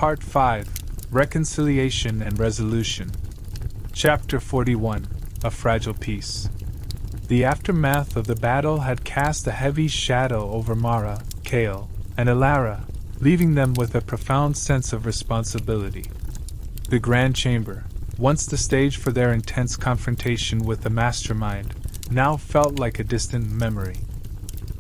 Part 5, Reconciliation and Resolution. Chapter 41, A Fragile Peace. The aftermath of the battle had cast a heavy shadow over Mara, Kale, and Alara, leaving them with a profound sense of responsibility. The Grand Chamber, once the stage for their intense confrontation with the Mastermind, now felt like a distant memory.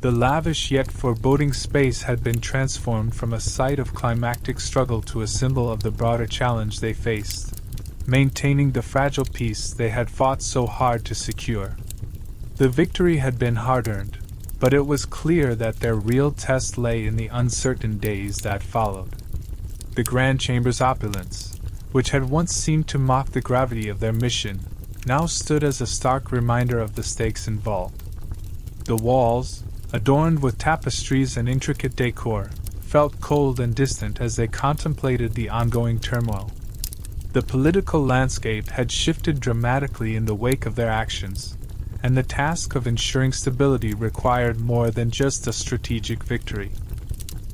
The lavish yet foreboding space had been transformed from a site of climactic struggle to a symbol of the broader challenge they faced, maintaining the fragile peace they had fought so hard to secure. The victory had been hard-earned, but it was clear that their real test lay in the uncertain days that followed. The Grand Chamber's opulence, which had once seemed to mock the gravity of their mission, now stood as a stark reminder of the stakes involved. The walls, adorned with tapestries and intricate decor, felt cold and distant as they contemplated the ongoing turmoil. The political landscape had shifted dramatically in the wake of their actions, and the task of ensuring stability required more than just a strategic victory.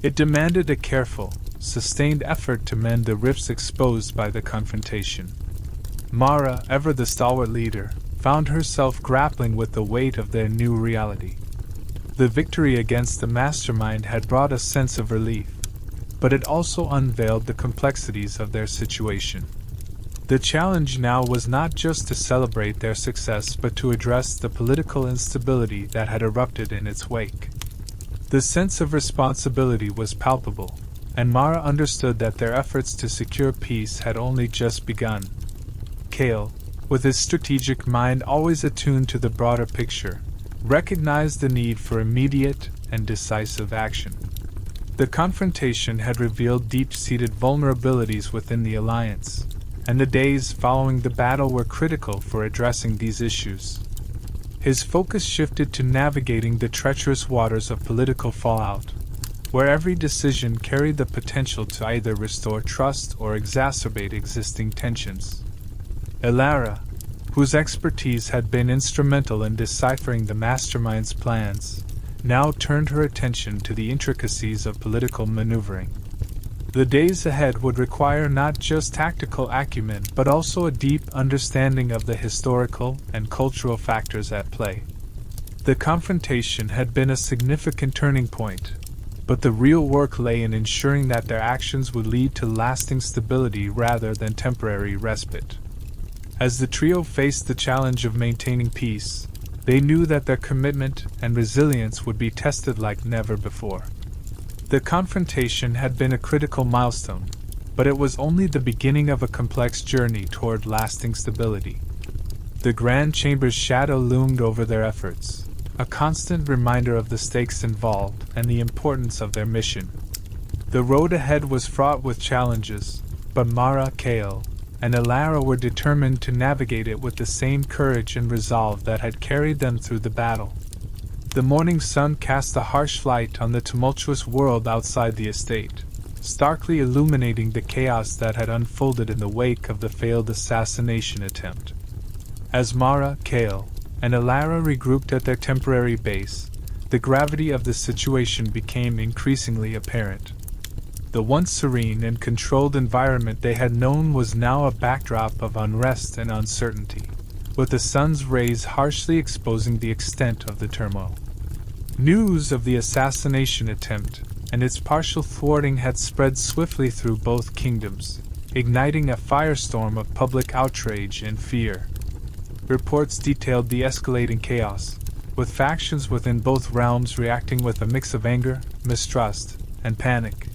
It demanded a careful, sustained effort to mend the rifts exposed by the confrontation. Mara, ever the stalwart leader, found herself grappling with the weight of their new reality. The victory against the Mastermind had brought a sense of relief, but it also unveiled the complexities of their situation. The challenge now was not just to celebrate their success but to address the political instability that had erupted in its wake. The sense of responsibility was palpable, and Mara understood that their efforts to secure peace had only just begun. Kale, with his strategic mind always attuned to the broader picture, recognized the need for immediate and decisive action. The confrontation had revealed deep-seated vulnerabilities within the alliance, and the days following the battle were critical for addressing these issues. His focus shifted to navigating the treacherous waters of political fallout, where every decision carried the potential to either restore trust or exacerbate existing tensions. Alara, whose expertise had been instrumental in deciphering the Mastermind's plans, now turned her attention to the intricacies of political maneuvering. The days ahead would require not just tactical acumen but also a deep understanding of the historical and cultural factors at play. The confrontation had been a significant turning point, but the real work lay in ensuring that their actions would lead to lasting stability rather than temporary respite. As the trio faced the challenge of maintaining peace, they knew that their commitment and resilience would be tested like never before. The confrontation had been a critical milestone, but it was only the beginning of a complex journey toward lasting stability. The Grand Chamber's shadow loomed over their efforts, a constant reminder of the stakes involved and the importance of their mission. The road ahead was fraught with challenges, but Mara, Kale, and Alara were determined to navigate it with the same courage and resolve that had carried them through the battle. The morning sun cast a harsh light on the tumultuous world outside the estate, starkly illuminating the chaos that had unfolded in the wake of the failed assassination attempt. As Mara, Kale, and Alara regrouped at their temporary base, the gravity of the situation became increasingly apparent. The once serene and controlled environment they had known was now a backdrop of unrest and uncertainty, with the sun's rays harshly exposing the extent of the turmoil. News of the assassination attempt and its partial thwarting had spread swiftly through both kingdoms, igniting a firestorm of public outrage and fear. Reports detailed the escalating chaos, with factions within both realms reacting with a mix of anger, mistrust, and panic.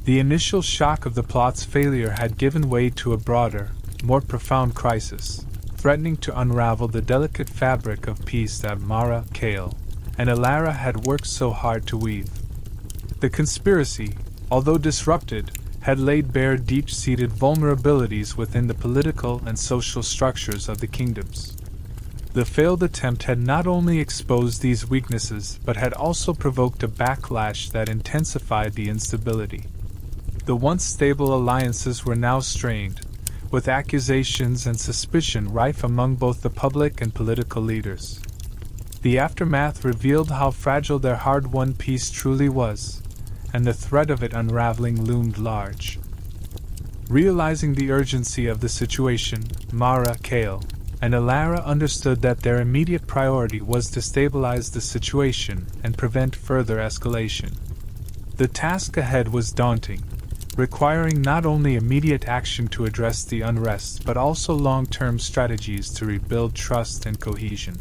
The initial shock of the plot's failure had given way to a broader, more profound crisis, threatening to unravel the delicate fabric of peace that Mara, Kale, and Alara had worked so hard to weave. The conspiracy, although disrupted, had laid bare deep-seated vulnerabilities within the political and social structures of the kingdoms. The failed attempt had not only exposed these weaknesses but had also provoked a backlash that intensified the instability. The once stable alliances were now strained, with accusations and suspicion rife among both the public and political leaders. The aftermath revealed how fragile their hard-won peace truly was, and the threat of it unraveling loomed large. Realizing the urgency of the situation, Mara, Kale, and Alara understood that their immediate priority was to stabilize the situation and prevent further escalation. The task ahead was daunting, requiring not only immediate action to address the unrest but also long-term strategies to rebuild trust and cohesion.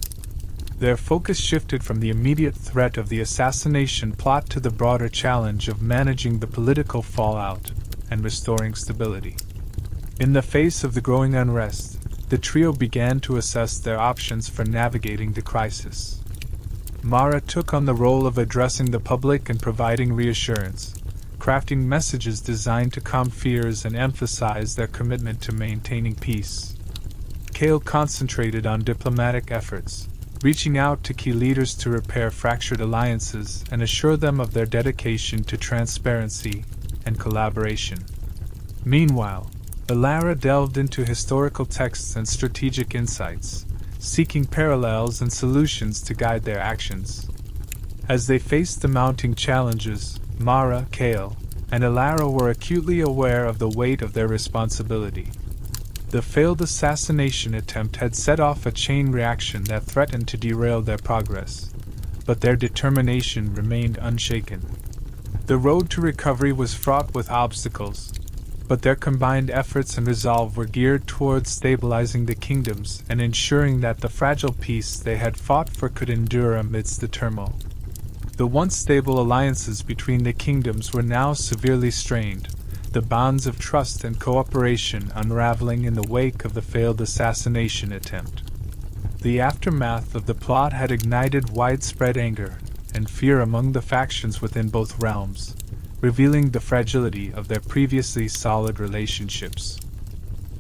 Their focus shifted from the immediate threat of the assassination plot to the broader challenge of managing the political fallout and restoring stability. In the face of the growing unrest, the trio began to assess their options for navigating the crisis. Mara took on the role of addressing the public and providing reassurance, crafting messages designed to calm fears and emphasize their commitment to maintaining peace. Kale concentrated on diplomatic efforts, reaching out to key leaders to repair fractured alliances and assure them of their dedication to transparency and collaboration. Meanwhile, Alara delved into historical texts and strategic insights, seeking parallels and solutions to guide their actions. As they faced the mounting challenges, Mara, Kale, and Alara were acutely aware of the weight of their responsibility. The failed assassination attempt had set off a chain reaction that threatened to derail their progress, but their determination remained unshaken. The road to recovery was fraught with obstacles, but their combined efforts and resolve were geared towards stabilizing the kingdoms and ensuring that the fragile peace they had fought for could endure amidst the turmoil. The once stable alliances between the kingdoms were now severely strained, the bonds of trust and cooperation unraveling in the wake of the failed assassination attempt. The aftermath of the plot had ignited widespread anger and fear among the factions within both realms, revealing the fragility of their previously solid relationships.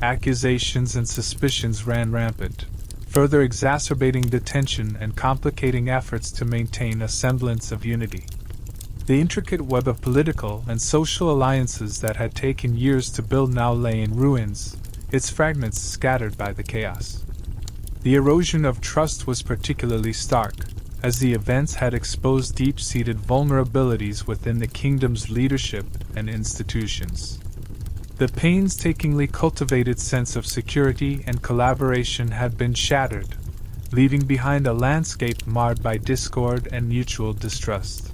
Accusations and suspicions ran rampant, further exacerbating the tension and complicating efforts to maintain a semblance of unity. The intricate web of political and social alliances that had taken years to build now lay in ruins, its fragments scattered by the chaos. The erosion of trust was particularly stark, as the events had exposed deep-seated vulnerabilities within the kingdom's leadership and institutions. The painstakingly cultivated sense of security and collaboration had been shattered, leaving behind a landscape marred by discord and mutual distrust.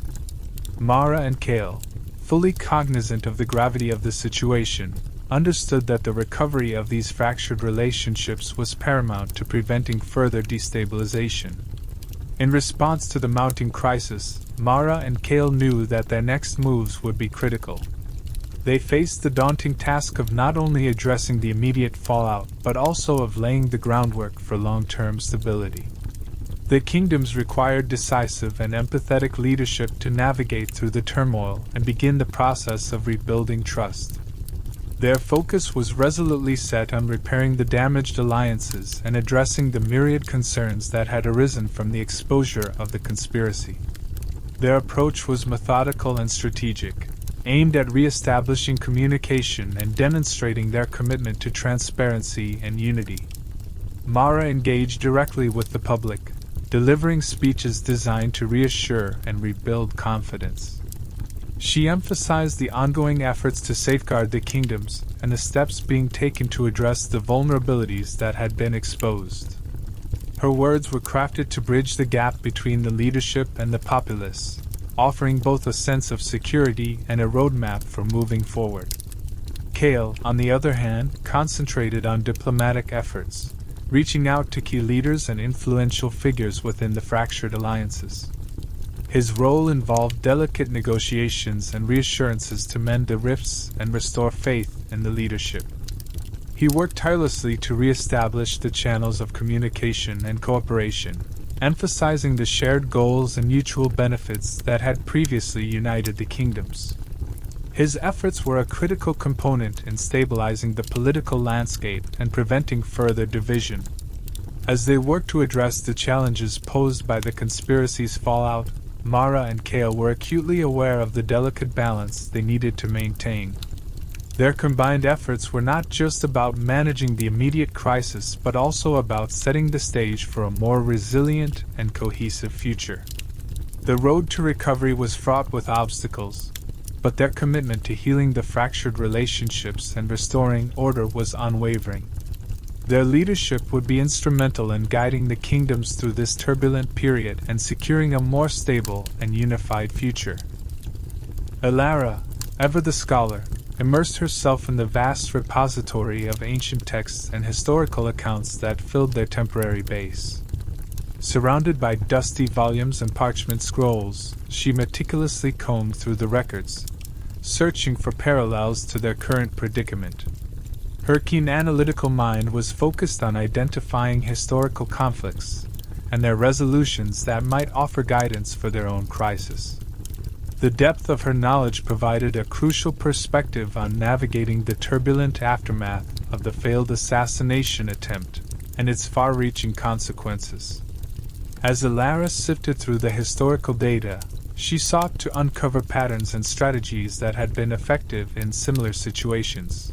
Mara and Kale, fully cognizant of the gravity of the situation, understood that the recovery of these fractured relationships was paramount to preventing further destabilization. In response to the mounting crisis, Mara and Kale knew that their next moves would be critical. They faced the daunting task of not only addressing the immediate fallout but also of laying the groundwork for long-term stability. The kingdoms required decisive and empathetic leadership to navigate through the turmoil and begin the process of rebuilding trust. Their focus was resolutely set on repairing the damaged alliances and addressing the myriad concerns that had arisen from the exposure of the conspiracy. Their approach was methodical and strategic, aimed at re-establishing communication and demonstrating their commitment to transparency and unity. Mara engaged directly with the public, delivering speeches designed to reassure and rebuild confidence. She emphasized the ongoing efforts to safeguard the kingdoms and the steps being taken to address the vulnerabilities that had been exposed. Her words were crafted to bridge the gap between the leadership and the populace, offering both a sense of security and a roadmap for moving forward. Kale, on the other hand, concentrated on diplomatic efforts, reaching out to key leaders and influential figures within the fractured alliances. His role involved delicate negotiations and reassurances to mend the rifts and restore faith in the leadership. He worked tirelessly to re-establish the channels of communication and cooperation, emphasizing the shared goals and mutual benefits that had previously united the kingdoms. His efforts were a critical component in stabilizing the political landscape and preventing further division. As they worked to address the challenges posed by the conspiracy's fallout, Mara and Kale were acutely aware of the delicate balance they needed to maintain. Their combined efforts were not just about managing the immediate crisis but also about setting the stage for a more resilient and cohesive future. The road to recovery was fraught with obstacles, but their commitment to healing the fractured relationships and restoring order was unwavering. Their leadership would be instrumental in guiding the kingdoms through this turbulent period and securing a more stable and unified future. Elara, ever the scholar, immersed herself in the vast repository of ancient texts and historical accounts that filled their temporary base. Surrounded by dusty volumes and parchment scrolls, she meticulously combed through the records, searching for parallels to their current predicament. Her keen analytical mind was focused on identifying historical conflicts and their resolutions that might offer guidance for their own crisis. The depth of her knowledge provided a crucial perspective on navigating the turbulent aftermath of the failed assassination attempt and its far-reaching consequences. As Elara sifted through the historical data, she sought to uncover patterns and strategies that had been effective in similar situations.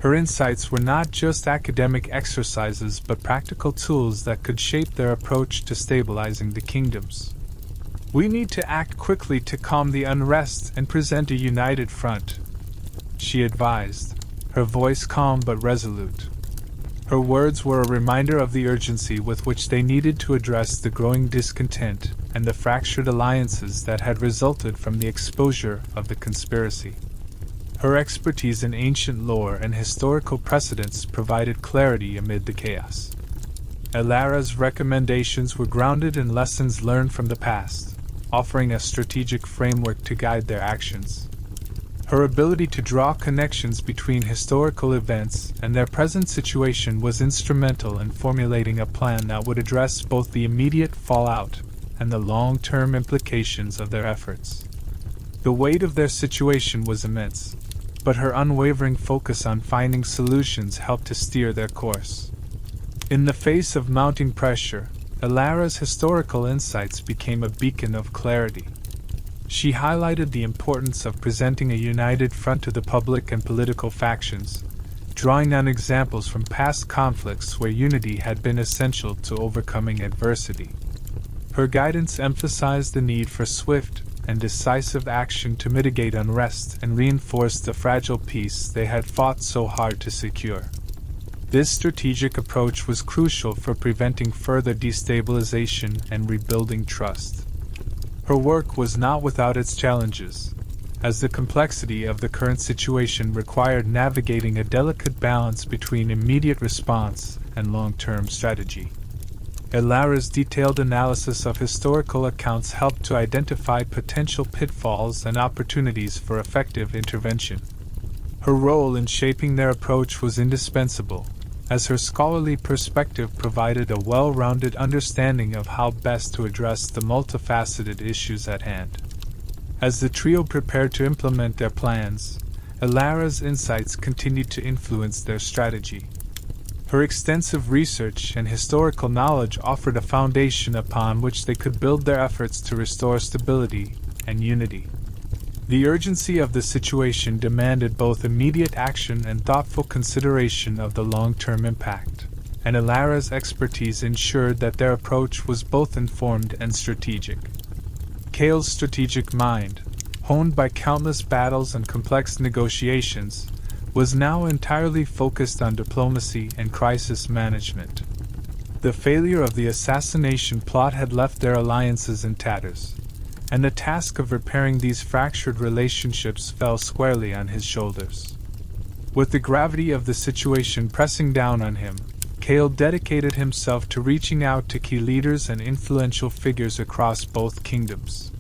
Her insights were not just academic exercises but practical tools that could shape their approach to stabilizing the kingdoms. "We need to act quickly to calm the unrest and present a united front," she advised, her voice calm but resolute. Her words were a reminder of the urgency with which they needed to address the growing discontent and the fractured alliances that had resulted from the exposure of the conspiracy. Her expertise in ancient lore and historical precedents provided clarity amid the chaos. Elara's recommendations were grounded in lessons learned from the past, offering a strategic framework to guide their actions. Her ability to draw connections between historical events and their present situation was instrumental in formulating a plan that would address both the immediate fallout and the long-term implications of their efforts. The weight of their situation was immense, but her unwavering focus on finding solutions helped to steer their course. In the face of mounting pressure, Elara's historical insights became a beacon of clarity. She highlighted the importance of presenting a united front to the public and political factions, drawing on examples from past conflicts where unity had been essential to overcoming adversity. Her guidance emphasized the need for swift and decisive action to mitigate unrest and reinforce the fragile peace they had fought so hard to secure. This strategic approach was crucial for preventing further destabilization and rebuilding trust. Her work was not without its challenges, as the complexity of the current situation required navigating a delicate balance between immediate response and long-term strategy. Elara's detailed analysis of historical accounts helped to identify potential pitfalls and opportunities for effective intervention. Her role in shaping their approach was indispensable, as her scholarly perspective provided a well-rounded understanding of how best to address the multifaceted issues at hand. As the trio prepared to implement their plans, Elara's insights continued to influence their strategy. Her extensive research and historical knowledge offered a foundation upon which they could build their efforts to restore stability and unity. The urgency of the situation demanded both immediate action and thoughtful consideration of the long-term impact, and Elara's expertise ensured that their approach was both informed and strategic. Kale's strategic mind, honed by countless battles and complex negotiations, was now entirely focused on diplomacy and crisis management. The failure of the assassination plot had left their alliances in tatters, and the task of repairing these fractured relationships fell squarely on his shoulders. With the gravity of the situation pressing down on him, Kale dedicated himself to reaching out to key leaders and influential figures across both kingdoms.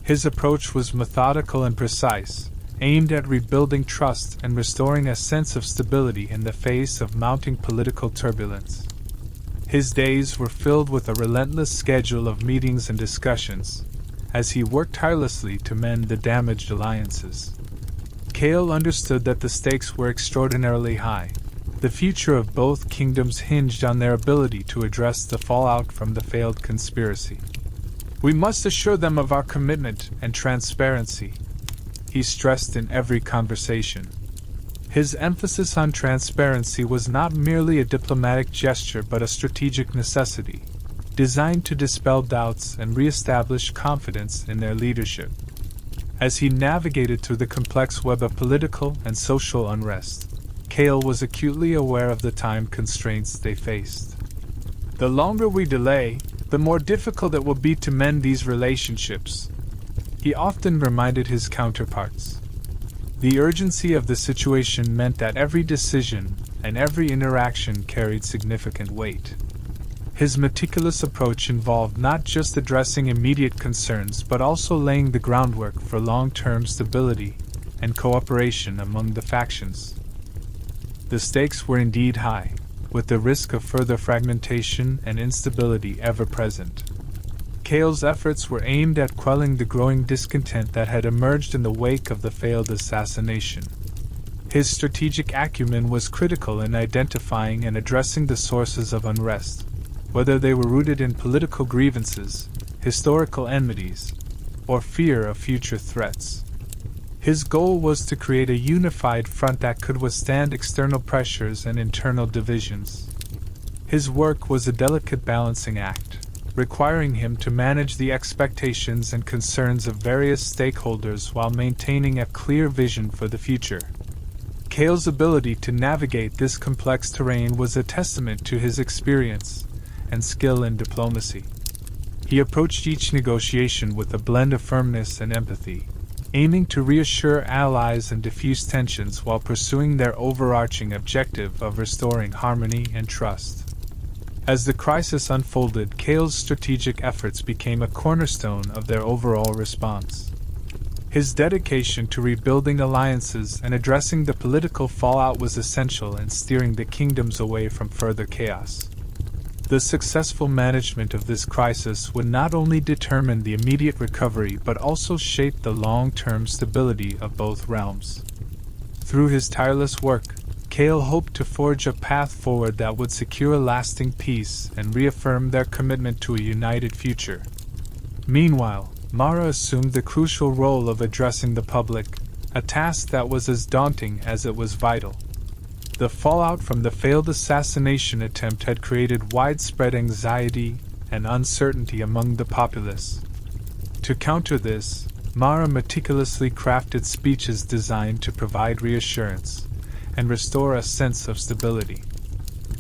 His approach was methodical and precise, aimed at rebuilding trust and restoring a sense of stability in the face of mounting political turbulence. His days were filled with a relentless schedule of meetings and discussions, as he worked tirelessly to mend the damaged alliances. Kale understood that the stakes were extraordinarily high. The future of both kingdoms hinged on their ability to address the fallout from the failed conspiracy. "We must assure them of our commitment and transparency," he stressed in every conversation. His emphasis on transparency was not merely a diplomatic gesture but a strategic necessity, designed to dispel doubts and re-establish confidence in their leadership. As he navigated through the complex web of political and social unrest, Cale was acutely aware of the time constraints they faced. The longer we delay, the more difficult it will be to mend these relationships, he often reminded his counterparts. The urgency of the situation meant that every decision and every interaction carried significant weight. His meticulous approach involved not just addressing immediate concerns but also laying the groundwork for long-term stability and cooperation among the factions. The stakes were indeed high, with the risk of further fragmentation and instability ever present. Cale's efforts were aimed at quelling the growing discontent that had emerged in the wake of the failed assassination. His strategic acumen was critical in identifying and addressing the sources of unrest, whether they were rooted in political grievances, historical enmities, or fear of future threats. His goal was to create a unified front that could withstand external pressures and internal divisions. His work was a delicate balancing act, requiring him to manage the expectations and concerns of various stakeholders while maintaining a clear vision for the future. Cale's ability to navigate this complex terrain was a testament to his experience and skill in diplomacy. He approached each negotiation with a blend of firmness and empathy, aiming to reassure allies and diffuse tensions while pursuing their overarching objective of restoring harmony and trust. As the crisis unfolded, Cale's strategic efforts became a cornerstone of their overall response. His dedication to rebuilding alliances and addressing the political fallout was essential in steering the kingdoms away from further chaos. The successful management of this crisis would not only determine the immediate recovery but also shape the long-term stability of both realms. Through his tireless work, Cale hoped to forge a path forward that would secure lasting peace and reaffirm their commitment to a united future. Meanwhile, Mara assumed the crucial role of addressing the public, a task that was as daunting as it was vital. The fallout from the failed assassination attempt had created widespread anxiety and uncertainty among the populace. To counter this, Mara meticulously crafted speeches designed to provide reassurance and restore a sense of stability.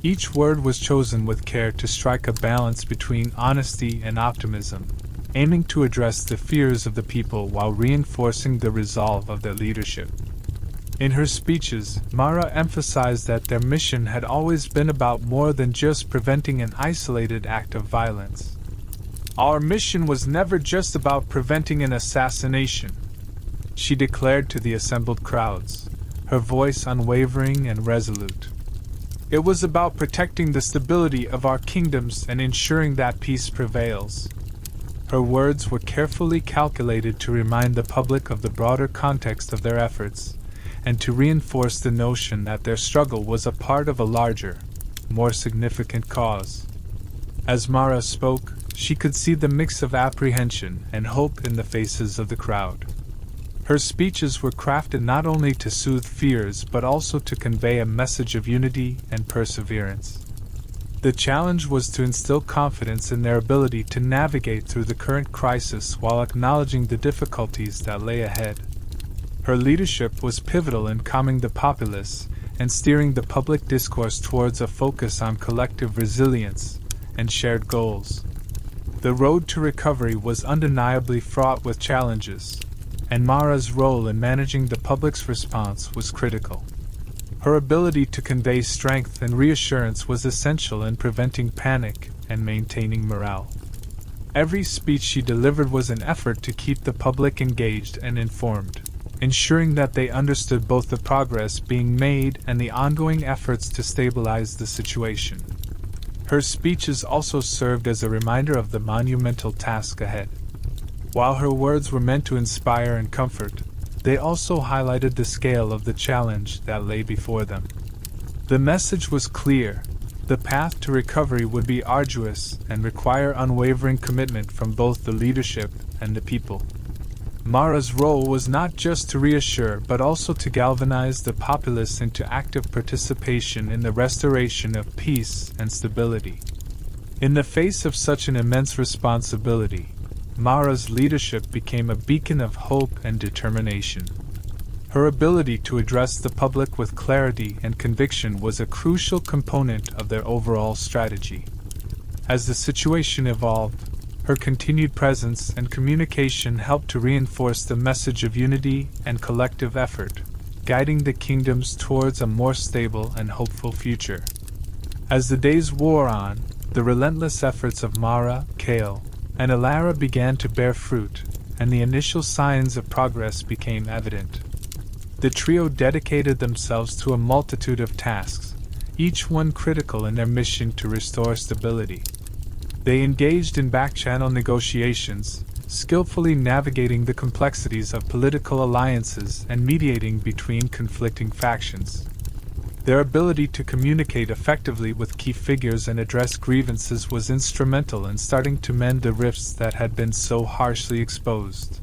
Each word was chosen with care to strike a balance between honesty and optimism, aiming to address the fears of the people while reinforcing the resolve of their leadership. In her speeches, Mara emphasized that their mission had always been about more than just preventing an isolated act of violence. "Our mission was never just about preventing an assassination," she declared to the assembled crowds, her voice unwavering and resolute. "It was about protecting the stability of our kingdoms and ensuring that peace prevails." Her words were carefully calculated to remind the public of the broader context of their efforts, and to reinforce the notion that their struggle was a part of a larger, more significant cause. As Mara spoke, she could see the mix of apprehension and hope in the faces of the crowd. Her speeches were crafted not only to soothe fears but also to convey a message of unity and perseverance. The challenge was to instill confidence in their ability to navigate through the current crisis while acknowledging the difficulties that lay ahead. Her leadership was pivotal in calming the populace and steering the public discourse towards a focus on collective resilience and shared goals. The road to recovery was undeniably fraught with challenges, and Mara's role in managing the public's response was critical. Her ability to convey strength and reassurance was essential in preventing panic and maintaining morale. Every speech she delivered was an effort to keep the public engaged and informed, ensuring that they understood both the progress being made and the ongoing efforts to stabilize the situation. Her speeches also served as a reminder of the monumental task ahead. While her words were meant to inspire and comfort, they also highlighted the scale of the challenge that lay before them. The message was clear: the path to recovery would be arduous and require unwavering commitment from both the leadership and the people. Mara's role was not just to reassure but also to galvanize the populace into active participation in the restoration of peace and stability. In the face of such an immense responsibility, Mara's leadership became a beacon of hope and determination. Her ability to address the public with clarity and conviction was a crucial component of their overall strategy. As the situation evolved, her continued presence and communication helped to reinforce the message of unity and collective effort, guiding the kingdoms towards a more stable and hopeful future. As the days wore on, the relentless efforts of Mara, Kale, and Alara began to bear fruit, and the initial signs of progress became evident. The trio dedicated themselves to a multitude of tasks, each one critical in their mission to restore stability. They engaged in back-channel negotiations, skillfully navigating the complexities of political alliances and mediating between conflicting factions. Their ability to communicate effectively with key figures and address grievances was instrumental in starting to mend the rifts that had been so harshly exposed.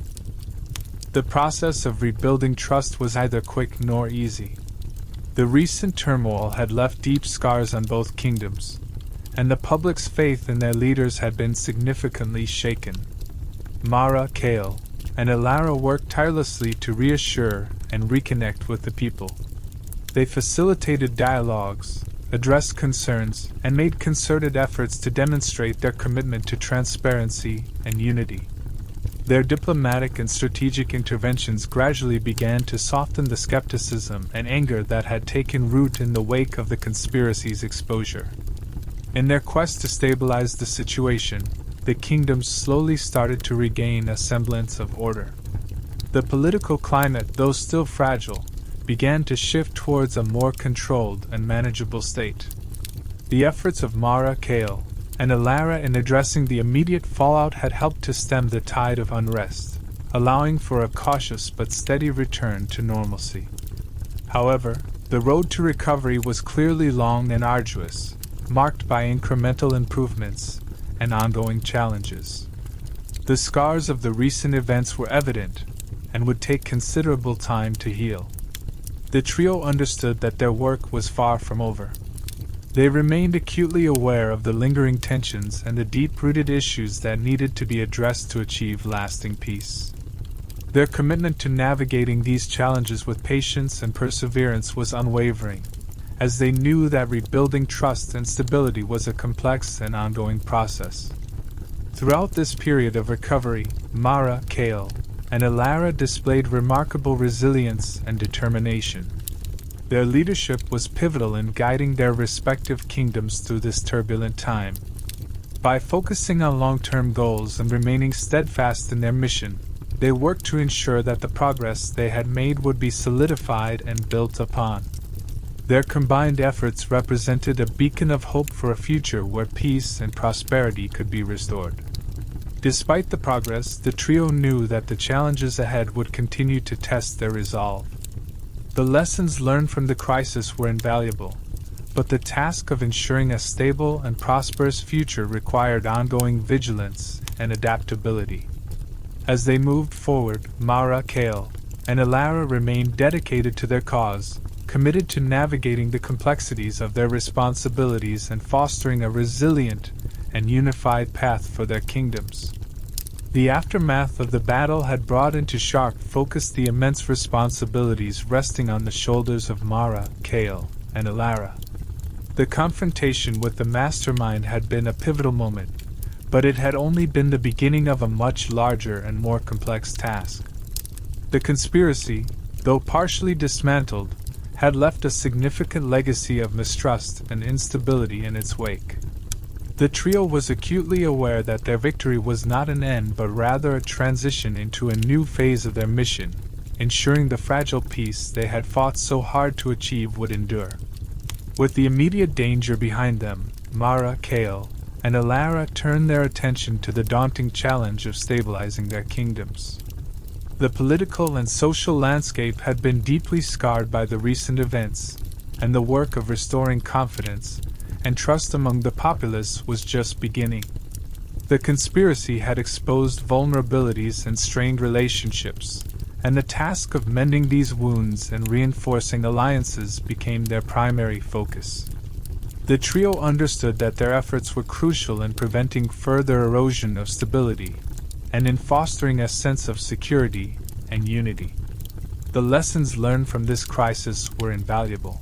The process of rebuilding trust was neither quick nor easy. The recent turmoil had left deep scars on both kingdoms, and the public's faith in their leaders had been significantly shaken. Mara, Kale, and Alara worked tirelessly to reassure and reconnect with the people. They facilitated dialogues, addressed concerns, and made concerted efforts to demonstrate their commitment to transparency and unity. Their diplomatic and strategic interventions gradually began to soften the skepticism and anger that had taken root in the wake of the conspiracy's exposure. In their quest to stabilize the situation, the kingdoms slowly started to regain a semblance of order. The political climate, though still fragile, began to shift towards a more controlled and manageable state. The efforts of Mara, Kale, and Alara in addressing the immediate fallout had helped to stem the tide of unrest, allowing for a cautious but steady return to normalcy. However, the road to recovery was clearly long and arduous, marked by incremental improvements and ongoing challenges. The scars of the recent events were evident and would take considerable time to heal. The trio understood that their work was far from over. They remained acutely aware of the lingering tensions and the deep-rooted issues that needed to be addressed to achieve lasting peace. Their commitment to navigating these challenges with patience and perseverance was unwavering, as they knew that rebuilding trust and stability was a complex and ongoing process. Throughout this period of recovery, Mara, Kale, and Alara displayed remarkable resilience and determination. Their leadership was pivotal in guiding their respective kingdoms through this turbulent time. By focusing on long-term goals and remaining steadfast in their mission, they worked to ensure that the progress they had made would be solidified and built upon. Their combined efforts represented a beacon of hope for a future where peace and prosperity could be restored. Despite the progress, the trio knew that the challenges ahead would continue to test their resolve. The lessons learned from the crisis were invaluable, but the task of ensuring a stable and prosperous future required ongoing vigilance and adaptability. As they moved forward, Mara, Kale, and Alara remained dedicated to their cause, committed to navigating the complexities of their responsibilities and fostering a resilient and unified path for their kingdoms. The aftermath of the battle had brought into sharp focus the immense responsibilities resting on the shoulders of Mara, Kale, and Alara. The confrontation with the mastermind had been a pivotal moment, but it had only been the beginning of a much larger and more complex task. The conspiracy, though partially dismantled, had left a significant legacy of mistrust and instability in its wake. The trio was acutely aware that their victory was not an end but rather a transition into a new phase of their mission, ensuring the fragile peace they had fought so hard to achieve would endure. With the immediate danger behind them, Mara, Kale, and Alara turned their attention to the daunting challenge of stabilizing their kingdoms. The political and social landscape had been deeply scarred by the recent events, and the work of restoring confidence and trust among the populace was just beginning. The conspiracy had exposed vulnerabilities and strained relationships, and the task of mending these wounds and reinforcing alliances became their primary focus. The trio understood that their efforts were crucial in preventing further erosion of stability, and in fostering a sense of security and unity. The lessons learned from this crisis were invaluable.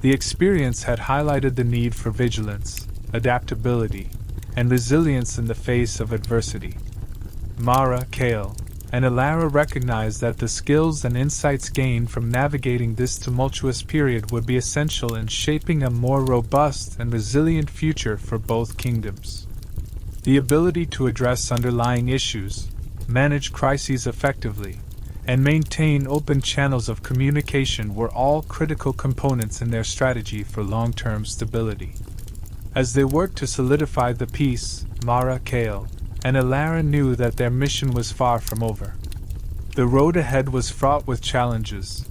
The experience had highlighted the need for vigilance, adaptability, and resilience in the face of adversity. Mara, Kale, and Alara recognized that the skills and insights gained from navigating this tumultuous period would be essential in shaping a more robust and resilient future for both kingdoms. The ability to address underlying issues, manage crises effectively, and maintain open channels of communication were all critical components in their strategy for long-term stability. As they worked to solidify the peace, Mara, Kale, and Alara knew that their mission was far from over. The road ahead was fraught with challenges,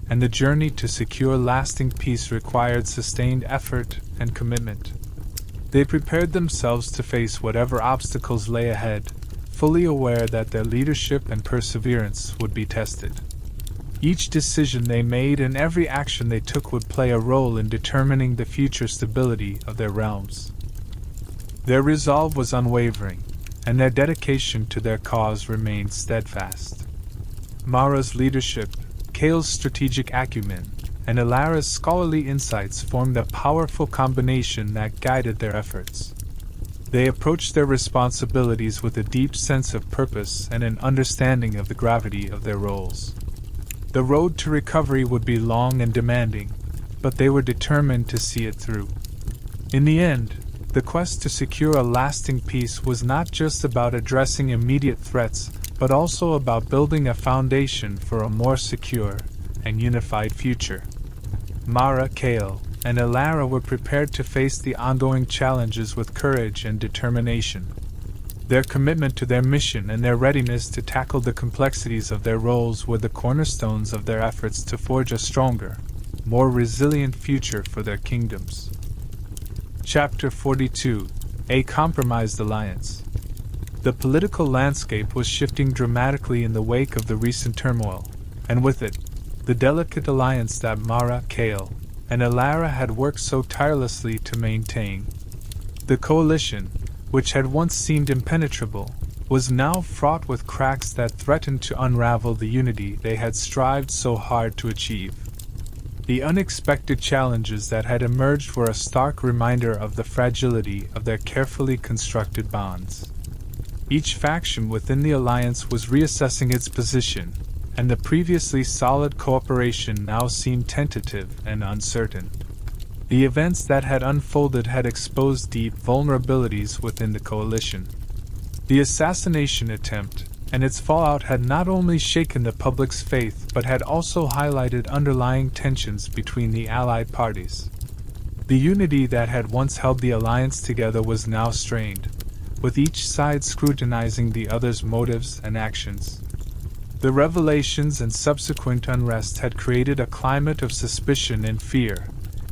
and the journey to secure lasting peace required sustained effort and commitment. They prepared themselves to face whatever obstacles lay ahead, fully aware that their leadership and perseverance would be tested. Each decision they made and every action they took would play a role in determining the future stability of their realms. Their resolve was unwavering, and their dedication to their cause remained steadfast. Mara's leadership, Kale's strategic acumen, and Alara's scholarly insights formed a powerful combination that guided their efforts. They approached their responsibilities with a deep sense of purpose and an understanding of the gravity of their roles. The road to recovery would be long and demanding, but they were determined to see it through. In the end, the quest to secure a lasting peace was not just about addressing immediate threats, but also about building a foundation for a more secure and unified future. Mara, Kale, and Alara were prepared to face the ongoing challenges with courage and determination. Their commitment to their mission and their readiness to tackle the complexities of their roles were the cornerstones of their efforts to forge a stronger, more resilient future for their kingdoms. Chapter 42: A Compromised Alliance. The political landscape was shifting dramatically in the wake of the recent turmoil, and with it, the delicate alliance that Mara, Kale, and Alara had worked so tirelessly to maintain. The coalition, which had once seemed impenetrable, was now fraught with cracks that threatened to unravel the unity they had strived so hard to achieve. The unexpected challenges that had emerged were a stark reminder of the fragility of their carefully constructed bonds. Each faction within the alliance was reassessing its position, and the previously solid cooperation now seemed tentative and uncertain. The events that had unfolded had exposed deep vulnerabilities within the coalition. The assassination attempt and its fallout had not only shaken the public's faith but had also highlighted underlying tensions between the allied parties. The unity that had once held the alliance together was now strained, with each side scrutinizing the other's motives and actions. The revelations and subsequent unrest had created a climate of suspicion and fear,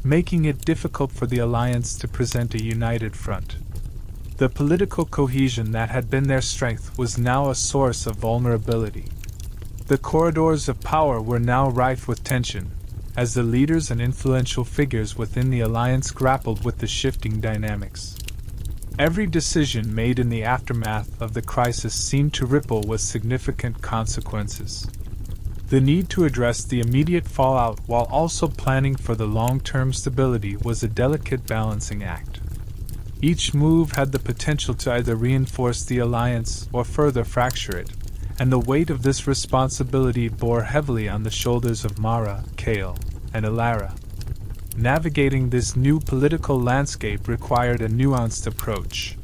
making it difficult for the alliance to present a united front. The political cohesion that had been their strength was now a source of vulnerability. The corridors of power were now rife with tension, as the leaders and influential figures within the alliance grappled with the shifting dynamics. Every decision made in the aftermath of the crisis seemed to ripple with significant consequences. The need to address the immediate fallout while also planning for the long-term stability was a delicate balancing act. Each move had the potential to either reinforce the alliance or further fracture it, and the weight of this responsibility bore heavily on the shoulders of Mara, Kale, and Alara. Navigating this new political landscape required a nuanced approach.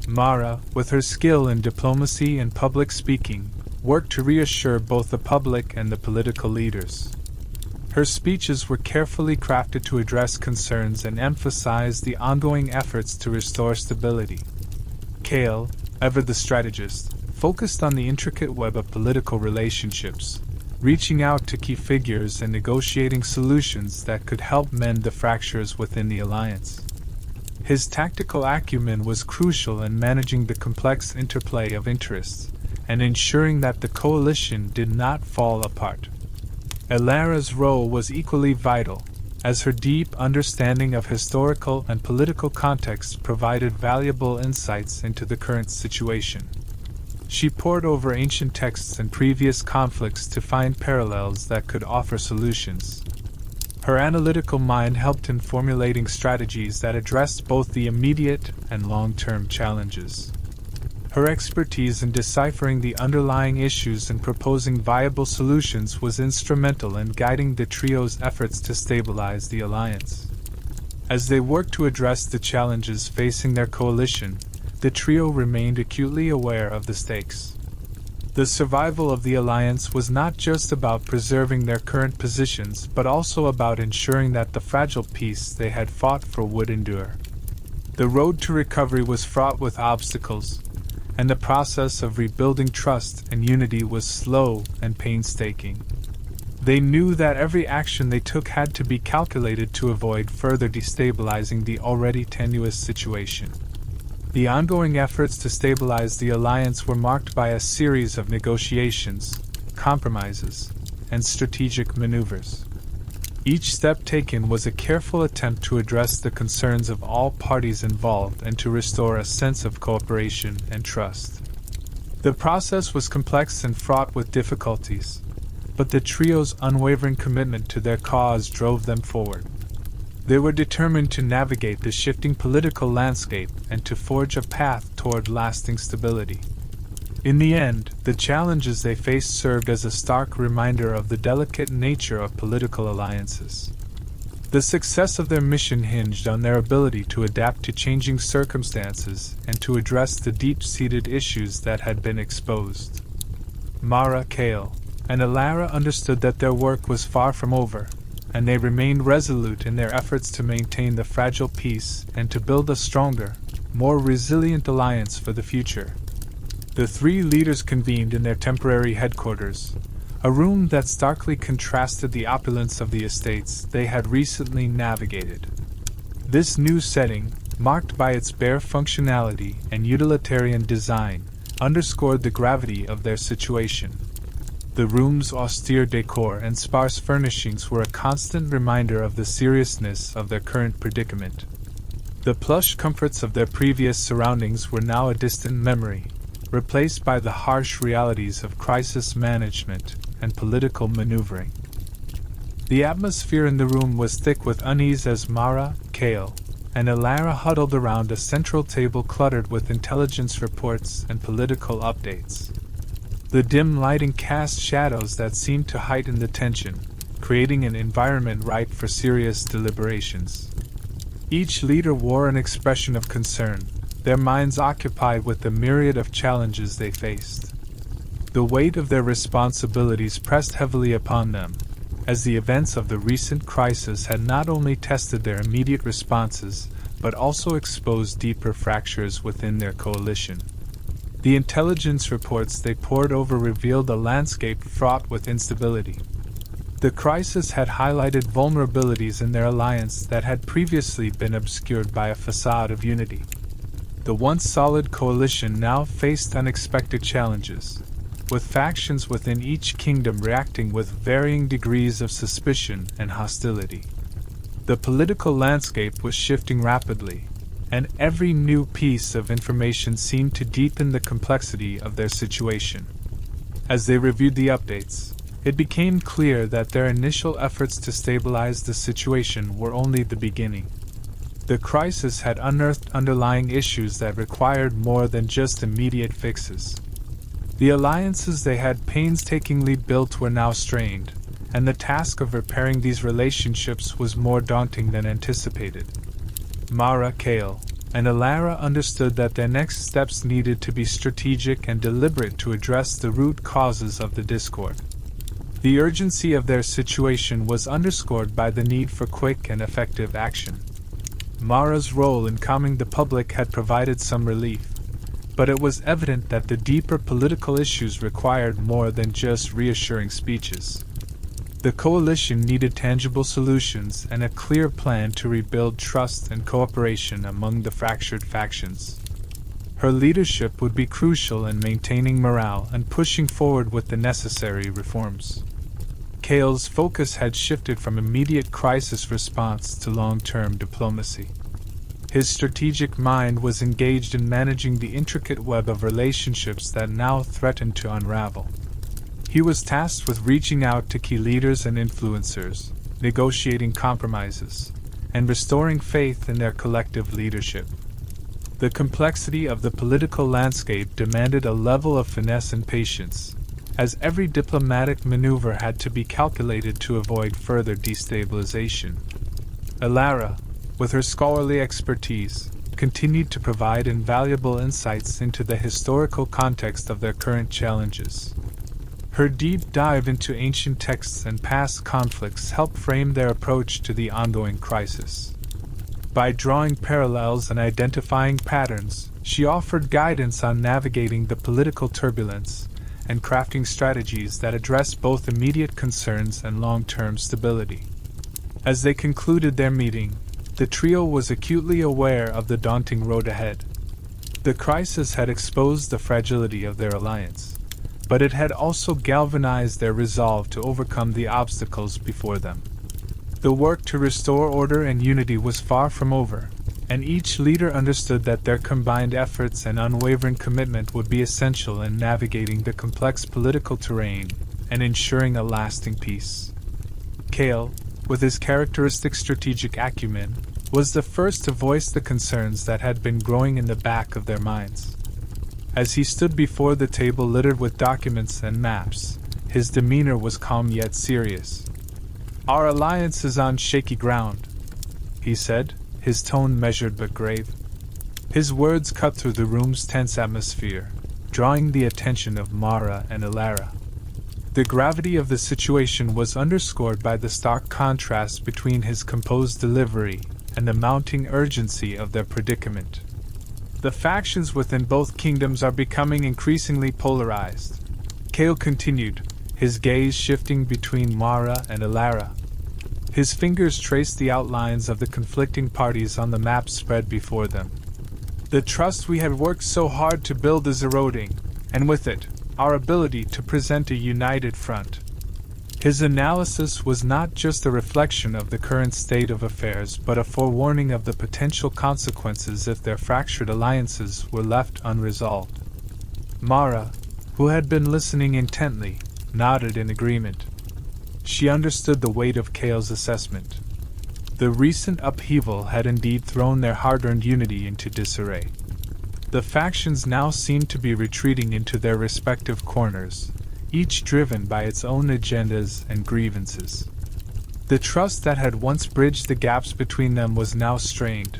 Mara, with her skill in diplomacy and public speaking, worked to reassure both the public and the political leaders. Her speeches were carefully crafted to address concerns and emphasize the ongoing efforts to restore stability. Kale, ever the strategist, focused on the intricate web of political relationships, reaching out to key figures and negotiating solutions that could help mend the fractures within the alliance. His tactical acumen was crucial in managing the complex interplay of interests and ensuring that the coalition did not fall apart. Alara's role was equally vital, as her deep understanding of historical and political context provided valuable insights into the current situation. She pored over ancient texts and previous conflicts to find parallels that could offer solutions. Her analytical mind helped in formulating strategies that addressed both the immediate and long-term challenges. Her expertise in deciphering the underlying issues and proposing viable solutions was instrumental in guiding the trio's efforts to stabilize the alliance. As they worked to address the challenges facing their coalition, the trio remained acutely aware of the stakes. The survival of the alliance was not just about preserving their current positions but also about ensuring that the fragile peace they had fought for would endure. The road to recovery was fraught with obstacles, and the process of rebuilding trust and unity was slow and painstaking. They knew that every action they took had to be calculated to avoid further destabilizing the already tenuous situation. The ongoing efforts to stabilize the alliance were marked by a series of negotiations, compromises, and strategic maneuvers. Each step taken was a careful attempt to address the concerns of all parties involved and to restore a sense of cooperation and trust. The process was complex and fraught with difficulties, but the trio's unwavering commitment to their cause drove them forward. They were determined to navigate the shifting political landscape and to forge a path toward lasting stability. In the end, the challenges they faced served as a stark reminder of the delicate nature of political alliances. The success of their mission hinged on their ability to adapt to changing circumstances and to address the deep-seated issues that had been exposed. Mara, Kale, and Alara understood that their work was far from over, and they remained resolute in their efforts to maintain the fragile peace and to build a stronger, more resilient alliance for the future. The three leaders convened in their temporary headquarters, a room that starkly contrasted the opulence of the estates they had recently navigated. This new setting, marked by its bare functionality and utilitarian design, underscored the gravity of their situation. The room's austere decor and sparse furnishings were a constant reminder of the seriousness of their current predicament. The plush comforts of their previous surroundings were now a distant memory, replaced by the harsh realities of crisis management and political maneuvering. The atmosphere in the room was thick with unease as Mara, Kale, and Alara huddled around a central table cluttered with intelligence reports and political updates. The dim lighting cast shadows that seemed to heighten the tension, creating an environment ripe for serious deliberations. Each leader wore an expression of concern, their minds occupied with the myriad of challenges they faced. The weight of their responsibilities pressed heavily upon them, as the events of the recent crisis had not only tested their immediate responses, but also exposed deeper fractures within their coalition. The intelligence reports they pored over revealed a landscape fraught with instability. The crisis had highlighted vulnerabilities in their alliance that had previously been obscured by a facade of unity. The once solid coalition now faced unexpected challenges, with factions within each kingdom reacting with varying degrees of suspicion and hostility. The political landscape was shifting rapidly, and every new piece of information seemed to deepen the complexity of their situation. As they reviewed the updates, it became clear that their initial efforts to stabilize the situation were only the beginning. The crisis had unearthed underlying issues that required more than just immediate fixes. The alliances they had painstakingly built were now strained, and the task of repairing these relationships was more daunting than anticipated. Mara, Kale, and Alara understood that their next steps needed to be strategic and deliberate to address the root causes of the discord. The urgency of their situation was underscored by the need for quick and effective action. Mara's role in calming the public had provided some relief, but it was evident that the deeper political issues required more than just reassuring speeches. The coalition needed tangible solutions and a clear plan to rebuild trust and cooperation among the fractured factions. Her leadership would be crucial in maintaining morale and pushing forward with the necessary reforms. Kale's focus had shifted from immediate crisis response to long-term diplomacy. His strategic mind was engaged in managing the intricate web of relationships that now threatened to unravel. He was tasked with reaching out to key leaders and influencers, negotiating compromises, and restoring faith in their collective leadership. The complexity of the political landscape demanded a level of finesse and patience, as every diplomatic maneuver had to be calculated to avoid further destabilization. Elara, with her scholarly expertise, continued to provide invaluable insights into the historical context of their current challenges. Her deep dive into ancient texts and past conflicts helped frame their approach to the ongoing crisis. By drawing parallels and identifying patterns, she offered guidance on navigating the political turbulence and crafting strategies that addressed both immediate concerns and long-term stability. As they concluded their meeting, the trio was acutely aware of the daunting road ahead. The crisis had exposed the fragility of their alliance, but it had also galvanized their resolve to overcome the obstacles before them. The work to restore order and unity was far from over, and each leader understood that their combined efforts and unwavering commitment would be essential in navigating the complex political terrain and ensuring a lasting peace. Kale, with his characteristic strategic acumen, was the first to voice the concerns that had been growing in the back of their minds. As he stood before the table littered with documents and maps, his demeanor was calm yet serious. "Our alliance is on shaky ground," he said, his tone measured but grave. His words cut through the room's tense atmosphere, drawing the attention of Mara and Elara. The gravity of the situation was underscored by the stark contrast between his composed delivery and the mounting urgency of their predicament. "The factions within both kingdoms are becoming increasingly polarized," Kale continued, his gaze shifting between Mara and Elara. His fingers traced the outlines of the conflicting parties on the map spread before them. "The trust we had worked so hard to build is eroding, and with it, our ability to present a united front." His analysis was not just a reflection of the current state of affairs but a forewarning of the potential consequences if their fractured alliances were left unresolved. Mara, who had been listening intently, nodded in agreement. She understood the weight of Kale's assessment. The recent upheaval had indeed thrown their hard-earned unity into disarray. The factions now seemed to be retreating into their respective corners, each driven by its own agendas and grievances. The trust that had once bridged the gaps between them was now strained,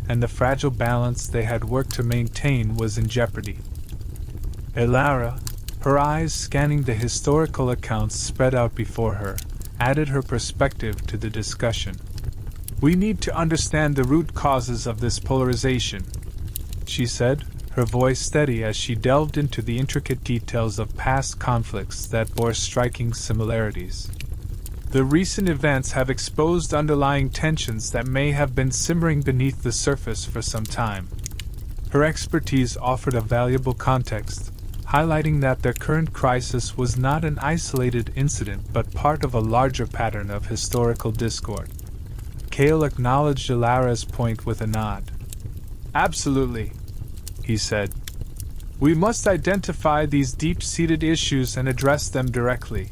and the fragile balance they had worked to maintain was in jeopardy. Elara, her eyes scanning the historical accounts spread out before her, added her perspective to the discussion. "We need to understand the root causes of this polarization," she said, her voice steady as she delved into the intricate details of past conflicts that bore striking similarities. "The recent events have exposed underlying tensions that may have been simmering beneath the surface for some time." Her expertise offered a valuable context, highlighting that their current crisis was not an isolated incident but part of a larger pattern of historical discord. Kale acknowledged Elara's point with a nod. "Absolutely," he said. "We must identify these deep-seated issues and address them directly.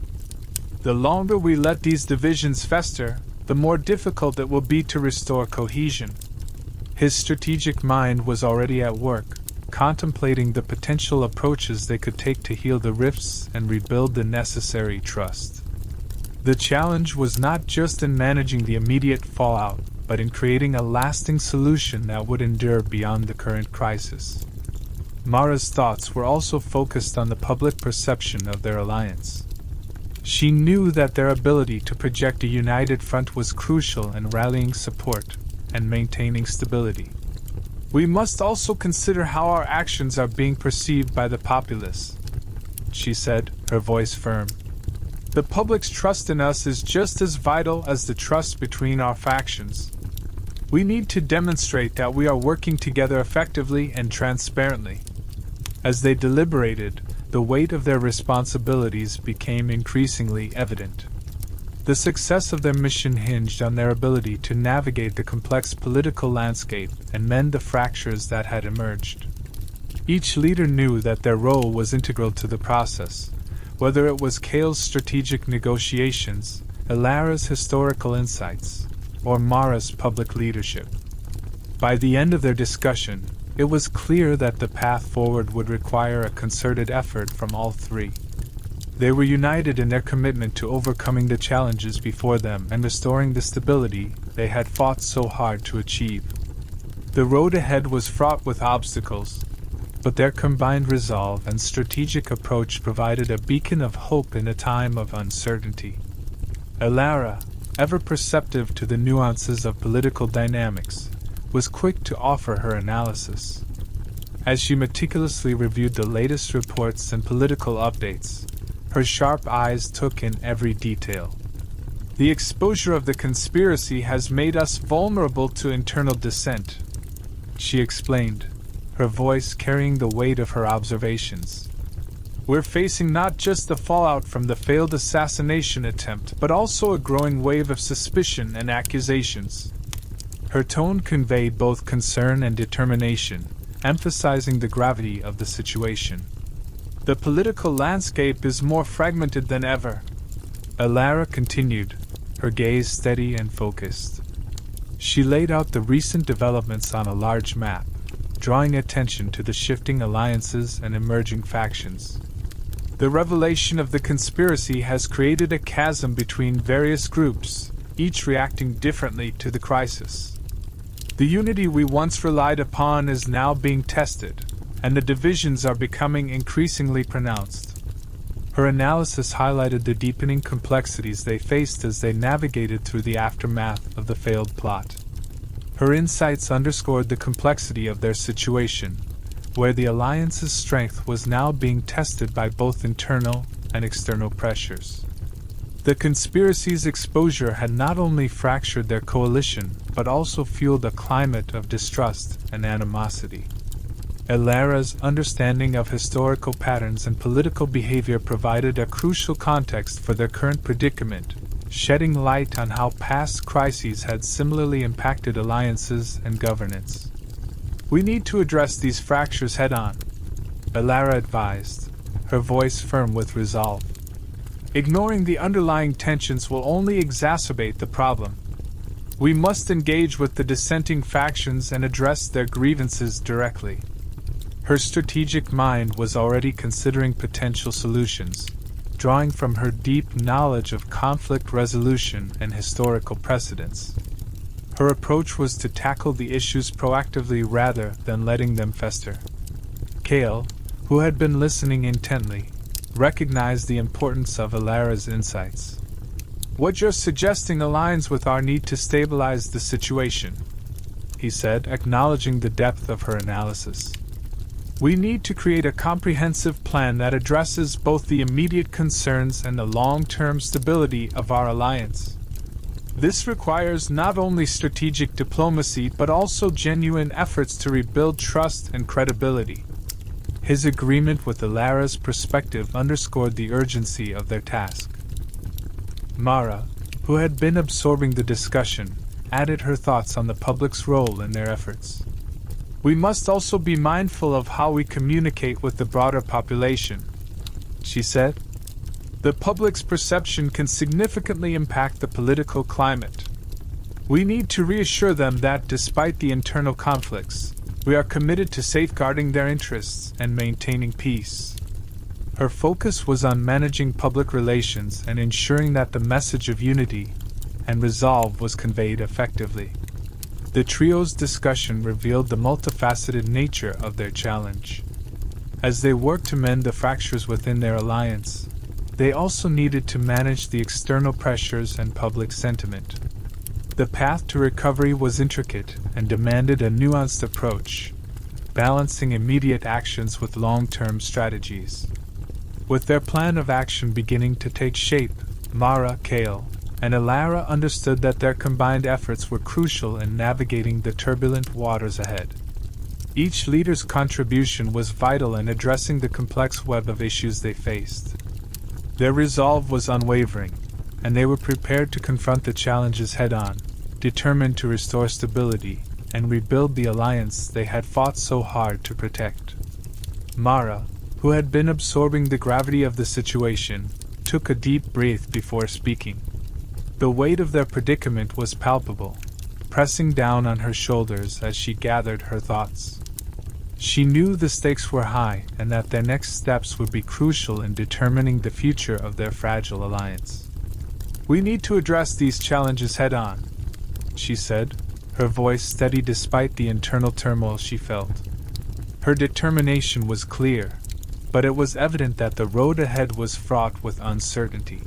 The longer we let these divisions fester, the more difficult it will be to restore cohesion." His strategic mind was already at work, contemplating the potential approaches they could take to heal the rifts and rebuild the necessary trust. The challenge was not just in managing the immediate fallout, but in creating a lasting solution that would endure beyond the current crisis. Mara's thoughts were also focused on the public perception of their alliance. She knew that their ability to project a united front was crucial in rallying support and maintaining stability. "We must also consider how our actions are being perceived by the populace," she said, her voice firm. "The public's trust in us is just as vital as the trust between our factions. We need to demonstrate that we are working together effectively and transparently." As they deliberated, the weight of their responsibilities became increasingly evident. The success of their mission hinged on their ability to navigate the complex political landscape and mend the fractures that had emerged. Each leader knew that their role was integral to the process, whether it was Kale's strategic negotiations, Elara's historical insights, or Mara's public leadership. By the end of their discussion, it was clear that the path forward would require a concerted effort from all three. They were united in their commitment to overcoming the challenges before them and restoring the stability they had fought so hard to achieve. The road ahead was fraught with obstacles, but their combined resolve and strategic approach provided a beacon of hope in a time of uncertainty. Elara, ever perceptive to the nuances of political dynamics, was quick to offer her analysis. As she meticulously reviewed the latest reports and political updates, her sharp eyes took in every detail. The exposure of the conspiracy has made us vulnerable to internal dissent, she explained, her voice carrying the weight of her observations. We're facing not just the fallout from the failed assassination attempt, but also a growing wave of suspicion and accusations. Her tone conveyed both concern and determination, emphasizing the gravity of the situation. The political landscape is more fragmented than ever, Elara continued, her gaze steady and focused. She laid out the recent developments on a large map, drawing attention to the shifting alliances and emerging factions. The revelation of the conspiracy has created a chasm between various groups, each reacting differently to the crisis. The unity we once relied upon is now being tested, and the divisions are becoming increasingly pronounced. Her analysis highlighted the deepening complexities they faced as they navigated through the aftermath of the failed plot. Her insights underscored the complexity of their situation, where the alliance's strength was now being tested by both internal and external pressures. The conspiracy's exposure had not only fractured their coalition, but also fueled a climate of distrust and animosity. Elara's understanding of historical patterns and political behavior provided a crucial context for their current predicament, shedding light on how past crises had similarly impacted alliances and governance. We need to address these fractures head-on, Elara advised, her voice firm with resolve. Ignoring the underlying tensions will only exacerbate the problem. We must engage with the dissenting factions and address their grievances directly. Her strategic mind was already considering potential solutions, drawing from her deep knowledge of conflict resolution and historical precedents. Her approach was to tackle the issues proactively rather than letting them fester. Kale, who had been listening intently, recognized the importance of Elara's insights. What you're suggesting aligns with our need to stabilize the situation, he said, acknowledging the depth of her analysis. We need to create a comprehensive plan that addresses both the immediate concerns and the long-term stability of our alliance. This requires not only strategic diplomacy but also genuine efforts to rebuild trust and credibility. His agreement with Elara's perspective underscored the urgency of their task. Mara, who had been absorbing the discussion, added her thoughts on the public's role in their efforts. We must also be mindful of how we communicate with the broader population, she said. The public's perception can significantly impact the political climate. We need to reassure them that despite the internal conflicts, we are committed to safeguarding their interests and maintaining peace. Her focus was on managing public relations and ensuring that the message of unity and resolve was conveyed effectively. The trio's discussion revealed the multifaceted nature of their challenge. As they worked to mend the fractures within their alliance, they also needed to manage the external pressures and public sentiment. The path to recovery was intricate and demanded a nuanced approach, balancing immediate actions with long-term strategies. With their plan of action beginning to take shape, Mara, Kale, and Elara understood that their combined efforts were crucial in navigating the turbulent waters ahead. Each leader's contribution was vital in addressing the complex web of issues they faced. Their resolve was unwavering, and they were prepared to confront the challenges head-on, determined to restore stability and rebuild the alliance they had fought so hard to protect. Mara, who had been absorbing the gravity of the situation, took a deep breath before speaking. The weight of their predicament was palpable, pressing down on her shoulders as she gathered her thoughts. She knew the stakes were high and that their next steps would be crucial in determining the future of their fragile alliance. "We need to address these challenges head-on," she said, her voice steady despite the internal turmoil she felt. Her determination was clear, but it was evident that the road ahead was fraught with uncertainty.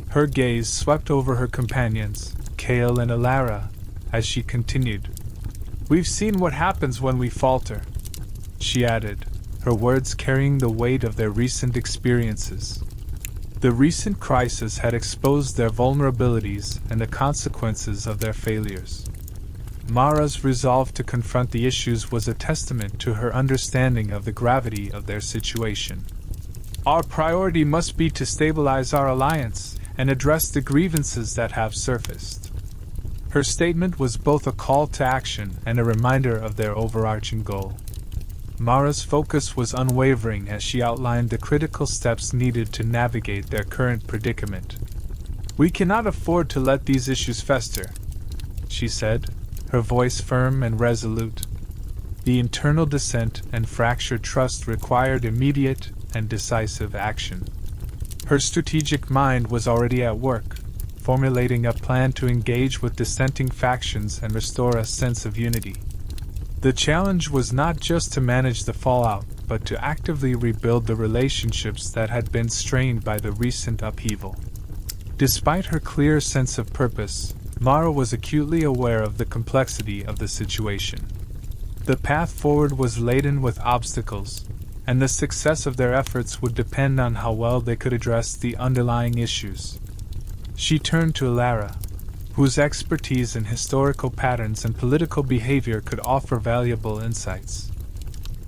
Her gaze swept over her companions, Kale and Alara, as she continued. "We've seen what happens when we falter," she added, her words carrying the weight of their recent experiences. The recent crisis had exposed their vulnerabilities and the consequences of their failures. Mara's resolve to confront the issues was a testament to her understanding of the gravity of their situation. "Our priority must be to stabilize our alliance and address the grievances that have surfaced." Her statement was both a call to action and a reminder of their overarching goal. Mara's focus was unwavering as she outlined the critical steps needed to navigate their current predicament. "We cannot afford to let these issues fester," she said, her voice firm and resolute. The internal dissent and fractured trust required immediate and decisive action. Her strategic mind was already at work, formulating a plan to engage with dissenting factions and restore a sense of unity. The challenge was not just to manage the fallout, but to actively rebuild the relationships that had been strained by the recent upheaval. Despite her clear sense of purpose, Mara was acutely aware of the complexity of the situation. The path forward was laden with obstacles, and the success of their efforts would depend on how well they could address the underlying issues. She turned to Alara, whose expertise in historical patterns and political behavior could offer valuable insights.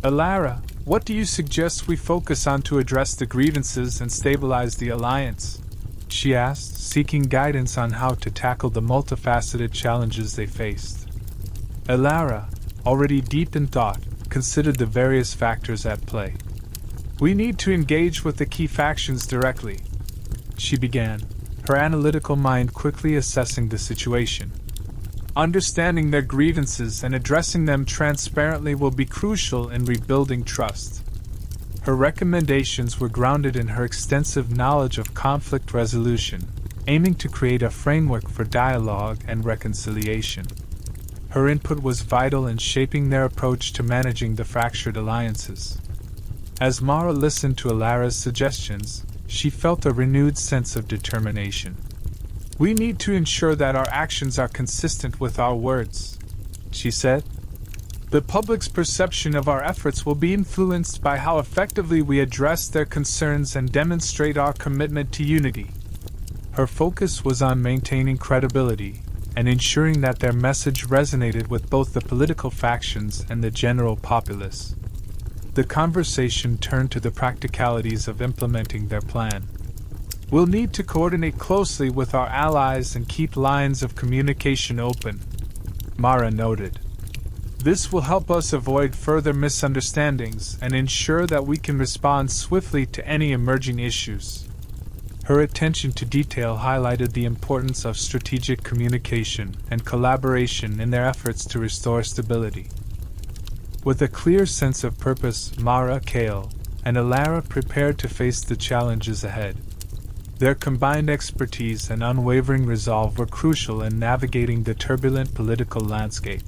"Alara, what do you suggest we focus on to address the grievances and stabilize the alliance?" she asked, seeking guidance on how to tackle the multifaceted challenges they faced. Alara, already deep in thought, considered the various factors at play. "We need to engage with the key factions directly," she began, her analytical mind quickly assessing the situation. "Understanding their grievances and addressing them transparently will be crucial in rebuilding trust." Her recommendations were grounded in her extensive knowledge of conflict resolution, aiming to create a framework for dialogue and reconciliation. Her input was vital in shaping their approach to managing the fractured alliances. As Mara listened to Alara's suggestions, she felt a renewed sense of determination. "We need to ensure that our actions are consistent with our words," she said. "The public's perception of our efforts will be influenced by how effectively we address their concerns and demonstrate our commitment to unity." Her focus was on maintaining credibility and ensuring that their message resonated with both the political factions and the general populace. The conversation turned to the practicalities of implementing their plan. "We'll need to coordinate closely with our allies and keep lines of communication open," Mara noted. "This will help us avoid further misunderstandings and ensure that we can respond swiftly to any emerging issues." Her attention to detail highlighted the importance of strategic communication and collaboration in their efforts to restore stability. With a clear sense of purpose, Mara, Kale, and Alara prepared to face the challenges ahead. Their combined expertise and unwavering resolve were crucial in navigating the turbulent political landscape.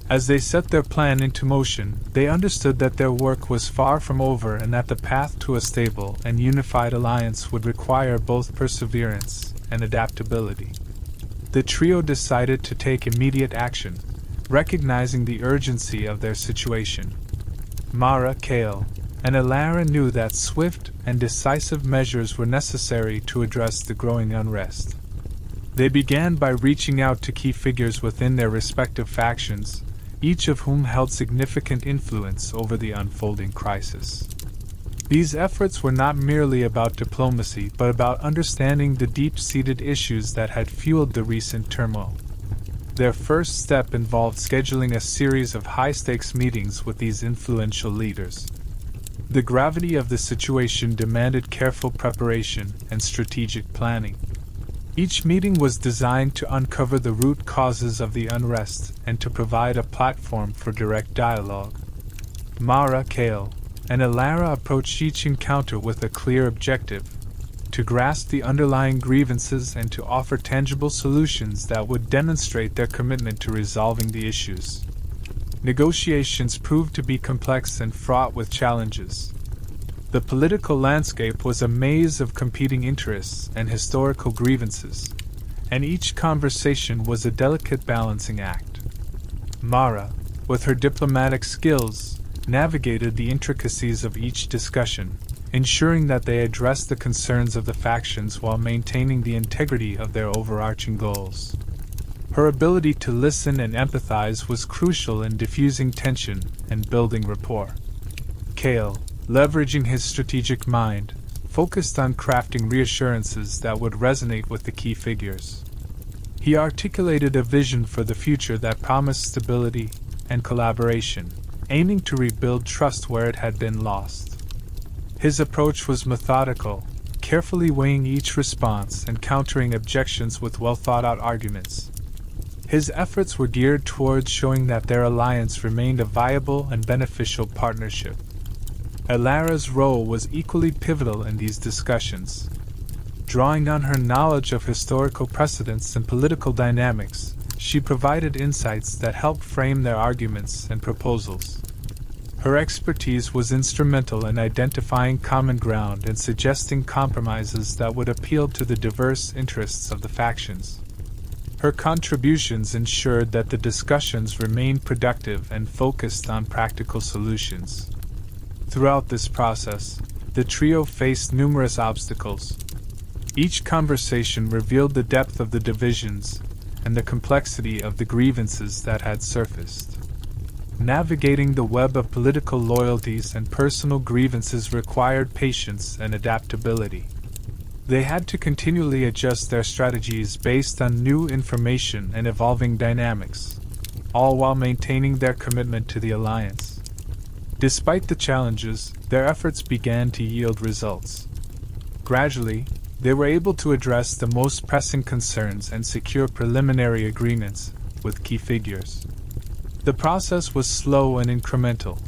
As they set their plan into motion, they understood that their work was far from over and that the path to a stable and unified alliance would require both perseverance and adaptability. The trio decided to take immediate action, recognizing the urgency of their situation. Mara, Kale, and Alara knew that swift and decisive measures were necessary to address the growing unrest. They began by reaching out to key figures within their respective factions, each of whom held significant influence over the unfolding crisis. These efforts were not merely about diplomacy but about understanding the deep-seated issues that had fueled the recent turmoil. Their first step involved scheduling a series of high-stakes meetings with these influential leaders. The gravity of the situation demanded careful preparation and strategic planning. Each meeting was designed to uncover the root causes of the unrest and to provide a platform for direct dialogue. Mara, Kale, and Alara approached each encounter with a clear objective: to grasp the underlying grievances and to offer tangible solutions that would demonstrate their commitment to resolving the issues. Negotiations proved to be complex and fraught with challenges. The political landscape was a maze of competing interests and historical grievances, and each conversation was a delicate balancing act. Mara, with her diplomatic skills, navigated the intricacies of each discussion, ensuring that they addressed the concerns of the factions while maintaining the integrity of their overarching goals. Her ability to listen and empathize was crucial in diffusing tension and building rapport. Kale, leveraging his strategic mind, focused on crafting reassurances that would resonate with the key figures. He articulated a vision for the future that promised stability and collaboration, aiming to rebuild trust where it had been lost. His approach was methodical, carefully weighing each response and countering objections with well-thought-out arguments. His efforts were geared towards showing that their alliance remained a viable and beneficial partnership. Alara's role was equally pivotal in these discussions. Drawing on her knowledge of historical precedents and political dynamics, she provided insights that helped frame their arguments and proposals. Her expertise was instrumental in identifying common ground and suggesting compromises that would appeal to the diverse interests of the factions. Her contributions ensured that the discussions remained productive and focused on practical solutions. Throughout this process, the trio faced numerous obstacles. Each conversation revealed the depth of the divisions and the complexity of the grievances that had surfaced. Navigating the web of political loyalties and personal grievances required patience and adaptability. They had to continually adjust their strategies based on new information and evolving dynamics, all while maintaining their commitment to the alliance. Despite the challenges, their efforts began to yield results. Gradually, they were able to address the most pressing concerns and secure preliminary agreements with key figures. The process was slow and incremental,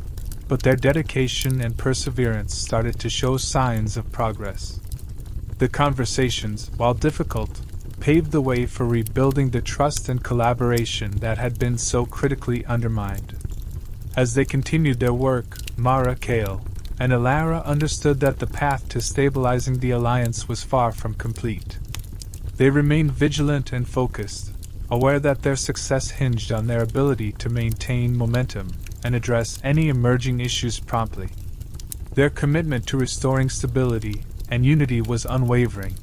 but their dedication and perseverance started to show signs of progress. The conversations, while difficult, paved the way for rebuilding the trust and collaboration that had been so critically undermined. As they continued their work, Mara, Kale, and Alara understood that the path to stabilizing the alliance was far from complete. They remained vigilant and focused, aware that their success hinged on their ability to maintain momentum and address any emerging issues promptly. Their commitment to restoring stability and unity was unwavering,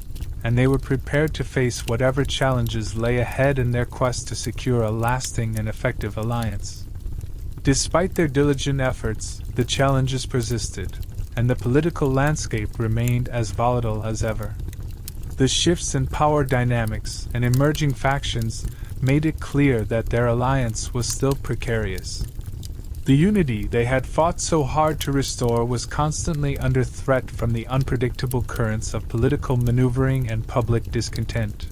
and they were prepared to face whatever challenges lay ahead in their quest to secure a lasting and effective alliance. Despite their diligent efforts, the challenges persisted, and the political landscape remained as volatile as ever. The shifts in power dynamics and emerging factions made it clear that their alliance was still precarious. The unity they had fought so hard to restore was constantly under threat from the unpredictable currents of political maneuvering and public discontent.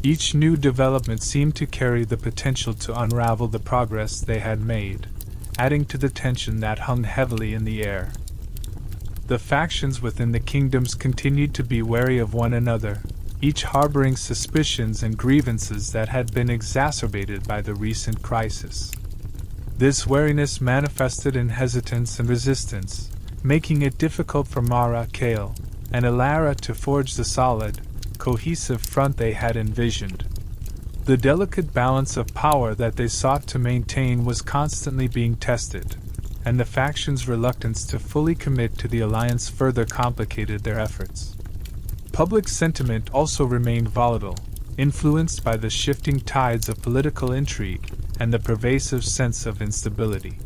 Each new development seemed to carry the potential to unravel the progress they had made, adding to the tension that hung heavily in the air. The factions within the kingdoms continued to be wary of one another, each harboring suspicions and grievances that had been exacerbated by the recent crisis. This wariness manifested in hesitance and resistance, making it difficult for Mara, Kale, and Alara to forge the solid, cohesive front they had envisioned. The delicate balance of power that they sought to maintain was constantly being tested, and the factions' reluctance to fully commit to the alliance further complicated their efforts. Public sentiment also remained volatile, influenced by the shifting tides of political intrigue and the pervasive sense of instability.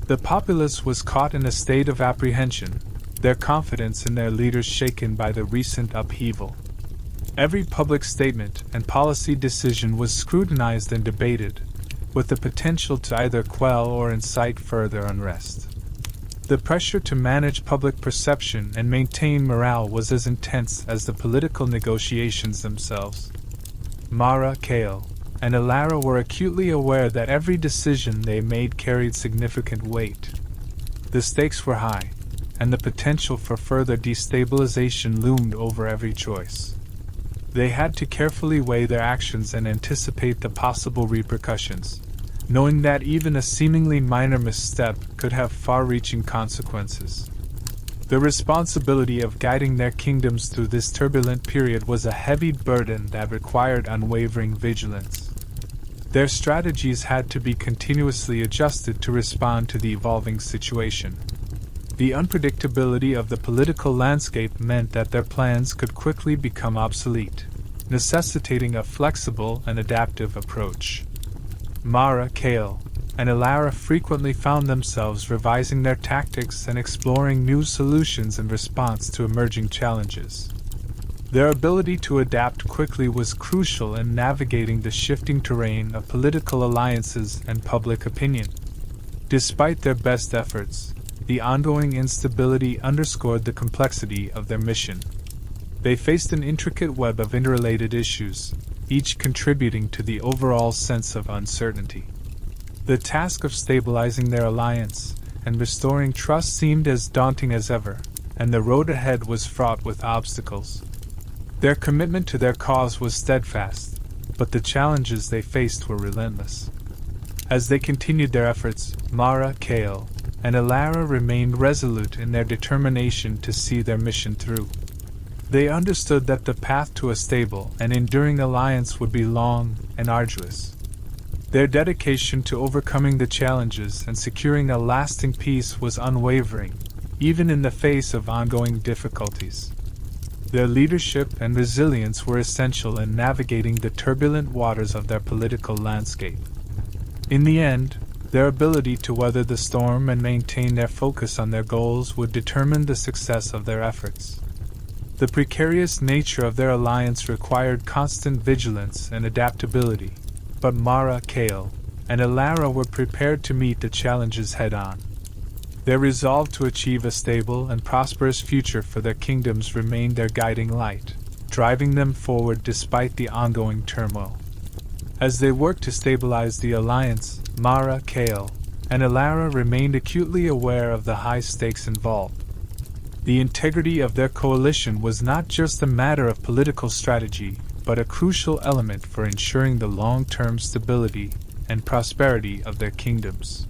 The populace was caught in a state of apprehension, their confidence in their leaders shaken by the recent upheaval. Every public statement and policy decision was scrutinized and debated, with the potential to either quell or incite further unrest. The pressure to manage public perception and maintain morale was as intense as the political negotiations themselves. Mara, Kale, and Alara were acutely aware that every decision they made carried significant weight. The stakes were high, and the potential for further destabilization loomed over every choice. They had to carefully weigh their actions and anticipate the possible repercussions, knowing that even a seemingly minor misstep could have far-reaching consequences. The responsibility of guiding their kingdoms through this turbulent period was a heavy burden that required unwavering vigilance. Their strategies had to be continuously adjusted to respond to the evolving situation. The unpredictability of the political landscape meant that their plans could quickly become obsolete, necessitating a flexible and adaptive approach. Mara, Kale, and Alara frequently found themselves revising their tactics and exploring new solutions in response to emerging challenges. Their ability to adapt quickly was crucial in navigating the shifting terrain of political alliances and public opinion. Despite their best efforts, the ongoing instability underscored the complexity of their mission. They faced an intricate web of interrelated issues, each contributing to the overall sense of uncertainty. The task of stabilizing their alliance and restoring trust seemed as daunting as ever, and the road ahead was fraught with obstacles. Their commitment to their cause was steadfast, but the challenges they faced were relentless. As they continued their efforts, Mara, Kale, and Alara remained resolute in their determination to see their mission through. They understood that the path to a stable and enduring alliance would be long and arduous. Their dedication to overcoming the challenges and securing a lasting peace was unwavering, even in the face of ongoing difficulties. Their leadership and resilience were essential in navigating the turbulent waters of their political landscape. In the end, their ability to weather the storm and maintain their focus on their goals would determine the success of their efforts. The precarious nature of their alliance required constant vigilance and adaptability, but Mara, Kale, and Alara were prepared to meet the challenges head-on. Their resolve to achieve a stable and prosperous future for their kingdoms remained their guiding light, driving them forward despite the ongoing turmoil. As they worked to stabilize the alliance, Mara, Kale, and Alara remained acutely aware of the high stakes involved. The integrity of their coalition was not just a matter of political strategy, but a crucial element for ensuring the long-term stability and prosperity of their kingdoms.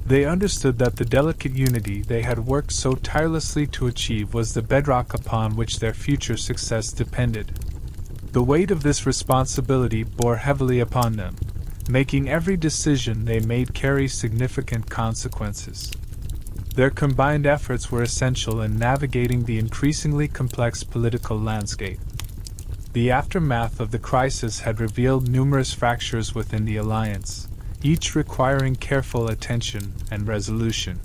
They understood that the delicate unity they had worked so tirelessly to achieve was the bedrock upon which their future success depended. The weight of this responsibility bore heavily upon them, making every decision they made carry significant consequences. Their combined efforts were essential in navigating the increasingly complex political landscape. The aftermath of the crisis had revealed numerous fractures within the alliance, each requiring careful attention and resolution.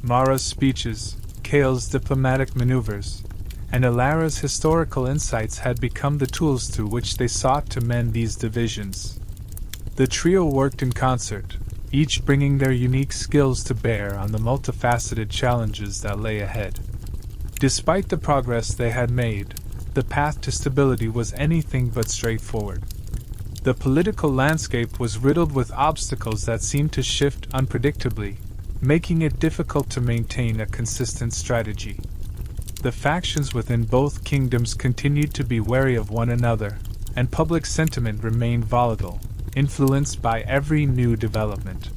Mara's speeches, Kale's diplomatic maneuvers, and Alara's historical insights had become the tools through which they sought to mend these divisions. The trio worked in concert, each bringing their unique skills to bear on the multifaceted challenges that lay ahead. Despite the progress they had made, the path to stability was anything but straightforward. The political landscape was riddled with obstacles that seemed to shift unpredictably, making it difficult to maintain a consistent strategy. The factions within both kingdoms continued to be wary of one another, and public sentiment remained volatile, influenced by every new development.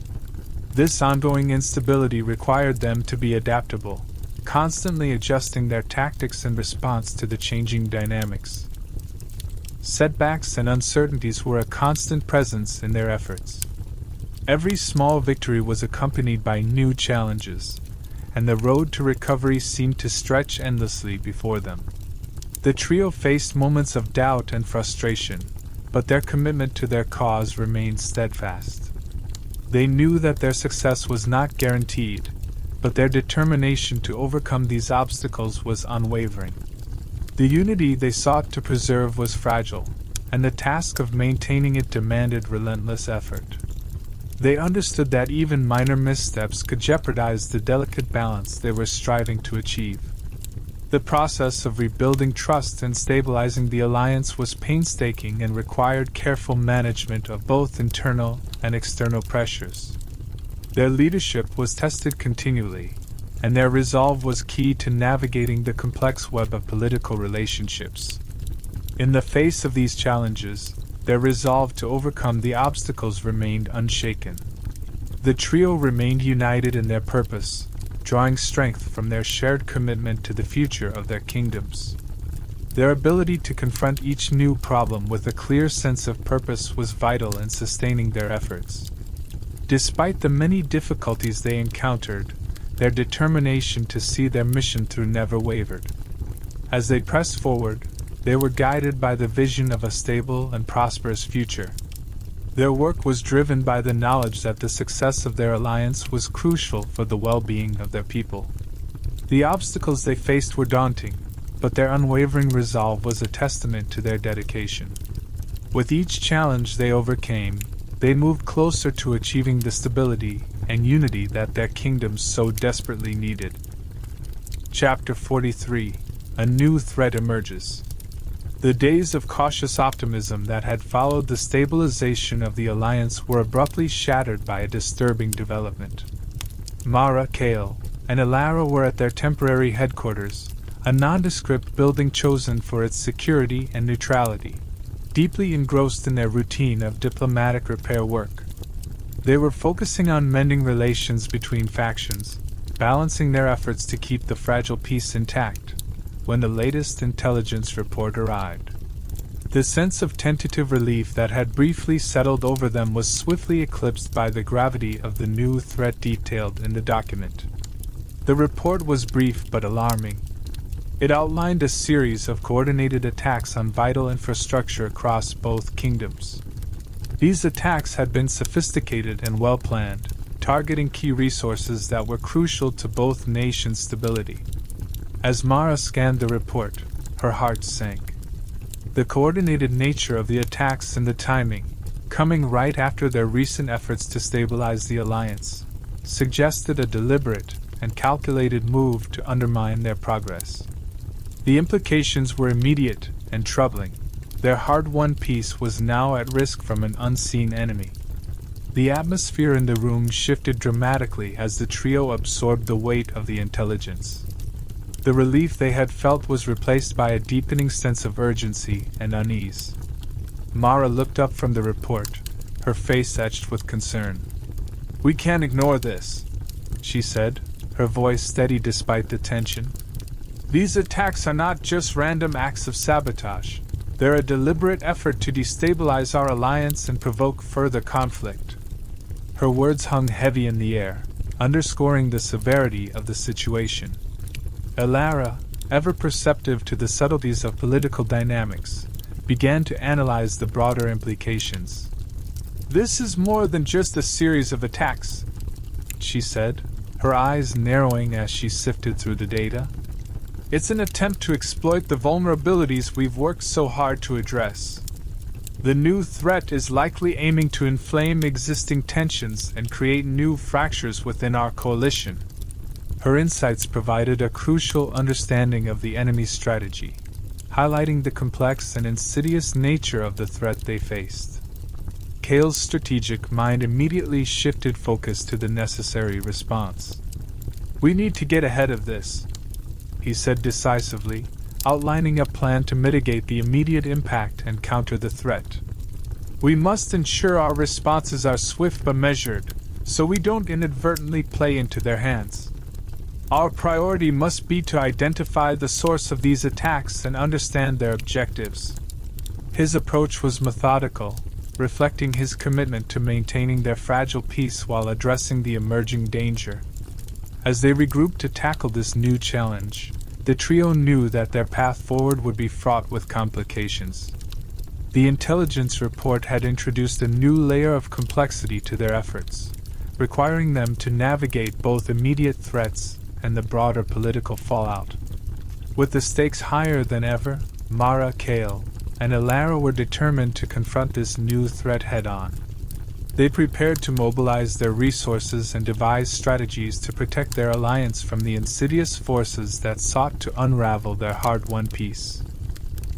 This ongoing instability required them to be adaptable, constantly adjusting their tactics in response to the changing dynamics. Setbacks and uncertainties were a constant presence in their efforts. Every small victory was accompanied by new challenges, and the road to recovery seemed to stretch endlessly before them. The trio faced moments of doubt and frustration, but their commitment to their cause remained steadfast. They knew that their success was not guaranteed, but their determination to overcome these obstacles was unwavering. The unity they sought to preserve was fragile, and the task of maintaining it demanded relentless effort. They understood that even minor missteps could jeopardize the delicate balance they were striving to achieve. The process of rebuilding trust and stabilizing the alliance was painstaking and required careful management of both internal and external pressures. Their leadership was tested continually, and their resolve was key to navigating the complex web of political relationships. In the face of these challenges, their resolve to overcome the obstacles remained unshaken. The trio remained united in their purpose, drawing strength from their shared commitment to the future of their kingdoms. Their ability to confront each new problem with a clear sense of purpose was vital in sustaining their efforts. Despite the many difficulties they encountered, their determination to see their mission through never wavered. As they pressed forward, they were guided by the vision of a stable and prosperous future. Their work was driven by the knowledge that the success of their alliance was crucial for the well-being of their people. The obstacles they faced were daunting, but their unwavering resolve was a testament to their dedication. With each challenge they overcame, they moved closer to achieving the stability and unity that their kingdoms so desperately needed. Chapter 43: A New Threat Emerges. The days of cautious optimism that had followed the stabilization of the alliance were abruptly shattered by a disturbing development. Mara, Kale, and Elara were at their temporary headquarters, a nondescript building chosen for its security and neutrality, deeply engrossed in their routine of diplomatic repair work. They were focusing on mending relations between factions, balancing their efforts to keep the fragile peace intact, when the latest intelligence report arrived. The sense of tentative relief that had briefly settled over them was swiftly eclipsed by the gravity of the new threat detailed in the document. The report was brief but alarming. It outlined a series of coordinated attacks on vital infrastructure across both kingdoms. These attacks had been sophisticated and well-planned, targeting key resources that were crucial to both nations' stability. As Mara scanned the report, her heart sank. The coordinated nature of the attacks and the timing, coming right after their recent efforts to stabilize the alliance, suggested a deliberate and calculated move to undermine their progress. The implications were immediate and troubling. Their hard-won peace was now at risk from an unseen enemy. The atmosphere in the room shifted dramatically as the trio absorbed the weight of the intelligence. The relief they had felt was replaced by a deepening sense of urgency and unease. Mara looked up from the report, her face etched with concern. "We can't ignore this," she said, her voice steady despite the tension. "These attacks are not just random acts of sabotage. They're a deliberate effort to destabilize our alliance and provoke further conflict." Her words hung heavy in the air, underscoring the severity of the situation. Elara, ever perceptive to the subtleties of political dynamics, began to analyze the broader implications. "This is more than just a series of attacks," she said, her eyes narrowing as she sifted through the data. "It's an attempt to exploit the vulnerabilities we've worked so hard to address. The new threat is likely aiming to inflame existing tensions and create new fractures within our coalition." Her insights provided a crucial understanding of the enemy's strategy, highlighting the complex and insidious nature of the threat they faced. Kale's strategic mind immediately shifted focus to the necessary response. "We need to get ahead of this," he said decisively, outlining a plan to mitigate the immediate impact and counter the threat. "We must ensure our responses are swift but measured, so we don't inadvertently play into their hands. Our priority must be to identify the source of these attacks and understand their objectives." His approach was methodical, reflecting his commitment to maintaining their fragile peace while addressing the emerging danger. As they regrouped to tackle this new challenge, the trio knew that their path forward would be fraught with complications. The intelligence report had introduced a new layer of complexity to their efforts, requiring them to navigate both immediate threats and the broader political fallout. With the stakes higher than ever, Mara, Kale, and Elara were determined to confront this new threat head-on. They prepared to mobilize their resources and devise strategies to protect their alliance from the insidious forces that sought to unravel their hard-won peace.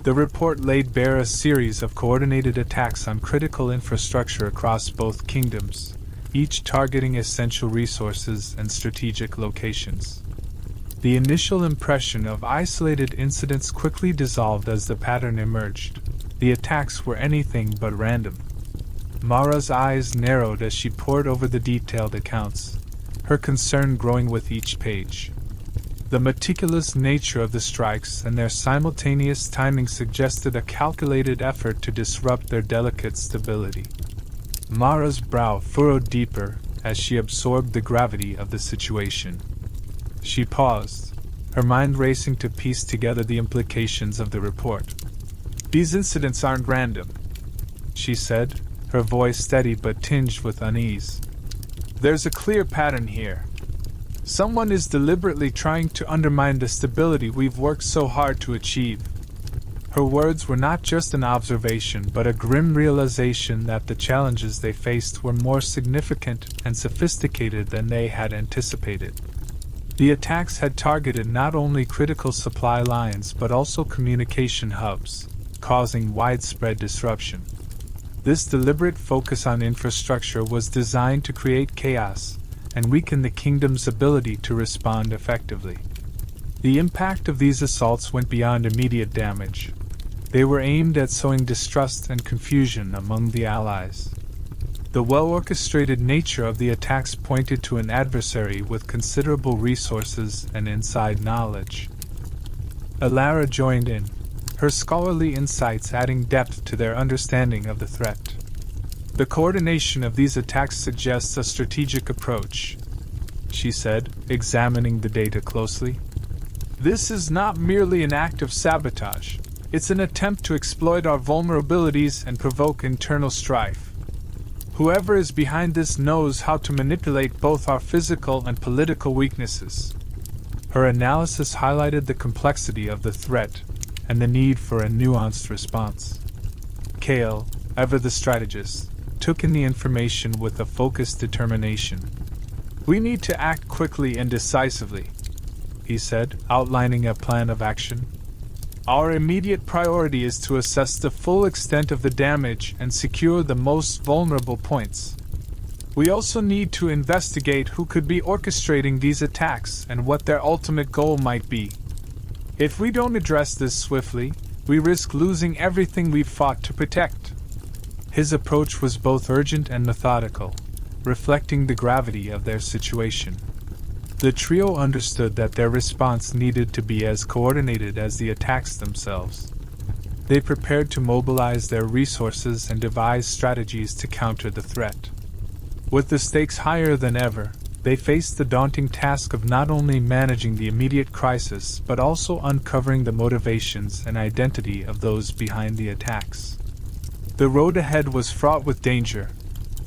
The report laid bare a series of coordinated attacks on critical infrastructure across both kingdoms, each targeting essential resources and strategic locations. The initial impression of isolated incidents quickly dissolved as the pattern emerged. The attacks were anything but random. Mara's eyes narrowed as she pored over the detailed accounts, her concern growing with each page. The meticulous nature of the strikes and their simultaneous timing suggested a calculated effort to disrupt their delicate stability. Mara's brow furrowed deeper as she absorbed the gravity of the situation. She paused, her mind racing to piece together the implications of the report. "These incidents aren't random," she said, her voice steady but tinged with unease. "There's a clear pattern here. Someone is deliberately trying to undermine the stability we've worked so hard to achieve." Her words were not just an observation but a grim realization that the challenges they faced were more significant and sophisticated than they had anticipated. The attacks had targeted not only critical supply lines but also communication hubs, causing widespread disruption. This deliberate focus on infrastructure was designed to create chaos and weaken the kingdom's ability to respond effectively. The impact of these assaults went beyond immediate damage. They were aimed at sowing distrust and confusion among the allies. The well-orchestrated nature of the attacks pointed to an adversary with considerable resources and inside knowledge. Elara joined in, her scholarly insights adding depth to their understanding of the threat. "The coordination of these attacks suggests a strategic approach," she said, examining the data closely. "This is not merely an act of sabotage. It's an attempt to exploit our vulnerabilities and provoke internal strife. Whoever is behind this knows how to manipulate both our physical and political weaknesses." Her analysis highlighted the complexity of the threat and the need for a nuanced response. Kale, ever the strategist, took in the information with a focused determination. "We need to act quickly and decisively," he said, outlining a plan of action. "Our immediate priority is to assess the full extent of the damage and secure the most vulnerable points. We also need to investigate who could be orchestrating these attacks and what their ultimate goal might be. If we don't address this swiftly, we risk losing everything we've fought to protect." His approach was both urgent and methodical, reflecting the gravity of their situation. The trio understood that their response needed to be as coordinated as the attacks themselves. They prepared to mobilize their resources and devise strategies to counter the threat. With the stakes higher than ever, they faced the daunting task of not only managing the immediate crisis but also uncovering the motivations and identity of those behind the attacks. The road ahead was fraught with danger,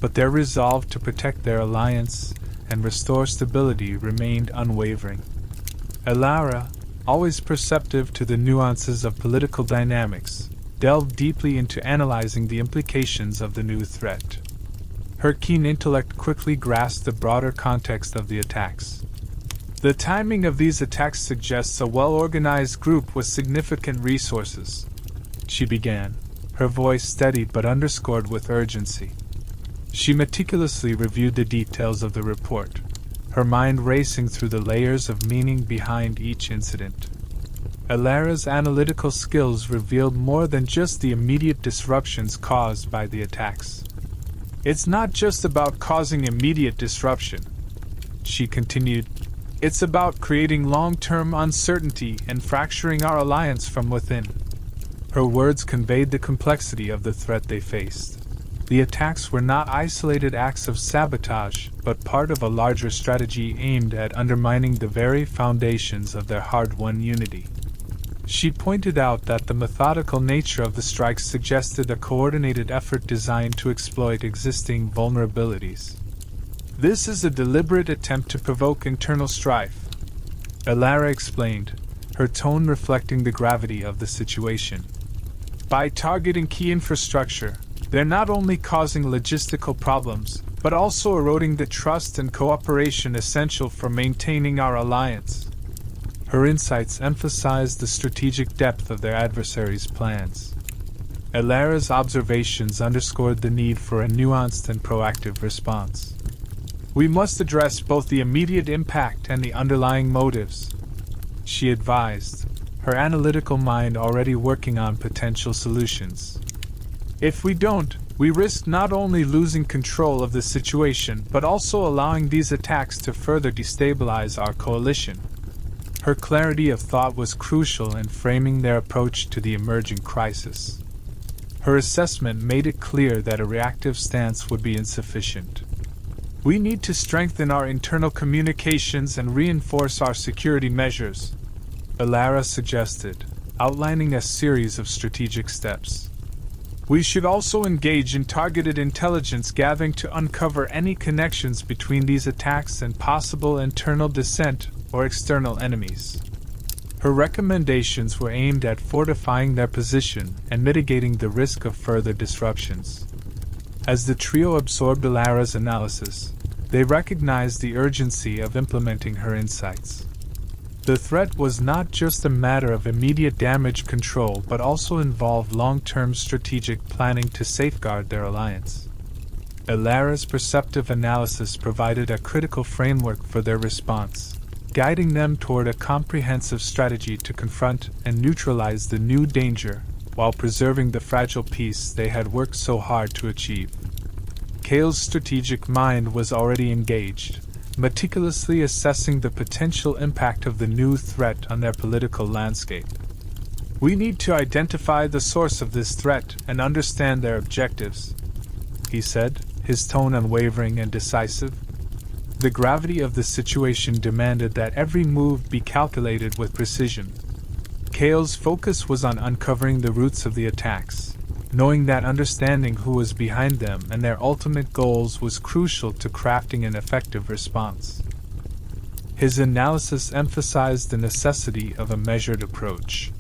but their resolve to protect their alliance and restore stability remained unwavering. Elara, always perceptive to the nuances of political dynamics, delved deeply into analyzing the implications of the new threat. Her keen intellect quickly grasped the broader context of the attacks. "The timing of these attacks suggests a well-organized group with significant resources," she began, her voice steady but underscored with urgency. She meticulously reviewed the details of the report, her mind racing through the layers of meaning behind each incident. Elara's analytical skills revealed more than just the immediate disruptions caused by the attacks. "It's not just about causing immediate disruption," she continued. "It's about creating long-term uncertainty and fracturing our alliance from within." Her words conveyed the complexity of the threat they faced. The attacks were not isolated acts of sabotage, but part of a larger strategy aimed at undermining the very foundations of their hard-won unity. She pointed out that the methodical nature of the strikes suggested a coordinated effort designed to exploit existing vulnerabilities. This is a deliberate attempt to provoke internal strife, Elara explained, her tone reflecting the gravity of the situation. By targeting key infrastructure, they're not only causing logistical problems, but also eroding the trust and cooperation essential for maintaining our alliance. Her insights emphasized the strategic depth of their adversaries' plans. Elara's observations underscored the need for a nuanced and proactive response. We must address both the immediate impact and the underlying motives, she advised, her analytical mind already working on potential solutions. If we don't, we risk not only losing control of the situation but also allowing these attacks to further destabilize our coalition. Her clarity of thought was crucial in framing their approach to the emerging crisis. Her assessment made it clear that a reactive stance would be insufficient. We need to strengthen our internal communications and reinforce our security measures, Elara suggested, outlining a series of strategic steps. We should also engage in targeted intelligence gathering to uncover any connections between these attacks and possible internal dissent or external enemies. Her recommendations were aimed at fortifying their position and mitigating the risk of further disruptions. As the trio absorbed Elara's analysis, they recognized the urgency of implementing her insights. The threat was not just a matter of immediate damage control but also involved long-term strategic planning to safeguard their alliance. Elara's perceptive analysis provided a critical framework for their response, guiding them toward a comprehensive strategy to confront and neutralize the new danger while preserving the fragile peace they had worked so hard to achieve. Kale's strategic mind was already engaged, meticulously assessing the potential impact of the new threat on their political landscape. We need to identify the source of this threat and understand their objectives, he said, his tone unwavering and decisive. The gravity of the situation demanded that every move be calculated with precision. Kale's focus was on uncovering the roots of the attacks, knowing that understanding who was behind them and their ultimate goals was crucial to crafting an effective response. His analysis emphasized the necessity of a measured approach.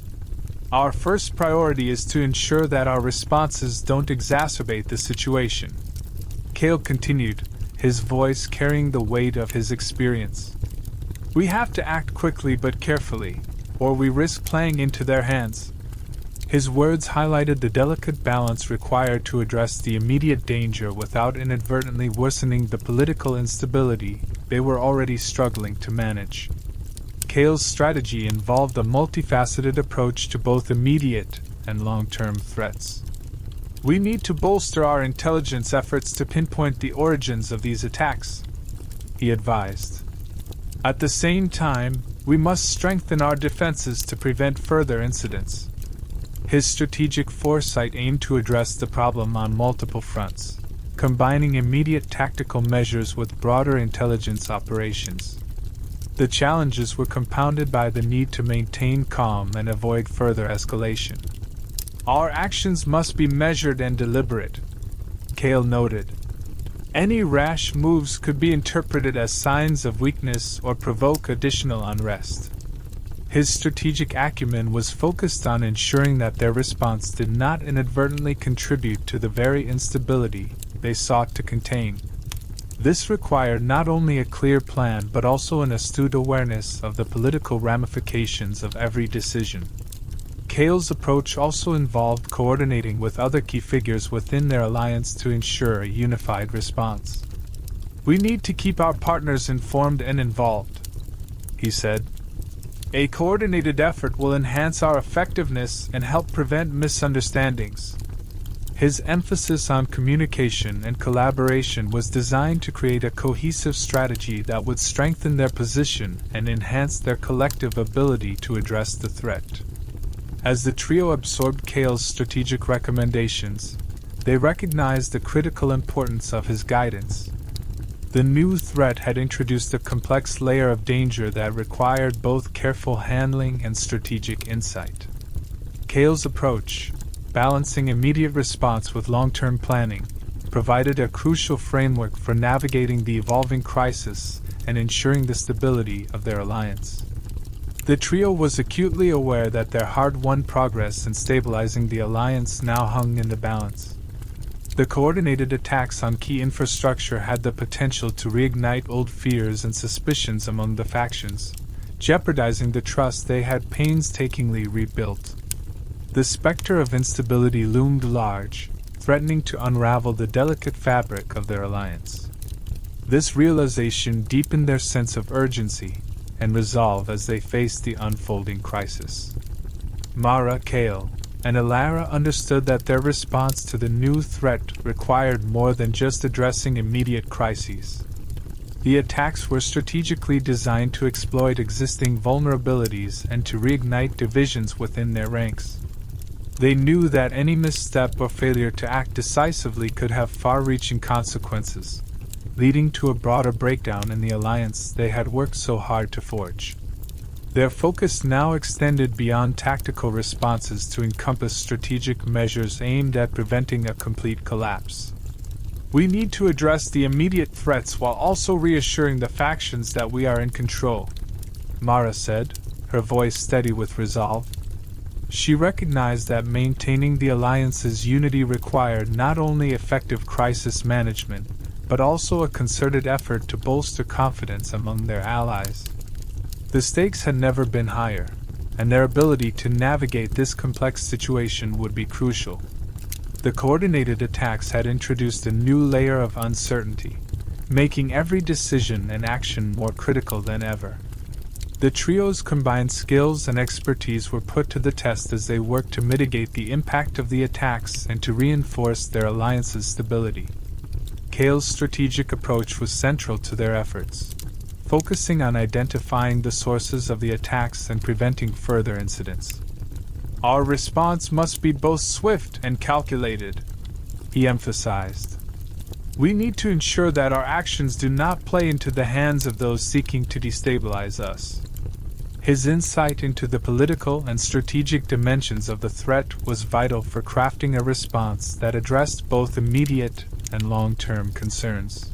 Our first priority is to ensure that our responses don't exacerbate the situation, Kale continued, his voice carrying the weight of his experience. We have to act quickly but carefully, or we risk playing into their hands. His words highlighted the delicate balance required to address the immediate danger without inadvertently worsening the political instability they were already struggling to manage. Kale's strategy involved a multifaceted approach to both immediate and long-term threats. We need to bolster our intelligence efforts to pinpoint the origins of these attacks, he advised. At the same time, we must strengthen our defenses to prevent further incidents. His strategic foresight aimed to address the problem on multiple fronts, combining immediate tactical measures with broader intelligence operations. The challenges were compounded by the need to maintain calm and avoid further escalation. Our actions must be measured and deliberate, Kale noted. Any rash moves could be interpreted as signs of weakness or provoke additional unrest. His strategic acumen was focused on ensuring that their response did not inadvertently contribute to the very instability they sought to contain. This required not only a clear plan but also an astute awareness of the political ramifications of every decision. Kale's approach also involved coordinating with other key figures within their alliance to ensure a unified response. We need to keep our partners informed and involved, he said. A coordinated effort will enhance our effectiveness and help prevent misunderstandings. His emphasis on communication and collaboration was designed to create a cohesive strategy that would strengthen their position and enhance their collective ability to address the threat. As the trio absorbed Kale's strategic recommendations, they recognized the critical importance of his guidance. The new threat had introduced a complex layer of danger that required both careful handling and strategic insight. Kale's approach, balancing immediate response with long-term planning, provided a crucial framework for navigating the evolving crisis and ensuring the stability of their alliance. The trio was acutely aware that their hard-won progress in stabilizing the alliance now hung in the balance. The coordinated attacks on key infrastructure had the potential to reignite old fears and suspicions among the factions, jeopardizing the trust they had painstakingly rebuilt. The specter of instability loomed large, threatening to unravel the delicate fabric of their alliance. This realization deepened their sense of urgency and resolve as they faced the unfolding crisis. Mara, Kale, and Alara understood that their response to the new threat required more than just addressing immediate crises. The attacks were strategically designed to exploit existing vulnerabilities and to reignite divisions within their ranks. They knew that any misstep or failure to act decisively could have far-reaching consequences, leading to a broader breakdown in the alliance they had worked so hard to forge. Their focus now extended beyond tactical responses to encompass strategic measures aimed at preventing a complete collapse. We need to address the immediate threats while also reassuring the factions that we are in control, Mara said, her voice steady with resolve. She recognized that maintaining the alliance's unity required not only effective crisis management, but also a concerted effort to bolster confidence among their allies. The stakes had never been higher, and their ability to navigate this complex situation would be crucial. The coordinated attacks had introduced a new layer of uncertainty, making every decision and action more critical than ever. The trio's combined skills and expertise were put to the test as they worked to mitigate the impact of the attacks and to reinforce their alliance's stability. Kale's strategic approach was central to their efforts, focusing on identifying the sources of the attacks and preventing further incidents. Our response must be both swift and calculated, he emphasized. We need to ensure that our actions do not play into the hands of those seeking to destabilize us. His insight into the political and strategic dimensions of the threat was vital for crafting a response that addressed both immediate and long-term concerns.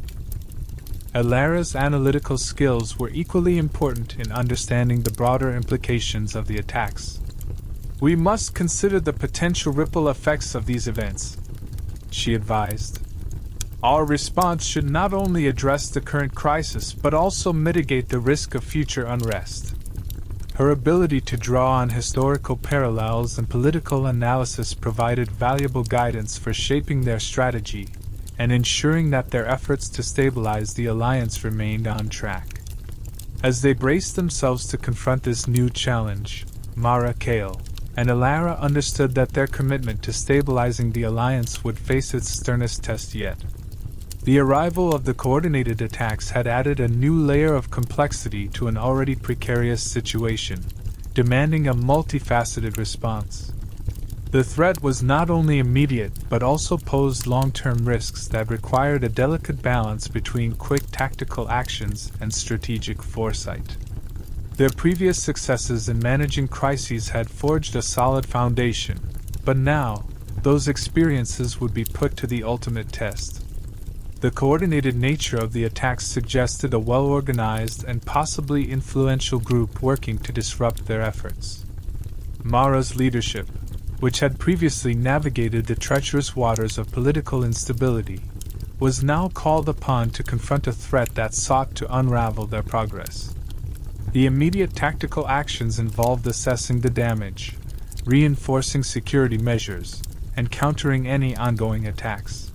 Alara's analytical skills were equally important in understanding the broader implications of the attacks. We must consider the potential ripple effects of these events, she advised. Our response should not only address the current crisis but also mitigate the risk of future unrest. Her ability to draw on historical parallels and political analysis provided valuable guidance for shaping their strategy and ensuring that their efforts to stabilize the alliance remained on track. As they braced themselves to confront this new challenge, Mara, Kale, and Alara understood that their commitment to stabilizing the alliance would face its sternest test yet. The arrival of the coordinated attacks had added a new layer of complexity to an already precarious situation, demanding a multifaceted response. The threat was not only immediate but also posed long-term risks that required a delicate balance between quick tactical actions and strategic foresight. Their previous successes in managing crises had forged a solid foundation, but now, those experiences would be put to the ultimate test. The coordinated nature of the attacks suggested a well-organized and possibly influential group working to disrupt their efforts. Mara's leadership, which had previously navigated the treacherous waters of political instability, was now called upon to confront a threat that sought to unravel their progress. The immediate tactical actions involved assessing the damage, reinforcing security measures, and countering any ongoing attacks.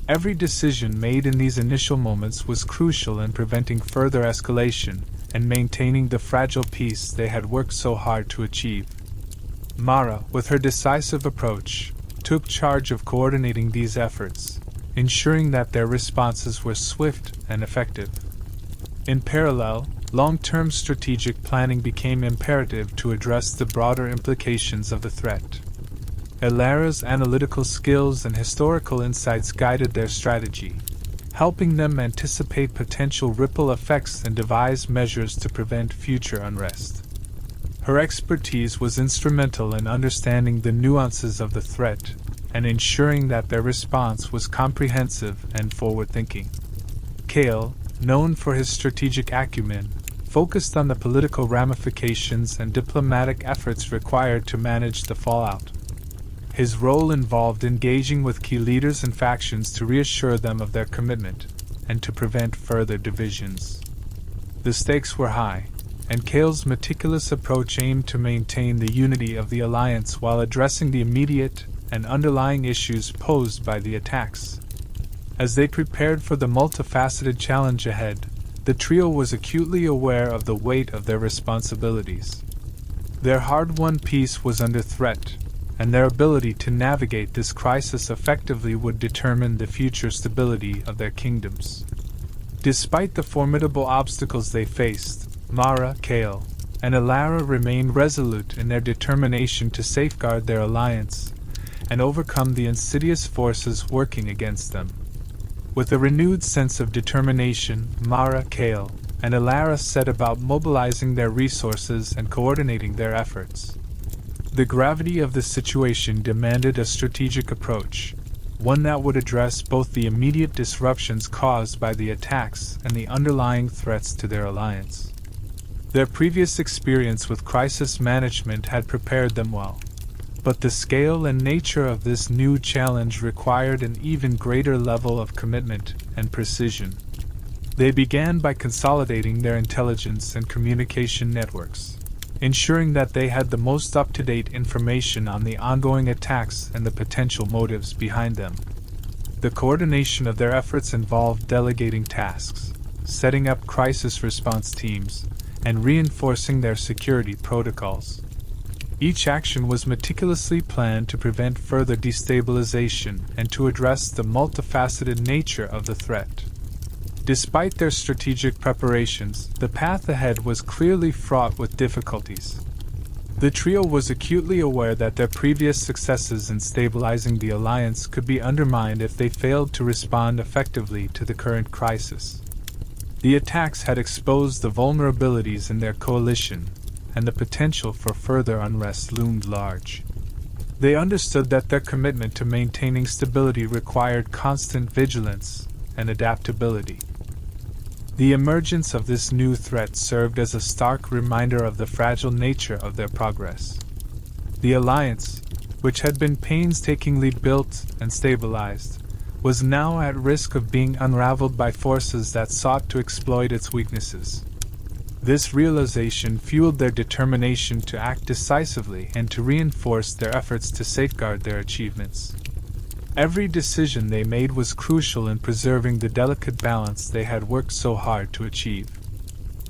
Every decision made in these initial moments was crucial in preventing further escalation and maintaining the fragile peace they had worked so hard to achieve. Mara, with her decisive approach, took charge of coordinating these efforts, ensuring that their responses were swift and effective. In parallel, long-term strategic planning became imperative to address the broader implications of the threat. Alara's analytical skills and historical insights guided their strategy, helping them anticipate potential ripple effects and devise measures to prevent future unrest. Her expertise was instrumental in understanding the nuances of the threat, and ensuring that their response was comprehensive and forward-thinking. Kale, known for his strategic acumen, focused on the political ramifications and diplomatic efforts required to manage the fallout. His role involved engaging with key leaders and factions to reassure them of their commitment and to prevent further divisions. The stakes were high, and Kale's meticulous approach aimed to maintain the unity of the alliance while addressing the immediate and underlying issues posed by the attacks. As they prepared for the multifaceted challenge ahead, the trio was acutely aware of the weight of their responsibilities. Their hard-won peace was under threat, and their ability to navigate this crisis effectively would determine the future stability of their kingdoms. Despite the formidable obstacles they faced, Mara, Kale, and Alara remained resolute in their determination to safeguard their alliance and overcome the insidious forces working against them. With a renewed sense of determination, Mara, Kale, and Alara set about mobilizing their resources and coordinating their efforts. The gravity of the situation demanded a strategic approach, one that would address both the immediate disruptions caused by the attacks and the underlying threats to their alliance. Their previous experience with crisis management had prepared them well, but the scale and nature of this new challenge required an even greater level of commitment and precision. They began by consolidating their intelligence and communication networks, ensuring that they had the most up-to-date information on the ongoing attacks and the potential motives behind them. The coordination of their efforts involved delegating tasks, setting up crisis response teams, and reinforcing their security protocols. Each action was meticulously planned to prevent further destabilization and to address the multifaceted nature of the threat. Despite their strategic preparations, the path ahead was clearly fraught with difficulties. The trio was acutely aware that their previous successes in stabilizing the alliance could be undermined if they failed to respond effectively to the current crisis. The attacks had exposed the vulnerabilities in their coalition, and the potential for further unrest loomed large. They understood that their commitment to maintaining stability required constant vigilance and adaptability. The emergence of this new threat served as a stark reminder of the fragile nature of their progress. The alliance, which had been painstakingly built and stabilized, was now at risk of being unraveled by forces that sought to exploit its weaknesses. This realization fueled their determination to act decisively and to reinforce their efforts to safeguard their achievements. Every decision they made was crucial in preserving the delicate balance they had worked so hard to achieve.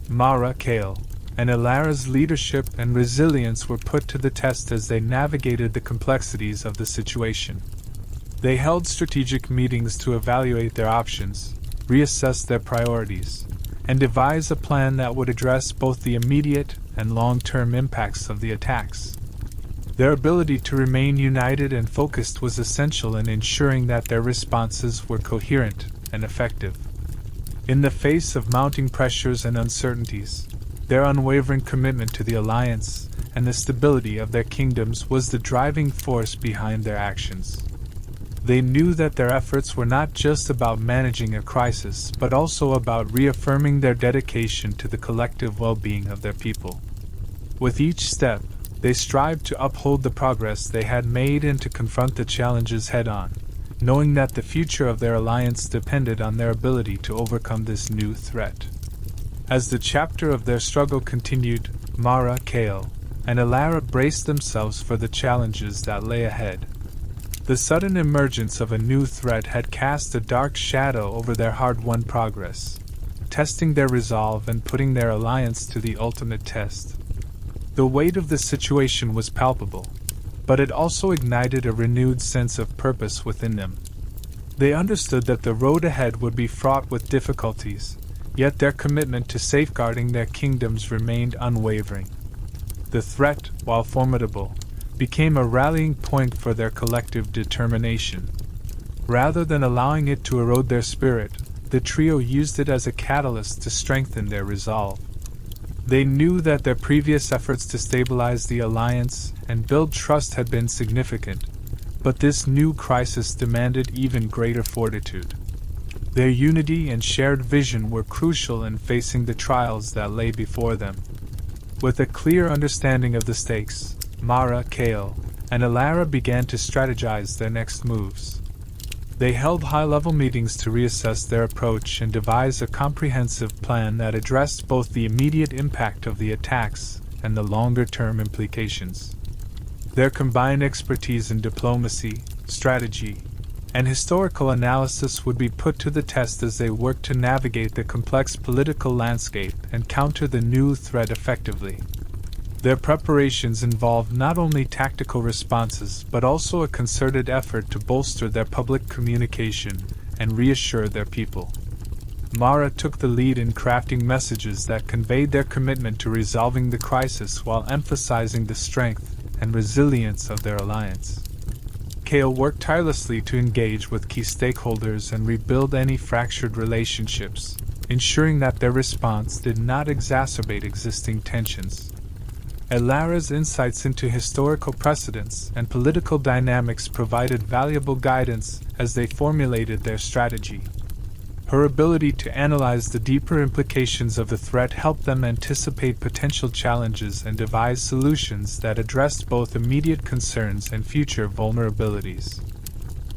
Mara, Kale, and Alara's leadership and resilience were put to the test as they navigated the complexities of the situation. They held strategic meetings to evaluate their options, reassess their priorities, and devise a plan that would address both the immediate and long-term impacts of the attacks. Their ability to remain united and focused was essential in ensuring that their responses were coherent and effective. In the face of mounting pressures and uncertainties, their unwavering commitment to the alliance and the stability of their kingdoms was the driving force behind their actions. They knew that their efforts were not just about managing a crisis, but also about reaffirming their dedication to the collective well-being of their people. With each step, they strived to uphold the progress they had made and to confront the challenges head-on, knowing that the future of their alliance depended on their ability to overcome this new threat. As the chapter of their struggle continued, Mara, Kale, and Alara braced themselves for the challenges that lay ahead. The sudden emergence of a new threat had cast a dark shadow over their hard-won progress, testing their resolve and putting their alliance to the ultimate test. The weight of the situation was palpable, but it also ignited a renewed sense of purpose within them. They understood that the road ahead would be fraught with difficulties, yet their commitment to safeguarding their kingdoms remained unwavering. The threat, while formidable, became a rallying point for their collective determination. Rather than allowing it to erode their spirit, the trio used it as a catalyst to strengthen their resolve. They knew that their previous efforts to stabilize the alliance and build trust had been significant, But this new crisis demanded even greater fortitude. Their unity and shared vision were crucial in facing the trials that lay before them. With a clear understanding of the stakes, Mara, Kale, and Alara began to strategize their next moves. They held high-level meetings to reassess their approach and devise a comprehensive plan that addressed both the immediate impact of the attacks and the longer-term implications. Their combined expertise in diplomacy, strategy, and historical analysis would be put to the test as they worked to navigate the complex political landscape and counter the new threat effectively. Their preparations involved not only tactical responses but also a concerted effort to bolster their public communication and reassure their people. Mara took the lead in crafting messages that conveyed their commitment to resolving the crisis while emphasizing the strength and resilience of their alliance. Kale worked tirelessly to engage with key stakeholders and rebuild any fractured relationships, ensuring that their response did not exacerbate existing tensions. Alara's insights into historical precedents and political dynamics provided valuable guidance as they formulated their strategy. Her ability to analyze the deeper implications of the threat helped them anticipate potential challenges and devise solutions that addressed both immediate concerns and future vulnerabilities.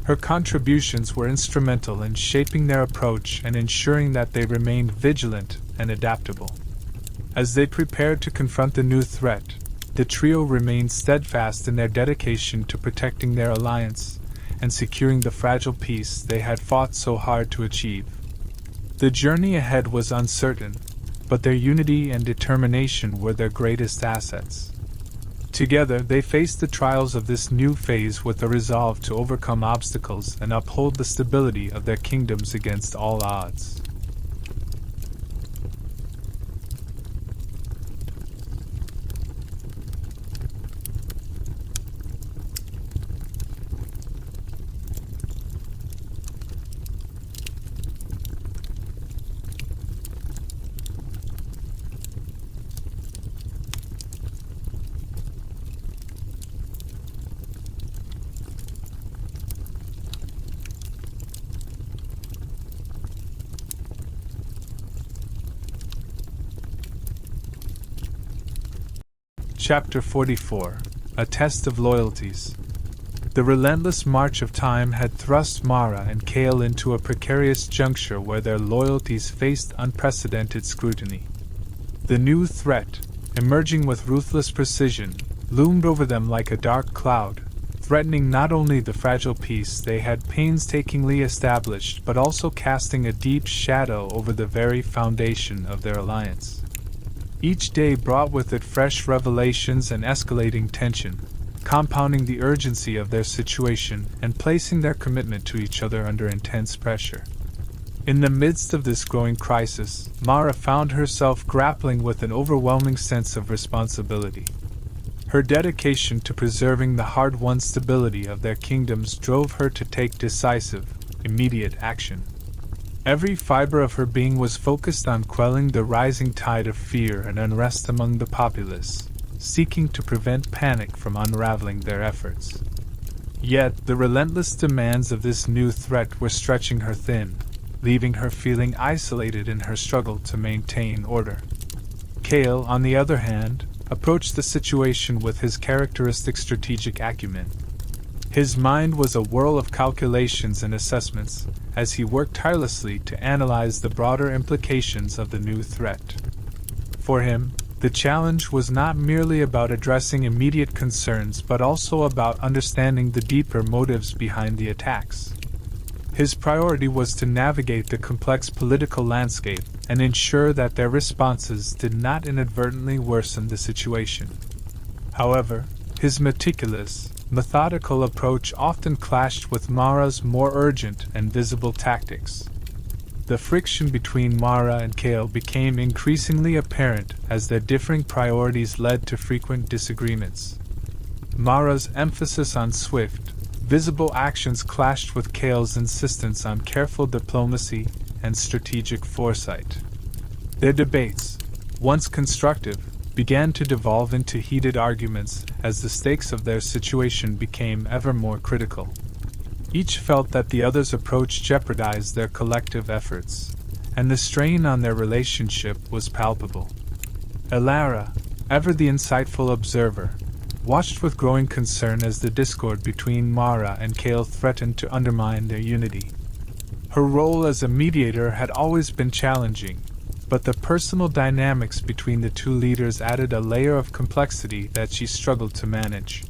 Her contributions were instrumental in shaping their approach and ensuring that they remained vigilant and adaptable. As they prepared to confront the new threat, the trio remained steadfast in their dedication to protecting their alliance and securing the fragile peace they had fought so hard to achieve. The journey ahead was uncertain, but their unity and determination were their greatest assets. Together, they faced the trials of this new phase with a resolve to overcome obstacles and uphold the stability of their kingdoms against all odds. Chapter 44 A Test of Loyalties. The relentless march of time had thrust Mara and Kale into a precarious juncture where their loyalties faced unprecedented scrutiny. The new threat, emerging with ruthless precision, loomed over them like a dark cloud, threatening not only the fragile peace they had painstakingly established but also casting a deep shadow over the very foundation of their alliance. Each day brought with it fresh revelations and escalating tension, compounding the urgency of their situation and placing their commitment to each other under intense pressure. In the midst of this growing crisis, Mara found herself grappling with an overwhelming sense of responsibility. Her dedication to preserving the hard-won stability of their kingdoms drove her to take decisive, immediate action. Every fiber of her being was focused on quelling the rising tide of fear and unrest among the populace, seeking to prevent panic from unraveling their efforts. Yet, the relentless demands of this new threat were stretching her thin, leaving her feeling isolated in her struggle to maintain order. Kale, on the other hand, approached the situation with his characteristic strategic acumen. His mind was a whirl of calculations and assessments, as he worked tirelessly to analyze the broader implications of the new threat. For him, the challenge was not merely about addressing immediate concerns but also about understanding the deeper motives behind the attacks. His priority was to navigate the complex political landscape and ensure that their responses did not inadvertently worsen the situation. However, his methodical approach often clashed with Mara's more urgent and visible tactics. The friction between Mara and Kale became increasingly apparent as their differing priorities led to frequent disagreements. Mara's emphasis on swift, visible actions clashed with Kale's insistence on careful diplomacy and strategic foresight. Their debates, once constructive, began to devolve into heated arguments as the stakes of their situation became ever more critical. Each felt that the other's approach jeopardized their collective efforts, and the strain on their relationship was palpable. Elara, ever the insightful observer, watched with growing concern as the discord between Mara and Kale threatened to undermine their unity. Her role as a mediator had always been challenging, but the personal dynamics between the two leaders added a layer of complexity that she struggled to manage.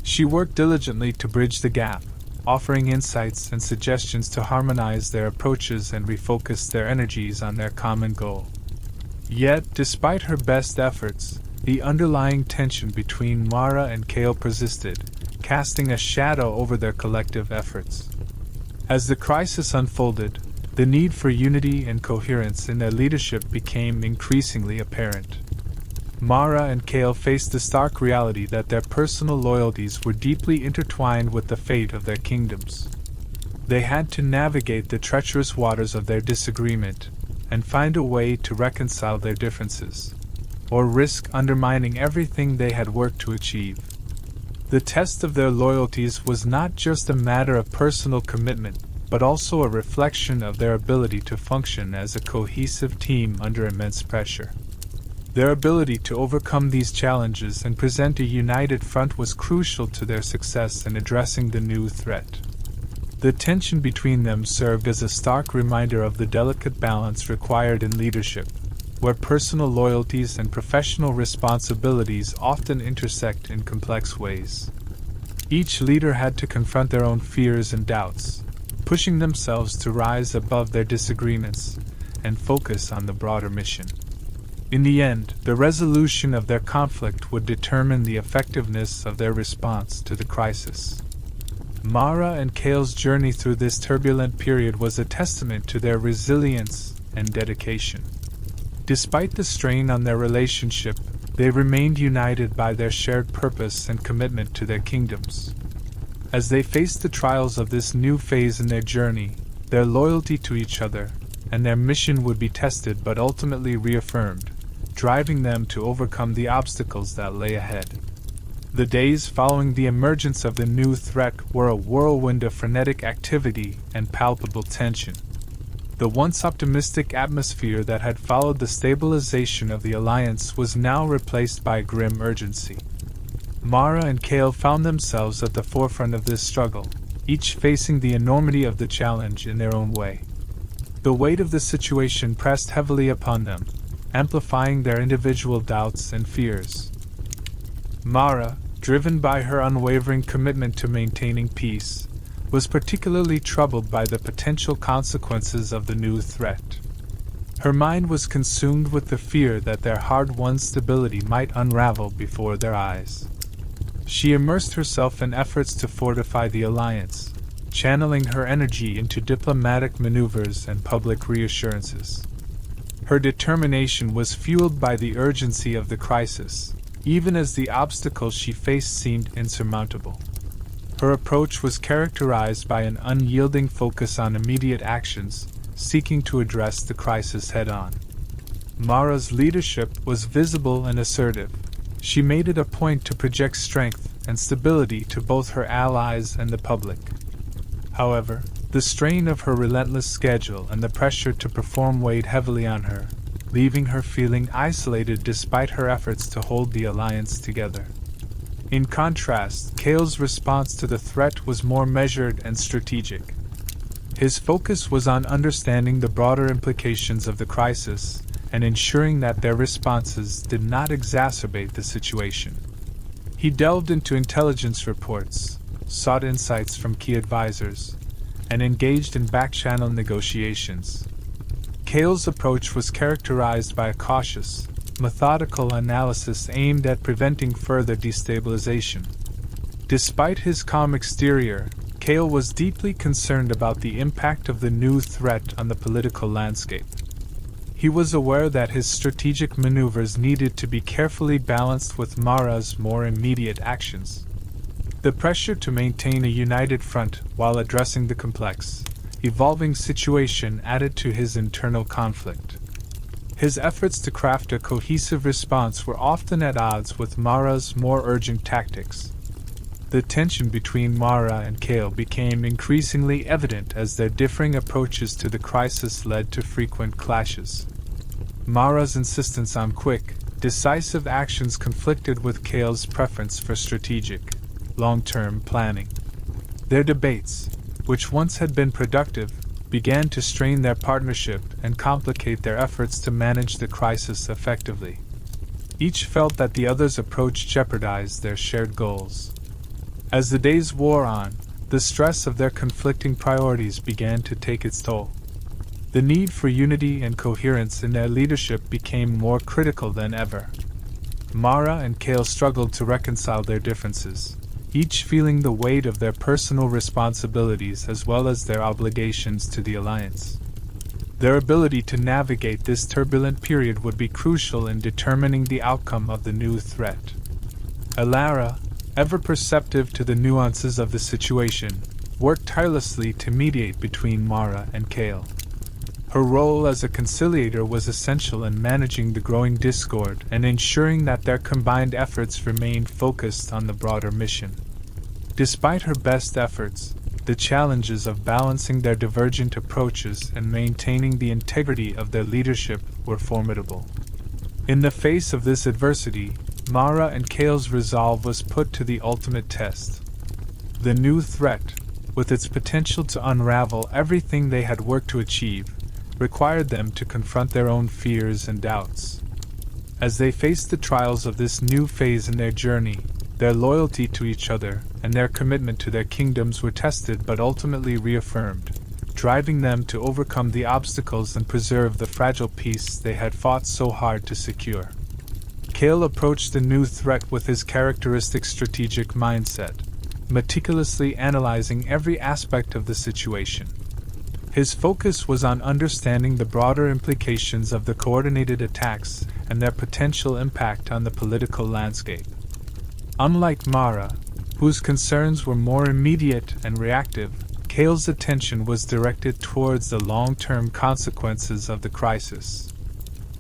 She worked diligently to bridge the gap, offering insights and suggestions to harmonize their approaches and refocus their energies on their common goal. Yet, despite her best efforts, the underlying tension between Mara and Kale persisted, casting a shadow over their collective efforts. As the crisis unfolded, the need for unity and coherence in their leadership became increasingly apparent. Mara and Kale faced the stark reality that their personal loyalties were deeply intertwined with the fate of their kingdoms. They had to navigate the treacherous waters of their disagreement and find a way to reconcile their differences, or risk undermining everything they had worked to achieve. The test of their loyalties was not just a matter of personal commitment, but also a reflection of their ability to function as a cohesive team under immense pressure. Their ability to overcome these challenges and present a united front was crucial to their success in addressing the new threat. The tension between them served as a stark reminder of the delicate balance required in leadership, where personal loyalties and professional responsibilities often intersect in complex ways. Each leader had to confront their own fears and doubts, pushing themselves to rise above their disagreements and focus on the broader mission. In the end, the resolution of their conflict would determine the effectiveness of their response to the crisis. Mara and Kale's journey through this turbulent period was a testament to their resilience and dedication. Despite the strain on their relationship, they remained united by their shared purpose and commitment to their kingdoms. As they faced the trials of this new phase in their journey, their loyalty to each other and their mission would be tested but ultimately reaffirmed, driving them to overcome the obstacles that lay ahead. The days following the emergence of the new threat were a whirlwind of frenetic activity and palpable tension. The once optimistic atmosphere that had followed the stabilization of the alliance was now replaced by grim urgency. Mara and Kale found themselves at the forefront of this struggle, each facing the enormity of the challenge in their own way. The weight of the situation pressed heavily upon them, amplifying their individual doubts and fears. Mara, driven by her unwavering commitment to maintaining peace, was particularly troubled by the potential consequences of the new threat. Her mind was consumed with the fear that their hard-won stability might unravel before their eyes. She immersed herself in efforts to fortify the alliance, channeling her energy into diplomatic maneuvers and public reassurances. Her determination was fueled by the urgency of the crisis, even as the obstacles she faced seemed insurmountable. Her approach was characterized by an unyielding focus on immediate actions, seeking to address the crisis head-on. Mara's leadership was visible and assertive. She made it a point to project strength and stability to both her allies and the public. However, the strain of her relentless schedule and the pressure to perform weighed heavily on her, leaving her feeling isolated despite her efforts to hold the alliance together. In contrast, Kale's response to the threat was more measured and strategic. His focus was on understanding the broader implications of the crisis and ensuring that their responses did not exacerbate the situation. He delved into intelligence reports, sought insights from key advisors, and engaged in back-channel negotiations. Kale's approach was characterized by a cautious, methodical analysis aimed at preventing further destabilization. Despite his calm exterior, Kale was deeply concerned about the impact of the new threat on the political landscape. He was aware that his strategic maneuvers needed to be carefully balanced with Mara's more immediate actions. The pressure to maintain a united front while addressing the complex, evolving situation added to his internal conflict. His efforts to craft a cohesive response were often at odds with Mara's more urgent tactics. The tension between Mara and Kale became increasingly evident as their differing approaches to the crisis led to frequent clashes. Mara's insistence on quick, decisive actions conflicted with Kale's preference for strategic, long-term planning. Their debates, which once had been productive, began to strain their partnership and complicate their efforts to manage the crisis effectively. Each felt that the other's approach jeopardized their shared goals. As the days wore on, the stress of their conflicting priorities began to take its toll. The need for unity and coherence in their leadership became more critical than ever. Mara and Kale struggled to reconcile their differences, each feeling the weight of their personal responsibilities as well as their obligations to the Alliance. Their ability to navigate this turbulent period would be crucial in determining the outcome of the new threat. Alara, ever perceptive to the nuances of the situation, worked tirelessly to mediate between Mara and Kale. Her role as a conciliator was essential in managing the growing discord and ensuring that their combined efforts remained focused on the broader mission. Despite her best efforts, the challenges of balancing their divergent approaches and maintaining the integrity of their leadership were formidable. In the face of this adversity, Mara and Kale's resolve was put to the ultimate test. The new threat, with its potential to unravel everything they had worked to achieve, required them to confront their own fears and doubts. As they faced the trials of this new phase in their journey, their loyalty to each other and their commitment to their kingdoms were tested but ultimately reaffirmed, driving them to overcome the obstacles and preserve the fragile peace they had fought so hard to secure. Kale approached the new threat with his characteristic strategic mindset, meticulously analyzing every aspect of the situation. His focus was on understanding the broader implications of the coordinated attacks and their potential impact on the political landscape. Unlike Mara, whose concerns were more immediate and reactive, Kale's attention was directed towards the long-term consequences of the crisis.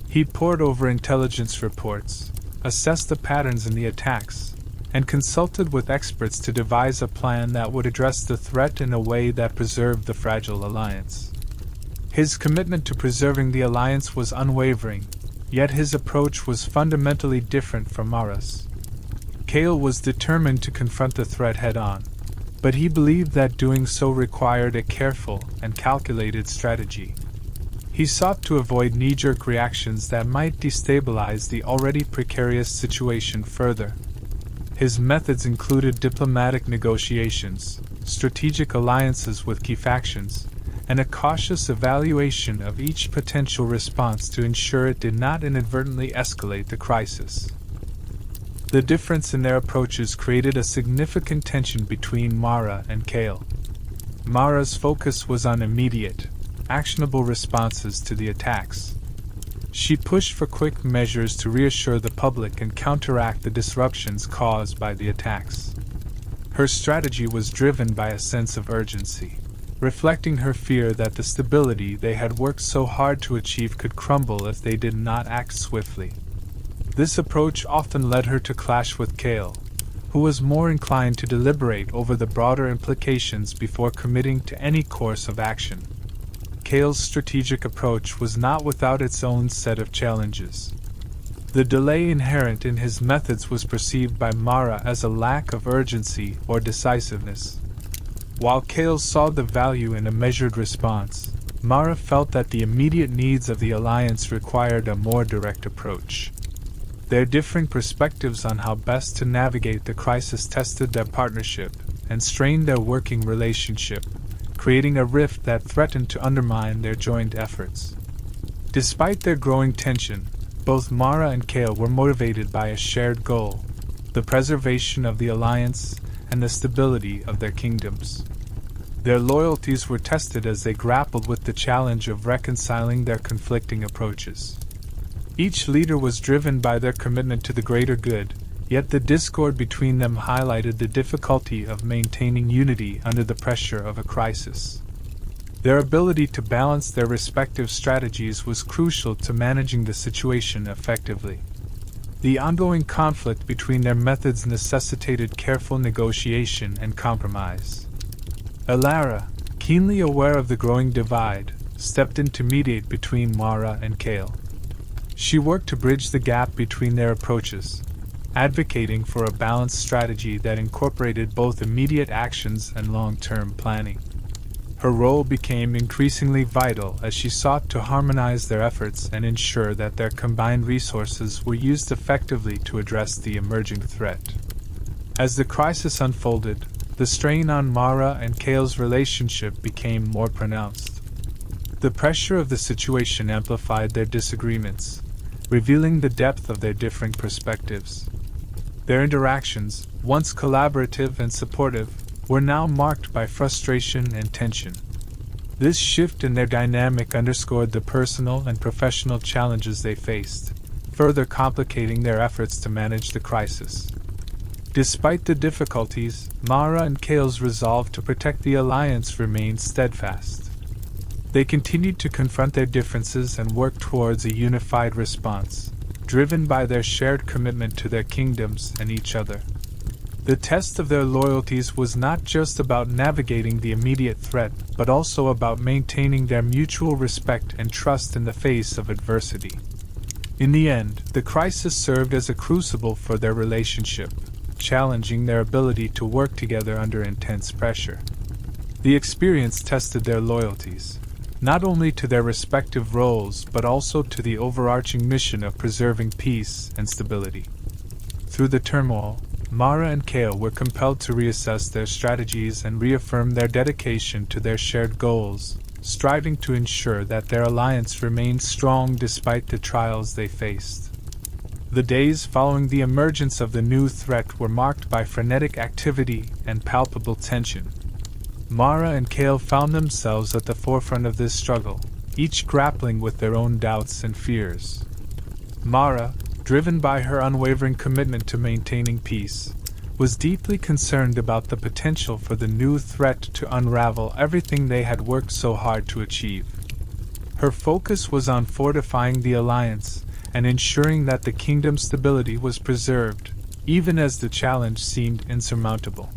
He pored over intelligence reports, assessed the patterns in the attacks, and consulted with experts to devise a plan that would address the threat in a way that preserved the fragile alliance. His commitment to preserving the alliance was unwavering, yet his approach was fundamentally different from Mara's. Kale was determined to confront the threat head-on, but he believed that doing so required a careful and calculated strategy. He sought to avoid knee-jerk reactions that might destabilize the already precarious situation further. His methods included diplomatic negotiations, strategic alliances with key factions, and a cautious evaluation of each potential response to ensure it did not inadvertently escalate the crisis. The difference in their approaches created a significant tension between Mara and Kale. Mara's focus was on immediate, actionable responses to the attacks. She pushed for quick measures to reassure the public and counteract the disruptions caused by the attacks. Her strategy was driven by a sense of urgency, reflecting her fear that the stability they had worked so hard to achieve could crumble if they did not act swiftly. This approach often led her to clash with Kale, who was more inclined to deliberate over the broader implications before committing to any course of action. Kale's strategic approach was not without its own set of challenges. The delay inherent in his methods was perceived by Mara as a lack of urgency or decisiveness. While Kale saw the value in a measured response, Mara felt that the immediate needs of the alliance required a more direct approach. Their differing perspectives on how best to navigate the crisis tested their partnership and strained their working relationship, creating a rift that threatened to undermine their joint efforts. Despite their growing tension, both Mara and Kale were motivated by a shared goal: the preservation of the alliance and the stability of their kingdoms. Their loyalties were tested as they grappled with the challenge of reconciling their conflicting approaches. Each leader was driven by their commitment to the greater good, yet the discord between them highlighted the difficulty of maintaining unity under the pressure of a crisis. Their ability to balance their respective strategies was crucial to managing the situation effectively. The ongoing conflict between their methods necessitated careful negotiation and compromise. Elara, keenly aware of the growing divide, stepped in to mediate between Mara and Kale. She worked to bridge the gap between their approaches, advocating for a balanced strategy that incorporated both immediate actions and long-term planning. Her role became increasingly vital as she sought to harmonize their efforts and ensure that their combined resources were used effectively to address the emerging threat. As the crisis unfolded, the strain on Mara and Kale's relationship became more pronounced. The pressure of the situation amplified their disagreements, revealing the depth of their differing perspectives. Their interactions, once collaborative and supportive, were now marked by frustration and tension. This shift in their dynamic underscored the personal and professional challenges they faced, further complicating their efforts to manage the crisis. Despite the difficulties, Mara and Kale's resolve to protect the alliance remained steadfast. They continued to confront their differences and work towards a unified response, driven by their shared commitment to their kingdoms and each other. The test of their loyalties was not just about navigating the immediate threat, but also about maintaining their mutual respect and trust in the face of adversity. In the end, the crisis served as a crucible for their relationship, challenging their ability to work together under intense pressure. The experience tested their loyalties, not only to their respective roles but also to the overarching mission of preserving peace and stability. Through the turmoil, Mara and Kale were compelled to reassess their strategies and reaffirm their dedication to their shared goals, striving to ensure that their alliance remained strong despite the trials they faced. The days following the emergence of the new threat were marked by frenetic activity and palpable tension. Mara and Kale found themselves at the forefront of this struggle, each grappling with their own doubts and fears. Mara, driven by her unwavering commitment to maintaining peace, was deeply concerned about the potential for the new threat to unravel everything they had worked so hard to achieve. Her focus was on fortifying the alliance and ensuring that the kingdom's stability was preserved, even as the challenge seemed insurmountable.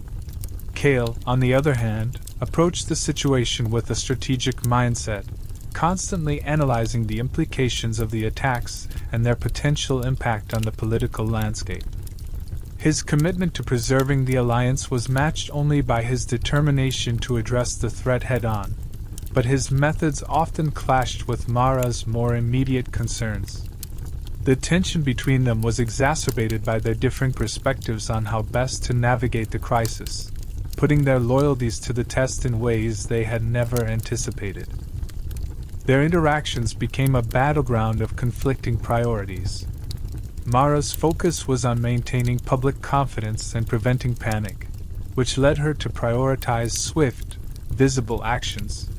Kale, on the other hand, approached the situation with a strategic mindset, constantly analyzing the implications of the attacks and their potential impact on the political landscape. His commitment to preserving the alliance was matched only by his determination to address the threat head-on, but his methods often clashed with Mara's more immediate concerns. The tension between them was exacerbated by their differing perspectives on how best to navigate the crisis, putting their loyalties to the test in ways they had never anticipated. Their interactions became a battleground of conflicting priorities. Mara's focus was on maintaining public confidence and preventing panic, which led her to prioritize swift, visible actions.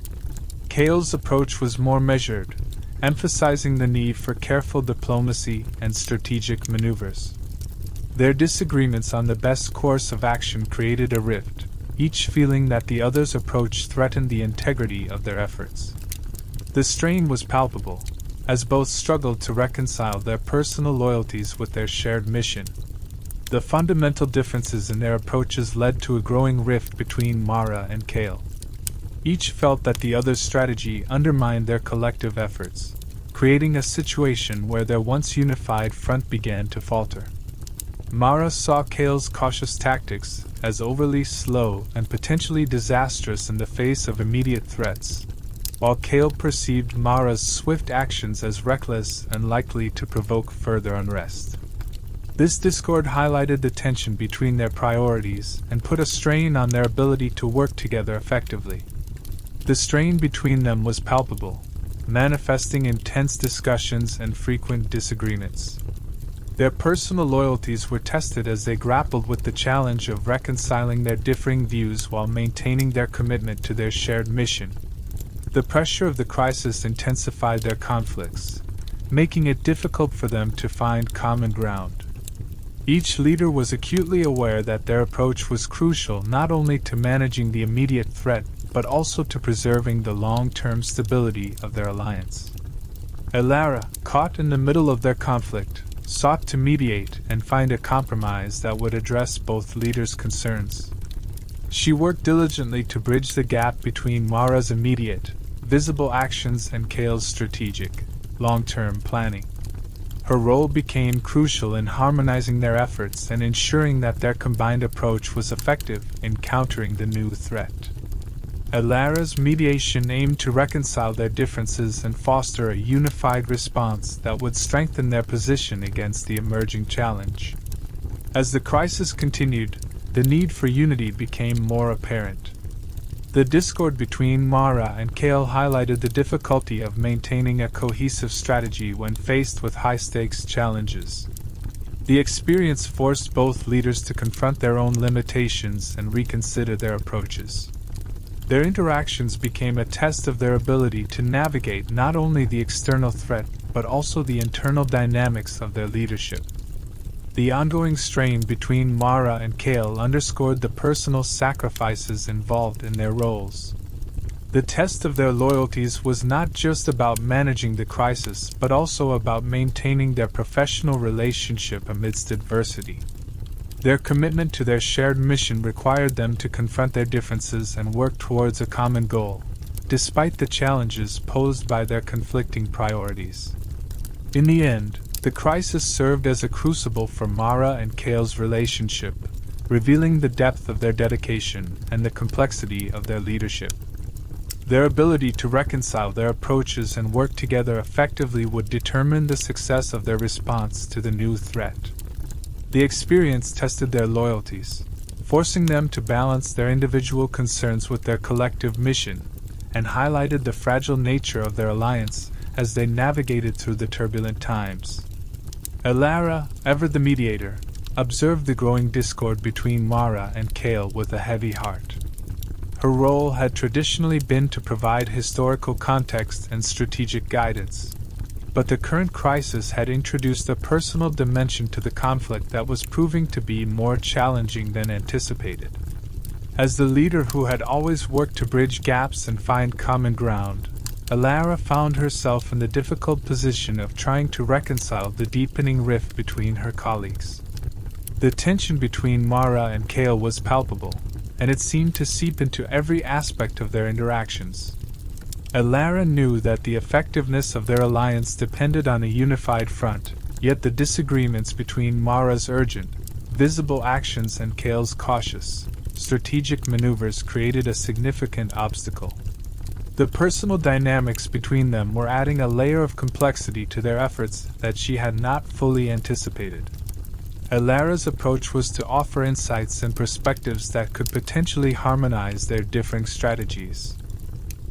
Kale's approach was more measured, emphasizing the need for careful diplomacy and strategic maneuvers. Their disagreements on the best course of action created a rift, each feeling that the other's approach threatened the integrity of their efforts. The strain was palpable, as both struggled to reconcile their personal loyalties with their shared mission. The fundamental differences in their approaches led to a growing rift between Mara and Kale. Each felt that the other's strategy undermined their collective efforts, creating a situation where their once unified front began to falter. Mara saw Kale's cautious tactics as overly slow and potentially disastrous in the face of immediate threats, while Kale perceived Mara's swift actions as reckless and likely to provoke further unrest. This discord highlighted the tension between their priorities and put a strain on their ability to work together effectively. The strain between them was palpable, manifesting in tense discussions and frequent disagreements. Their personal loyalties were tested as they grappled with the challenge of reconciling their differing views while maintaining their commitment to their shared mission. The pressure of the crisis intensified their conflicts, making it difficult for them to find common ground. Each leader was acutely aware that their approach was crucial not only to managing the immediate threat, but also to preserving the long-term stability of their alliance. Elara, caught in the middle of their conflict, sought to mediate and find a compromise that would address both leaders' concerns. She worked diligently to bridge the gap between Mara's immediate, visible actions and Kale's strategic, long-term planning. Her role became crucial in harmonizing their efforts and ensuring that their combined approach was effective in countering the new threat. Elara's mediation aimed to reconcile their differences and foster a unified response that would strengthen their position against the emerging challenge. As the crisis continued, the need for unity became more apparent. The discord between Mara and Kale highlighted the difficulty of maintaining a cohesive strategy when faced with high-stakes challenges. The experience forced both leaders to confront their own limitations and reconsider their approaches. Their interactions became a test of their ability to navigate not only the external threat but also the internal dynamics of their leadership. The ongoing strain between Mara and Kale underscored the personal sacrifices involved in their roles. The test of their loyalties was not just about managing the crisis but also about maintaining their professional relationship amidst adversity. Their commitment to their shared mission required them to confront their differences and work towards a common goal, despite the challenges posed by their conflicting priorities. In the end, the crisis served as a crucible for Mara and Kale's relationship, revealing the depth of their dedication and the complexity of their leadership. Their ability to reconcile their approaches and work together effectively would determine the success of their response to the new threat. The experience tested their loyalties, forcing them to balance their individual concerns with their collective mission, and highlighted the fragile nature of their alliance as they navigated through the turbulent times. Elara, ever the mediator, observed the growing discord between Mara and Kale with a heavy heart. Her role had traditionally been to provide historical context and strategic guidance, but the current crisis had introduced a personal dimension to the conflict that was proving to be more challenging than anticipated. As the leader who had always worked to bridge gaps and find common ground, Elara found herself in the difficult position of trying to reconcile the deepening rift between her colleagues. The tension between Mara and Kale was palpable, and it seemed to seep into every aspect of their interactions. Elara knew that the effectiveness of their alliance depended on a unified front, yet the disagreements between Mara's urgent, visible actions and Kale's cautious, strategic maneuvers created a significant obstacle. The personal dynamics between them were adding a layer of complexity to their efforts that she had not fully anticipated. Elara's approach was to offer insights and perspectives that could potentially harmonize their differing strategies.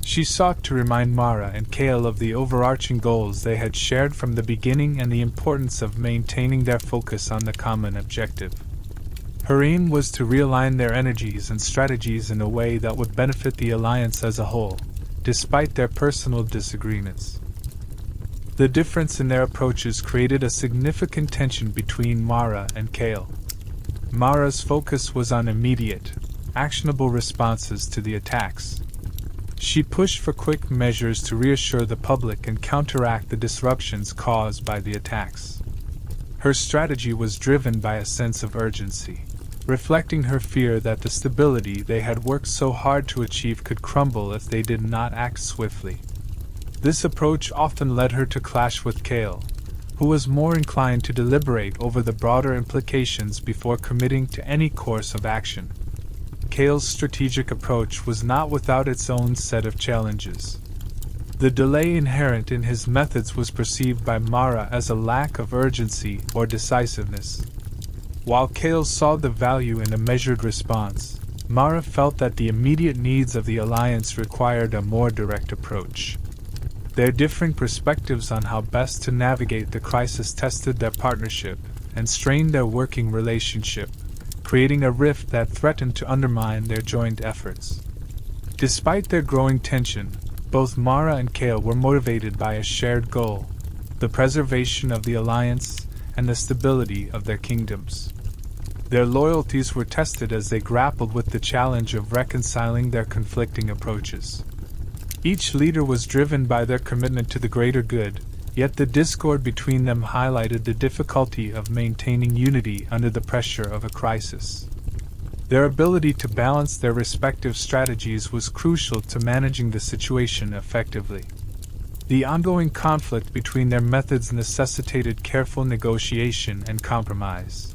She sought to remind Mara and Kale of the overarching goals they had shared from the beginning and the importance of maintaining their focus on the common objective. Her aim was to realign their energies and strategies in a way that would benefit the alliance as a whole, despite their personal disagreements. The difference in their approaches created a significant tension between Mara and Kale. Mara's focus was on immediate, actionable responses to the attacks. She pushed for quick measures to reassure the public and counteract the disruptions caused by the attacks. Her strategy was driven by a sense of urgency, reflecting her fear that the stability they had worked so hard to achieve could crumble if they did not act swiftly. This approach often led her to clash with Kale, who was more inclined to deliberate over the broader implications before committing to any course of action. Kale's strategic approach was not without its own set of challenges. The delay inherent in his methods was perceived by Mara as a lack of urgency or decisiveness. While Kale saw the value in a measured response, Mara felt that the immediate needs of the alliance required a more direct approach. Their differing perspectives on how best to navigate the crisis tested their partnership and strained their working relationship, creating a rift that threatened to undermine their joint efforts. Despite their growing tension, both Mara and Kale were motivated by a shared goal: the preservation of the alliance and the stability of their kingdoms. Their loyalties were tested as they grappled with the challenge of reconciling their conflicting approaches. Each leader was driven by their commitment to the greater good, yet the discord between them highlighted the difficulty of maintaining unity under the pressure of a crisis. Their ability to balance their respective strategies was crucial to managing the situation effectively. The ongoing conflict between their methods necessitated careful negotiation and compromise.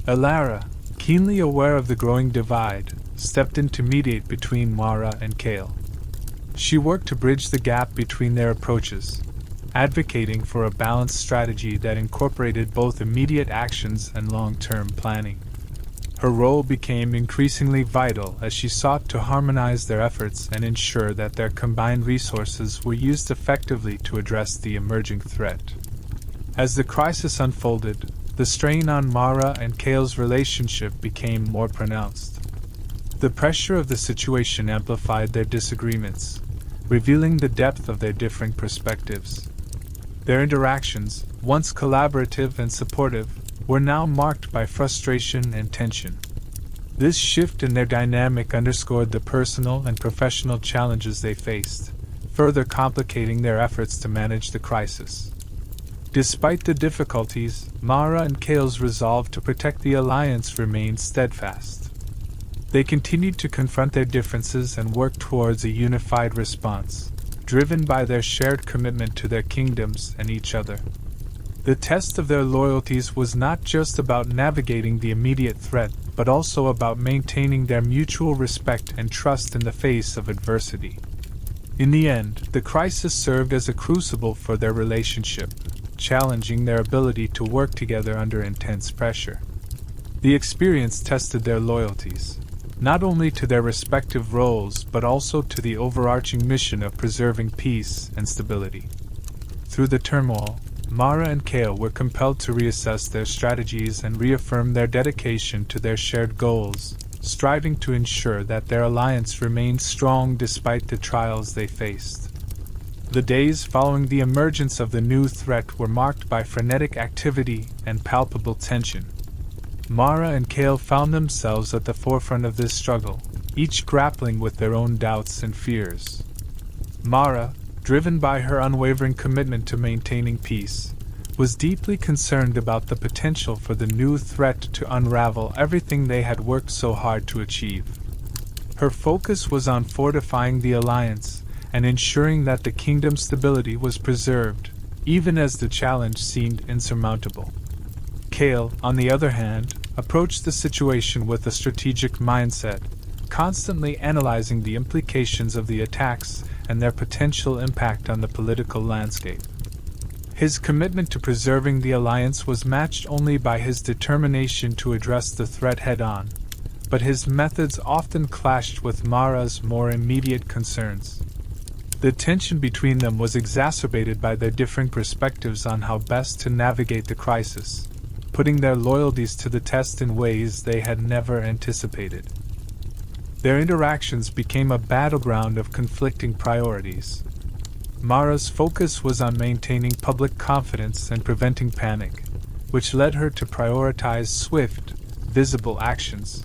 Alara, keenly aware of the growing divide, stepped in to mediate between Mara and Kale. She worked to bridge the gap between their approaches, advocating for a balanced strategy that incorporated both immediate actions and long-term planning. Her role became increasingly vital as she sought to harmonize their efforts and ensure that their combined resources were used effectively to address the emerging threat. As the crisis unfolded, the strain on Mara and Kale's relationship became more pronounced. The pressure of the situation amplified their disagreements, revealing the depth of their differing perspectives. Their interactions, once collaborative and supportive, were now marked by frustration and tension. This shift in their dynamic underscored the personal and professional challenges they faced, further complicating their efforts to manage the crisis. Despite the difficulties, Mara and Kale's resolve to protect the alliance remained steadfast. They continued to confront their differences and work towards a unified response, driven by their shared commitment to their kingdoms and each other. The test of their loyalties was not just about navigating the immediate threat, but also about maintaining their mutual respect and trust in the face of adversity. In the end, the crisis served as a crucible for their relationship, challenging their ability to work together under intense pressure. The experience tested their loyalties, not only to their respective roles but also to the overarching mission of preserving peace and stability. Through the turmoil, Mara and Kale were compelled to reassess their strategies and reaffirm their dedication to their shared goals, striving to ensure that their alliance remained strong despite the trials they faced. The days following the emergence of the new threat were marked by frenetic activity and palpable tension. Mara and Kale found themselves at the forefront of this struggle, each grappling with their own doubts and fears. Mara, driven by her unwavering commitment to maintaining peace, was deeply concerned about the potential for the new threat to unravel everything they had worked so hard to achieve. Her focus was on fortifying the alliance and ensuring that the kingdom's stability was preserved, even as the challenge seemed insurmountable. Kale, on the other hand, approached the situation with a strategic mindset, constantly analyzing the implications of the attacks and their potential impact on the political landscape. His commitment to preserving the alliance was matched only by his determination to address the threat head-on, but his methods often clashed with Mara's more immediate concerns. The tension between them was exacerbated by their differing perspectives on how best to navigate the crisis, putting their loyalties to the test in ways they had never anticipated. Their interactions became a battleground of conflicting priorities. Mara's focus was on maintaining public confidence and preventing panic, which led her to prioritize swift, visible actions.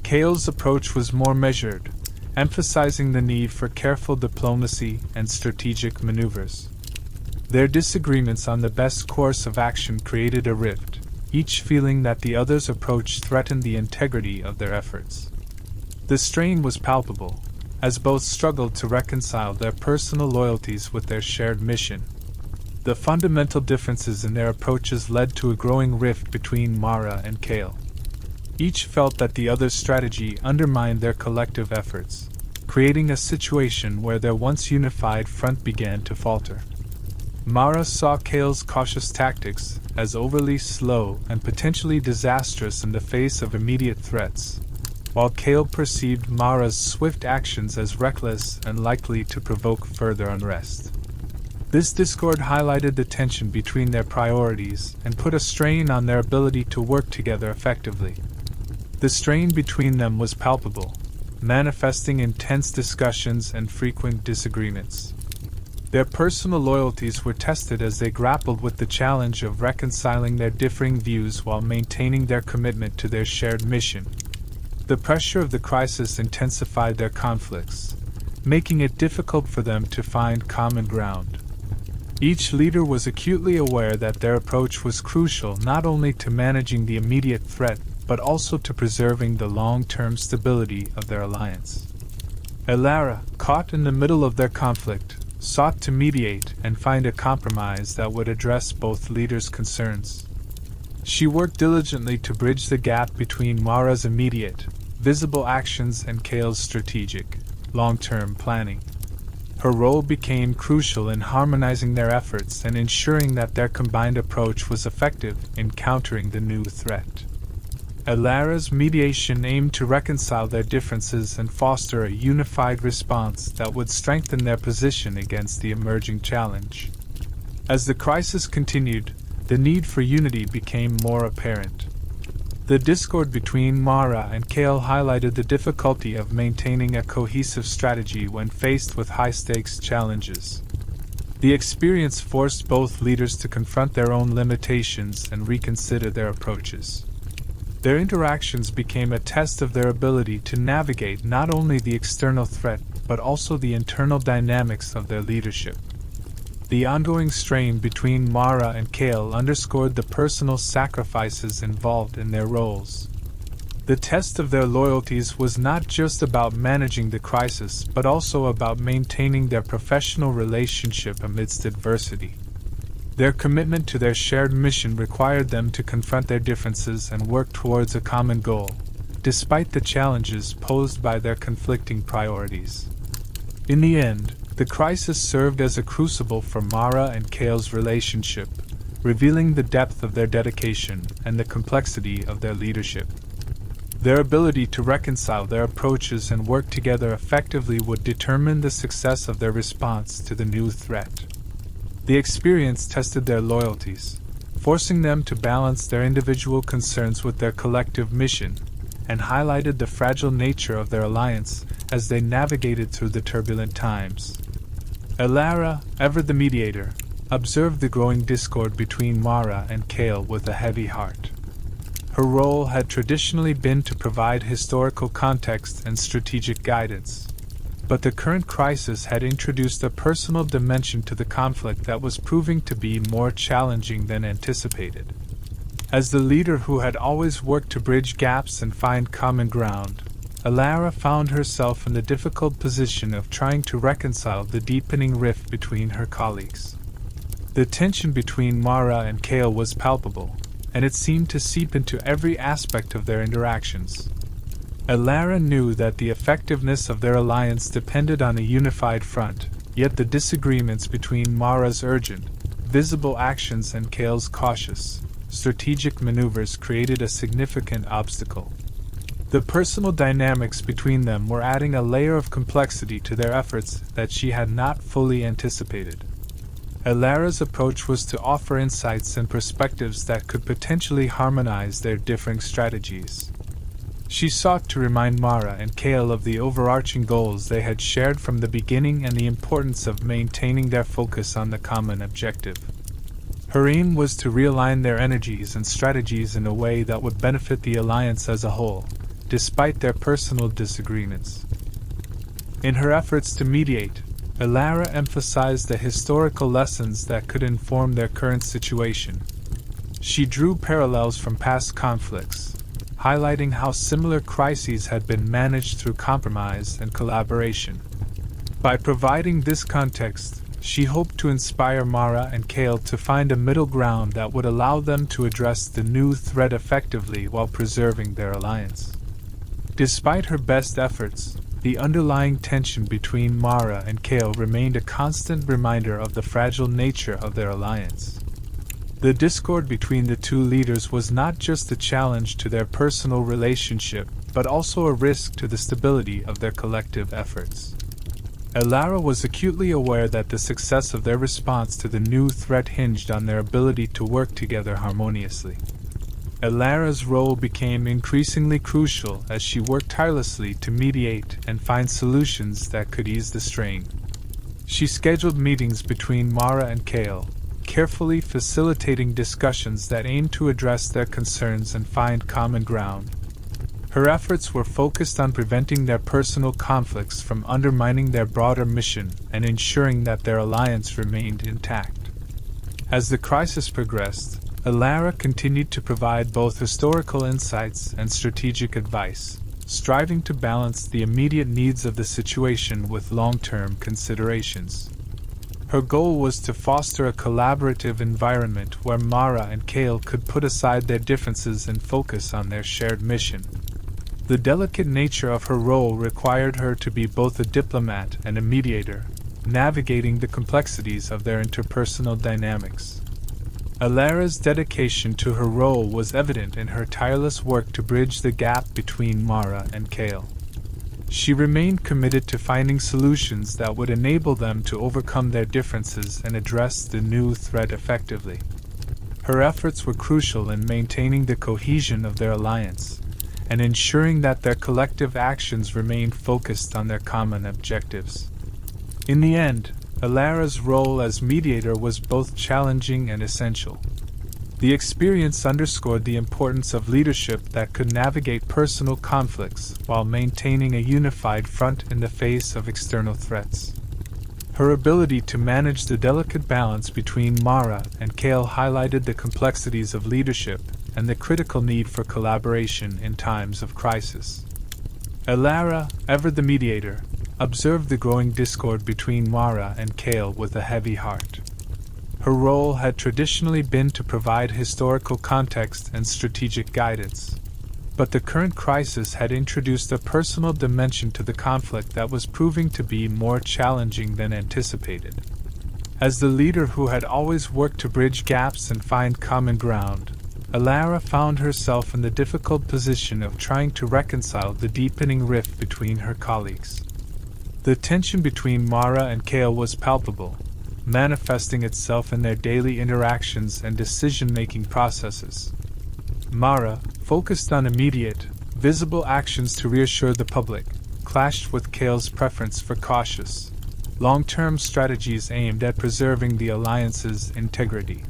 Kale's approach was more measured, emphasizing the need for careful diplomacy and strategic maneuvers. Their disagreements on the best course of action created a rift, each feeling that the other's approach threatened the integrity of their efforts. The strain was palpable, as both struggled to reconcile their personal loyalties with their shared mission. The fundamental differences in their approaches led to a growing rift between Mara and Kale. Each felt that the other's strategy undermined their collective efforts, creating a situation where their once unified front began to falter. Mara saw Kale's cautious tactics as overly slow and potentially disastrous in the face of immediate threats, while Kale perceived Mara's swift actions as reckless and likely to provoke further unrest. This discord highlighted the tension between their priorities and put a strain on their ability to work together effectively. The strain between them was palpable, manifesting in tense discussions and frequent disagreements. Their personal loyalties were tested as they grappled with the challenge of reconciling their differing views while maintaining their commitment to their shared mission. The pressure of the crisis intensified their conflicts, making it difficult for them to find common ground. Each leader was acutely aware that their approach was crucial not only to managing the immediate threat but also to preserving the long-term stability of their alliance. Elara, caught in the middle of their conflict, sought to mediate and find a compromise that would address both leaders' concerns. She worked diligently to bridge the gap between Mara's immediate, visible actions and Kale's strategic, long-term planning. Her role became crucial in harmonizing their efforts and ensuring that their combined approach was effective in countering the new threat. Elara's mediation aimed to reconcile their differences and foster a unified response that would strengthen their position against the emerging challenge. As the crisis continued, the need for unity became more apparent. The discord between Mara and Kale highlighted the difficulty of maintaining a cohesive strategy when faced with high-stakes challenges. The experience forced both leaders to confront their own limitations and reconsider their approaches. Their interactions became a test of their ability to navigate not only the external threat but also the internal dynamics of their leadership. The ongoing strain between Mara and Kale underscored the personal sacrifices involved in their roles. The test of their loyalties was not just about managing the crisis but also about maintaining their professional relationship amidst adversity. Their commitment to their shared mission required them to confront their differences and work towards a common goal, despite the challenges posed by their conflicting priorities. In the end, the crisis served as a crucible for Mara and Kale's relationship, revealing the depth of their dedication and the complexity of their leadership. Their ability to reconcile their approaches and work together effectively would determine the success of their response to the new threat. The experience tested their loyalties, forcing them to balance their individual concerns with their collective mission, and highlighted the fragile nature of their alliance as they navigated through the turbulent times. Elara, ever the mediator, observed the growing discord between Mara and Kale with a heavy heart. Her role had traditionally been to provide historical context and strategic guidance, but the current crisis had introduced a personal dimension to the conflict that was proving to be more challenging than anticipated. As the leader who had always worked to bridge gaps and find common ground, Elara found herself in the difficult position of trying to reconcile the deepening rift between her colleagues. The tension between Mara and Kale was palpable, and it seemed to seep into every aspect of their interactions. Elara knew that the effectiveness of their alliance depended on a unified front, yet the disagreements between Mara's urgent, visible actions and Kale's cautious, strategic maneuvers created a significant obstacle. The personal dynamics between them were adding a layer of complexity to their efforts that she had not fully anticipated. Elara's approach was to offer insights and perspectives that could potentially harmonize their differing strategies. She sought to remind Mara and Kale of the overarching goals they had shared from the beginning and the importance of maintaining their focus on the common objective. Her aim was to realign their energies and strategies in a way that would benefit the alliance as a whole, despite their personal disagreements. In her efforts to mediate, Elara emphasized the historical lessons that could inform their current situation. She drew parallels from past conflicts, highlighting how similar crises had been managed through compromise and collaboration. By providing this context, she hoped to inspire Mara and Kale to find a middle ground that would allow them to address the new threat effectively while preserving their alliance. Despite her best efforts, the underlying tension between Mara and Kale remained a constant reminder of the fragile nature of their alliance. The discord between the two leaders was not just a challenge to their personal relationship, but also a risk to the stability of their collective efforts. Elara was acutely aware that the success of their response to the new threat hinged on their ability to work together harmoniously. Elara's role became increasingly crucial as she worked tirelessly to mediate and find solutions that could ease the strain. She scheduled meetings between Mara and Kale, carefully facilitating discussions that aimed to address their concerns and find common ground. Her efforts were focused on preventing their personal conflicts from undermining their broader mission and ensuring that their alliance remained intact. As the crisis progressed, Alara continued to provide both historical insights and strategic advice, striving to balance the immediate needs of the situation with long-term considerations. Her goal was to foster a collaborative environment where Mara and Kale could put aside their differences and focus on their shared mission. The delicate nature of her role required her to be both a diplomat and a mediator, navigating the complexities of their interpersonal dynamics. Alara's dedication to her role was evident in her tireless work to bridge the gap between Mara and Kale. She remained committed to finding solutions that would enable them to overcome their differences and address the new threat effectively. Her efforts were crucial in maintaining the cohesion of their alliance and ensuring that their collective actions remained focused on their common objectives. In the end, Alara's role as mediator was both challenging and essential. The experience underscored the importance of leadership that could navigate personal conflicts while maintaining a unified front in the face of external threats. Her ability to manage the delicate balance between Mara and Kale highlighted the complexities of leadership and the critical need for collaboration in times of crisis. Alara, ever the mediator, observed the growing discord between Mara and Kale with a heavy heart. Her role had traditionally been to provide historical context and strategic guidance, but the current crisis had introduced a personal dimension to the conflict that was proving to be more challenging than anticipated. As the leader who had always worked to bridge gaps and find common ground, Alara found herself in the difficult position of trying to reconcile the deepening rift between her colleagues. The tension between Mara and Kale was palpable, manifesting itself in their daily interactions and decision-making processes. Mara, focused on immediate, visible actions to reassure the public, clashed with Kale's preference for cautious, long-term strategies aimed at preserving the alliance's integrity.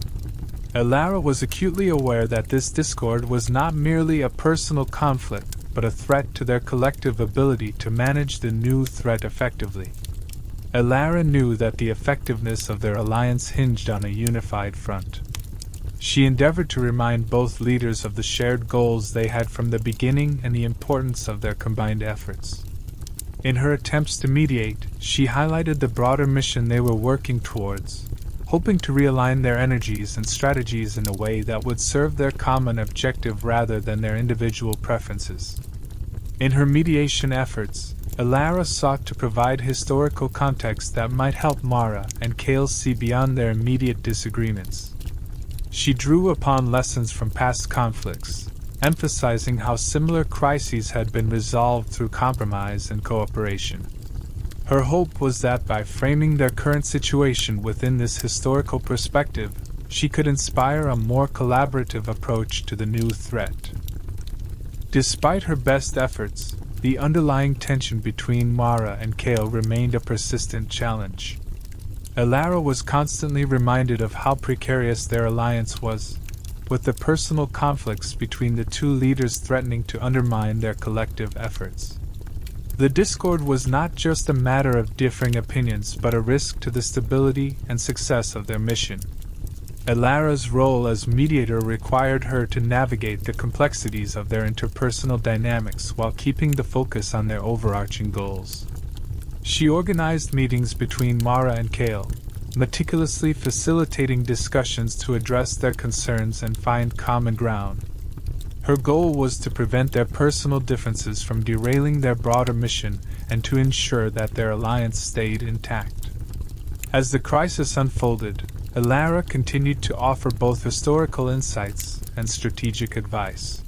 Alara was acutely aware that this discord was not merely a personal conflict, but a threat to their collective ability to manage the new threat effectively. Alara knew that the effectiveness of their alliance hinged on a unified front. She endeavored to remind both leaders of the shared goals they had from the beginning and the importance of their combined efforts. In her attempts to mediate, she highlighted the broader mission they were working towards, hoping to realign their energies and strategies in a way that would serve their common objective rather than their individual preferences. In her mediation efforts, Alara sought to provide historical context that might help Mara and Kale see beyond their immediate disagreements. She drew upon lessons from past conflicts, emphasizing how similar crises had been resolved through compromise and cooperation. Her hope was that by framing their current situation within this historical perspective, she could inspire a more collaborative approach to the new threat. Despite her best efforts, the underlying tension between Mara and Kale remained a persistent challenge. Alara was constantly reminded of how precarious their alliance was, with the personal conflicts between the two leaders threatening to undermine their collective efforts. The discord was not just a matter of differing opinions but a risk to the stability and success of their mission. Alara's role as mediator required her to navigate the complexities of their interpersonal dynamics while keeping the focus on their overarching goals. She organized meetings between Mara and Kale, meticulously facilitating discussions to address their concerns and find common ground. Her goal was to prevent their personal differences from derailing their broader mission and to ensure that their alliance stayed intact. As the crisis unfolded, Alara continued to offer both historical insights and strategic advice.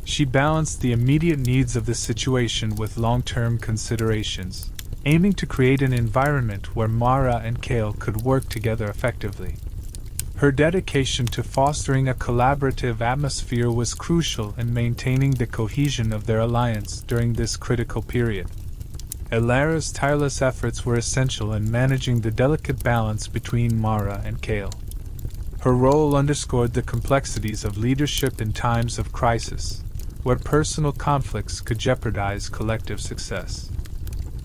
She balanced the immediate needs of the situation with long-term considerations, aiming to create an environment where Mara and Kale could work together effectively. Her dedication to fostering a collaborative atmosphere was crucial in maintaining the cohesion of their alliance during this critical period. Elara's tireless efforts were essential in managing the delicate balance between Mara and Kale. Her role underscored the complexities of leadership in times of crisis, where personal conflicts could jeopardize collective success.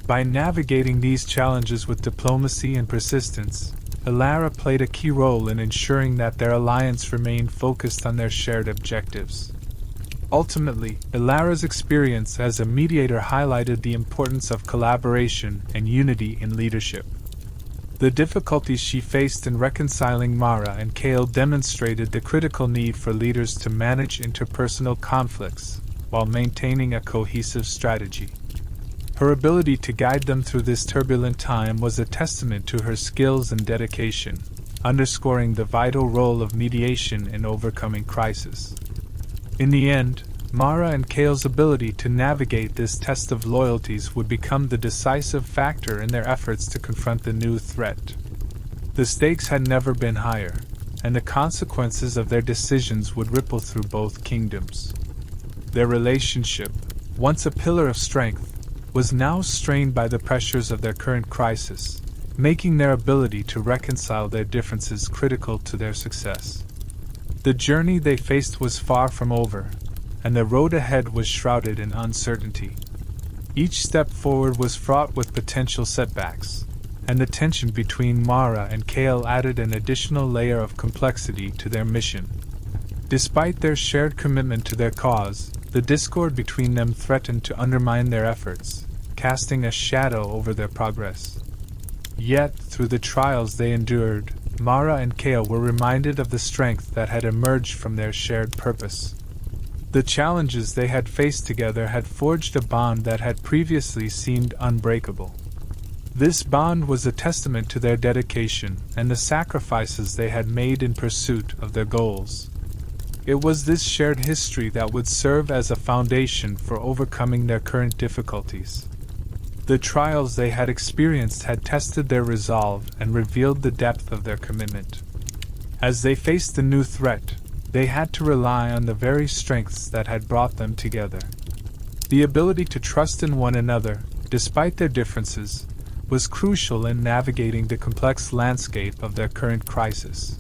By navigating these challenges with diplomacy and persistence, Elara played a key role in ensuring that their alliance remained focused on their shared objectives. Ultimately, Elara's experience as a mediator highlighted the importance of collaboration and unity in leadership. The difficulties she faced in reconciling Mara and Kale demonstrated the critical need for leaders to manage interpersonal conflicts while maintaining a cohesive strategy. Her ability to guide them through this turbulent time was a testament to her skills and dedication, underscoring the vital role of mediation in overcoming crisis. In the end, Mara and Kale's ability to navigate this test of loyalties would become the decisive factor in their efforts to confront the new threat. The stakes had never been higher, and the consequences of their decisions would ripple through both kingdoms. Their relationship, once a pillar of strength, was now strained by the pressures of their current crisis, making their ability to reconcile their differences critical to their success. The journey they faced was far from over, and the road ahead was shrouded in uncertainty. Each step forward was fraught with potential setbacks, and the tension between Mara and Kale added an additional layer of complexity to their mission. Despite their shared commitment to their cause, the discord between them threatened to undermine their efforts, casting a shadow over their progress. Yet, through the trials they endured, Mara and Kale were reminded of the strength that had emerged from their shared purpose. The challenges they had faced together had forged a bond that had previously seemed unbreakable. This bond was a testament to their dedication and the sacrifices they had made in pursuit of their goals. It was this shared history that would serve as a foundation for overcoming their current difficulties. The trials they had experienced had tested their resolve and revealed the depth of their commitment. As they faced the new threat, they had to rely on the very strengths that had brought them together. The ability to trust in one another, despite their differences, was crucial in navigating the complex landscape of their current crisis.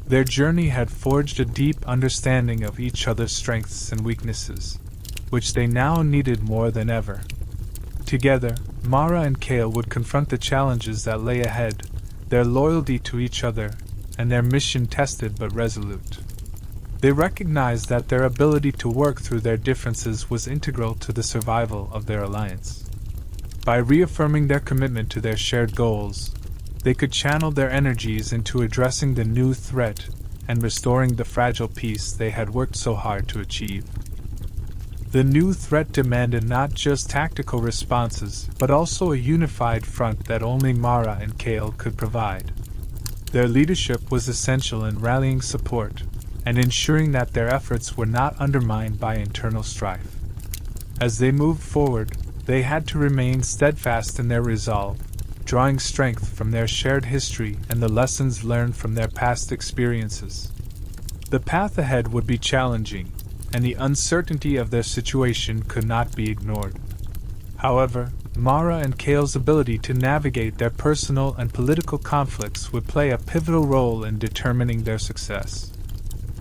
Their journey had forged a deep understanding of each other's strengths and weaknesses, which they now needed more than ever. Together, Mara and Kale would confront the challenges that lay ahead, their loyalty to each other, and their mission tested but resolute. They recognized that their ability to work through their differences was integral to the survival of their alliance. By reaffirming their commitment to their shared goals, they could channel their energies into addressing the new threat and restoring the fragile peace they had worked so hard to achieve. The new threat demanded not just tactical responses, but also a unified front that only Mara and Kale could provide. Their leadership was essential in rallying support and ensuring that their efforts were not undermined by internal strife. As they moved forward, they had to remain steadfast in their resolve, drawing strength from their shared history and the lessons learned from their past experiences. The path ahead would be challenging, and the uncertainty of their situation could not be ignored. However, Mara and Kale's ability to navigate their personal and political conflicts would play a pivotal role in determining their success.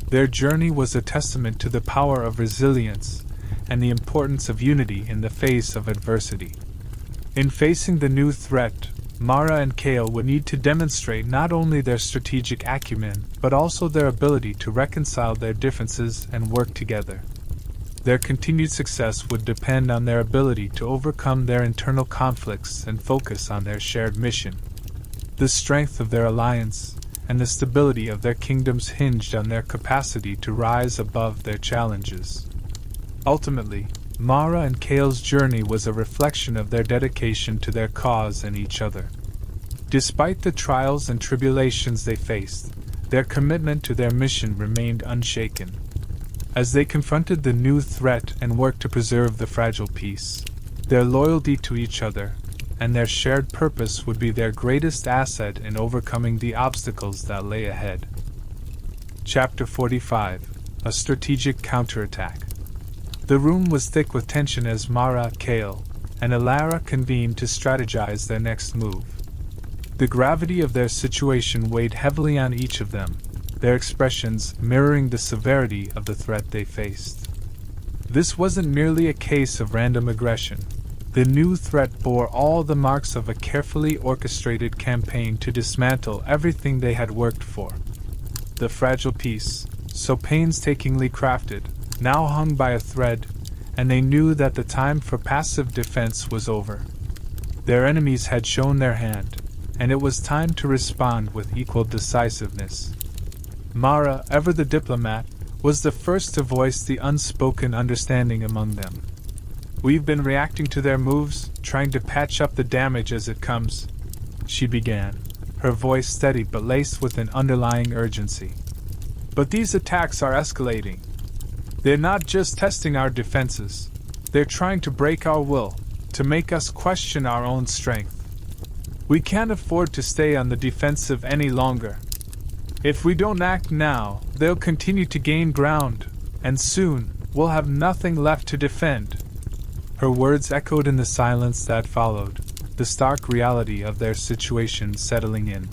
Their journey was a testament to the power of resilience and the importance of unity in the face of adversity. In facing the new threat, Mara and Kale would need to demonstrate not only their strategic acumen, but also their ability to reconcile their differences and work together. Their continued success would depend on their ability to overcome their internal conflicts and focus on their shared mission. The strength of their alliance and the stability of their kingdoms hinged on their capacity to rise above their challenges. Ultimately, Mara and Kale's journey was a reflection of their dedication to their cause and each other. Despite the trials and tribulations they faced, their commitment to their mission remained unshaken. As they confronted the new threat and worked to preserve the fragile peace, their loyalty to each other and their shared purpose would be their greatest asset in overcoming the obstacles that lay ahead. Chapter 45: A Strategic Counterattack. The room was thick with tension as Mara, Kale, and Alara convened to strategize their next move. The gravity of their situation weighed heavily on each of them, their expressions mirroring the severity of the threat they faced. This wasn't merely a case of random aggression. The new threat bore all the marks of a carefully orchestrated campaign to dismantle everything they had worked for. The fragile peace, so painstakingly crafted, now hung by a thread, and they knew that the time for passive defense was over. Their enemies had shown their hand, and it was time to respond with equal decisiveness. Mara, ever the diplomat, was the first to voice the unspoken understanding among them. "We've been reacting to their moves, trying to patch up the damage as it comes," she began, her voice steady but laced with an underlying urgency. "But these attacks are escalating. They're not just testing our defenses. They're trying to break our will, to make us question our own strength. We can't afford to stay on the defensive any longer. If we don't act now, they'll continue to gain ground, and soon, we'll have nothing left to defend." Her words echoed in the silence that followed, the stark reality of their situation settling in.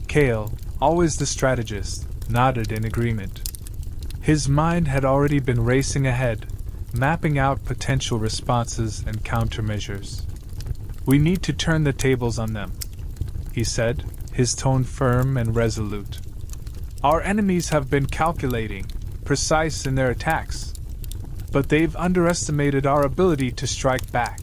Kale, always the strategist, nodded in agreement. His mind had already been racing ahead, mapping out potential responses and countermeasures. "We need to turn the tables on them," he said, his tone firm and resolute. "Our enemies have been calculating, precise in their attacks, but they've underestimated our ability to strike back.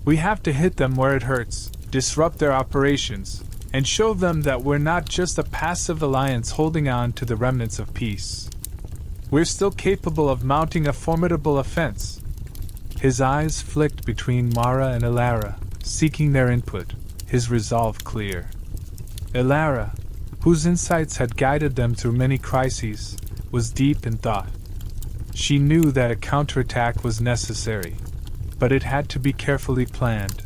We have to hit them where it hurts, disrupt their operations, and show them that we're not just a passive alliance holding on to the remnants of peace. We're still capable of mounting a formidable offense." His eyes flicked between Mara and Alara, seeking their input, his resolve clear. Alara, whose insights had guided them through many crises, was deep in thought. She knew that a counterattack was necessary, but it had to be carefully planned,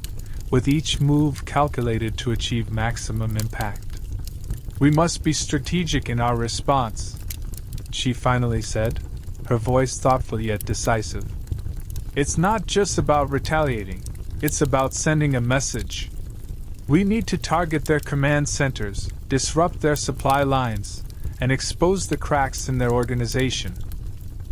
with each move calculated to achieve maximum impact. "We must be strategic in our response," she finally said, her voice thoughtful yet decisive. "It's not just about retaliating, it's about sending a message. We need to target their command centers, disrupt their supply lines, and expose the cracks in their organization.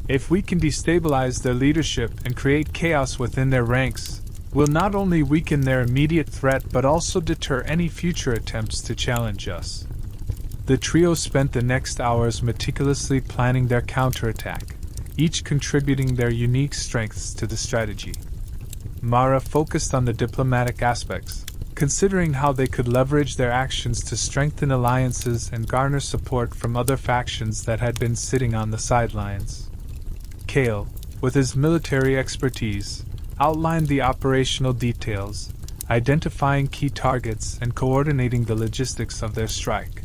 If we can destabilize their leadership and create chaos within their ranks, we'll not only weaken their immediate threat but also deter any future attempts to challenge us." The trio spent the next hours meticulously planning their counterattack, each contributing their unique strengths to the strategy. Mara focused on the diplomatic aspects, considering how they could leverage their actions to strengthen alliances and garner support from other factions that had been sitting on the sidelines. Kale, with his military expertise, outlined the operational details, identifying key targets and coordinating the logistics of their strike.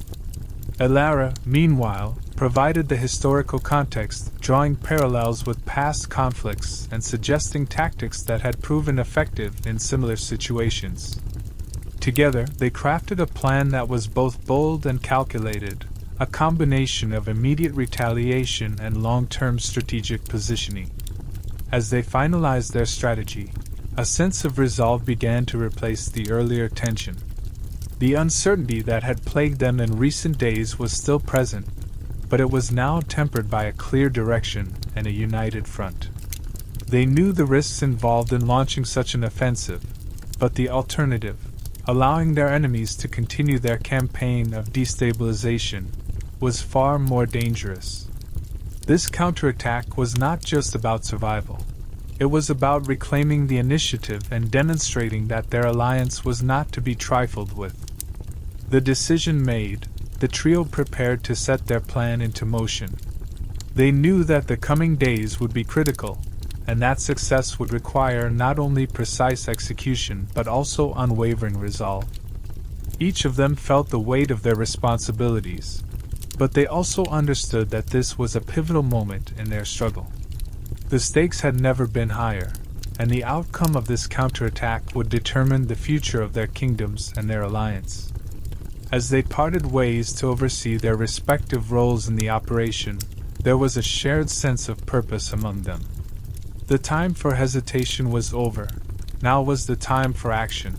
Alara, meanwhile, provided the historical context, drawing parallels with past conflicts and suggesting tactics that had proven effective in similar situations. Together, they crafted a plan that was both bold and calculated, a combination of immediate retaliation and long-term strategic positioning. As they finalized their strategy, a sense of resolve began to replace the earlier tension. The uncertainty that had plagued them in recent days was still present, but it was now tempered by a clear direction and a united front. They knew the risks involved in launching such an offensive, but the alternative, allowing their enemies to continue their campaign of destabilization, was far more dangerous. This counterattack was not just about survival. It was about reclaiming the initiative and demonstrating that their alliance was not to be trifled with. The decision made, the trio prepared to set their plan into motion. They knew that the coming days would be critical, and that success would require not only precise execution but also unwavering resolve. Each of them felt the weight of their responsibilities, but they also understood that this was a pivotal moment in their struggle. The stakes had never been higher, and the outcome of this counterattack would determine the future of their kingdoms and their alliance. As they parted ways to oversee their respective roles in the operation, there was a shared sense of purpose among them. The time for hesitation was over, Now was the time for action.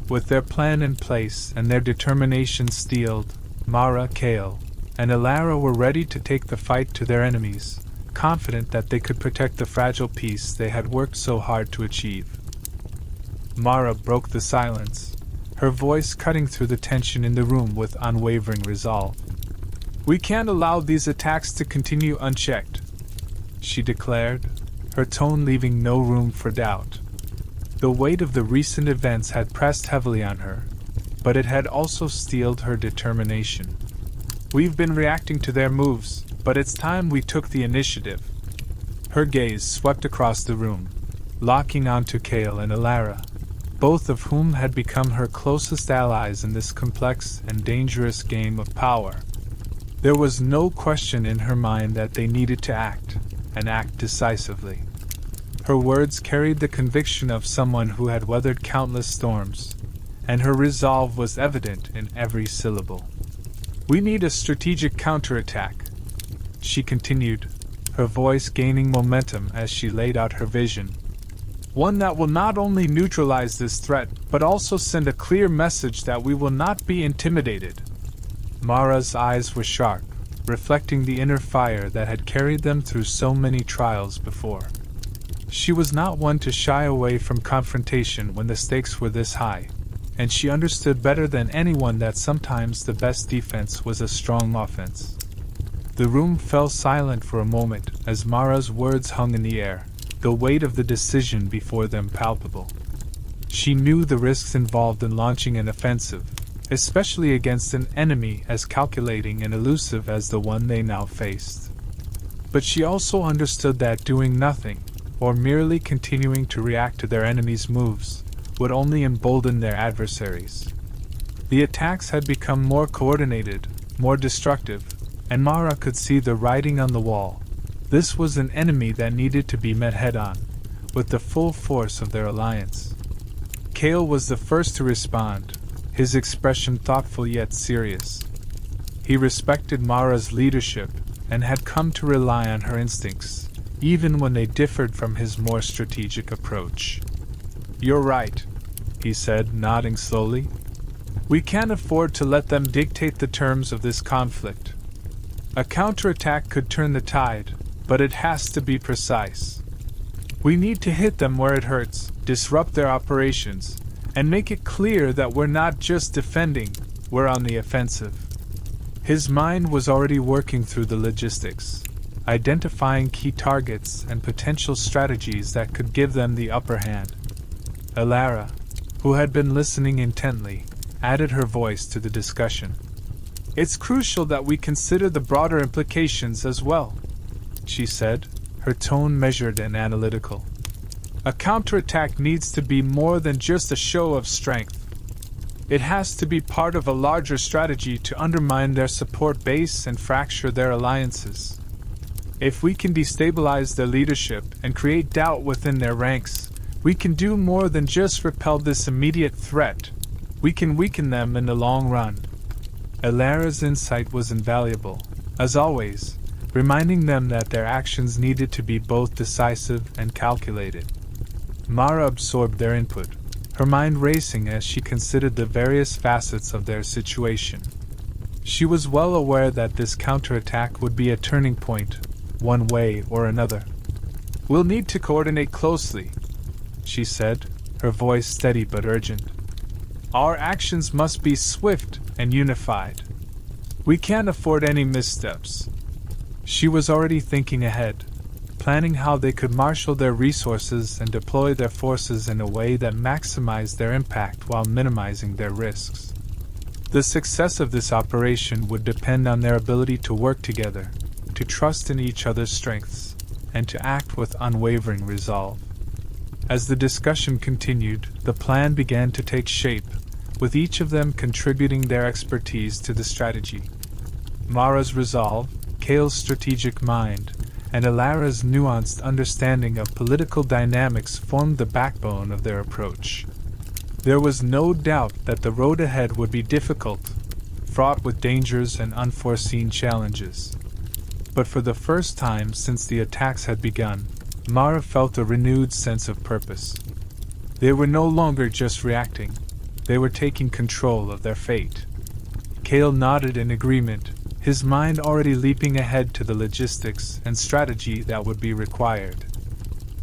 With their plan in place and their determination steeled, Mara, Kale, and Elara were ready to take the fight to their enemies, confident that they could protect the fragile peace they had worked so hard to achieve. Mara broke the silence, her voice cutting through the tension in the room with unwavering resolve. "We can't allow these attacks to continue unchecked," she declared, her tone leaving no room for doubt. The weight of the recent events had pressed heavily on her, but it had also steeled her determination. "We've been reacting to their moves, but it's time we took the initiative." Her gaze swept across the room, locking onto Kale and Elara, both of whom had become her closest allies in this complex and dangerous game of power. There was no question in her mind that they needed to act, and act decisively. Her words carried the conviction of someone who had weathered countless storms, and her resolve was evident in every syllable. "We need a strategic counterattack," she continued, her voice gaining momentum as she laid out her vision. "One that will not only neutralize this threat, but also send a clear message that we will not be intimidated." Mara's eyes were sharp, reflecting the inner fire that had carried them through so many trials before. She was not one to shy away from confrontation when the stakes were this high, and she understood better than anyone that sometimes the best defense was a strong offense. The room fell silent for a moment as Mara's words hung in the air, the weight of the decision before them palpable. She knew the risks involved in launching an offensive, especially against an enemy as calculating and elusive as the one they now faced. But she also understood that doing nothing, or merely continuing to react to their enemies' moves, would only embolden their adversaries. The attacks had become more coordinated, more destructive, and Mara could see the writing on the wall. This was an enemy that needed to be met head-on, with the full force of their alliance. Kale was the first to respond, his expression thoughtful yet serious. He respected Mara's leadership and had come to rely on her instincts, even when they differed from his more strategic approach. "You're right," he said, nodding slowly. "We can't afford to let them dictate the terms of this conflict. A counterattack could turn the tide, but it has to be precise. We need to hit them where it hurts, disrupt their operations, and make it clear that we're not just defending, we're on the offensive." His mind was already working through the logistics, identifying key targets and potential strategies that could give them the upper hand. Elara, who had been listening intently, added her voice to the discussion. "It's crucial that we consider the broader implications as well," she said, her tone measured and analytical. "A counterattack needs to be more than just a show of strength. It has to be part of a larger strategy to undermine their support base and fracture their alliances. If we can destabilize their leadership and create doubt within their ranks, we can do more than just repel this immediate threat. We can weaken them in the long run." Elara's insight was invaluable, as always, reminding them that their actions needed to be both decisive and calculated. Mara absorbed their input, her mind racing as she considered the various facets of their situation. She was well aware that this counterattack would be a turning point, one way or another. "We'll need to coordinate closely," she said, her voice steady but urgent. "Our actions must be swift and unified. We can't afford any missteps." She was already thinking ahead, planning how they could marshal their resources and deploy their forces in a way that maximized their impact while minimizing their risks. The success of this operation would depend on their ability to work together, to trust in each other's strengths, and to act with unwavering resolve. As the discussion continued, the plan began to take shape, with each of them contributing their expertise to the strategy. Mara's resolve, Kale's strategic mind, and Elara's nuanced understanding of political dynamics formed the backbone of their approach. There was no doubt that the road ahead would be difficult, fraught with dangers and unforeseen challenges. But for the first time since the attacks had begun, Mara felt a renewed sense of purpose. They were no longer just reacting, they were taking control of their fate. Cale nodded in agreement, his mind already leaping ahead to the logistics and strategy that would be required.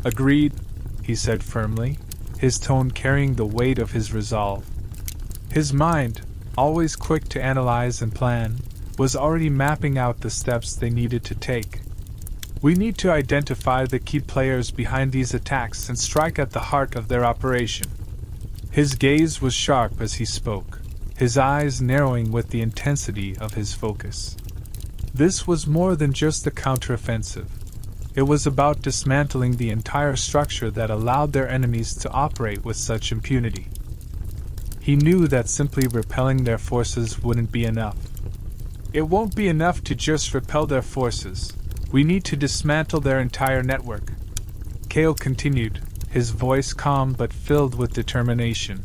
Agreed, he said firmly, his tone carrying the weight of his resolve. His mind, always quick to analyze and plan, was already mapping out the steps they needed to take. We need to identify the key players behind these attacks and strike at the heart of their operation. His gaze was sharp as he spoke, his eyes narrowing with the intensity of his focus. This was more than just a counteroffensive. It was about dismantling the entire structure that allowed their enemies to operate with such impunity. He knew that simply repelling their forces wouldn't be enough. It won't be enough to just repel their forces. We need to dismantle their entire network. Cale continued, his voice calm but filled with determination.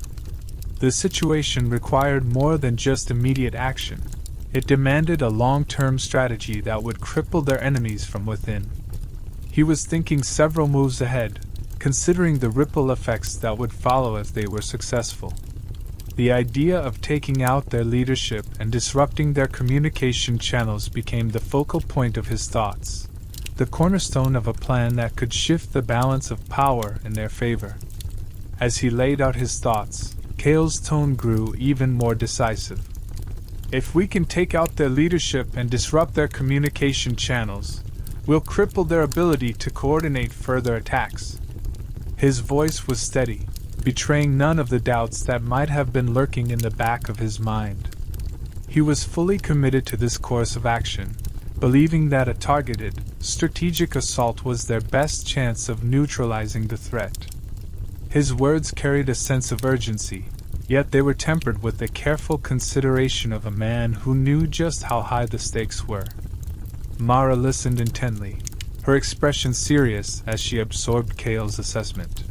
The situation required more than just immediate action. It demanded a long-term strategy that would cripple their enemies from within. He was thinking several moves ahead, considering the ripple effects that would follow if they were successful. The idea of taking out their leadership and disrupting their communication channels became the focal point of his thoughts, the cornerstone of a plan that could shift the balance of power in their favor. As he laid out his thoughts, Cale's tone grew even more decisive. If we can take out their leadership and disrupt their communication channels, we'll cripple their ability to coordinate further attacks. His voice was steady, betraying none of the doubts that might have been lurking in the back of his mind. He was fully committed to this course of action, believing that a targeted, strategic assault was their best chance of neutralizing the threat. His words carried a sense of urgency, yet they were tempered with the careful consideration of a man who knew just how high the stakes were. Mara listened intently, her expression serious as she absorbed Cale's assessment.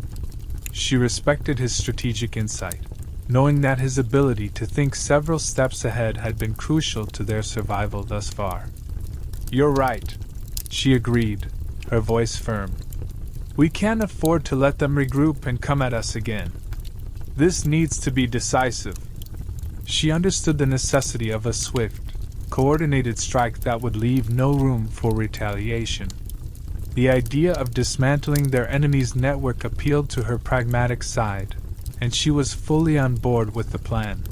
She respected his strategic insight, knowing that his ability to think several steps ahead had been crucial to their survival thus far. "You're right," she agreed, her voice firm. "We can't afford to let them regroup and come at us again. This needs to be decisive." She understood the necessity of a swift, coordinated strike that would leave no room for retaliation. The idea of dismantling their enemy's network appealed to her pragmatic side, and she was fully on board with the plan.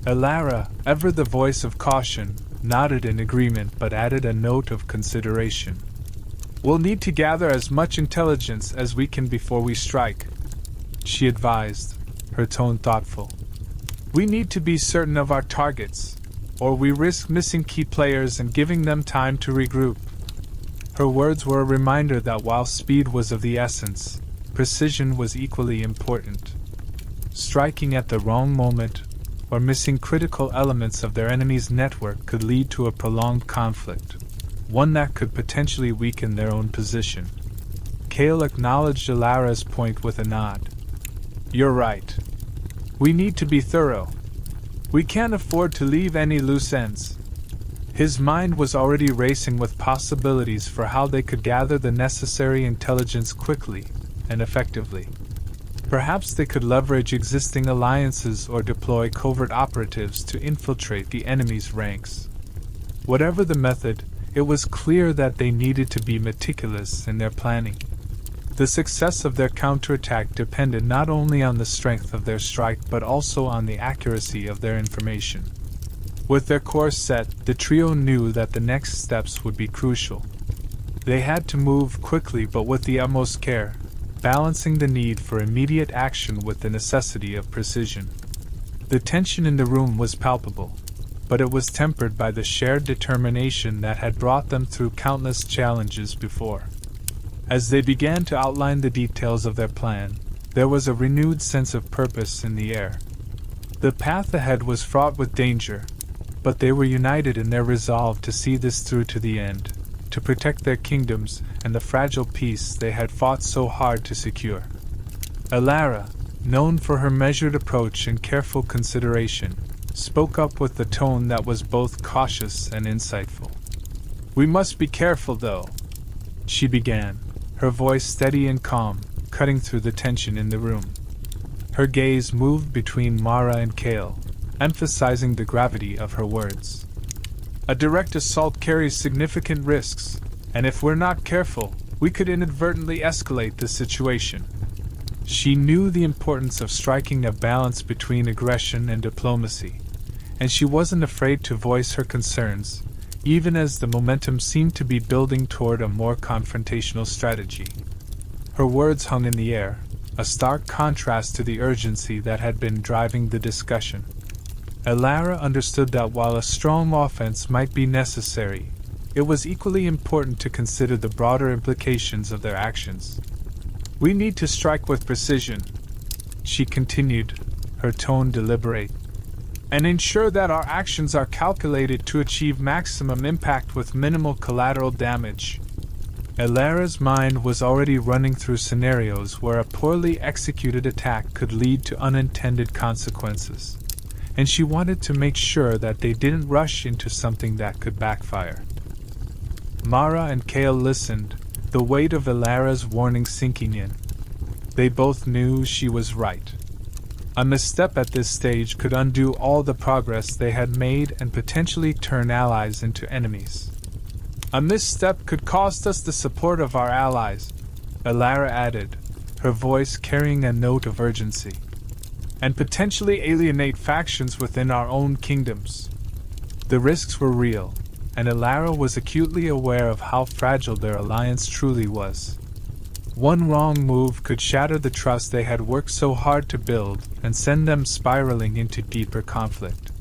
Elara, ever the voice of caution, nodded in agreement but added a note of consideration. "We'll need to gather as much intelligence as we can before we strike," she advised, her tone thoughtful. "We need to be certain of our targets, or we risk missing key players and giving them time to regroup." Her words were a reminder that while speed was of the essence, precision was equally important. Striking at the wrong moment, or missing critical elements of their enemy's network could lead to a prolonged conflict, one that could potentially weaken their own position. Cale acknowledged Alara's point with a nod. "You're right. We need to be thorough. We can't afford to leave any loose ends." His mind was already racing with possibilities for how they could gather the necessary intelligence quickly and effectively. Perhaps they could leverage existing alliances or deploy covert operatives to infiltrate the enemy's ranks. Whatever the method, it was clear that they needed to be meticulous in their planning. The success of their counterattack depended not only on the strength of their strike but also on the accuracy of their information. With their course set, the trio knew that the next steps would be crucial. They had to move quickly but with the utmost care, balancing the need for immediate action with the necessity of precision. The tension in the room was palpable, but it was tempered by the shared determination that had brought them through countless challenges before. As they began to outline the details of their plan, there was a renewed sense of purpose in the air. The path ahead was fraught with danger, but they were united in their resolve to see this through to the end, to protect their kingdoms and the fragile peace they had fought so hard to secure. Elara, known for her measured approach and careful consideration, spoke up with a tone that was both cautious and insightful. "We must be careful, though," she began, her voice steady and calm, cutting through the tension in the room. Her gaze moved between Mara and Kale, emphasizing the gravity of her words. A direct assault carries significant risks, and if we're not careful, we could inadvertently escalate the situation. She knew the importance of striking a balance between aggression and diplomacy, and she wasn't afraid to voice her concerns, even as the momentum seemed to be building toward a more confrontational strategy. Her words hung in the air, a stark contrast to the urgency that had been driving the discussion. Elara understood that while a strong offense might be necessary, it was equally important to consider the broader implications of their actions. We need to strike with precision, she continued, her tone deliberate, and ensure that our actions are calculated to achieve maximum impact with minimal collateral damage. Elara's mind was already running through scenarios where a poorly executed attack could lead to unintended consequences, and she wanted to make sure that they didn't rush into something that could backfire. Mara and Kale listened, the weight of Elara's warning sinking in. They both knew she was right. A misstep at this stage could undo all the progress they had made and potentially turn allies into enemies. A misstep could cost us the support of our allies, Elara added, her voice carrying a note of urgency, and potentially alienate factions within our own kingdoms. The risks were real, and Elara was acutely aware of how fragile their alliance truly was. One wrong move could shatter the trust they had worked so hard to build and send them spiraling into deeper conflict.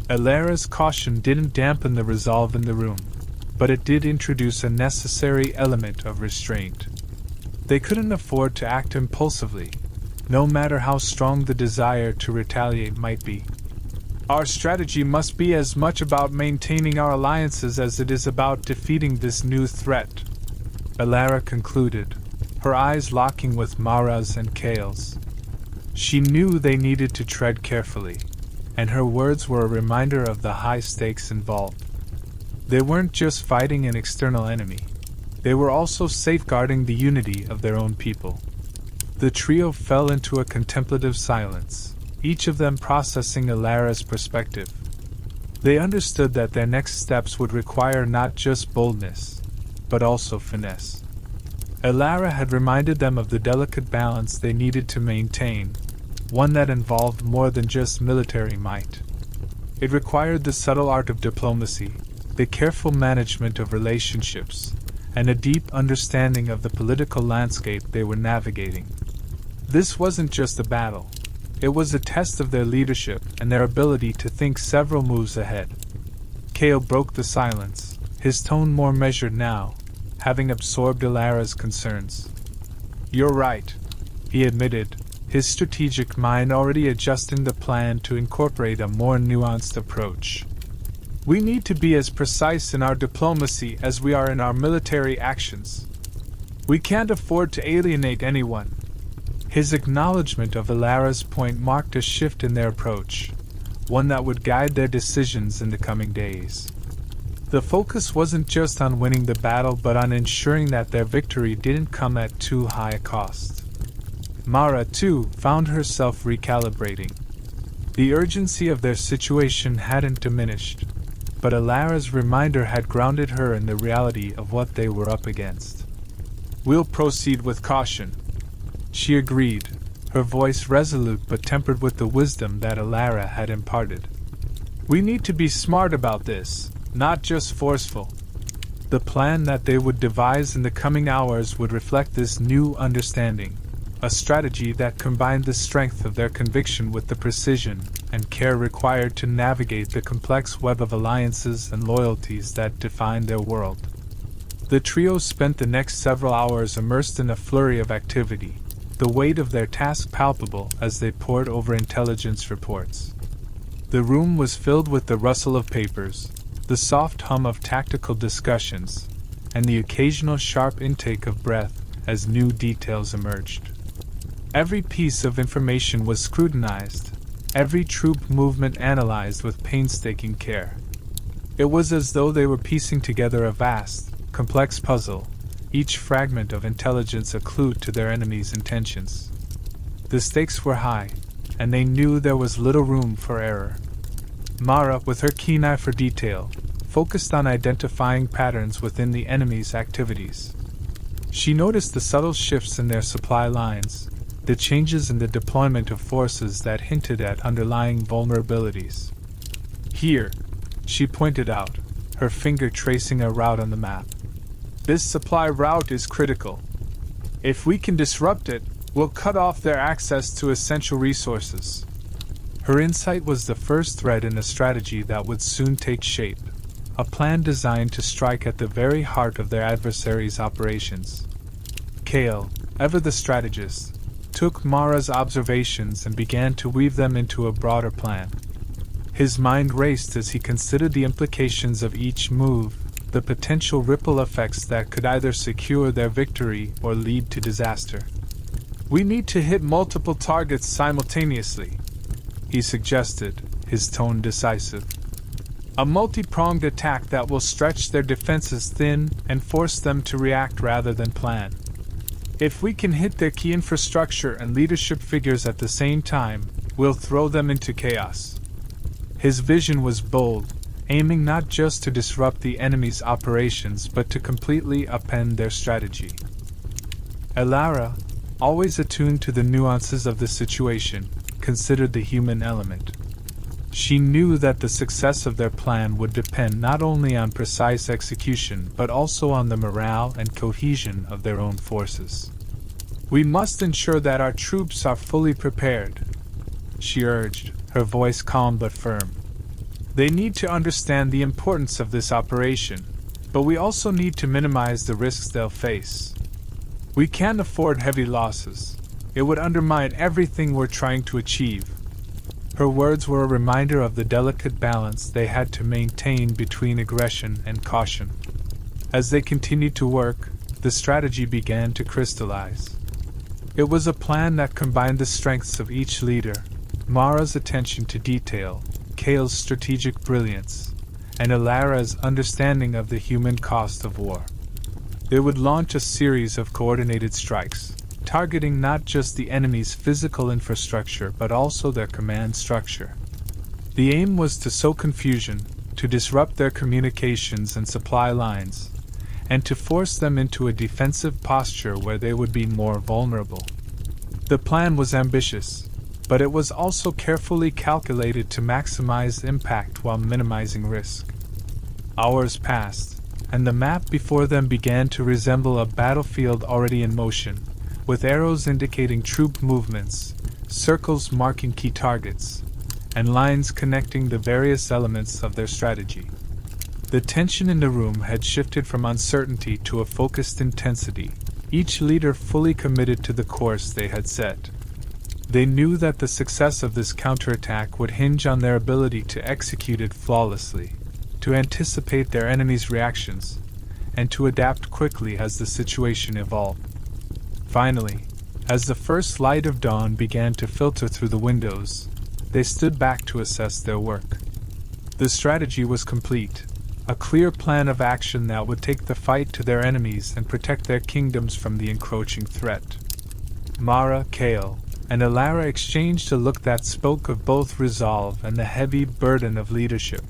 Elara's caution didn't dampen the resolve in the room, but it did introduce a necessary element of restraint. They couldn't afford to act impulsively, no matter how strong the desire to retaliate might be. Our strategy must be as much about maintaining our alliances as it is about defeating this new threat, Elara concluded, her eyes locking with Mara's and Kale's. She knew they needed to tread carefully, and her words were a reminder of the high stakes involved. They weren't just fighting an external enemy, they were also safeguarding the unity of their own people. The trio fell into a contemplative silence, each of them processing Elara's perspective. They understood that their next steps would require not just boldness, but also finesse. Elara had reminded them of the delicate balance they needed to maintain, one that involved more than just military might. It required the subtle art of diplomacy, the careful management of relationships, and a deep understanding of the political landscape they were navigating. This wasn't just a battle. It was a test of their leadership and their ability to think several moves ahead. Kale broke the silence, his tone more measured now, having absorbed Elara's concerns. "You're right," he admitted, his strategic mind already adjusting the plan to incorporate a more nuanced approach. "We need to be as precise in our diplomacy as we are in our military actions. We can't afford to alienate anyone." His acknowledgement of Elara's point marked a shift in their approach, one that would guide their decisions in the coming days. The focus wasn't just on winning the battle but on ensuring that their victory didn't come at too high a cost. Mara, too, found herself recalibrating. The urgency of their situation hadn't diminished, but Elara's reminder had grounded her in the reality of what they were up against. "We'll proceed with caution," she agreed, her voice resolute but tempered with the wisdom that Elara had imparted. "We need to be smart about this, not just forceful." The plan that they would devise in the coming hours would reflect this new understanding, a strategy that combined the strength of their conviction with the precision and care required to navigate the complex web of alliances and loyalties that defined their world. The trio spent the next several hours immersed in a flurry of activity, the weight of their task palpable as they pored over intelligence reports. The room was filled with the rustle of papers, the soft hum of tactical discussions, and the occasional sharp intake of breath as new details emerged. Every piece of information was scrutinized, every troop movement analyzed with painstaking care. It was as though they were piecing together a vast, complex puzzle, each fragment of intelligence a clue to their enemy's intentions. The stakes were high, and they knew there was little room for error. Mara, with her keen eye for detail, focused on identifying patterns within the enemy's activities. She noticed the subtle shifts in their supply lines, the changes in the deployment of forces that hinted at underlying vulnerabilities. Here, she pointed out, her finger tracing a route on the map. This supply route is critical. If we can disrupt it, we'll cut off their access to essential resources. Her insight was the first thread in a strategy that would soon take shape, a plan designed to strike at the very heart of their adversaries' operations. Kale, ever the strategist, took Mara's observations and began to weave them into a broader plan. His mind raced as he considered the implications of each move, the potential ripple effects that could either secure their victory or lead to disaster. "We need to hit multiple targets simultaneously," he suggested, his tone decisive. "A multi-pronged attack that will stretch their defenses thin and force them to react rather than plan. If we can hit their key infrastructure and leadership figures at the same time, we'll throw them into chaos." His vision was bold, aiming not just to disrupt the enemy's operations but to completely upend their strategy. Elara, always attuned to the nuances of the situation, considered the human element. She knew that the success of their plan would depend not only on precise execution but also on the morale and cohesion of their own forces. "We must ensure that our troops are fully prepared," she urged, her voice calm but firm. "They need to understand the importance of this operation, but we also need to minimize the risks they'll face. We can't afford heavy losses. It would undermine everything we're trying to achieve." Her words were a reminder of the delicate balance they had to maintain between aggression and caution. As they continued to work, the strategy began to crystallize. It was a plan that combined the strengths of each leader, Mara's attention to detail, Kale's strategic brilliance, and Elara's understanding of the human cost of war. They would launch a series of coordinated strikes, targeting not just the enemy's physical infrastructure but also their command structure. The aim was to sow confusion, to disrupt their communications and supply lines, and to force them into a defensive posture where they would be more vulnerable. The plan was ambitious, but it was also carefully calculated to maximize impact while minimizing risk. Hours passed, and the map before them began to resemble a battlefield already in motion, with arrows indicating troop movements, circles marking key targets, and lines connecting the various elements of their strategy. The tension in the room had shifted from uncertainty to a focused intensity, each leader fully committed to the course they had set. They knew that the success of this counterattack would hinge on their ability to execute it flawlessly, to anticipate their enemy's reactions, and to adapt quickly as the situation evolved. Finally, as the first light of dawn began to filter through the windows, they stood back to assess their work. The strategy was complete, a clear plan of action that would take the fight to their enemies and protect their kingdoms from the encroaching threat. Mara, Kale, and Elara exchanged a look that spoke of both resolve and the heavy burden of leadership.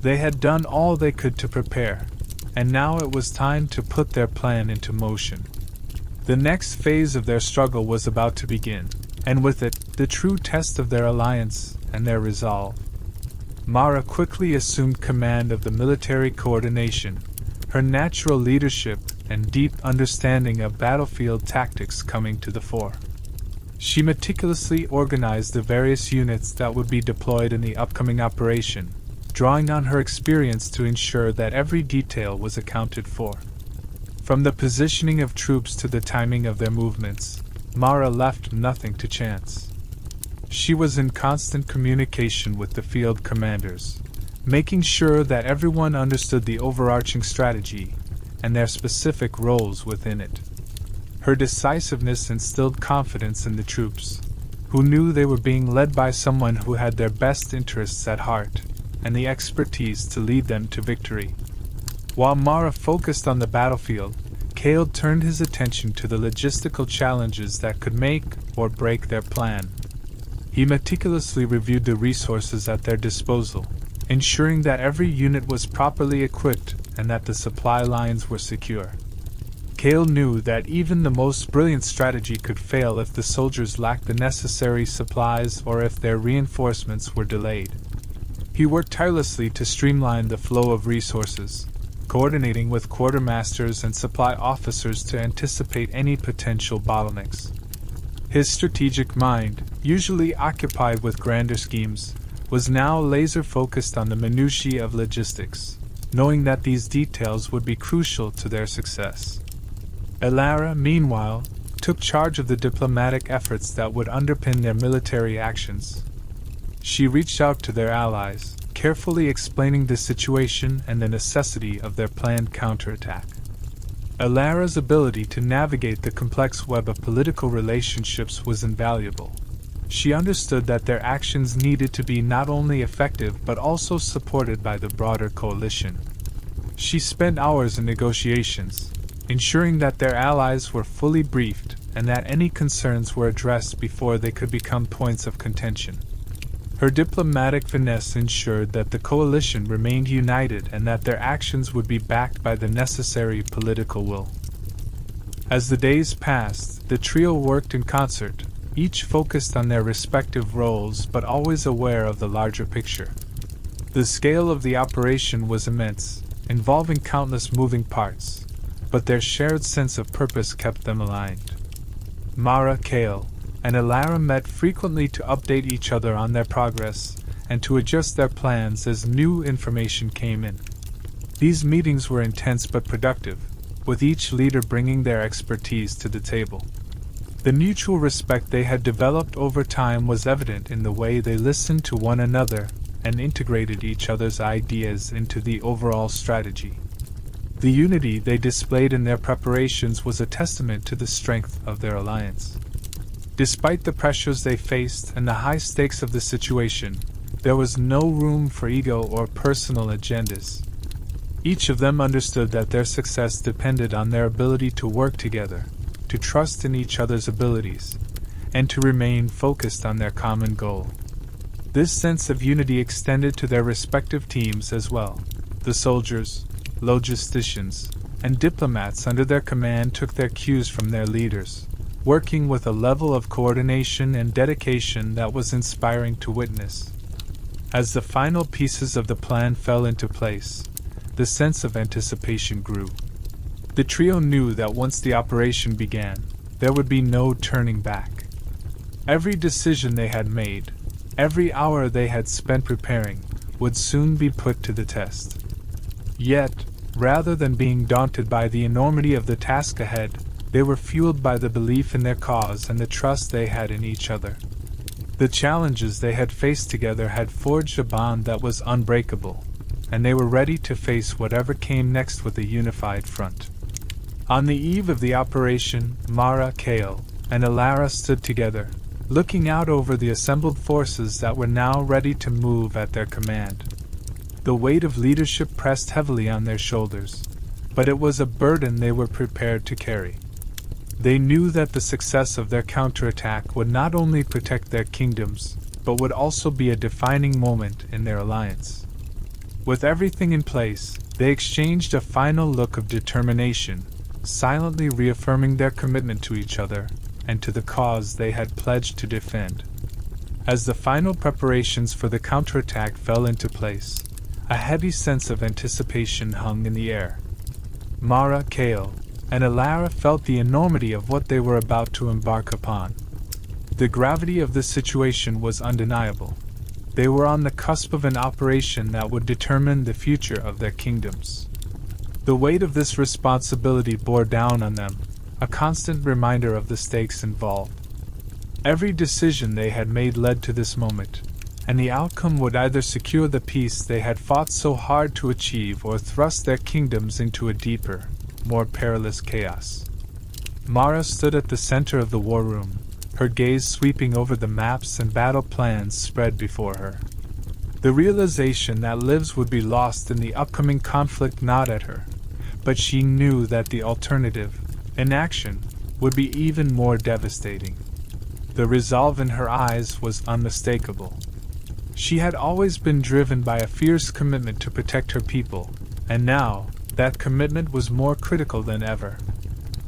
They had done all they could to prepare, and now it was time to put their plan into motion. The next phase of their struggle was about to begin, and with it, the true test of their alliance and their resolve. Mara quickly assumed command of the military coordination, her natural leadership and deep understanding of battlefield tactics coming to the fore. She meticulously organized the various units that would be deployed in the upcoming operation, drawing on her experience to ensure that every detail was accounted for. From the positioning of troops to the timing of their movements, Mara left nothing to chance. She was in constant communication with the field commanders, making sure that everyone understood the overarching strategy and their specific roles within it. Her decisiveness instilled confidence in the troops, who knew they were being led by someone who had their best interests at heart and the expertise to lead them to victory. While Mara focused on the battlefield, Kale turned his attention to the logistical challenges that could make or break their plan. He meticulously reviewed the resources at their disposal, ensuring that every unit was properly equipped and that the supply lines were secure. Kale knew that even the most brilliant strategy could fail if the soldiers lacked the necessary supplies or if their reinforcements were delayed. He worked tirelessly to streamline the flow of resources, coordinating with quartermasters and supply officers to anticipate any potential bottlenecks. His strategic mind, usually occupied with grander schemes, was now laser-focused on the minutiae of logistics, knowing that these details would be crucial to their success. Elara, meanwhile, took charge of the diplomatic efforts that would underpin their military actions. She reached out to their allies, carefully explaining the situation and the necessity of their planned counterattack. Elara's ability to navigate the complex web of political relationships was invaluable. She understood that their actions needed to be not only effective but also supported by the broader coalition. She spent hours in negotiations, ensuring that their allies were fully briefed and that any concerns were addressed before they could become points of contention. Her diplomatic finesse ensured that the coalition remained united and that their actions would be backed by the necessary political will. As the days passed, the trio worked in concert, each focused on their respective roles but always aware of the larger picture. The scale of the operation was immense, involving countless moving parts, but their shared sense of purpose kept them aligned. Mara, Kale, and Elara met frequently to update each other on their progress and to adjust their plans as new information came in. These meetings were intense but productive, with each leader bringing their expertise to the table. The mutual respect they had developed over time was evident in the way they listened to one another and integrated each other's ideas into the overall strategy. The unity they displayed in their preparations was a testament to the strength of their alliance. Despite the pressures they faced and the high stakes of the situation, there was no room for ego or personal agendas. Each of them understood that their success depended on their ability to work together, to trust in each other's abilities, and to remain focused on their common goal. This sense of unity extended to their respective teams as well. The soldiers, logisticians, and diplomats under their command took their cues from their leaders, working with a level of coordination and dedication that was inspiring to witness. As the final pieces of the plan fell into place, the sense of anticipation grew. The trio knew that once the operation began, there would be no turning back. Every decision they had made, every hour they had spent preparing, would soon be put to the test. Yet, rather than being daunted by the enormity of the task ahead, they were fueled by the belief in their cause and the trust they had in each other. The challenges they had faced together had forged a bond that was unbreakable, and they were ready to face whatever came next with a unified front. On the eve of the operation, Mara, Kale, and Elara stood together, looking out over the assembled forces that were now ready to move at their command. The weight of leadership pressed heavily on their shoulders, but it was a burden they were prepared to carry. They knew that the success of their counterattack would not only protect their kingdoms, but would also be a defining moment in their alliance. With everything in place, they exchanged a final look of determination, silently reaffirming their commitment to each other and to the cause they had pledged to defend. As the final preparations for the counterattack fell into place, a heavy sense of anticipation hung in the air. Mara, Kale, and Elara felt the enormity of what they were about to embark upon. The gravity of the situation was undeniable. They were on the cusp of an operation that would determine the future of their kingdoms. The weight of this responsibility bore down on them, a constant reminder of the stakes involved. Every decision they had made led to this moment, and the outcome would either secure the peace they had fought so hard to achieve or thrust their kingdoms into a deeper, more perilous chaos. Mara stood at the center of the war room, her gaze sweeping over the maps and battle plans spread before her. The realization that lives would be lost in the upcoming conflict gnawed at her, but she knew that the alternative, inaction, would be even more devastating. The resolve in her eyes was unmistakable. She had always been driven by a fierce commitment to protect her people, and now, that commitment was more critical than ever.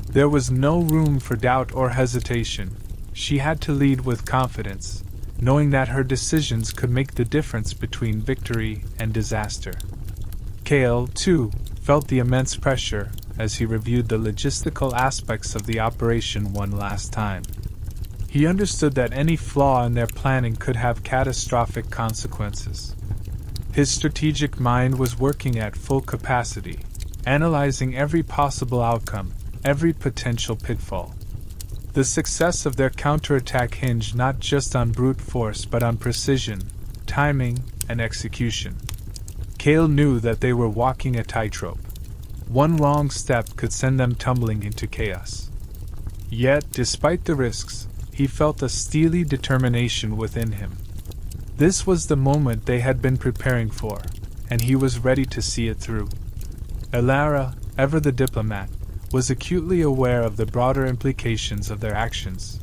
There was no room for doubt or hesitation. She had to lead with confidence, knowing that her decisions could make the difference between victory and disaster. Kale, too, felt the immense pressure as he reviewed the logistical aspects of the operation one last time. He understood that any flaw in their planning could have catastrophic consequences. His strategic mind was working at full capacity, analyzing every possible outcome, every potential pitfall. The success of their counterattack hinged not just on brute force but on precision, timing, and execution. Kale knew that they were walking a tightrope. One wrong step could send them tumbling into chaos. Yet, despite the risks, he felt a steely determination within him. This was the moment they had been preparing for, and he was ready to see it through. Elara, ever the diplomat, was acutely aware of the broader implications of their actions.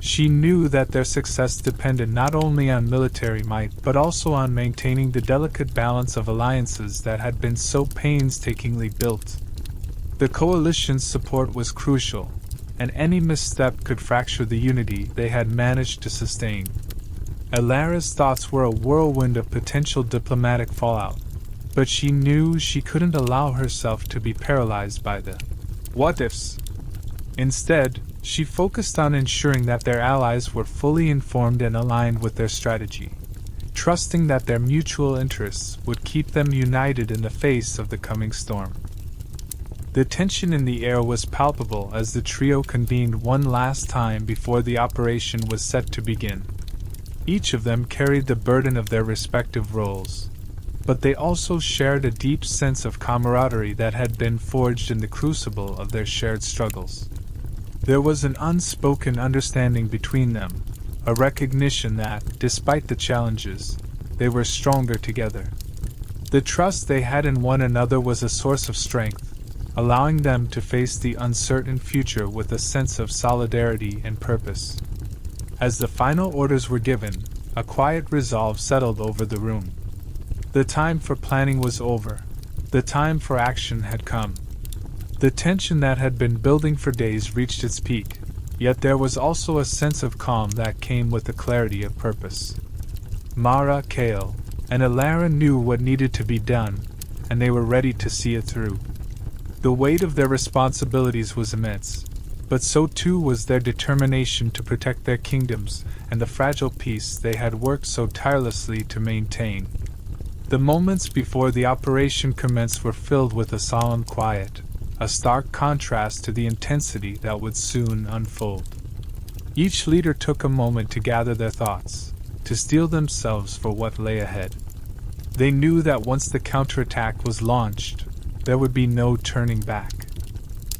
She knew that their success depended not only on military might but also on maintaining the delicate balance of alliances that had been so painstakingly built. The coalition's support was crucial, and any misstep could fracture the unity they had managed to sustain. Elara's thoughts were a whirlwind of potential diplomatic fallout, but she knew she couldn't allow herself to be paralyzed by the what-ifs. Instead, she focused on ensuring that their allies were fully informed and aligned with their strategy, trusting that their mutual interests would keep them united in the face of the coming storm. The tension in the air was palpable as the trio convened one last time before the operation was set to begin. Each of them carried the burden of their respective roles, but they also shared a deep sense of camaraderie that had been forged in the crucible of their shared struggles. There was an unspoken understanding between them, a recognition that, despite the challenges, they were stronger together. The trust they had in one another was a source of strength, allowing them to face the uncertain future with a sense of solidarity and purpose. As the final orders were given, a quiet resolve settled over the room. The time for planning was over. The time for action had come. The tension that had been building for days reached its peak, yet there was also a sense of calm that came with the clarity of purpose. Mara, Kale, and Elara knew what needed to be done, and they were ready to see it through. The weight of their responsibilities was immense, but so too was their determination to protect their kingdoms and the fragile peace they had worked so tirelessly to maintain. The moments before the operation commenced were filled with a solemn quiet, a stark contrast to the intensity that would soon unfold. Each leader took a moment to gather their thoughts, to steel themselves for what lay ahead. They knew that once the counterattack was launched, there would be no turning back.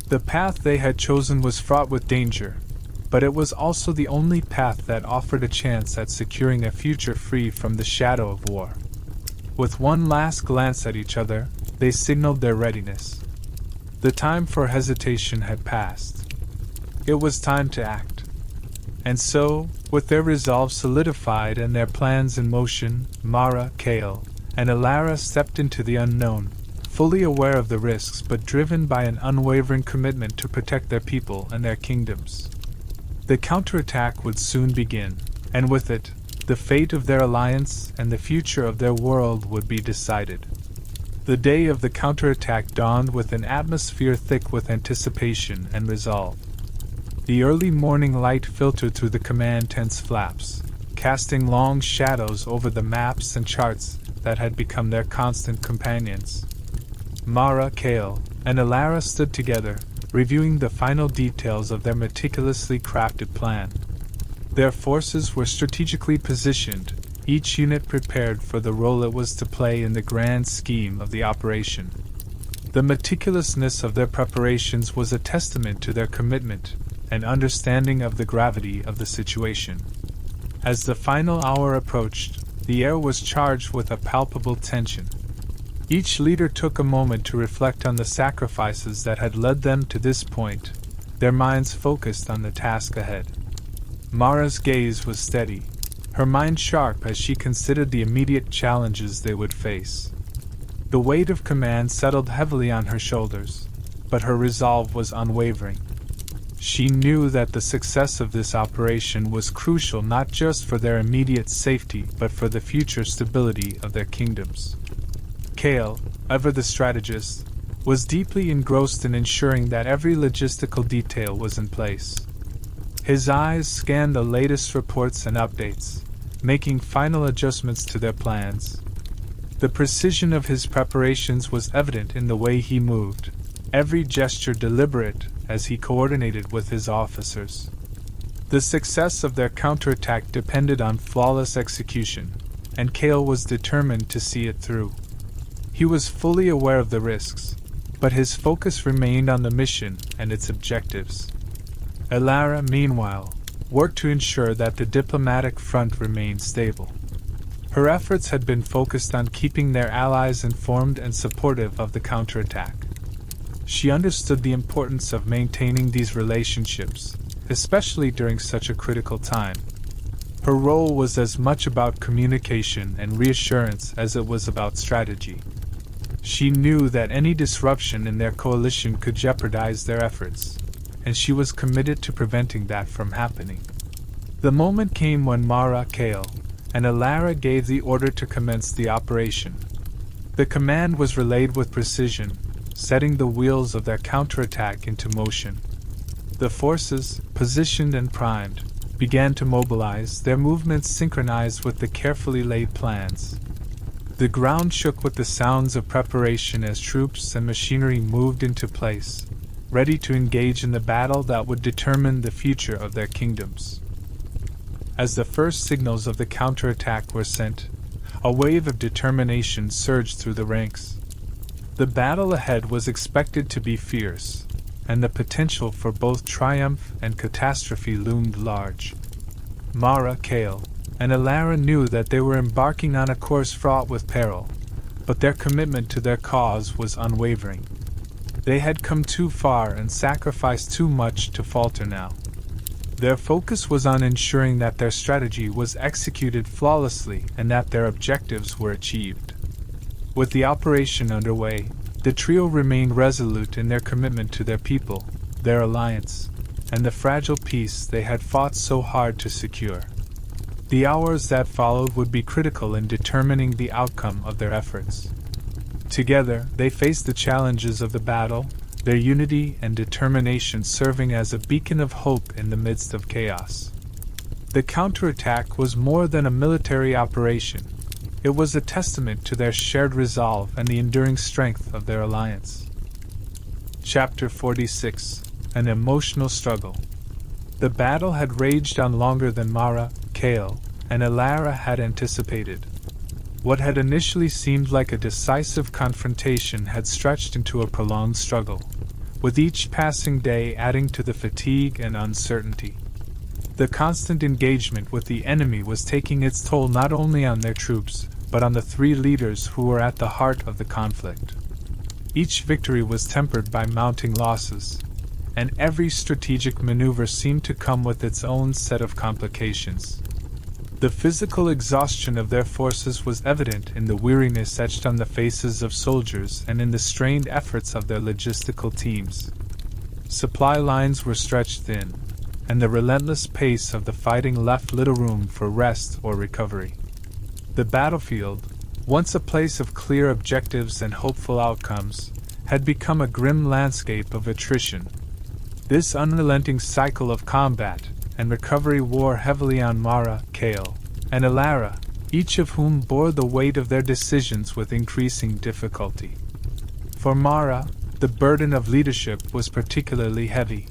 The path they had chosen was fraught with danger, but it was also the only path that offered a chance at securing a future free from the shadow of war. With one last glance at each other, they signaled their readiness. The time for hesitation had passed. It was time to act. And so, with their resolve solidified and their plans in motion, Mara, Kale, and Elara stepped into the unknown, fully aware of the risks but driven by an unwavering commitment to protect their people and their kingdoms. The counterattack would soon begin, and with it, the fate of their alliance and the future of their world would be decided. The day of the counterattack dawned with an atmosphere thick with anticipation and resolve. The early morning light filtered through the command tent's flaps, casting long shadows over the maps and charts that had become their constant companions. Mara, Kale, and Elara stood together, reviewing the final details of their meticulously crafted plan. Their forces were strategically positioned, each unit prepared for the role it was to play in the grand scheme of the operation. The meticulousness of their preparations was a testament to their commitment and understanding of the gravity of the situation. As the final hour approached, the air was charged with a palpable tension. Each leader took a moment to reflect on the sacrifices that had led them to this point, their minds focused on the task ahead. Mara's gaze was steady, her mind sharp as she considered the immediate challenges they would face. The weight of command settled heavily on her shoulders, but her resolve was unwavering. She knew that the success of this operation was crucial not just for their immediate safety but for the future stability of their kingdoms. Kale, ever the strategist, was deeply engrossed in ensuring that every logistical detail was in place. His eyes scanned the latest reports and updates, making final adjustments to their plans. The precision of his preparations was evident in the way he moved, every gesture deliberate as he coordinated with his officers. The success of their counterattack depended on flawless execution, and Kale was determined to see it through. He was fully aware of the risks, but his focus remained on the mission and its objectives. Elara, meanwhile, worked to ensure that the diplomatic front remained stable. Her efforts had been focused on keeping their allies informed and supportive of the counterattack. She understood the importance of maintaining these relationships, especially during such a critical time. Her role was as much about communication and reassurance as it was about strategy. She knew that any disruption in their coalition could jeopardize their efforts, and she was committed to preventing that from happening. The moment came when Mara, Kale, and Elara gave the order to commence the operation. The command was relayed with precision, setting the wheels of their counterattack into motion. The forces, positioned and primed, began to mobilize, their movements synchronized with the carefully laid plans. The ground shook with the sounds of preparation as troops and machinery moved into place, ready to engage in the battle that would determine the future of their kingdoms. As the first signals of the counterattack were sent, a wave of determination surged through the ranks. The battle ahead was expected to be fierce, and the potential for both triumph and catastrophe loomed large. Mara, Kale, and Elara knew that they were embarking on a course fraught with peril, but their commitment to their cause was unwavering. They had come too far and sacrificed too much to falter now. Their focus was on ensuring that their strategy was executed flawlessly and that their objectives were achieved. With the operation underway, the trio remained resolute in their commitment to their people, their alliance, and the fragile peace they had fought so hard to secure. The hours that followed would be critical in determining the outcome of their efforts. Together, they faced the challenges of the battle, their unity and determination serving as a beacon of hope in the midst of chaos. The counterattack was more than a military operation. It was a testament to their shared resolve and the enduring strength of their alliance. Chapter 46: An Emotional Struggle. The battle had raged on longer than Mara, Kale, and Elara had anticipated. What had initially seemed like a decisive confrontation had stretched into a prolonged struggle, with each passing day adding to the fatigue and uncertainty. The constant engagement with the enemy was taking its toll not only on their troops, but on the three leaders who were at the heart of the conflict. Each victory was tempered by mounting losses, and every strategic maneuver seemed to come with its own set of complications. The physical exhaustion of their forces was evident in the weariness etched on the faces of soldiers and in the strained efforts of their logistical teams. Supply lines were stretched thin, and the relentless pace of the fighting left little room for rest or recovery. The battlefield, once a place of clear objectives and hopeful outcomes, had become a grim landscape of attrition. This unrelenting cycle of combat and recovery wore heavily on Mara, Kale, and Elara, each of whom bore the weight of their decisions with increasing difficulty. For Mara, the burden of leadership was particularly heavy.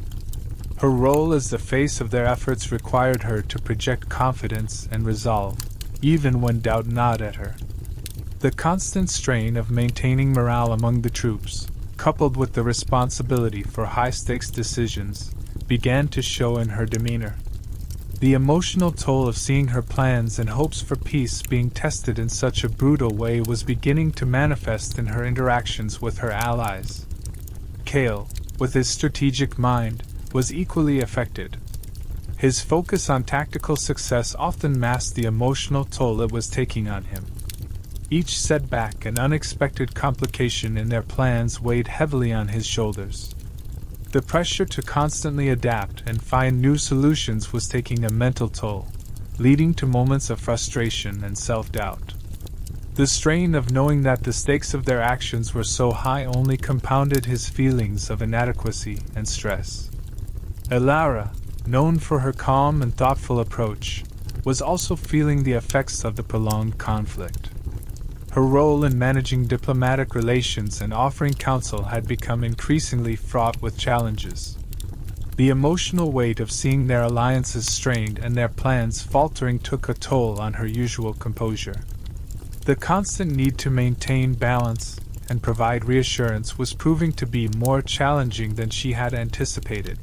Her role as the face of their efforts required her to project confidence and resolve, even when doubt gnawed at her. The constant strain of maintaining morale among the troops, coupled with the responsibility for high-stakes decisions, began to show in her demeanor. The emotional toll of seeing her plans and hopes for peace being tested in such a brutal way was beginning to manifest in her interactions with her allies. Kale, with his strategic mind, was equally affected. His focus on tactical success often masked the emotional toll it was taking on him. Each setback and unexpected complication in their plans weighed heavily on his shoulders. The pressure to constantly adapt and find new solutions was taking a mental toll, leading to moments of frustration and self-doubt. The strain of knowing that the stakes of their actions were so high only compounded his feelings of inadequacy and stress. Elara, known for her calm and thoughtful approach, was also feeling the effects of the prolonged conflict. Her role in managing diplomatic relations and offering counsel had become increasingly fraught with challenges. The emotional weight of seeing their alliances strained and their plans faltering took a toll on her usual composure. The constant need to maintain balance and provide reassurance was proving to be more challenging than she had anticipated.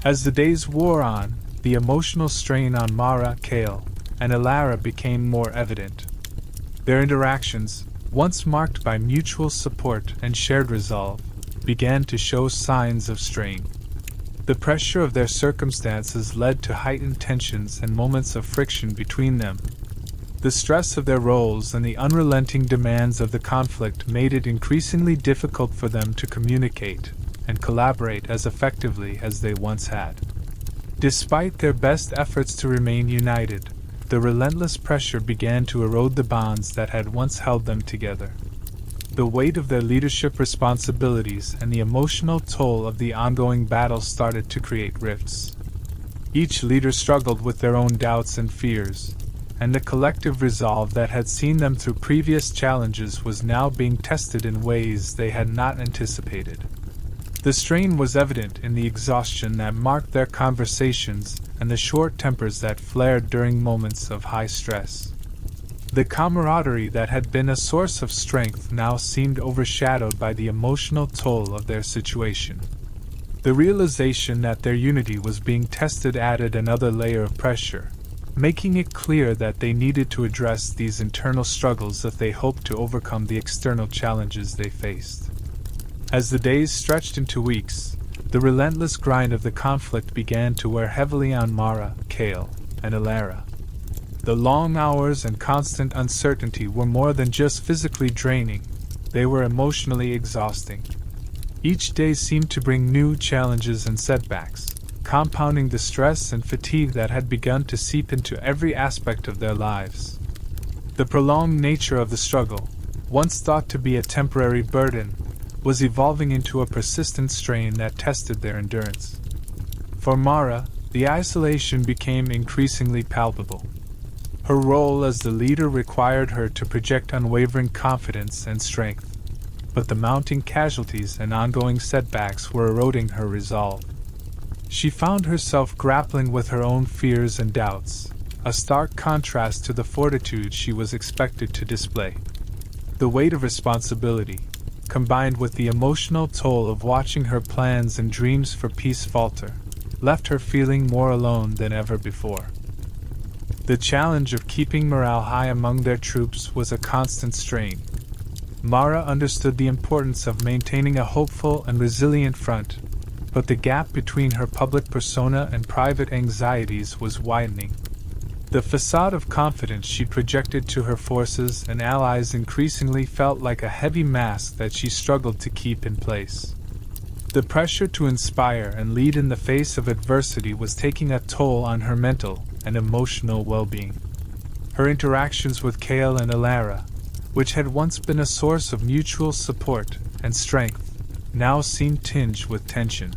As the days wore on, the emotional strain on Mara, Kale, and Elara became more evident. Their interactions, once marked by mutual support and shared resolve, began to show signs of strain. The pressure of their circumstances led to heightened tensions and moments of friction between them. The stress of their roles and the unrelenting demands of the conflict made it increasingly difficult for them to communicate and collaborate as effectively as they once had. Despite their best efforts to remain united, the relentless pressure began to erode the bonds that had once held them together. The weight of their leadership responsibilities and the emotional toll of the ongoing battle started to create rifts. Each leader struggled with their own doubts and fears, and the collective resolve that had seen them through previous challenges was now being tested in ways they had not anticipated. The strain was evident in the exhaustion that marked their conversations and the short tempers that flared during moments of high stress. The camaraderie that had been a source of strength now seemed overshadowed by the emotional toll of their situation. The realization that their unity was being tested added another layer of pressure, making it clear that they needed to address these internal struggles if they hoped to overcome the external challenges they faced. As the days stretched into weeks, the relentless grind of the conflict began to wear heavily on Mara, Kale, and Elara. The long hours and constant uncertainty were more than just physically draining, they were emotionally exhausting. Each day seemed to bring new challenges and setbacks, compounding the stress and fatigue that had begun to seep into every aspect of their lives. The prolonged nature of the struggle, once thought to be a temporary burden, was evolving into a persistent strain that tested their endurance. For Mara, the isolation became increasingly palpable. Her role as the leader required her to project unwavering confidence and strength, but the mounting casualties and ongoing setbacks were eroding her resolve. She found herself grappling with her own fears and doubts, a stark contrast to the fortitude she was expected to display. The weight of responsibility, combined with the emotional toll of watching her plans and dreams for peace falter, left her feeling more alone than ever before. The challenge of keeping morale high among their troops was a constant strain. Mara understood the importance of maintaining a hopeful and resilient front, but the gap between her public persona and private anxieties was widening. The facade of confidence she projected to her forces and allies increasingly felt like a heavy mask that she struggled to keep in place. The pressure to inspire and lead in the face of adversity was taking a toll on her mental and emotional well-being. Her interactions with Kale and Elara, which had once been a source of mutual support and strength, now seemed tinged with tension.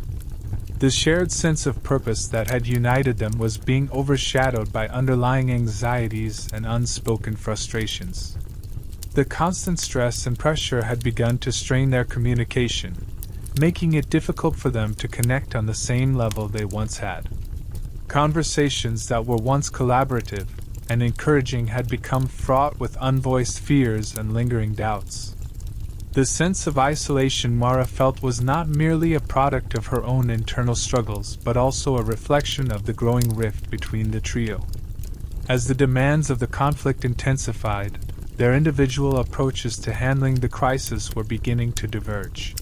The shared sense of purpose that had united them was being overshadowed by underlying anxieties and unspoken frustrations. The constant stress and pressure had begun to strain their communication, making it difficult for them to connect on the same level they once had. Conversations that were once collaborative and encouraging had become fraught with unvoiced fears and lingering doubts. The sense of isolation Mara felt was not merely a product of her own internal struggles but also a reflection of the growing rift between the trio. As the demands of the conflict intensified, their individual approaches to handling the crisis were beginning to diverge.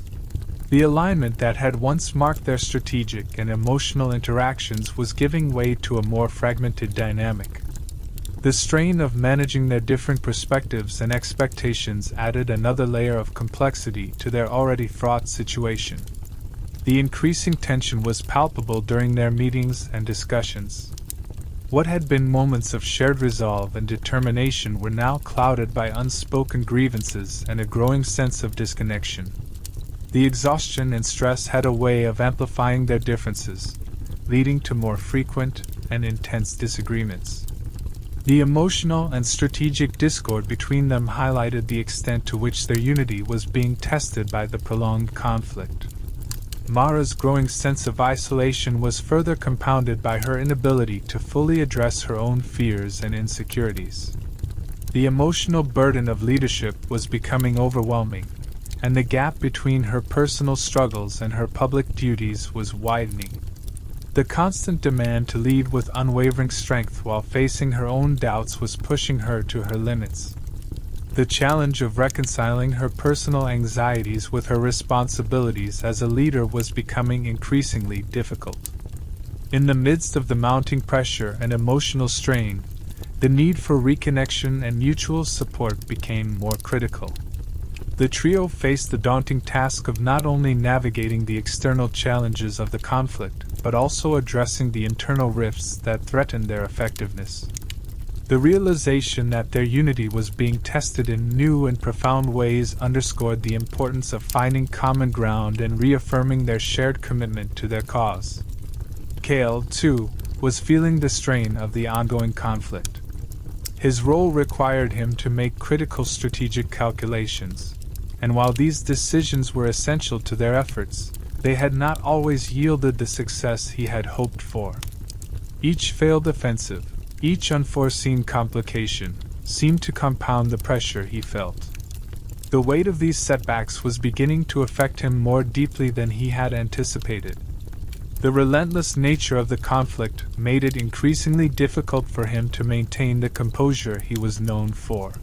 The alignment that had once marked their strategic and emotional interactions was giving way to a more fragmented dynamic. The strain of managing their different perspectives and expectations added another layer of complexity to their already fraught situation. The increasing tension was palpable during their meetings and discussions. What had been moments of shared resolve and determination were now clouded by unspoken grievances and a growing sense of disconnection. The exhaustion and stress had a way of amplifying their differences, leading to more frequent and intense disagreements. The emotional and strategic discord between them highlighted the extent to which their unity was being tested by the prolonged conflict. Mara's growing sense of isolation was further compounded by her inability to fully address her own fears and insecurities. The emotional burden of leadership was becoming overwhelming, and the gap between her personal struggles and her public duties was widening. The constant demand to lead with unwavering strength while facing her own doubts was pushing her to her limits. The challenge of reconciling her personal anxieties with her responsibilities as a leader was becoming increasingly difficult. In the midst of the mounting pressure and emotional strain, the need for reconnection and mutual support became more critical. The trio faced the daunting task of not only navigating the external challenges of the conflict, but also addressing the internal rifts that threatened their effectiveness. The realization that their unity was being tested in new and profound ways underscored the importance of finding common ground and reaffirming their shared commitment to their cause. Cale, too, was feeling the strain of the ongoing conflict. His role required him to make critical strategic calculations, and while these decisions were essential to their efforts, they had not always yielded the success he had hoped for. Each failed offensive, each unforeseen complication, seemed to compound the pressure he felt. The weight of these setbacks was beginning to affect him more deeply than he had anticipated. The relentless nature of the conflict made it increasingly difficult for him to maintain the composure he was known for.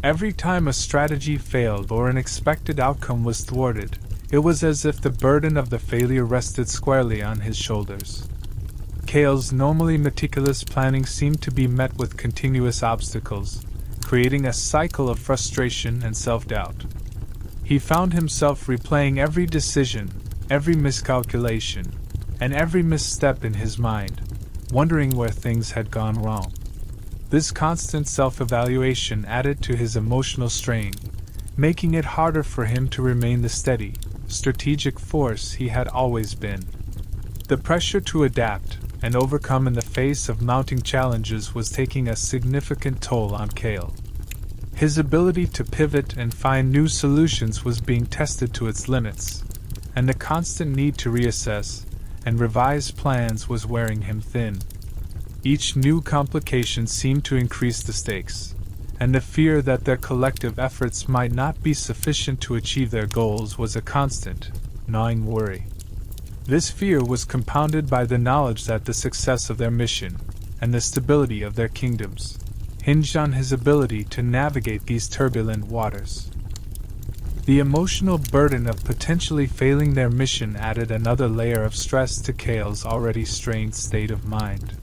Every time a strategy failed or an expected outcome was thwarted, it was as if the burden of the failure rested squarely on his shoulders. Cale's normally meticulous planning seemed to be met with continuous obstacles, creating a cycle of frustration and self-doubt. He found himself replaying every decision, every miscalculation, and every misstep in his mind, wondering where things had gone wrong. This constant self-evaluation added to his emotional strain, making it harder for him to remain the steady, strategic force he had always been. The pressure to adapt and overcome in the face of mounting challenges was taking a significant toll on Cale. His ability to pivot and find new solutions was being tested to its limits, and the constant need to reassess and revise plans was wearing him thin. Each new complication seemed to increase the stakes, and the fear that their collective efforts might not be sufficient to achieve their goals was a constant, gnawing worry. This fear was compounded by the knowledge that the success of their mission, and the stability of their kingdoms, hinged on his ability to navigate these turbulent waters. The emotional burden of potentially failing their mission added another layer of stress to Cale's already strained state of mind.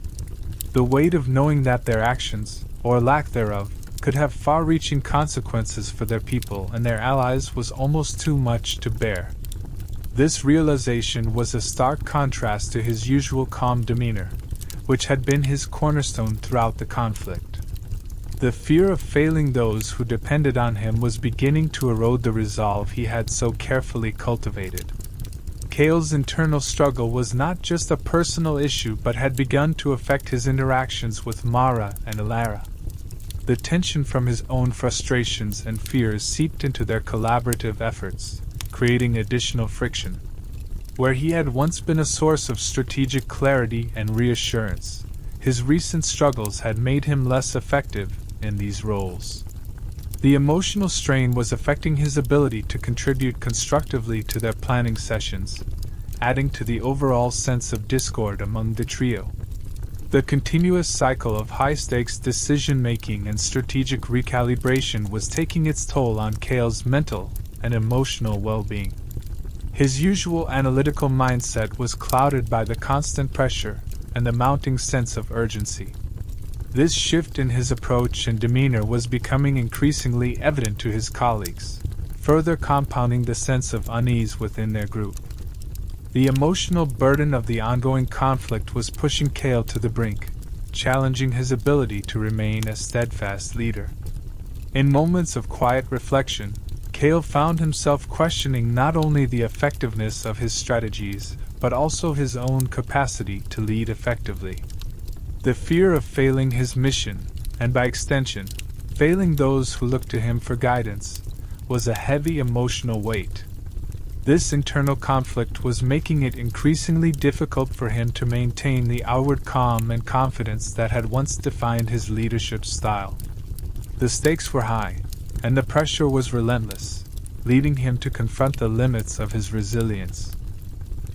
The weight of knowing that their actions, or lack thereof, could have far-reaching consequences for their people and their allies was almost too much to bear. This realization was a stark contrast to his usual calm demeanor, which had been his cornerstone throughout the conflict. The fear of failing those who depended on him was beginning to erode the resolve he had so carefully cultivated. Cale's internal struggle was not just a personal issue but had begun to affect his interactions with Mara and Alara. The tension from his own frustrations and fears seeped into their collaborative efforts, creating additional friction. Where he had once been a source of strategic clarity and reassurance, his recent struggles had made him less effective in these roles. The emotional strain was affecting his ability to contribute constructively to their planning sessions, adding to the overall sense of discord among the trio. The continuous cycle of high-stakes decision-making and strategic recalibration was taking its toll on Cale's mental and emotional well-being. His usual analytical mindset was clouded by the constant pressure and the mounting sense of urgency. This shift in his approach and demeanor was becoming increasingly evident to his colleagues, further compounding the sense of unease within their group. The emotional burden of the ongoing conflict was pushing Cale to the brink, challenging his ability to remain a steadfast leader. In moments of quiet reflection, Cale found himself questioning not only the effectiveness of his strategies, but also his own capacity to lead effectively. The fear of failing his mission, and by extension, failing those who looked to him for guidance, was a heavy emotional weight. This internal conflict was making it increasingly difficult for him to maintain the outward calm and confidence that had once defined his leadership style. The stakes were high, and the pressure was relentless, leading him to confront the limits of his resilience.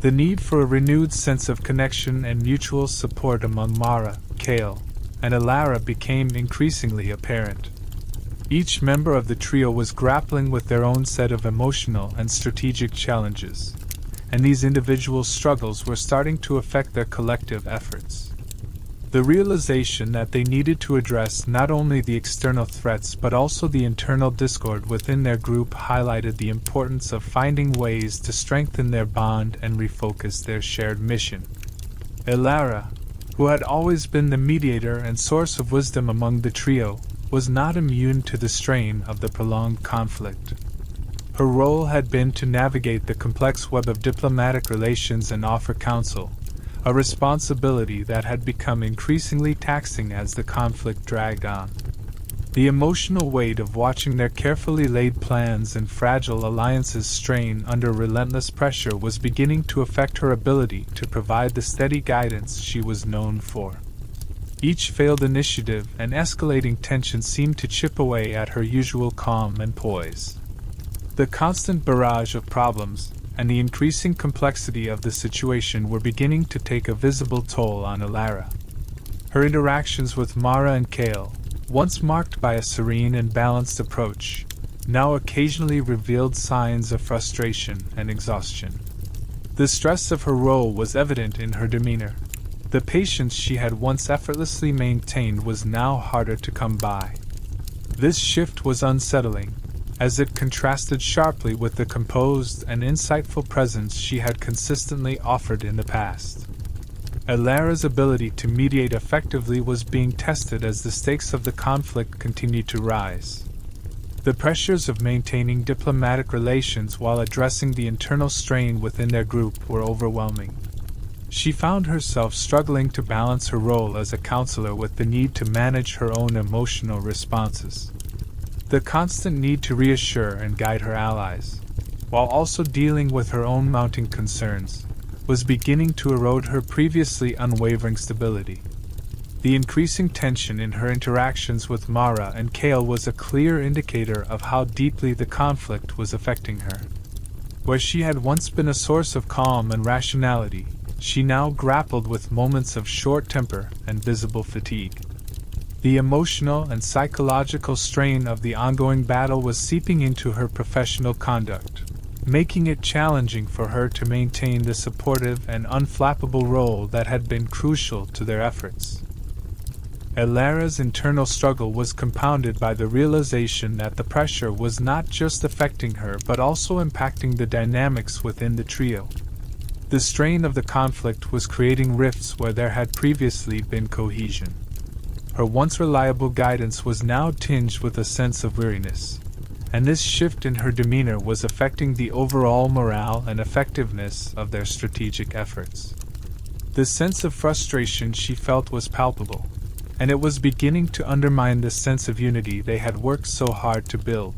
The need for a renewed sense of connection and mutual support among Mara, Cale, and Alara became increasingly apparent. Each member of the trio was grappling with their own set of emotional and strategic challenges, and these individual struggles were starting to affect their collective efforts. The realization that they needed to address not only the external threats but also the internal discord within their group highlighted the importance of finding ways to strengthen their bond and refocus their shared mission. Alara, who had always been the mediator and source of wisdom among the trio, was not immune to the strain of the prolonged conflict. Her role had been to navigate the complex web of diplomatic relations and offer counsel, a responsibility that had become increasingly taxing as the conflict dragged on. The emotional weight of watching their carefully laid plans and fragile alliances strain under relentless pressure was beginning to affect her ability to provide the steady guidance she was known for. Each failed initiative and escalating tension seemed to chip away at her usual calm and poise. The constant barrage of problems and the increasing complexity of the situation were beginning to take a visible toll on Alara. Her interactions with Mara and Cale, once marked by a serene and balanced approach, now occasionally revealed signs of frustration and exhaustion. The stress of her role was evident in her demeanor. The patience she had once effortlessly maintained was now harder to come by. This shift was unsettling, as it contrasted sharply with the composed and insightful presence she had consistently offered in the past. Alara's ability to mediate effectively was being tested as the stakes of the conflict continued to rise. The pressures of maintaining diplomatic relations while addressing the internal strain within their group were overwhelming. She found herself struggling to balance her role as a counselor with the need to manage her own emotional responses. The constant need to reassure and guide her allies, while also dealing with her own mounting concerns, was beginning to erode her previously unwavering stability. The increasing tension in her interactions with Mara and Cale was a clear indicator of how deeply the conflict was affecting her. Where she had once been a source of calm and rationality, she now grappled with moments of short temper and visible fatigue. The emotional and psychological strain of the ongoing battle was seeping into her professional conduct, making it challenging for her to maintain the supportive and unflappable role that had been crucial to their efforts. Alara's internal struggle was compounded by the realization that the pressure was not just affecting her but also impacting the dynamics within the trio. The strain of the conflict was creating rifts where there had previously been cohesion. Her once reliable guidance was now tinged with a sense of weariness, and this shift in her demeanor was affecting the overall morale and effectiveness of their strategic efforts. The sense of frustration she felt was palpable, and it was beginning to undermine the sense of unity they had worked so hard to build.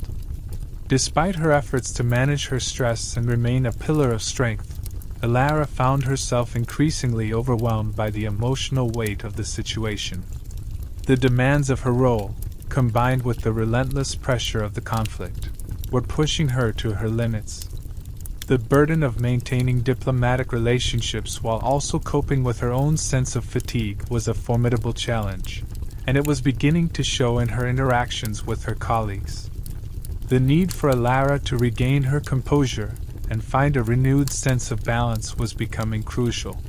Despite her efforts to manage her stress and remain a pillar of strength, Alara found herself increasingly overwhelmed by the emotional weight of the situation. The demands of her role, combined with the relentless pressure of the conflict, were pushing her to her limits. The burden of maintaining diplomatic relationships while also coping with her own sense of fatigue was a formidable challenge, and it was beginning to show in her interactions with her colleagues. The need for Alara to regain her composure and find a renewed sense of balance was becoming crucial.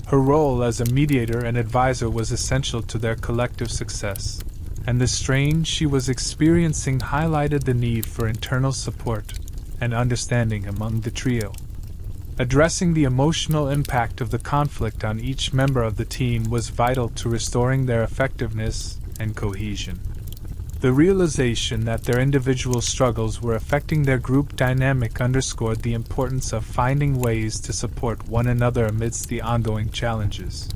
Her role as a mediator and advisor was essential to their collective success, and the strain she was experiencing highlighted the need for internal support and understanding among the trio. Addressing the emotional impact of the conflict on each member of the team was vital to restoring their effectiveness and cohesion. The realization that their individual struggles were affecting their group dynamic underscored the importance of finding ways to support one another amidst the ongoing challenges.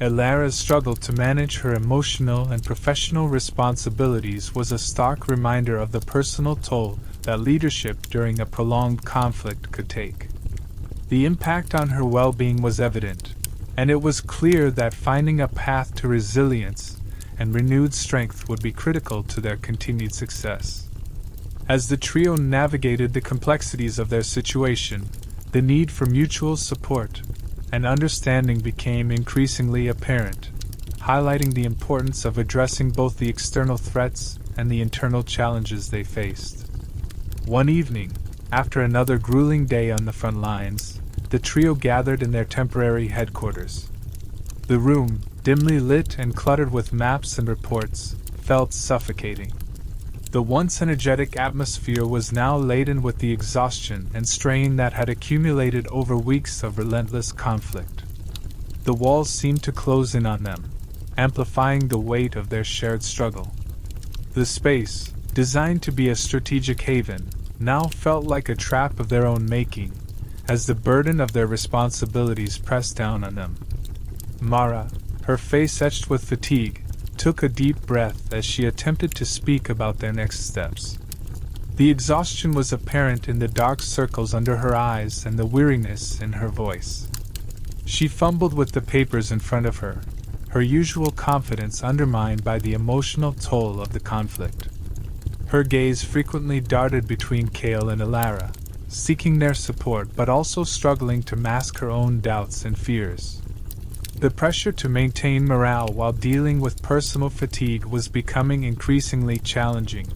Alara's struggle to manage her emotional and professional responsibilities was a stark reminder of the personal toll that leadership during a prolonged conflict could take. The impact on her well-being was evident, and it was clear that finding a path to resilience and renewed strength would be critical to their continued success. As the trio navigated the complexities of their situation, the need for mutual support and understanding became increasingly apparent, highlighting the importance of addressing both the external threats and the internal challenges they faced. One evening, after another grueling day on the front lines, the trio gathered in their temporary headquarters. The room, dimly lit and cluttered with maps and reports, felt suffocating. The once energetic atmosphere was now laden with the exhaustion and strain that had accumulated over weeks of relentless conflict. The walls seemed to close in on them, amplifying the weight of their shared struggle. The space, designed to be a strategic haven, now felt like a trap of their own making, as the burden of their responsibilities pressed down on them. Mara, her face etched with fatigue, took a deep breath as she attempted to speak about their next steps. The exhaustion was apparent in the dark circles under her eyes and the weariness in her voice. She fumbled with the papers in front of her, her usual confidence undermined by the emotional toll of the conflict. Her gaze frequently darted between Kale and Alara, seeking their support but also struggling to mask her own doubts and fears. The pressure to maintain morale while dealing with personal fatigue was becoming increasingly challenging.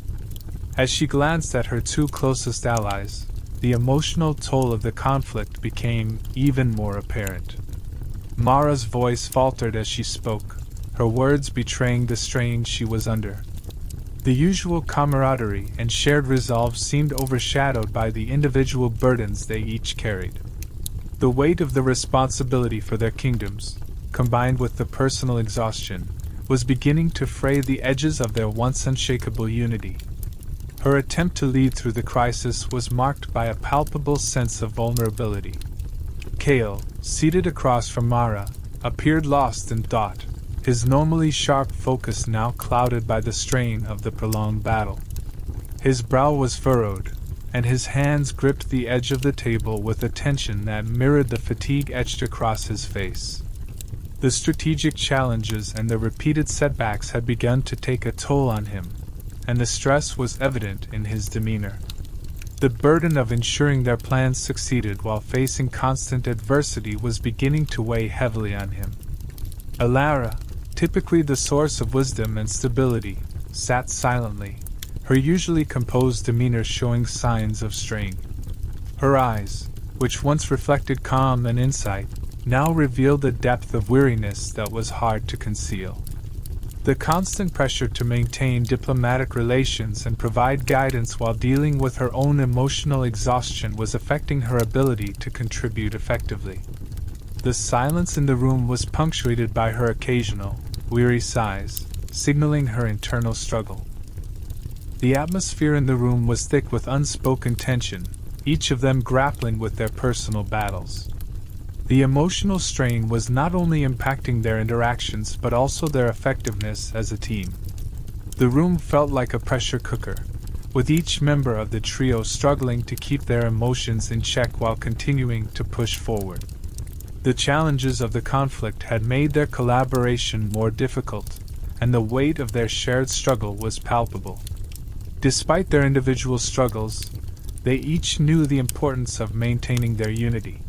As she glanced at her two closest allies, the emotional toll of the conflict became even more apparent. Mara's voice faltered as she spoke, her words betraying the strain she was under. The usual camaraderie and shared resolve seemed overshadowed by the individual burdens they each carried. The weight of the responsibility for their kingdoms, combined with the personal exhaustion, was beginning to fray the edges of their once unshakable unity. Her attempt to lead through the crisis was marked by a palpable sense of vulnerability. Kale, seated across from Mara, appeared lost in thought, his normally sharp focus now clouded by the strain of the prolonged battle. His brow was furrowed, and his hands gripped the edge of the table with a tension that mirrored the fatigue etched across his face. The strategic challenges and the repeated setbacks had begun to take a toll on him, and the stress was evident in his demeanor. The burden of ensuring their plans succeeded while facing constant adversity was beginning to weigh heavily on him. Alara, typically the source of wisdom and stability, sat silently, her usually composed demeanor showing signs of strain. Her eyes, which once reflected calm and insight, now revealed a depth of weariness that was hard to conceal. The constant pressure to maintain diplomatic relations and provide guidance while dealing with her own emotional exhaustion was affecting her ability to contribute effectively. The silence in the room was punctuated by her occasional, weary sighs, signaling her internal struggle. The atmosphere in the room was thick with unspoken tension, each of them grappling with their personal battles. The emotional strain was not only impacting their interactions but also their effectiveness as a team. The room felt like a pressure cooker, with each member of the trio struggling to keep their emotions in check while continuing to push forward. The challenges of the conflict had made their collaboration more difficult, and the weight of their shared struggle was palpable. Despite their individual struggles, they each knew the importance of maintaining their unity.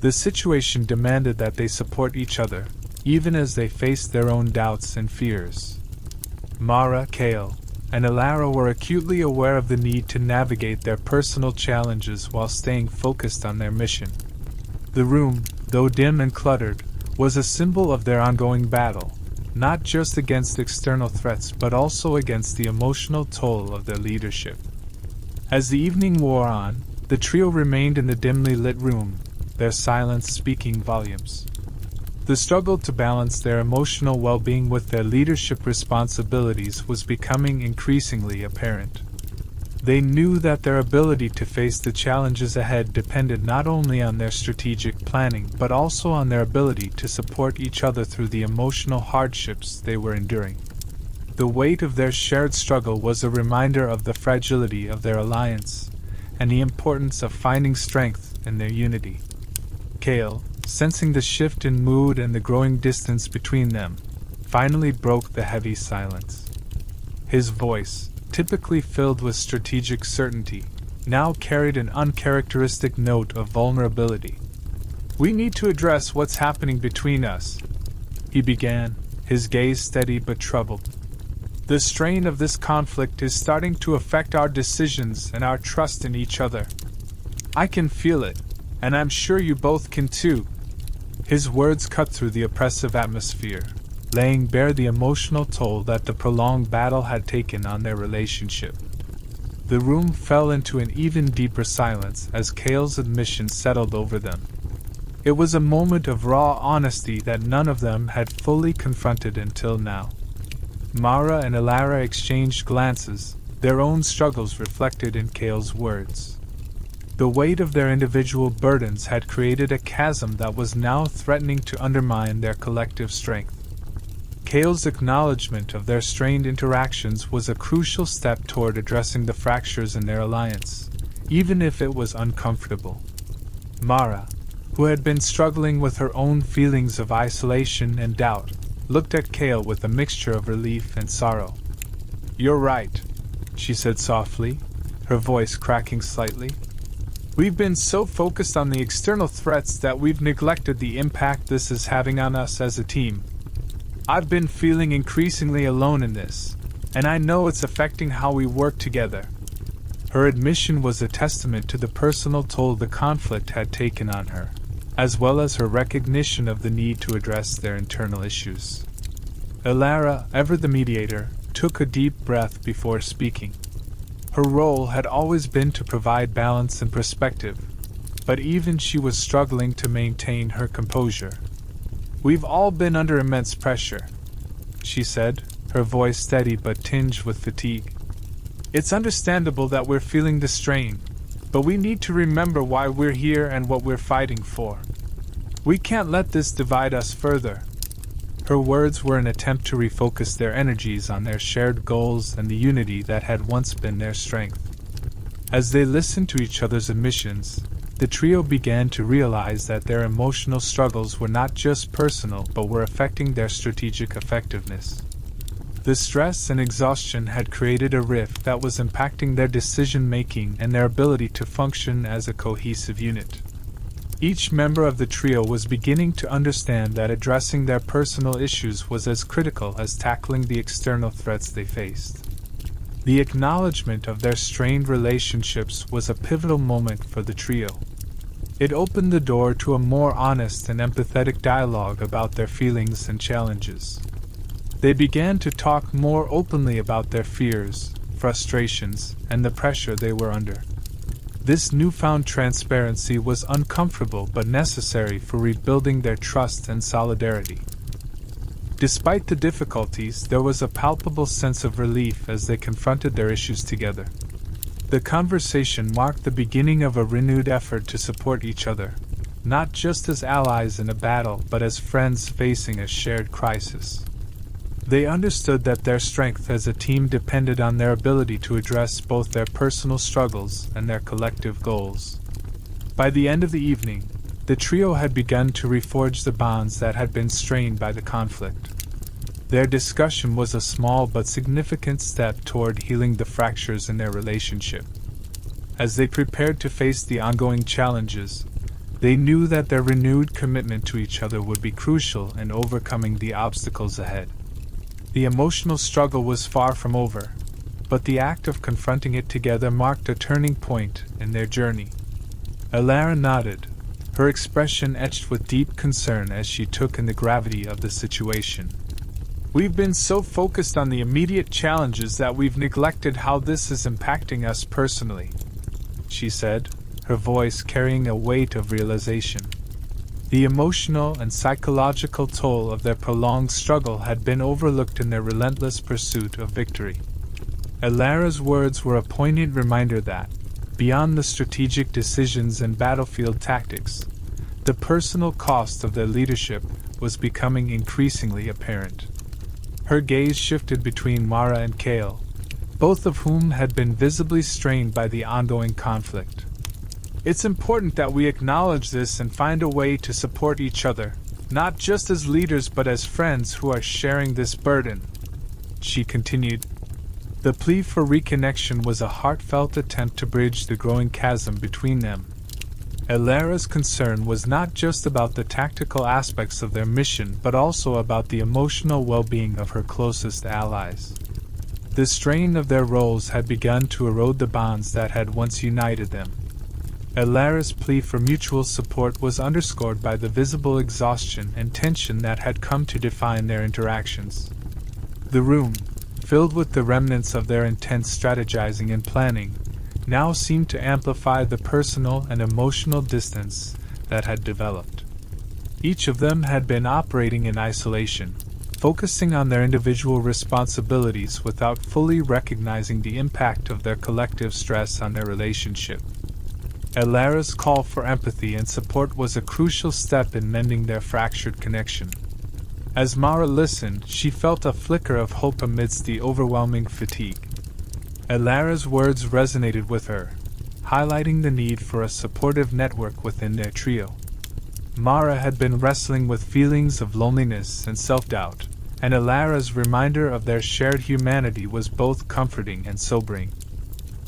The situation demanded that they support each other, even as they faced their own doubts and fears. Mara, Kale, and Alara were acutely aware of the need to navigate their personal challenges while staying focused on their mission. The room, though dim and cluttered, was a symbol of their ongoing battle, not just against external threats but also against the emotional toll of their leadership. As the evening wore on, the trio remained in the dimly lit room, their silence speaking volumes. The struggle to balance their emotional well-being with their leadership responsibilities was becoming increasingly apparent. They knew that their ability to face the challenges ahead depended not only on their strategic planning but also on their ability to support each other through the emotional hardships they were enduring. The weight of their shared struggle was a reminder of the fragility of their alliance and the importance of finding strength in their unity. Kale, sensing the shift in mood and the growing distance between them, finally broke the heavy silence. His voice, typically filled with strategic certainty, now carried an uncharacteristic note of vulnerability. "We need to address what's happening between us," he began, his gaze steady but troubled. "The strain of this conflict is starting to affect our decisions and our trust in each other. I can feel it, and I'm sure you both can too." His words cut through the oppressive atmosphere, laying bare the emotional toll that the prolonged battle had taken on their relationship. The room fell into an even deeper silence as Kale's admission settled over them. It was a moment of raw honesty that none of them had fully confronted until now. Mara and Alara exchanged glances, their own struggles reflected in Kale's words. The weight of their individual burdens had created a chasm that was now threatening to undermine their collective strength. Kale's acknowledgement of their strained interactions was a crucial step toward addressing the fractures in their alliance, even if it was uncomfortable. Mara, who had been struggling with her own feelings of isolation and doubt, looked at Kale with a mixture of relief and sorrow. "You're right," she said softly, her voice cracking slightly. "We've been so focused on the external threats that we've neglected the impact this is having on us as a team. I've been feeling increasingly alone in this, and I know it's affecting how we work together." Her admission was a testament to the personal toll the conflict had taken on her, as well as her recognition of the need to address their internal issues. Alara, ever the mediator, took a deep breath before speaking. Her role had always been to provide balance and perspective, but even she was struggling to maintain her composure. "We've all been under immense pressure," she said, her voice steady but tinged with fatigue. "It's understandable that we're feeling the strain, but we need to remember why we're here and what we're fighting for. We can't let this divide us further." Her words were an attempt to refocus their energies on their shared goals and the unity that had once been their strength. As they listened to each other's admissions, the trio began to realize that their emotional struggles were not just personal but were affecting their strategic effectiveness. The stress and exhaustion had created a rift that was impacting their decision-making and their ability to function as a cohesive unit. Each member of the trio was beginning to understand that addressing their personal issues was as critical as tackling the external threats they faced. The acknowledgement of their strained relationships was a pivotal moment for the trio. It opened the door to a more honest and empathetic dialogue about their feelings and challenges. They began to talk more openly about their fears, frustrations, and the pressure they were under. This newfound transparency was uncomfortable but necessary for rebuilding their trust and solidarity. Despite the difficulties, there was a palpable sense of relief as they confronted their issues together. The conversation marked the beginning of a renewed effort to support each other, not just as allies in a battle but as friends facing a shared crisis. They understood that their strength as a team depended on their ability to address both their personal struggles and their collective goals. By the end of the evening, the trio had begun to reforge the bonds that had been strained by the conflict. Their discussion was a small but significant step toward healing the fractures in their relationship. As they prepared to face the ongoing challenges, they knew that their renewed commitment to each other would be crucial in overcoming the obstacles ahead. The emotional struggle was far from over, but the act of confronting it together marked a turning point in their journey. Alara nodded, her expression etched with deep concern as she took in the gravity of the situation. "We've been so focused on the immediate challenges that we've neglected how this is impacting us personally," she said, her voice carrying a weight of realization. The emotional and psychological toll of their prolonged struggle had been overlooked in their relentless pursuit of victory. Alara's words were a poignant reminder that, beyond the strategic decisions and battlefield tactics, the personal cost of their leadership was becoming increasingly apparent. Her gaze shifted between Mara and Kale, both of whom had been visibly strained by the ongoing conflict. "It's important that we acknowledge this and find a way to support each other, not just as leaders but as friends who are sharing this burden," she continued. The plea for reconnection was a heartfelt attempt to bridge the growing chasm between them. Alara's concern was not just about the tactical aspects of their mission but also about the emotional well-being of her closest allies. The strain of their roles had begun to erode the bonds that had once united them. Alara's plea for mutual support was underscored by the visible exhaustion and tension that had come to define their interactions. The room, filled with the remnants of their intense strategizing and planning, now seemed to amplify the personal and emotional distance that had developed. Each of them had been operating in isolation, focusing on their individual responsibilities without fully recognizing the impact of their collective stress on their relationship. Alara's call for empathy and support was a crucial step in mending their fractured connection. As Mara listened, she felt a flicker of hope amidst the overwhelming fatigue. Alara's words resonated with her, highlighting the need for a supportive network within their trio. Mara had been wrestling with feelings of loneliness and self-doubt, and Alara's reminder of their shared humanity was both comforting and sobering.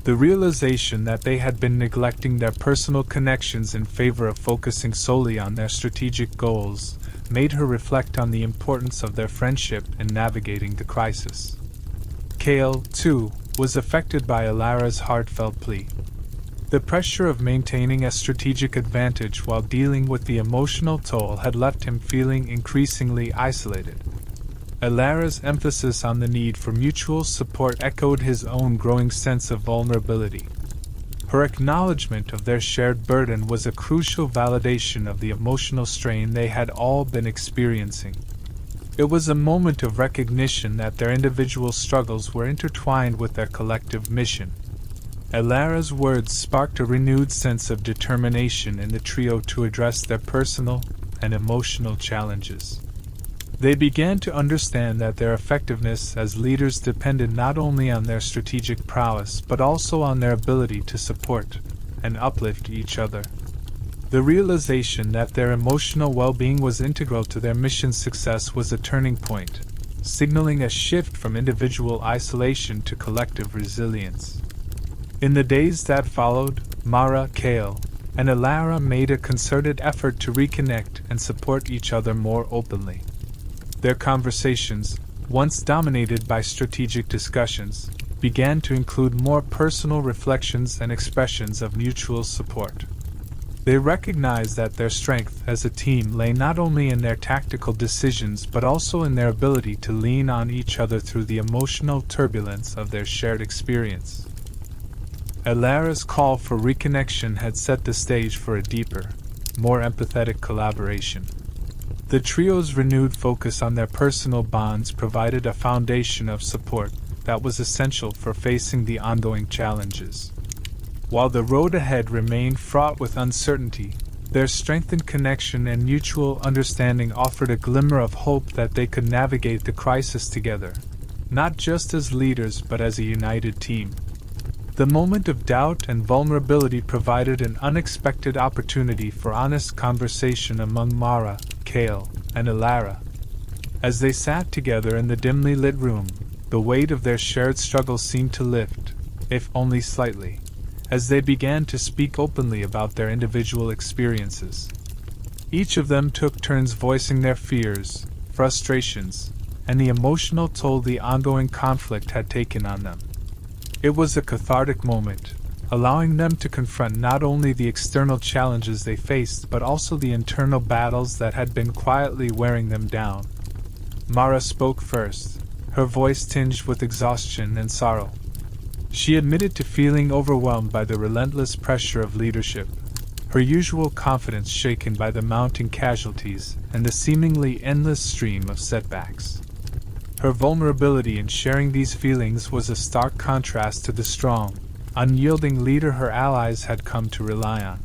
The realization that they had been neglecting their personal connections in favor of focusing solely on their strategic goals made her reflect on the importance of their friendship in navigating the crisis. Kale, too, was affected by Alara's heartfelt plea. The pressure of maintaining a strategic advantage while dealing with the emotional toll had left him feeling increasingly isolated. Alara's emphasis on the need for mutual support echoed his own growing sense of vulnerability. Her acknowledgement of their shared burden was a crucial validation of the emotional strain they had all been experiencing. It was a moment of recognition that their individual struggles were intertwined with their collective mission. Alara's words sparked a renewed sense of determination in the trio to address their personal and emotional challenges. They began to understand that their effectiveness as leaders depended not only on their strategic prowess but also on their ability to support and uplift each other. The realization that their emotional well-being was integral to their mission's success was a turning point, signaling a shift from individual isolation to collective resilience. In the days that followed, Mara, Kale, and Alara made a concerted effort to reconnect and support each other more openly. Their conversations, once dominated by strategic discussions, began to include more personal reflections and expressions of mutual support. They recognized that their strength as a team lay not only in their tactical decisions but also in their ability to lean on each other through the emotional turbulence of their shared experience. Alara's call for reconnection had set the stage for a deeper, more empathetic collaboration. The trio's renewed focus on their personal bonds provided a foundation of support that was essential for facing the ongoing challenges. While the road ahead remained fraught with uncertainty, their strengthened connection and mutual understanding offered a glimmer of hope that they could navigate the crisis together, not just as leaders but as a united team. The moment of doubt and vulnerability provided an unexpected opportunity for honest conversation among Mara, Kale, and Alara. As they sat together in the dimly lit room, the weight of their shared struggle seemed to lift, if only slightly, as they began to speak openly about their individual experiences. Each of them took turns voicing their fears, frustrations, and the emotional toll the ongoing conflict had taken on them. It was a cathartic moment, allowing them to confront not only the external challenges they faced but also the internal battles that had been quietly wearing them down. Mara spoke first, her voice tinged with exhaustion and sorrow. She admitted to feeling overwhelmed by the relentless pressure of leadership, her usual confidence shaken by the mounting casualties and the seemingly endless stream of setbacks. Her vulnerability in sharing these feelings was a stark contrast to the strong, unyielding leader her allies had come to rely on.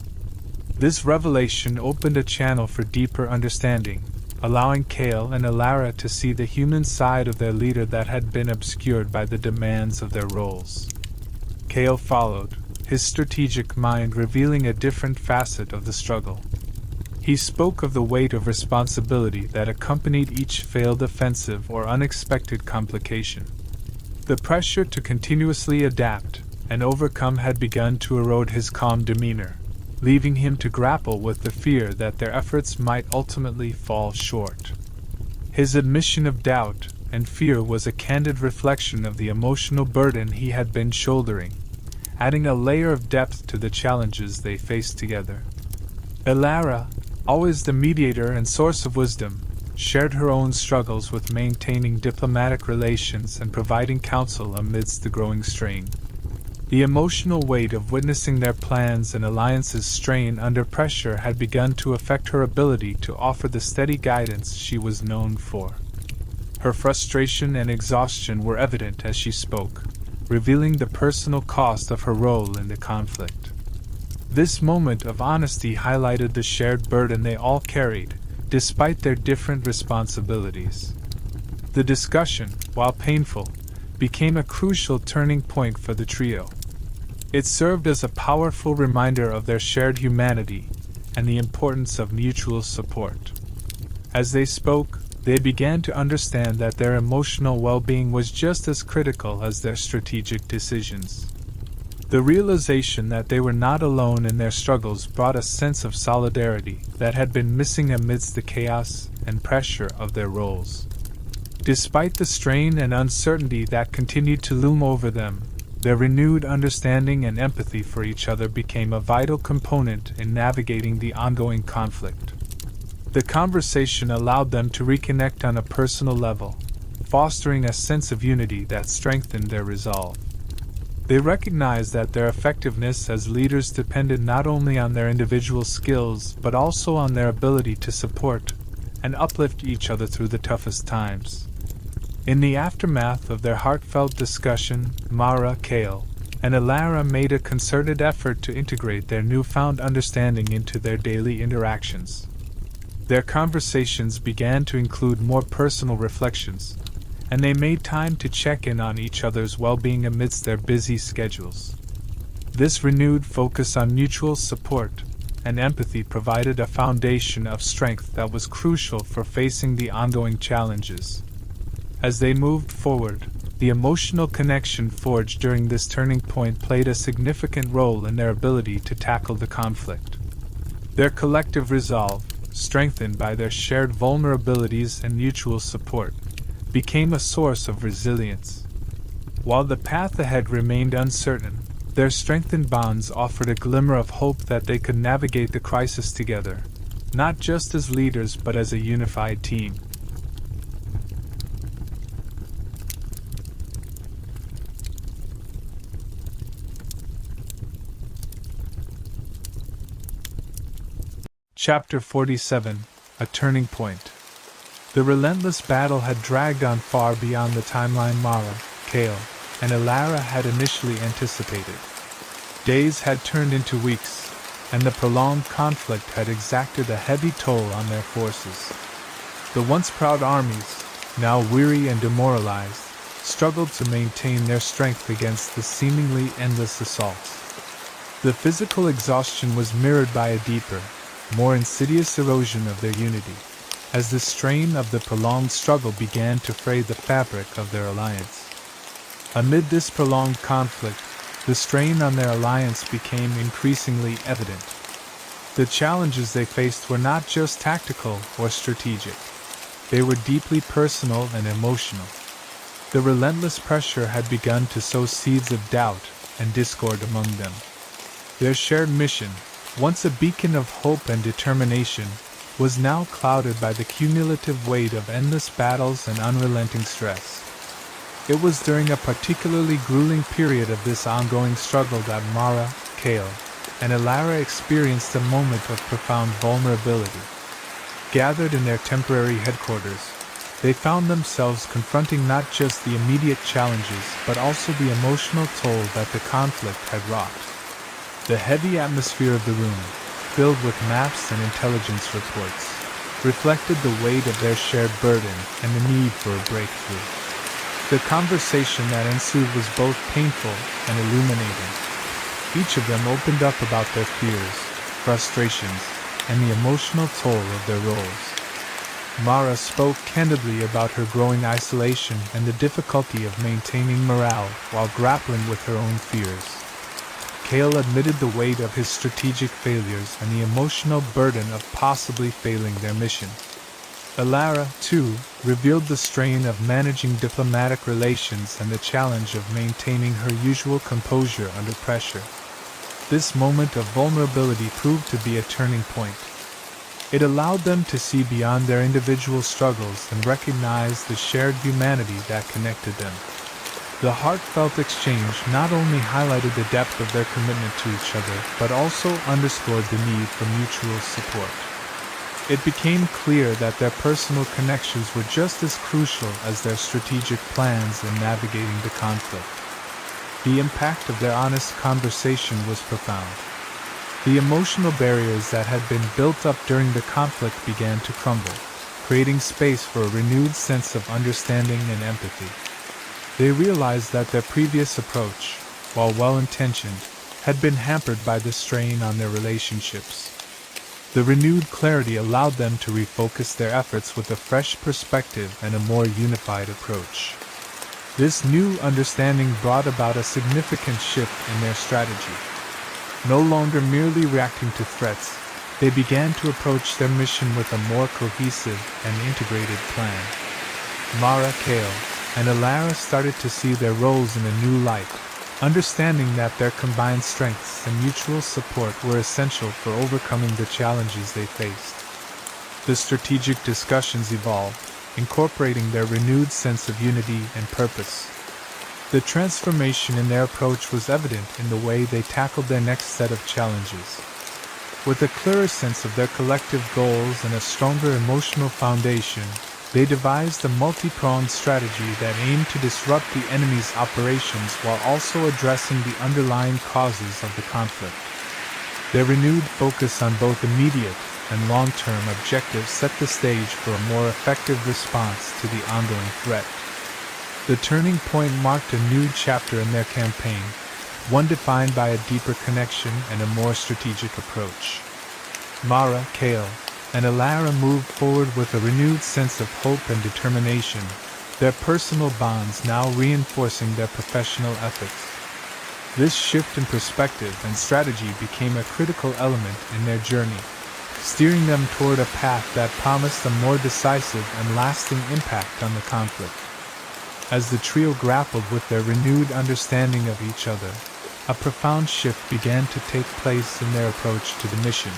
This revelation opened a channel for deeper understanding, allowing Kale and Alara to see the human side of their leader that had been obscured by the demands of their roles. Kale followed, his strategic mind revealing a different facet of the struggle. He spoke of the weight of responsibility that accompanied each failed offensive or unexpected complication. The pressure to continuously adapt and overcome had begun to erode his calm demeanor, leaving him to grapple with the fear that their efforts might ultimately fall short. His admission of doubt and fear was a candid reflection of the emotional burden he had been shouldering, adding a layer of depth to the challenges they faced together. Alara, always the mediator and source of wisdom, shared her own struggles with maintaining diplomatic relations and providing counsel amidst the growing strain. The emotional weight of witnessing their plans and alliances strain under pressure had begun to affect her ability to offer the steady guidance she was known for. Her frustration and exhaustion were evident as she spoke, revealing the personal cost of her role in the conflict. This moment of honesty highlighted the shared burden they all carried, despite their different responsibilities. The discussion, while painful, became a crucial turning point for the trio. It served as a powerful reminder of their shared humanity and the importance of mutual support. As they spoke, they began to understand that their emotional well-being was just as critical as their strategic decisions. The realization that they were not alone in their struggles brought a sense of solidarity that had been missing amidst the chaos and pressure of their roles. Despite the strain and uncertainty that continued to loom over them, their renewed understanding and empathy for each other became a vital component in navigating the ongoing conflict. The conversation allowed them to reconnect on a personal level, fostering a sense of unity that strengthened their resolve. They recognized that their effectiveness as leaders depended not only on their individual skills but also on their ability to support and uplift each other through the toughest times. In the aftermath of their heartfelt discussion, Mara, Kale, and Alara made a concerted effort to integrate their newfound understanding into their daily interactions. Their conversations began to include more personal reflections, and they made time to check in on each other's well-being amidst their busy schedules. This renewed focus on mutual support and empathy provided a foundation of strength that was crucial for facing the ongoing challenges. As they moved forward, the emotional connection forged during this turning point played a significant role in their ability to tackle the conflict. Their collective resolve, strengthened by their shared vulnerabilities and mutual support, became a source of resilience. While the path ahead remained uncertain, their strengthened bonds offered a glimmer of hope that they could navigate the crisis together, not just as leaders but as a unified team. Chapter 47: A Turning Point. The relentless battle had dragged on far beyond the timeline Mara, Kale, and Alara had initially anticipated. Days had turned into weeks, and the prolonged conflict had exacted a heavy toll on their forces. The once proud armies, now weary and demoralized, struggled to maintain their strength against the seemingly endless assaults. The physical exhaustion was mirrored by a deeper, more insidious erosion of their unity, as the strain of the prolonged struggle began to fray the fabric of their alliance. Amid this prolonged conflict, the strain on their alliance became increasingly evident. The challenges they faced were not just tactical or strategic. They were deeply personal and emotional. The relentless pressure had begun to sow seeds of doubt and discord among them. Their shared mission, once a beacon of hope and determination, was now clouded by the cumulative weight of endless battles and unrelenting stress. It was during a particularly grueling period of this ongoing struggle that Mara, Kale, and Elara experienced a moment of profound vulnerability. Gathered in their temporary headquarters, they found themselves confronting not just the immediate challenges but also the emotional toll that the conflict had wrought. The heavy atmosphere of the room, filled with maps and intelligence reports, reflected the weight of their shared burden and the need for a breakthrough. The conversation that ensued was both painful and illuminating. Each of them opened up about their fears, frustrations, and the emotional toll of their roles. Mara spoke candidly about her growing isolation and the difficulty of maintaining morale while grappling with her own fears. Kale admitted the weight of his strategic failures and the emotional burden of possibly failing their mission. Elara, too, revealed the strain of managing diplomatic relations and the challenge of maintaining her usual composure under pressure. This moment of vulnerability proved to be a turning point. It allowed them to see beyond their individual struggles and recognize the shared humanity that connected them. The heartfelt exchange not only highlighted the depth of their commitment to each other, but also underscored the need for mutual support. It became clear that their personal connections were just as crucial as their strategic plans in navigating the conflict. The impact of their honest conversation was profound. The emotional barriers that had been built up during the conflict began to crumble, creating space for a renewed sense of understanding and empathy. They realized that their previous approach, while well-intentioned, had been hampered by the strain on their relationships. The renewed clarity allowed them to refocus their efforts with a fresh perspective and a more unified approach. This new understanding brought about a significant shift in their strategy. No longer merely reacting to threats, they began to approach their mission with a more cohesive and integrated plan. Mara, Kale, and Elara started to see their roles in a new light, understanding that their combined strengths and mutual support were essential for overcoming the challenges they faced. The strategic discussions evolved, incorporating their renewed sense of unity and purpose. The transformation in their approach was evident in the way they tackled their next set of challenges. With a clearer sense of their collective goals and a stronger emotional foundation, they devised a multi-pronged strategy that aimed to disrupt the enemy's operations while also addressing the underlying causes of the conflict. Their renewed focus on both immediate and long-term objectives set the stage for a more effective response to the ongoing threat. The turning point marked a new chapter in their campaign, one defined by a deeper connection and a more strategic approach. Mara, Kale, and Elara moved forward with a renewed sense of hope and determination, their personal bonds now reinforcing their professional ethics. This shift in perspective and strategy became a critical element in their journey, steering them toward a path that promised a more decisive and lasting impact on the conflict. As the trio grappled with their renewed understanding of each other, a profound shift began to take place in their approach to the mission.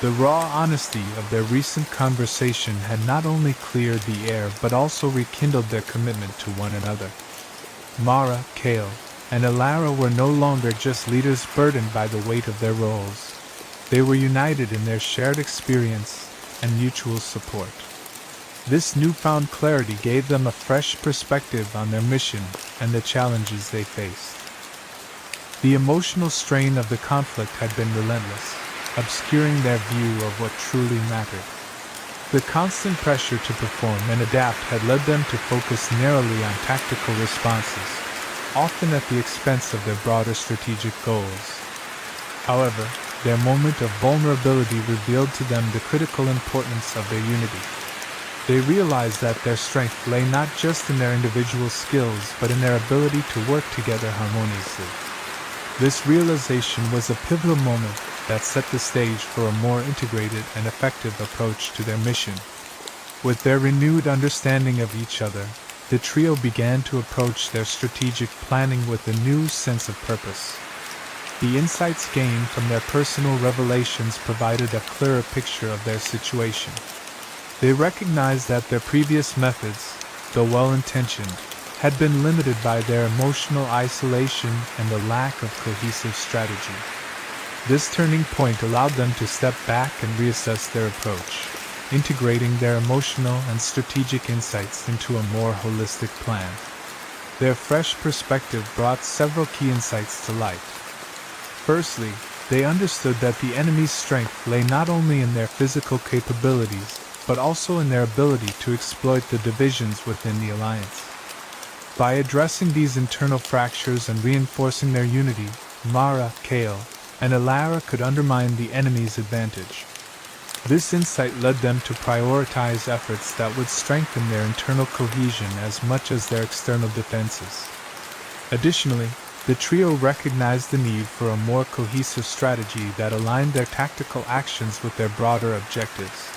The raw honesty of their recent conversation had not only cleared the air but also rekindled their commitment to one another. Mara, Kale, and Elara were no longer just leaders burdened by the weight of their roles. They were united in their shared experience and mutual support. This newfound clarity gave them a fresh perspective on their mission and the challenges they faced. The emotional strain of the conflict had been relentless, obscuring their view of what truly mattered. The constant pressure to perform and adapt had led them to focus narrowly on tactical responses, often at the expense of their broader strategic goals. However, their moment of vulnerability revealed to them the critical importance of their unity. They realized that their strength lay not just in their individual skills but in their ability to work together harmoniously. This realization was a pivotal moment that set the stage for a more integrated and effective approach to their mission. With their renewed understanding of each other, the trio began to approach their strategic planning with a new sense of purpose. The insights gained from their personal revelations provided a clearer picture of their situation. They recognized that their previous methods, though well-intentioned, had been limited by their emotional isolation and the lack of cohesive strategy. This turning point allowed them to step back and reassess their approach, integrating their emotional and strategic insights into a more holistic plan. Their fresh perspective brought several key insights to light. Firstly, they understood that the enemy's strength lay not only in their physical capabilities, but also in their ability to exploit the divisions within the alliance. By addressing these internal fractures and reinforcing their unity, Mara, Kale, and Alara could undermine the enemy's advantage. This insight led them to prioritize efforts that would strengthen their internal cohesion as much as their external defenses. Additionally, the trio recognized the need for a more cohesive strategy that aligned their tactical actions with their broader objectives.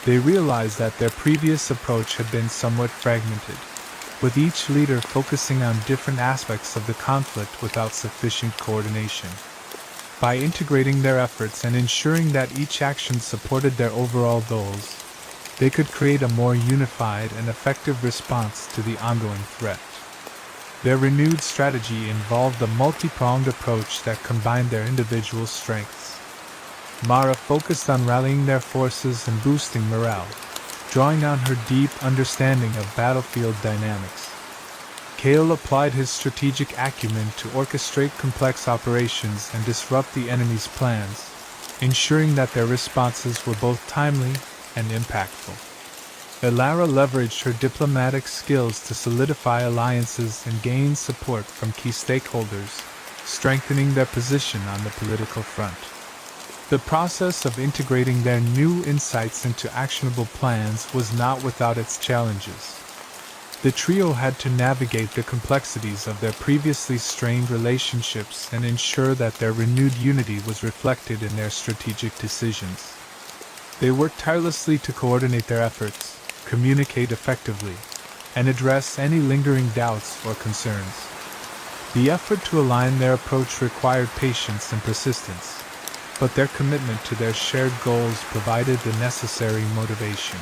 They realized that their previous approach had been somewhat fragmented, with each leader focusing on different aspects of the conflict without sufficient coordination. By integrating their efforts and ensuring that each action supported their overall goals, they could create a more unified and effective response to the ongoing threat. Their renewed strategy involved a multi-pronged approach that combined their individual strengths. Mara focused on rallying their forces and boosting morale, drawing on her deep understanding of battlefield dynamics. Kale applied his strategic acumen to orchestrate complex operations and disrupt the enemy's plans, ensuring that their responses were both timely and impactful. Alara leveraged her diplomatic skills to solidify alliances and gain support from key stakeholders, strengthening their position on the political front. The process of integrating their new insights into actionable plans was not without its challenges. The trio had to navigate the complexities of their previously strained relationships and ensure that their renewed unity was reflected in their strategic decisions. They worked tirelessly to coordinate their efforts, communicate effectively, and address any lingering doubts or concerns. The effort to align their approach required patience and persistence, but their commitment to their shared goals provided the necessary motivation.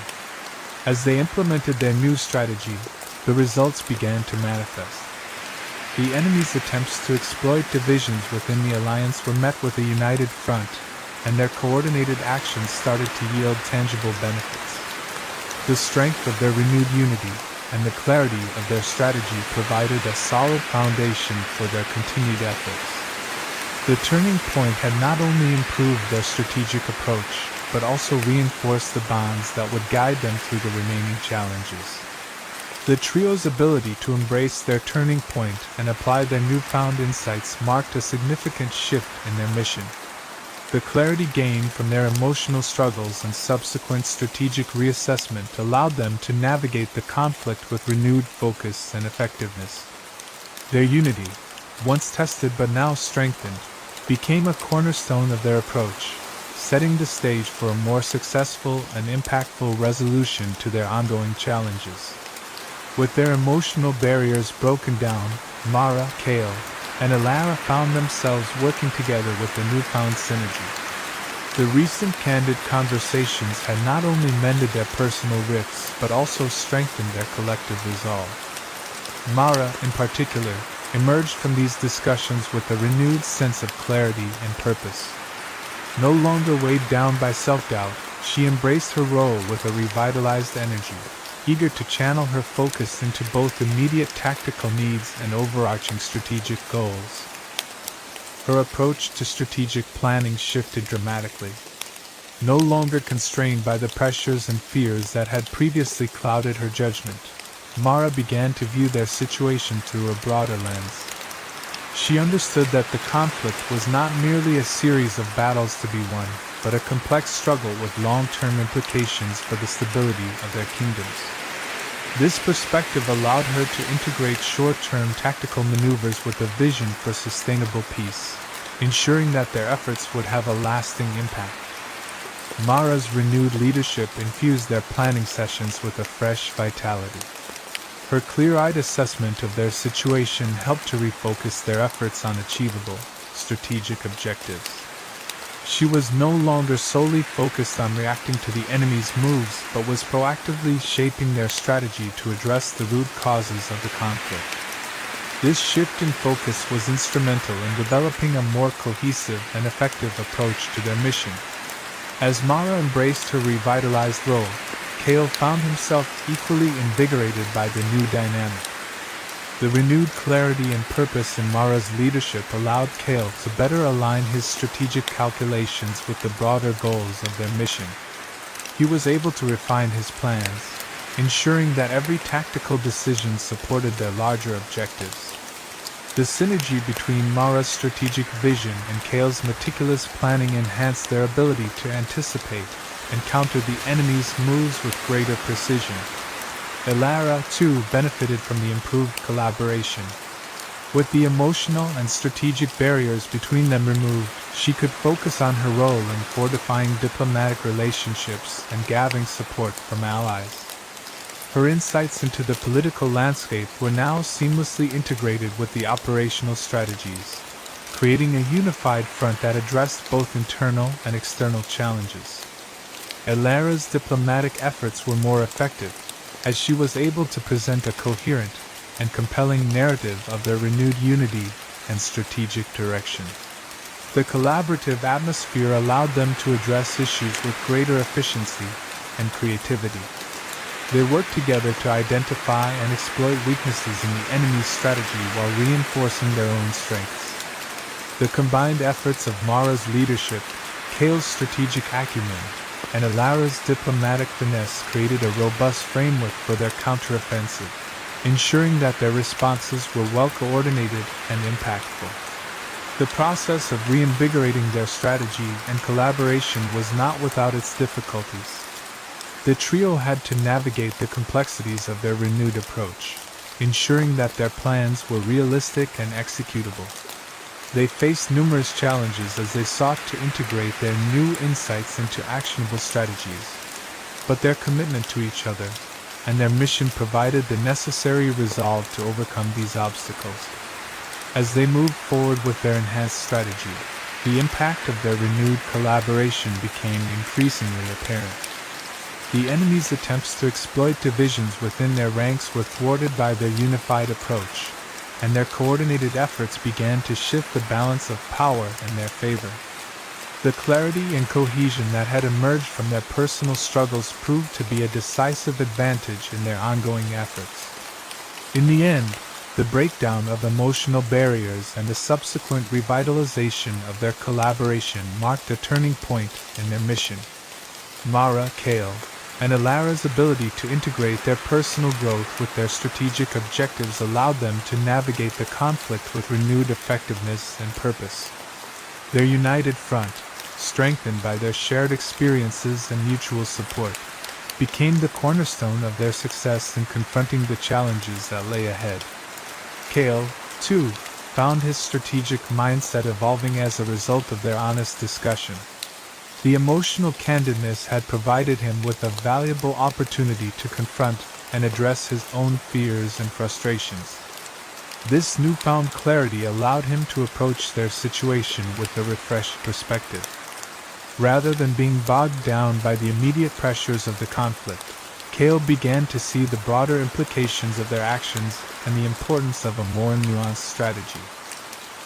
As they implemented their new strategy, the results began to manifest. The enemy's attempts to exploit divisions within the alliance were met with a united front, and their coordinated actions started to yield tangible benefits. The strength of their renewed unity and the clarity of their strategy provided a solid foundation for their continued efforts. The turning point had not only improved their strategic approach, but also reinforced the bonds that would guide them through the remaining challenges. The trio's ability to embrace their turning point and apply their newfound insights marked a significant shift in their mission. The clarity gained from their emotional struggles and subsequent strategic reassessment allowed them to navigate the conflict with renewed focus and effectiveness. Their unity, once tested but now strengthened, became a cornerstone of their approach, setting the stage for a more successful and impactful resolution to their ongoing challenges. With their emotional barriers broken down, Mara, Kale, and Alara found themselves working together with a newfound synergy. The recent candid conversations had not only mended their personal rifts but also strengthened their collective resolve. Mara, in particular, emerged from these discussions with a renewed sense of clarity and purpose. No longer weighed down by self-doubt, she embraced her role with a revitalized energy, eager to channel her focus into both immediate tactical needs and overarching strategic goals. Her approach to strategic planning shifted dramatically. No longer constrained by the pressures and fears that had previously clouded her judgment, Mara began to view their situation through a broader lens. She understood that the conflict was not merely a series of battles to be won, but a complex struggle with long-term implications for the stability of their kingdoms. This perspective allowed her to integrate short-term tactical maneuvers with a vision for sustainable peace, ensuring that their efforts would have a lasting impact. Mara's renewed leadership infused their planning sessions with a fresh vitality. Her clear-eyed assessment of their situation helped to refocus their efforts on achievable, strategic objectives. She was no longer solely focused on reacting to the enemy's moves, but was proactively shaping their strategy to address the root causes of the conflict. This shift in focus was instrumental in developing a more cohesive and effective approach to their mission. As Mara embraced her revitalized role, Kale found himself equally invigorated by the new dynamic. The renewed clarity and purpose in Mara's leadership allowed Kale to better align his strategic calculations with the broader goals of their mission. He was able to refine his plans, ensuring that every tactical decision supported their larger objectives. The synergy between Mara's strategic vision and Kale's meticulous planning enhanced their ability to anticipate and counter the enemy's moves with greater precision. Elara, too, benefited from the improved collaboration. With the emotional and strategic barriers between them removed, she could focus on her role in fortifying diplomatic relationships and gathering support from allies. Her insights into the political landscape were now seamlessly integrated with the operational strategies, creating a unified front that addressed both internal and external challenges. Elara's diplomatic efforts were more effective, as she was able to present a coherent and compelling narrative of their renewed unity and strategic direction. The collaborative atmosphere allowed them to address issues with greater efficiency and creativity. They worked together to identify and exploit weaknesses in the enemy's strategy while reinforcing their own strengths. The combined efforts of Mara's leadership, Kale's strategic acumen, and Elara's diplomatic finesse created a robust framework for their counteroffensive, ensuring that their responses were well coordinated and impactful. The process of reinvigorating their strategy and collaboration was not without its difficulties. The trio had to navigate the complexities of their renewed approach, ensuring that their plans were realistic and executable. They faced numerous challenges as they sought to integrate their new insights into actionable strategies, but their commitment to each other and their mission provided the necessary resolve to overcome these obstacles. As they moved forward with their enhanced strategy, the impact of their renewed collaboration became increasingly apparent. The enemy's attempts to exploit divisions within their ranks were thwarted by their unified approach, and their coordinated efforts began to shift the balance of power in their favor. The clarity and cohesion that had emerged from their personal struggles proved to be a decisive advantage in their ongoing efforts. In the end, the breakdown of emotional barriers and the subsequent revitalization of their collaboration marked a turning point in their mission. Mara, Kale, and Elara's ability to integrate their personal growth with their strategic objectives allowed them to navigate the conflict with renewed effectiveness and purpose. Their united front, strengthened by their shared experiences and mutual support, became the cornerstone of their success in confronting the challenges that lay ahead. Kale, too, found his strategic mindset evolving as a result of their honest discussion. The emotional candidness had provided him with a valuable opportunity to confront and address his own fears and frustrations. This newfound clarity allowed him to approach their situation with a refreshed perspective. Rather than being bogged down by the immediate pressures of the conflict, Kale began to see the broader implications of their actions and the importance of a more nuanced strategy.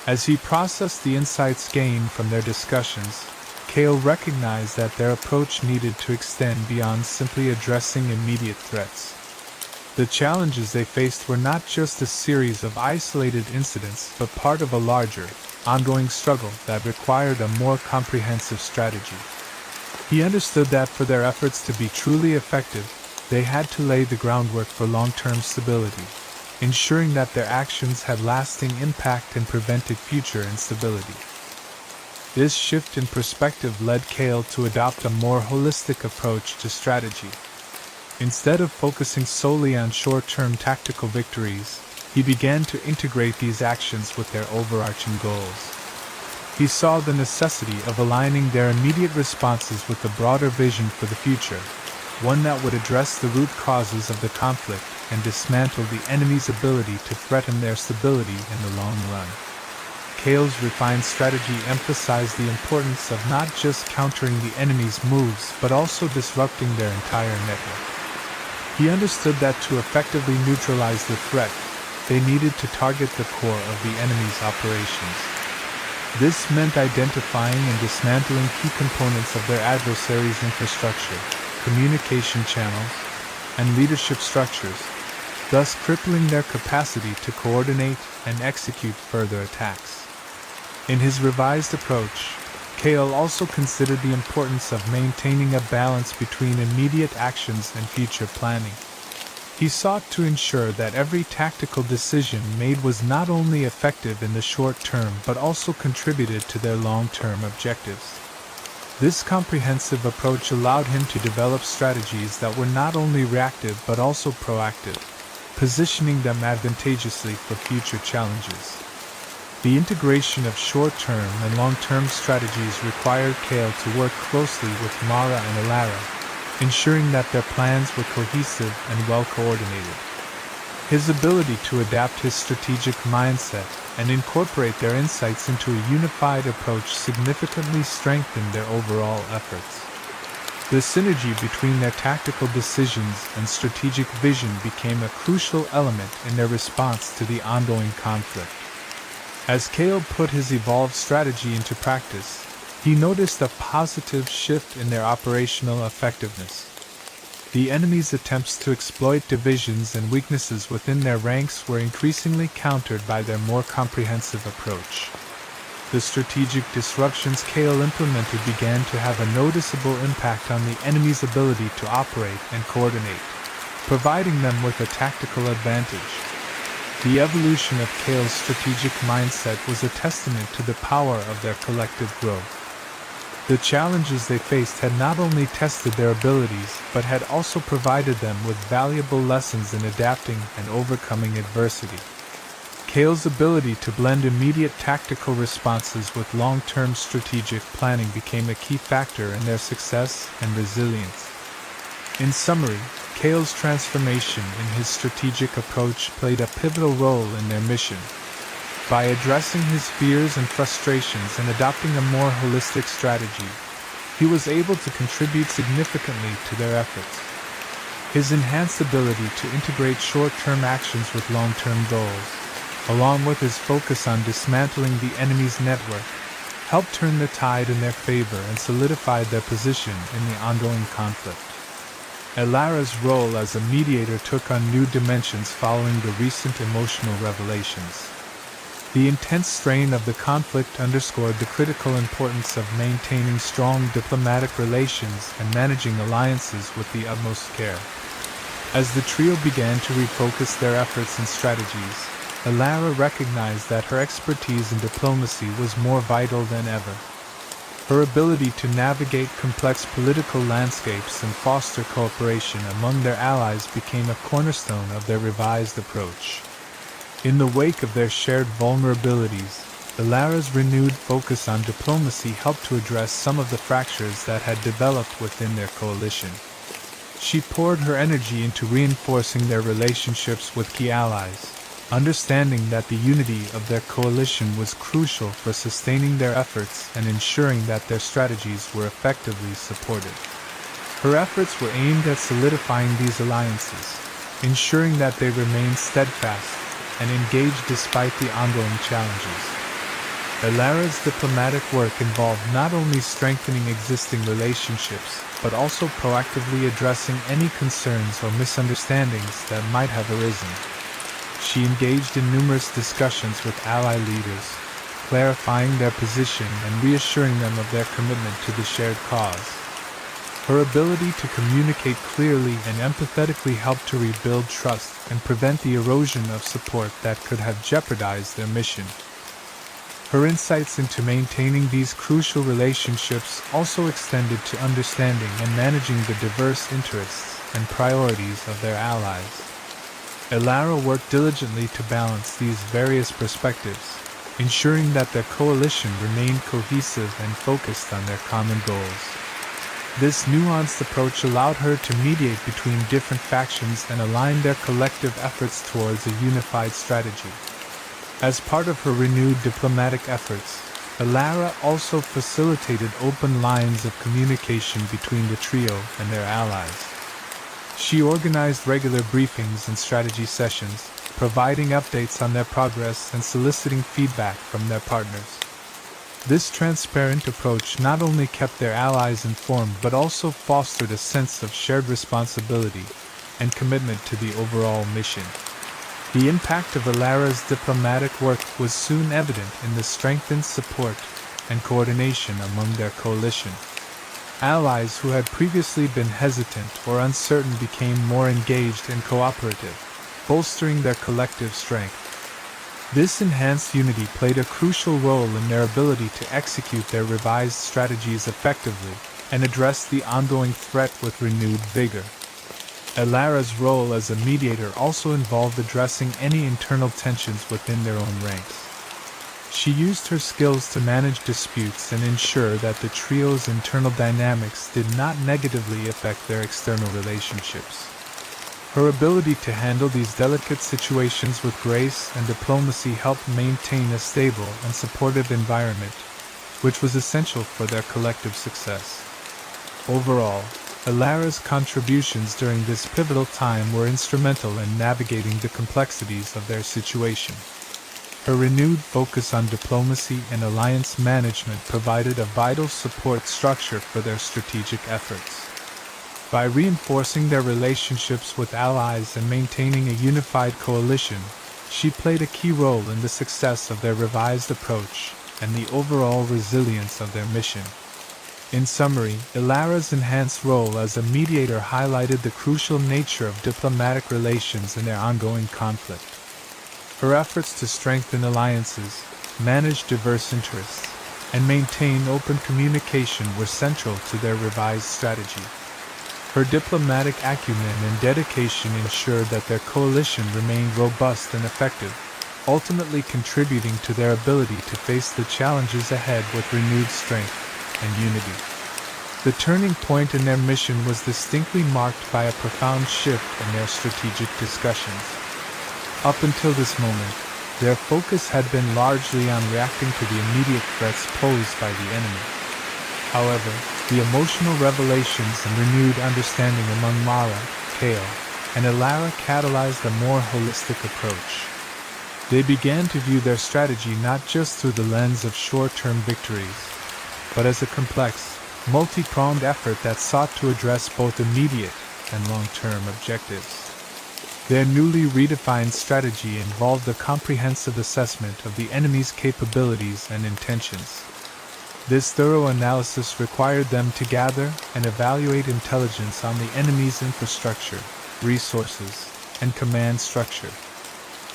As he processed the insights gained from their discussions, Kale recognized that their approach needed to extend beyond simply addressing immediate threats. The challenges they faced were not just a series of isolated incidents, but part of a larger, ongoing struggle that required a more comprehensive strategy. He understood that for their efforts to be truly effective, they had to lay the groundwork for long-term stability, ensuring that their actions had lasting impact and prevented future instability. This shift in perspective led Kale to adopt a more holistic approach to strategy. Instead of focusing solely on short-term tactical victories, he began to integrate these actions with their overarching goals. He saw the necessity of aligning their immediate responses with the broader vision for the future, one that would address the root causes of the conflict and dismantle the enemy's ability to threaten their stability in the long run. Kale's refined strategy emphasized the importance of not just countering the enemy's moves but also disrupting their entire network. He understood that to effectively neutralize the threat, they needed to target the core of the enemy's operations. This meant identifying and dismantling key components of their adversaries' infrastructure, communication channels, and leadership structures, thus crippling their capacity to coordinate and execute further attacks. In his revised approach, Kale also considered the importance of maintaining a balance between immediate actions and future planning. He sought to ensure that every tactical decision made was not only effective in the short term but also contributed to their long-term objectives. This comprehensive approach allowed him to develop strategies that were not only reactive but also proactive, positioning them advantageously for future challenges. The integration of short-term and long-term strategies required Kale to work closely with Mara and Alara, ensuring that their plans were cohesive and well-coordinated. His ability to adapt his strategic mindset and incorporate their insights into a unified approach significantly strengthened their overall efforts. The synergy between their tactical decisions and strategic vision became a crucial element in their response to the ongoing conflict. As Kale put his evolved strategy into practice, he noticed a positive shift in their operational effectiveness. The enemy's attempts to exploit divisions and weaknesses within their ranks were increasingly countered by their more comprehensive approach. The strategic disruptions Kale implemented began to have a noticeable impact on the enemy's ability to operate and coordinate, providing them with a tactical advantage. The evolution of Kale's strategic mindset was a testament to the power of their collective growth. The challenges they faced had not only tested their abilities but had also provided them with valuable lessons in adapting and overcoming adversity. Kale's ability to blend immediate tactical responses with long-term strategic planning became a key factor in their success and resilience. In summary, Kale's transformation in his strategic approach played a pivotal role in their mission. By addressing his fears and frustrations and adopting a more holistic strategy, he was able to contribute significantly to their efforts. His enhanced ability to integrate short-term actions with long-term goals, along with his focus on dismantling the enemy's network, helped turn the tide in their favor and solidified their position in the ongoing conflict. Alara's role as a mediator took on new dimensions following the recent emotional revelations. The intense strain of the conflict underscored the critical importance of maintaining strong diplomatic relations and managing alliances with the utmost care. As the trio began to refocus their efforts and strategies, Alara recognized that her expertise in diplomacy was more vital than ever. Her ability to navigate complex political landscapes and foster cooperation among their allies became a cornerstone of their revised approach. In the wake of their shared vulnerabilities, Alara's renewed focus on diplomacy helped to address some of the fractures that had developed within their coalition. She poured her energy into reinforcing their relationships with key allies, understanding that the unity of their coalition was crucial for sustaining their efforts and ensuring that their strategies were effectively supported. Her efforts were aimed at solidifying these alliances, ensuring that they remained steadfast and engaged despite the ongoing challenges. Alara's diplomatic work involved not only strengthening existing relationships, but also proactively addressing any concerns or misunderstandings that might have arisen. She engaged in numerous discussions with ally leaders, clarifying their position and reassuring them of their commitment to the shared cause. Her ability to communicate clearly and empathetically helped to rebuild trust and prevent the erosion of support that could have jeopardized their mission. Her insights into maintaining these crucial relationships also extended to understanding and managing the diverse interests and priorities of their allies. Elara worked diligently to balance these various perspectives, ensuring that their coalition remained cohesive and focused on their common goals. This nuanced approach allowed her to mediate between different factions and align their collective efforts towards a unified strategy. As part of her renewed diplomatic efforts, Elara also facilitated open lines of communication between the trio and their allies. She organized regular briefings and strategy sessions, providing updates on their progress and soliciting feedback from their partners. This transparent approach not only kept their allies informed but also fostered a sense of shared responsibility and commitment to the overall mission. The impact of Elara's diplomatic work was soon evident in the strengthened support and coordination among their coalition. Allies who had previously been hesitant or uncertain became more engaged and cooperative, bolstering their collective strength. This enhanced unity played a crucial role in their ability to execute their revised strategies effectively and address the ongoing threat with renewed vigor. Elara's role as a mediator also involved addressing any internal tensions within their own ranks. She used her skills to manage disputes and ensure that the trio's internal dynamics did not negatively affect their external relationships. Her ability to handle these delicate situations with grace and diplomacy helped maintain a stable and supportive environment, which was essential for their collective success. Overall, Elara's contributions during this pivotal time were instrumental in navigating the complexities of their situation. Her renewed focus on diplomacy and alliance management provided a vital support structure for their strategic efforts. By reinforcing their relationships with allies and maintaining a unified coalition, she played a key role in the success of their revised approach and the overall resilience of their mission. In summary, Elara's enhanced role as a mediator highlighted the crucial nature of diplomatic relations in their ongoing conflict. Her efforts to strengthen alliances, manage diverse interests, and maintain open communication were central to their revised strategy. Her diplomatic acumen and dedication ensured that their coalition remained robust and effective, ultimately contributing to their ability to face the challenges ahead with renewed strength and unity. The turning point in their mission was distinctly marked by a profound shift in their strategic discussions. Up until this moment, their focus had been largely on reacting to the immediate threats posed by the enemy. However, the emotional revelations and renewed understanding among Mara, Kale, and Elara catalyzed a more holistic approach. They began to view their strategy not just through the lens of short-term victories, but as a complex, multi-pronged effort that sought to address both immediate and long-term objectives. Their newly redefined strategy involved a comprehensive assessment of the enemy's capabilities and intentions. This thorough analysis required them to gather and evaluate intelligence on the enemy's infrastructure, resources, and command structure.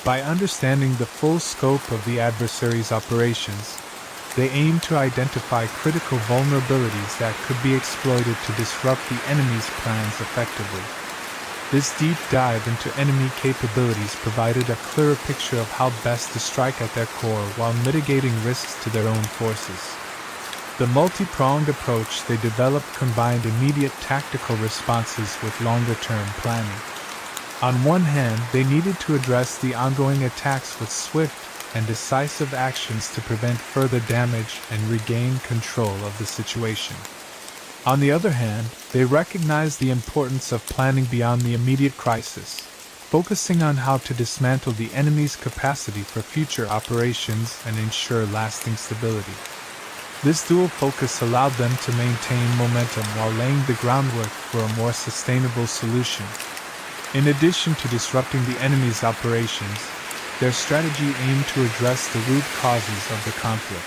By understanding the full scope of the adversary's operations, they aimed to identify critical vulnerabilities that could be exploited to disrupt the enemy's plans effectively. This deep dive into enemy capabilities provided a clearer picture of how best to strike at their core while mitigating risks to their own forces. The multi-pronged approach they developed combined immediate tactical responses with longer-term planning. On one hand, they needed to address the ongoing attacks with swift and decisive actions to prevent further damage and regain control of the situation. On the other hand, they recognized the importance of planning beyond the immediate crisis, focusing on how to dismantle the enemy's capacity for future operations and ensure lasting stability. This dual focus allowed them to maintain momentum while laying the groundwork for a more sustainable solution. In addition to disrupting the enemy's operations, their strategy aimed to address the root causes of the conflict.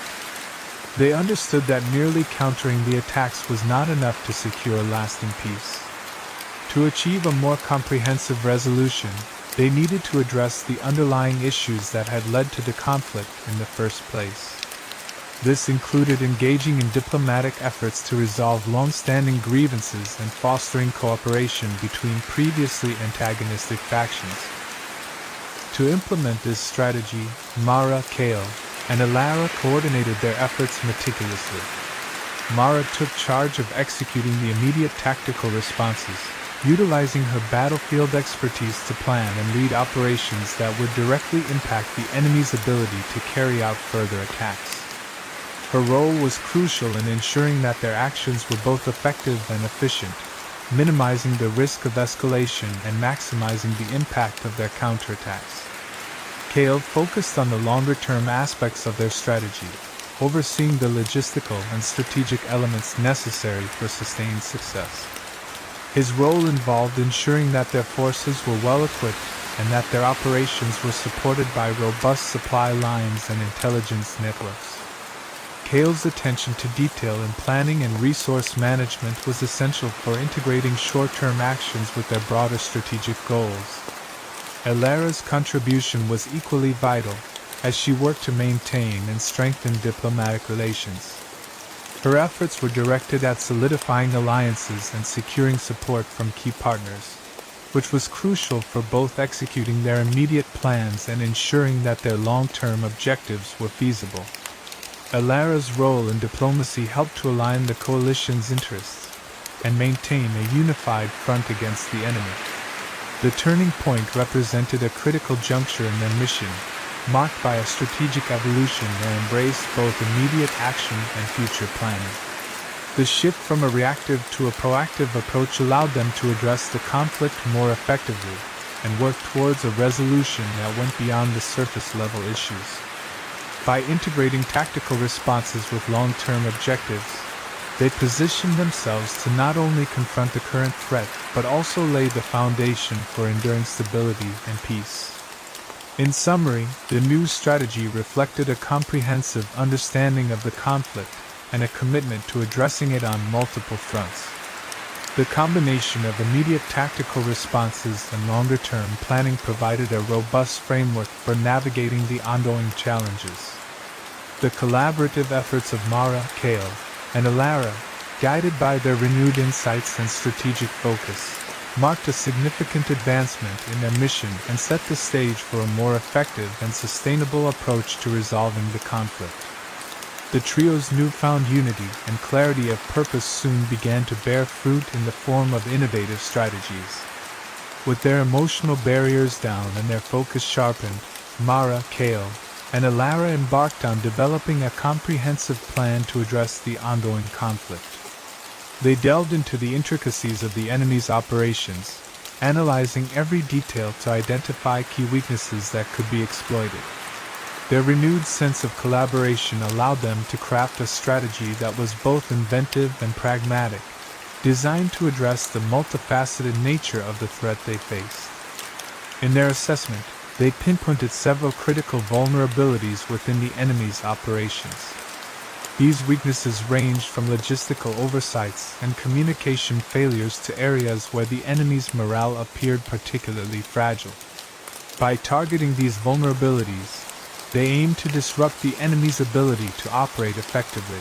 They understood that merely countering the attacks was not enough to secure lasting peace. To achieve a more comprehensive resolution, they needed to address the underlying issues that had led to the conflict in the first place. This included engaging in diplomatic efforts to resolve long-standing grievances and fostering cooperation between previously antagonistic factions. To implement this strategy, Mara, Kale, and Alara coordinated their efforts meticulously. Mara took charge of executing the immediate tactical responses, utilizing her battlefield expertise to plan and lead operations that would directly impact the enemy's ability to carry out further attacks. Her role was crucial in ensuring that their actions were both effective and efficient, minimizing the risk of escalation and maximizing the impact of their counterattacks. Kale focused on the longer-term aspects of their strategy, overseeing the logistical and strategic elements necessary for sustained success. His role involved ensuring that their forces were well-equipped and that their operations were supported by robust supply lines and intelligence networks. Kale's attention to detail in planning and resource management was essential for integrating short-term actions with their broader strategic goals. Alara's contribution was equally vital, as she worked to maintain and strengthen diplomatic relations. Her efforts were directed at solidifying alliances and securing support from key partners, which was crucial for both executing their immediate plans and ensuring that their long-term objectives were feasible. Alara's role in diplomacy helped to align the coalition's interests and maintain a unified front against the enemy. The turning point represented a critical juncture in their mission, marked by a strategic evolution that embraced both immediate action and future planning. The shift from a reactive to a proactive approach allowed them to address the conflict more effectively and work towards a resolution that went beyond the surface-level issues. By integrating tactical responses with long-term objectives, they positioned themselves to not only confront the current threat but also lay the foundation for enduring stability and peace. In summary, the new strategy reflected a comprehensive understanding of the conflict and a commitment to addressing it on multiple fronts. The combination of immediate tactical responses and longer-term planning provided a robust framework for navigating the ongoing challenges. The collaborative efforts of Mara, Kale, and Alara, guided by their renewed insights and strategic focus, marked a significant advancement in their mission and set the stage for a more effective and sustainable approach to resolving the conflict. The trio's newfound unity and clarity of purpose soon began to bear fruit in the form of innovative strategies. With their emotional barriers down and their focus sharpened, Mara, Kale, and Alara embarked on developing a comprehensive plan to address the ongoing conflict. They delved into the intricacies of the enemy's operations, analyzing every detail to identify key weaknesses that could be exploited. Their renewed sense of collaboration allowed them to craft a strategy that was both inventive and pragmatic, designed to address the multifaceted nature of the threat they faced. In their assessment, they pinpointed several critical vulnerabilities within the enemy's operations. These weaknesses ranged from logistical oversights and communication failures to areas where the enemy's morale appeared particularly fragile. By targeting these vulnerabilities, they aimed to disrupt the enemy's ability to operate effectively.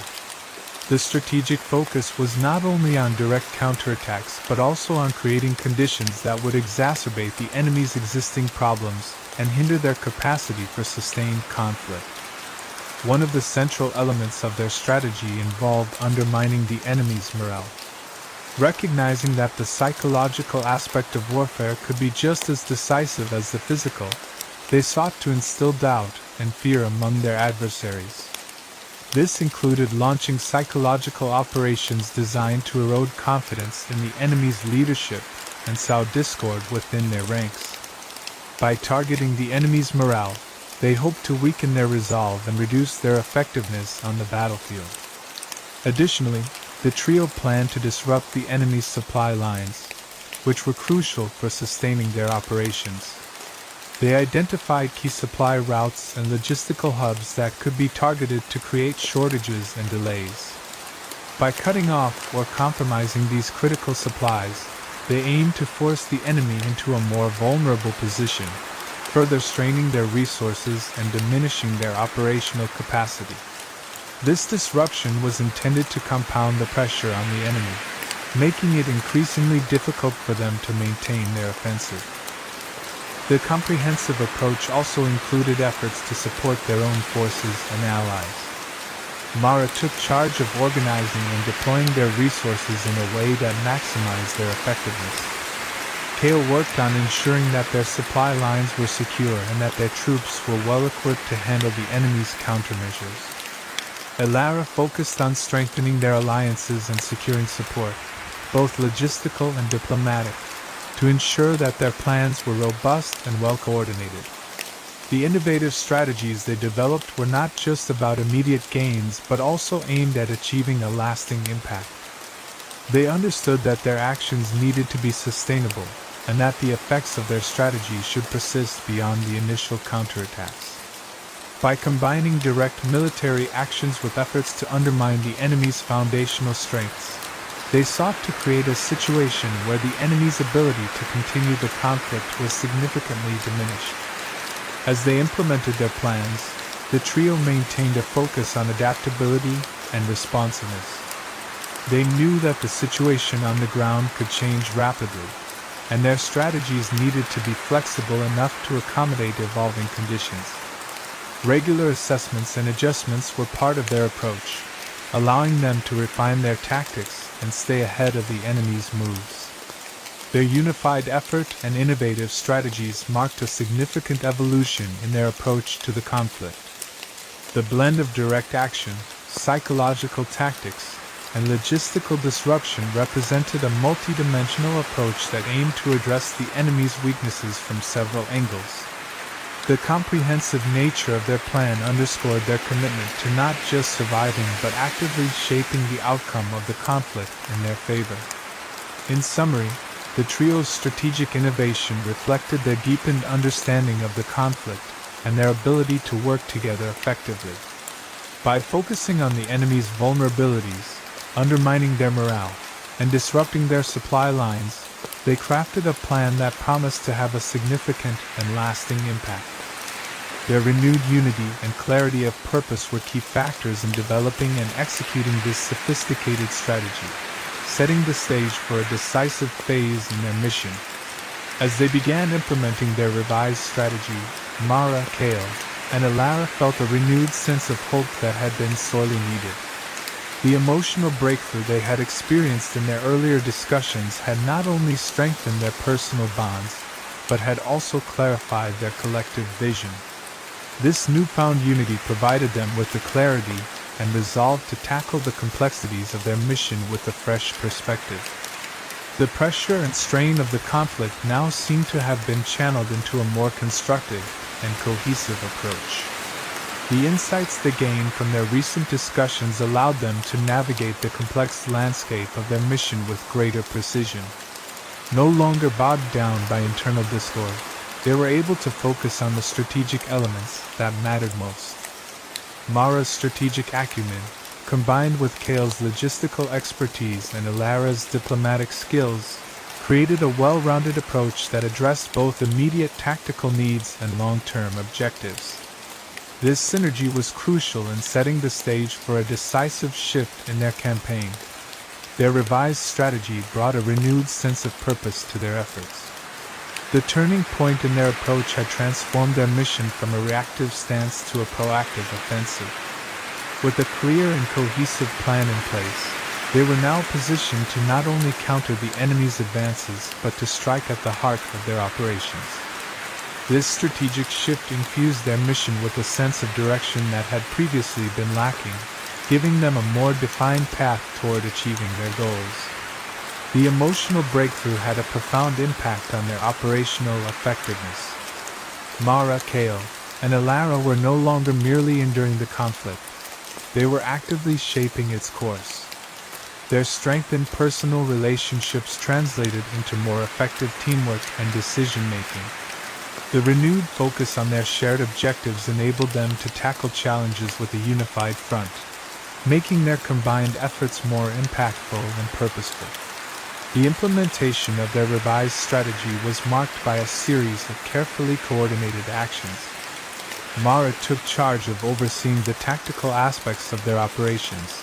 The strategic focus was not only on direct counterattacks but also on creating conditions that would exacerbate the enemy's existing problems and hinder their capacity for sustained conflict. One of the central elements of their strategy involved undermining the enemy's morale. Recognizing that the psychological aspect of warfare could be just as decisive as the physical, they sought to instill doubt and fear among their adversaries. This included launching psychological operations designed to erode confidence in the enemy's leadership and sow discord within their ranks. By targeting the enemy's morale, they hoped to weaken their resolve and reduce their effectiveness on the battlefield. Additionally, the trio planned to disrupt the enemy's supply lines, which were crucial for sustaining their operations. They identified key supply routes and logistical hubs that could be targeted to create shortages and delays. By cutting off or compromising these critical supplies, they aimed to force the enemy into a more vulnerable position, further straining their resources and diminishing their operational capacity. This disruption was intended to compound the pressure on the enemy, making it increasingly difficult for them to maintain their offensive. The comprehensive approach also included efforts to support their own forces and allies. Mara took charge of organizing and deploying their resources in a way that maximized their effectiveness. Kale worked on ensuring that their supply lines were secure and that their troops were well equipped to handle the enemy's countermeasures. Elara focused on strengthening their alliances and securing support, both logistical and diplomatic, to ensure that their plans were robust and well coordinated. The innovative strategies they developed were not just about immediate gains but also aimed at achieving a lasting impact. They understood that their actions needed to be sustainable and that the effects of their strategy should persist beyond the initial counterattacks. By combining direct military actions with efforts to undermine the enemy's foundational strengths, they sought to create a situation where the enemy's ability to continue the conflict was significantly diminished. As they implemented their plans, the trio maintained a focus on adaptability and responsiveness. They knew that the situation on the ground could change rapidly, and their strategies needed to be flexible enough to accommodate evolving conditions. Regular assessments and adjustments were part of their approach, allowing them to refine their tactics and stay ahead of the enemy's moves. Their unified effort and innovative strategies marked a significant evolution in their approach to the conflict. The blend of direct action, psychological tactics, and logistical disruption represented a multidimensional approach that aimed to address the enemy's weaknesses from several angles. The comprehensive nature of their plan underscored their commitment to not just surviving but actively shaping the outcome of the conflict in their favor. In summary, the trio's strategic innovation reflected their deepened understanding of the conflict and their ability to work together effectively. By focusing on the enemy's vulnerabilities, undermining their morale, and disrupting their supply lines, they crafted a plan that promised to have a significant and lasting impact. Their renewed unity and clarity of purpose were key factors in developing and executing this sophisticated strategy, setting the stage for a decisive phase in their mission. As they began implementing their revised strategy, Mara, Kale, and Elara felt a renewed sense of hope that had been sorely needed. The emotional breakthrough they had experienced in their earlier discussions had not only strengthened their personal bonds, but had also clarified their collective vision. This newfound unity provided them with the clarity and resolve to tackle the complexities of their mission with a fresh perspective. The pressure and strain of the conflict now seemed to have been channeled into a more constructive and cohesive approach. The insights they gained from their recent discussions allowed them to navigate the complex landscape of their mission with greater precision. No longer bogged down by internal discord, they were able to focus on the strategic elements that mattered most. Mara's strategic acumen, combined with Kale's logistical expertise and Elara's diplomatic skills, created a well-rounded approach that addressed both immediate tactical needs and long-term objectives. This synergy was crucial in setting the stage for a decisive shift in their campaign. Their revised strategy brought a renewed sense of purpose to their efforts. The turning point in their approach had transformed their mission from a reactive stance to a proactive offensive. With a clear and cohesive plan in place, they were now positioned to not only counter the enemy's advances but to strike at the heart of their operations. This strategic shift infused their mission with a sense of direction that had previously been lacking, giving them a more defined path toward achieving their goals. The emotional breakthrough had a profound impact on their operational effectiveness. Mara, Kale, and Elara were no longer merely enduring the conflict. They were actively shaping its course. Their strengthened personal relationships translated into more effective teamwork and decision-making. The renewed focus on their shared objectives enabled them to tackle challenges with a unified front, making their combined efforts more impactful and purposeful. The implementation of their revised strategy was marked by a series of carefully coordinated actions. Mara took charge of overseeing the tactical aspects of their operations,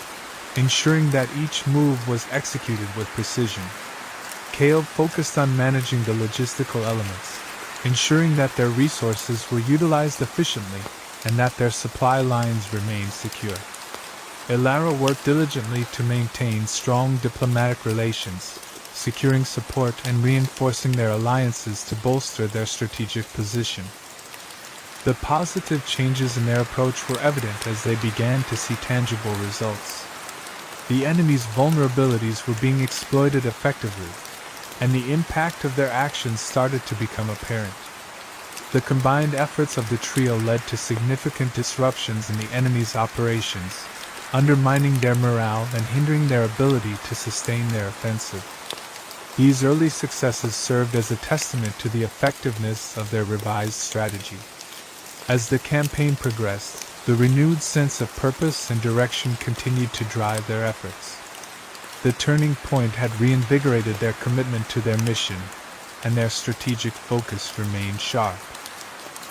ensuring that each move was executed with precision. Kale focused on managing the logistical elements, ensuring that their resources were utilized efficiently and that their supply lines remained secure. Elara worked diligently to maintain strong diplomatic relations, securing support and reinforcing their alliances to bolster their strategic position. The positive changes in their approach were evident as they began to see tangible results. The enemy's vulnerabilities were being exploited effectively, and the impact of their actions started to become apparent. The combined efforts of the trio led to significant disruptions in the enemy's operations, undermining their morale and hindering their ability to sustain their offensive. These early successes served as a testament to the effectiveness of their revised strategy. As the campaign progressed, the renewed sense of purpose and direction continued to drive their efforts. The turning point had reinvigorated their commitment to their mission, and their strategic focus remained sharp.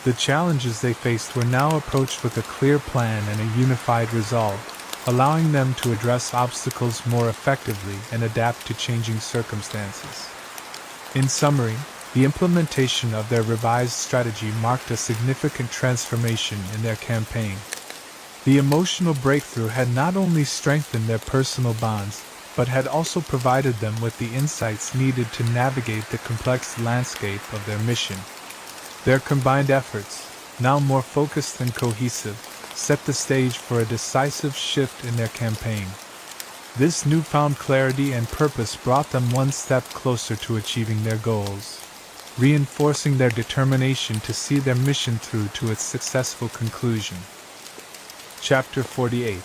The challenges they faced were now approached with a clear plan and a unified resolve, allowing them to address obstacles more effectively and adapt to changing circumstances. In summary, the implementation of their revised strategy marked a significant transformation in their campaign. The emotional breakthrough had not only strengthened their personal bonds, but had also provided them with the insights needed to navigate the complex landscape of their mission. Their combined efforts, now more focused and cohesive, set the stage for a decisive shift in their campaign. This newfound clarity and purpose brought them one step closer to achieving their goals, reinforcing their determination to see their mission through to its successful conclusion. Chapter 48: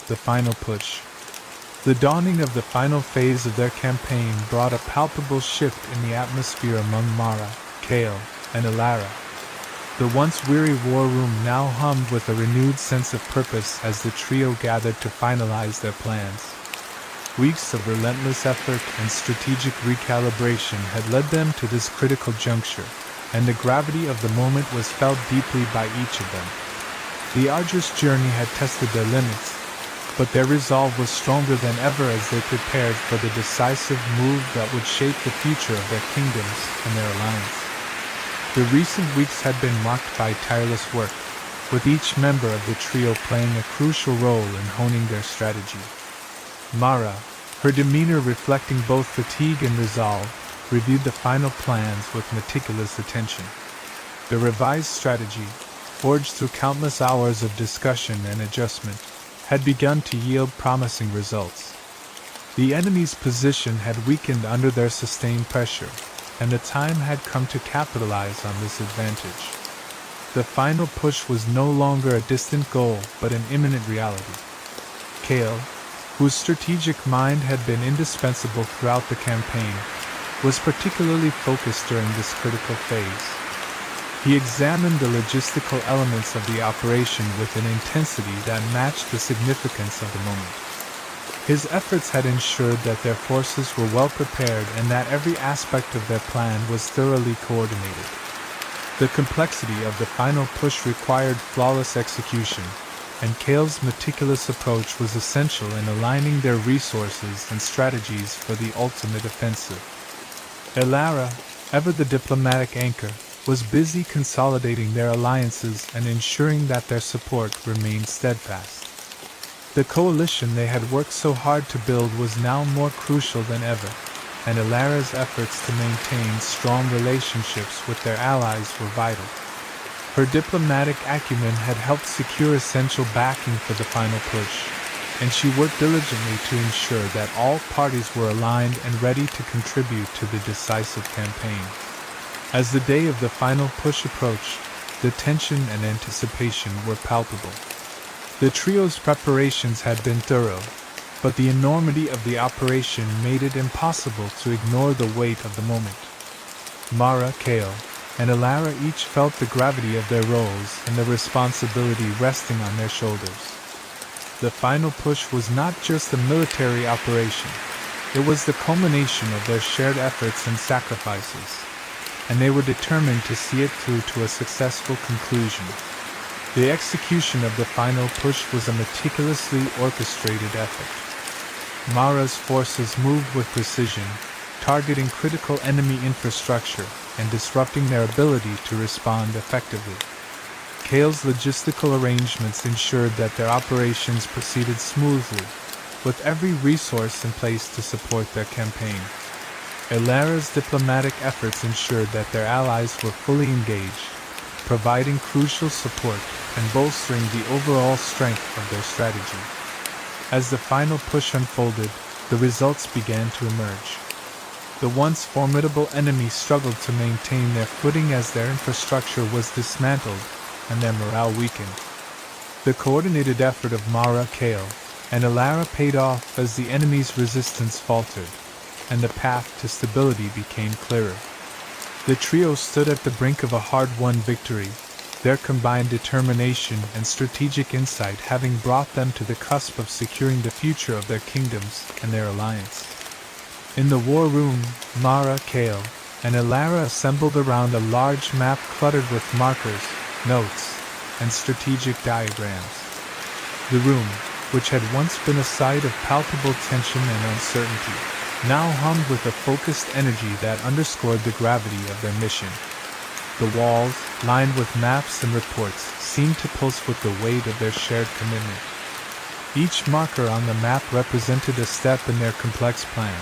The Final Push. The dawning of the final phase of their campaign brought a palpable shift in the atmosphere among Mara, Kale, and Elara. The once weary war room now hummed with a renewed sense of purpose as the trio gathered to finalize their plans. Weeks of relentless effort and strategic recalibration had led them to this critical juncture, and the gravity of the moment was felt deeply by each of them. The arduous journey had tested their limits, but their resolve was stronger than ever as they prepared for the decisive move that would shape the future of their kingdoms and their alliance. The recent weeks had been marked by tireless work, with each member of the trio playing a crucial role in honing their strategy. Mara, her demeanor reflecting both fatigue and resolve, reviewed the final plans with meticulous attention. The revised strategy, forged through countless hours of discussion and adjustment, had begun to yield promising results. The enemy's position had weakened under their sustained pressure, and the time had come to capitalize on this advantage. The final push was no longer a distant goal but an imminent reality. Kale, whose strategic mind had been indispensable throughout the campaign, was particularly focused during this critical phase. He examined the logistical elements of the operation with an intensity that matched the significance of the moment. His efforts had ensured that their forces were well prepared and that every aspect of their plan was thoroughly coordinated. The complexity of the final push required flawless execution, and Kale's meticulous approach was essential in aligning their resources and strategies for the ultimate offensive. Elara, ever the diplomatic anchor, was busy consolidating their alliances and ensuring that their support remained steadfast. The coalition they had worked so hard to build was now more crucial than ever, and Elara's efforts to maintain strong relationships with their allies were vital. Her diplomatic acumen had helped secure essential backing for the final push, and she worked diligently to ensure that all parties were aligned and ready to contribute to the decisive campaign. As the day of the final push approached, the tension and anticipation were palpable. The trio's preparations had been thorough, but the enormity of the operation made it impossible to ignore the weight of the moment. Mara, Kale, and Alara each felt the gravity of their roles and the responsibility resting on their shoulders. The final push was not just a military operation, it was the culmination of their shared efforts and sacrifices, and they were determined to see it through to a successful conclusion. The execution of the final push was a meticulously orchestrated effort. Mara's forces moved with precision, targeting critical enemy infrastructure and disrupting their ability to respond effectively. Kale's logistical arrangements ensured that their operations proceeded smoothly, with every resource in place to support their campaign. Alara's diplomatic efforts ensured that their allies were fully engaged, providing crucial support and bolstering the overall strength of their strategy. As the final push unfolded, the results began to emerge. The once formidable enemy struggled to maintain their footing as their infrastructure was dismantled and their morale weakened. The coordinated effort of Mara, Kale, and Alara paid off as the enemy's resistance faltered, and the path to stability became clearer. The trio stood at the brink of a hard-won victory, their combined determination and strategic insight having brought them to the cusp of securing the future of their kingdoms and their alliance. In the war room, Mara, Kale, and Alara assembled around a large map cluttered with markers, notes, and strategic diagrams. The room, which had once been a site of palpable tension and uncertainty, now hummed with a focused energy that underscored the gravity of their mission. The walls, lined with maps and reports, seemed to pulse with the weight of their shared commitment. Each marker on the map represented a step in their complex plan,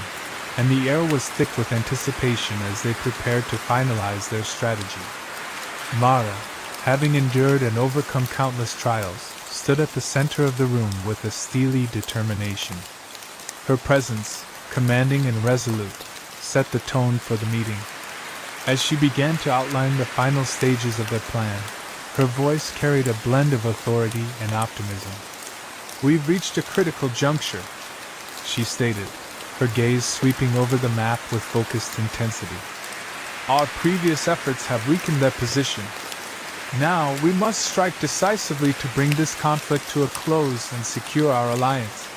and the air was thick with anticipation as they prepared to finalize their strategy. Mara, having endured and overcome countless trials, stood at the center of the room with a steely determination. Her presence, commanding and resolute, set the tone for the meeting. As she began to outline the final stages of their plan, her voice carried a blend of authority and optimism. "We've reached a critical juncture," she stated, her gaze sweeping over the map with focused intensity. "Our previous efforts have weakened their position. Now we must strike decisively to bring this conflict to a close and secure our alliance."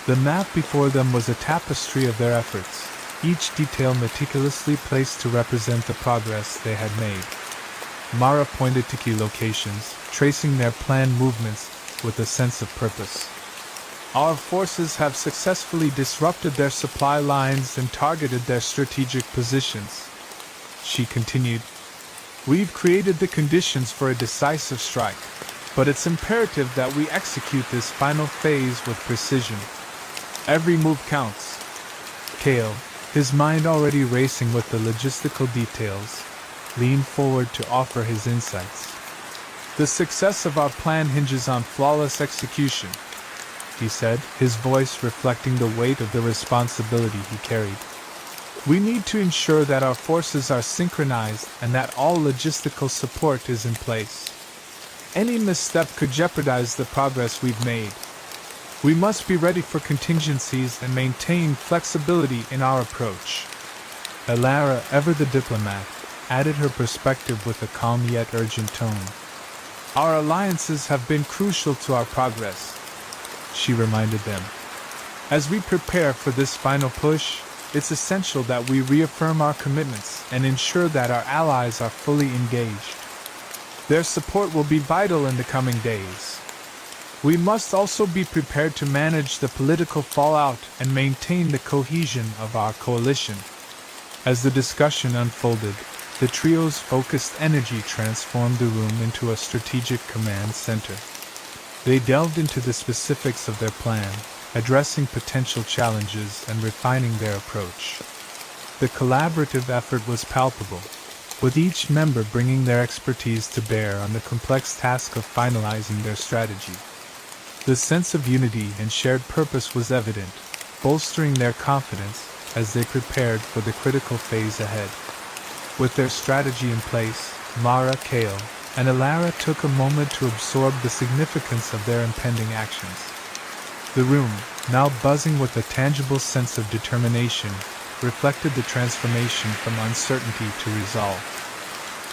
The map before them was a tapestry of their efforts, each detail meticulously placed to represent the progress they had made. Mara pointed to key locations, tracing their planned movements with a sense of purpose. "Our forces have successfully disrupted their supply lines and targeted their strategic positions," she continued. "We've created the conditions for a decisive strike, but it's imperative that we execute this final phase with precision. Every move counts." Kale, his mind already racing with the logistical details, leaned forward to offer his insights. "The success of our plan hinges on flawless execution," he said, his voice reflecting the weight of the responsibility he carried. "We need to ensure that our forces are synchronized and that all logistical support is in place. Any misstep could jeopardize the progress we've made. We must be ready for contingencies and maintain flexibility in our approach." Alara, ever the diplomat, added her perspective with a calm yet urgent tone. "Our alliances have been crucial to our progress," she reminded them. "As we prepare for this final push, it's essential that we reaffirm our commitments and ensure that our allies are fully engaged. Their support will be vital in the coming days. We must also be prepared to manage the political fallout and maintain the cohesion of our coalition." As the discussion unfolded, the trio's focused energy transformed the room into a strategic command center. They delved into the specifics of their plan, addressing potential challenges and refining their approach. The collaborative effort was palpable, with each member bringing their expertise to bear on the complex task of finalizing their strategy. The sense of unity and shared purpose was evident, bolstering their confidence as they prepared for the critical phase ahead. With their strategy in place, Mara, Kale, and Alara took a moment to absorb the significance of their impending actions. The room, now buzzing with a tangible sense of determination, reflected the transformation from uncertainty to resolve.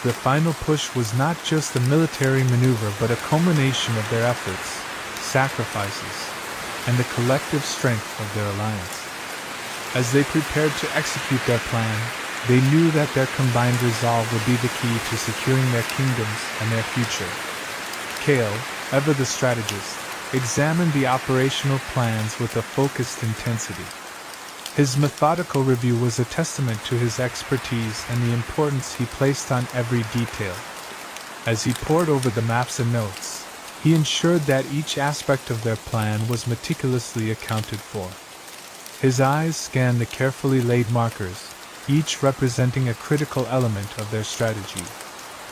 The final push was not just a military maneuver but a culmination of their efforts, sacrifices, and the collective strength of their alliance. As they prepared to execute their plan, they knew that their combined resolve would be the key to securing their kingdoms and their future. Cale, ever the strategist, examined the operational plans with a focused intensity. His methodical review was a testament to his expertise and the importance he placed on every detail. As he pored over the maps and notes, he ensured that each aspect of their plan was meticulously accounted for. His eyes scanned the carefully laid markers, each representing a critical element of their strategy,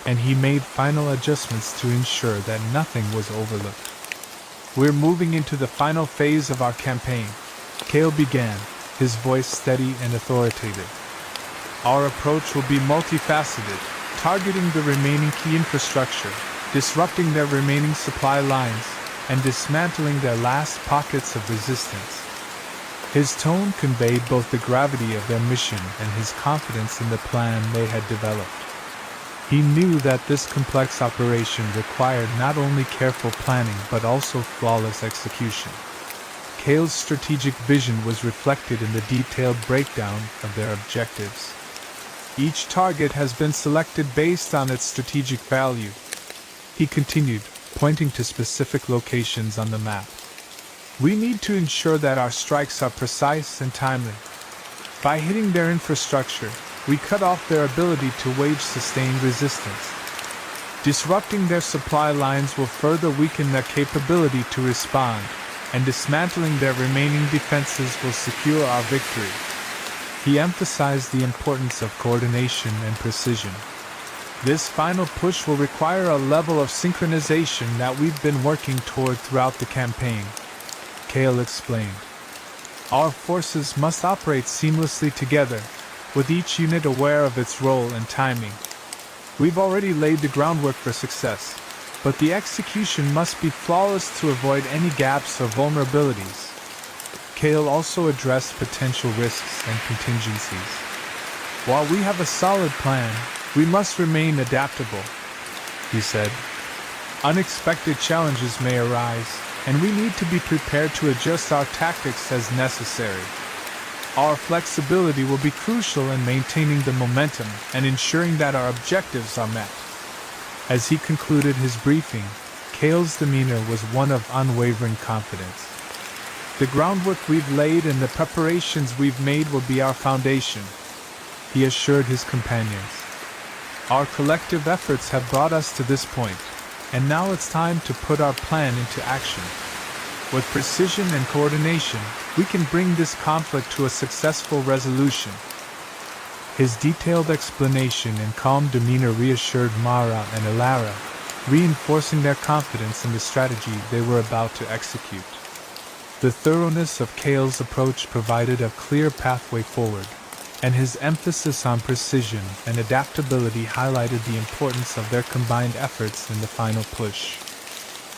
and he made final adjustments to ensure that nothing was overlooked. "We're moving into the final phase of our campaign," Cale began, his voice steady and authoritative. "Our approach will be multifaceted, targeting the remaining key infrastructure, disrupting their remaining supply lines, and dismantling their last pockets of resistance." His tone conveyed both the gravity of their mission and his confidence in the plan they had developed. He knew that this complex operation required not only careful planning but also flawless execution. Cale's strategic vision was reflected in the detailed breakdown of their objectives. "Each target has been selected based on its strategic value," he continued, pointing to specific locations on the map. "We need to ensure that our strikes are precise and timely. By hitting their infrastructure, we cut off their ability to wage sustained resistance. Disrupting their supply lines will further weaken their capability to respond, and dismantling their remaining defenses will secure our victory." He emphasized the importance of coordination and precision. "This final push will require a level of synchronization that we've been working toward throughout the campaign," Cale explained. "Our forces must operate seamlessly together, with each unit aware of its role and timing. We've already laid the groundwork for success, but the execution must be flawless to avoid any gaps or vulnerabilities." Cale also addressed potential risks and contingencies. "While we have a solid plan, we must remain adaptable," he said. "Unexpected challenges may arise, and we need to be prepared to adjust our tactics as necessary. Our flexibility will be crucial in maintaining the momentum and ensuring that our objectives are met." As he concluded his briefing, Cale's demeanor was one of unwavering confidence. "The groundwork we've laid and the preparations we've made will be our foundation," he assured his companions. "Our collective efforts have brought us to this point, and now it's time to put our plan into action. With precision and coordination, we can bring this conflict to a successful resolution." His detailed explanation and calm demeanor reassured Mara and Elara, reinforcing their confidence in the strategy they were about to execute. The thoroughness of Cale's approach provided a clear pathway forward, and his emphasis on precision and adaptability highlighted the importance of their combined efforts in the final push.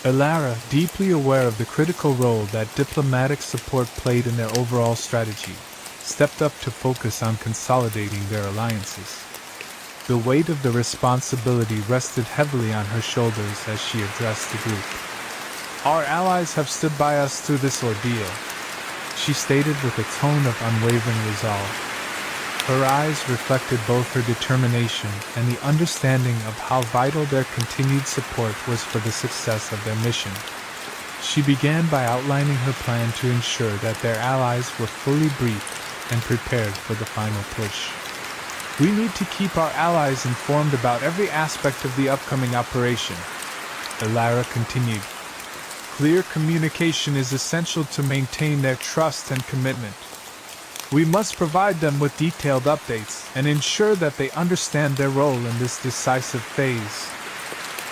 Elara, deeply aware of the critical role that diplomatic support played in their overall strategy, stepped up to focus on consolidating their alliances. The weight of the responsibility rested heavily on her shoulders as she addressed the group. "Our allies have stood by us through this ordeal," she stated with a tone of unwavering resolve. Her eyes reflected both her determination and the understanding of how vital their continued support was for the success of their mission. She began by outlining her plan to ensure that their allies were fully briefed and prepared for the final push. "We need to keep our allies informed about every aspect of the upcoming operation," Elara continued. "Clear communication is essential to maintain their trust and commitment. We must provide them with detailed updates and ensure that they understand their role in this decisive phase.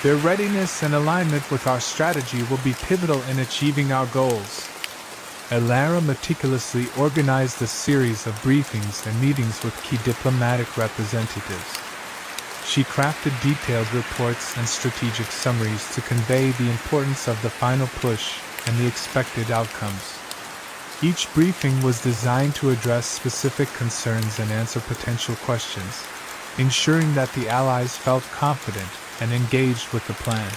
Their readiness and alignment with our strategy will be pivotal in achieving our goals." Elara meticulously organized a series of briefings and meetings with key diplomatic representatives. She crafted detailed reports and strategic summaries to convey the importance of the final push and the expected outcomes. Each briefing was designed to address specific concerns and answer potential questions, ensuring that the allies felt confident and engaged with the plan.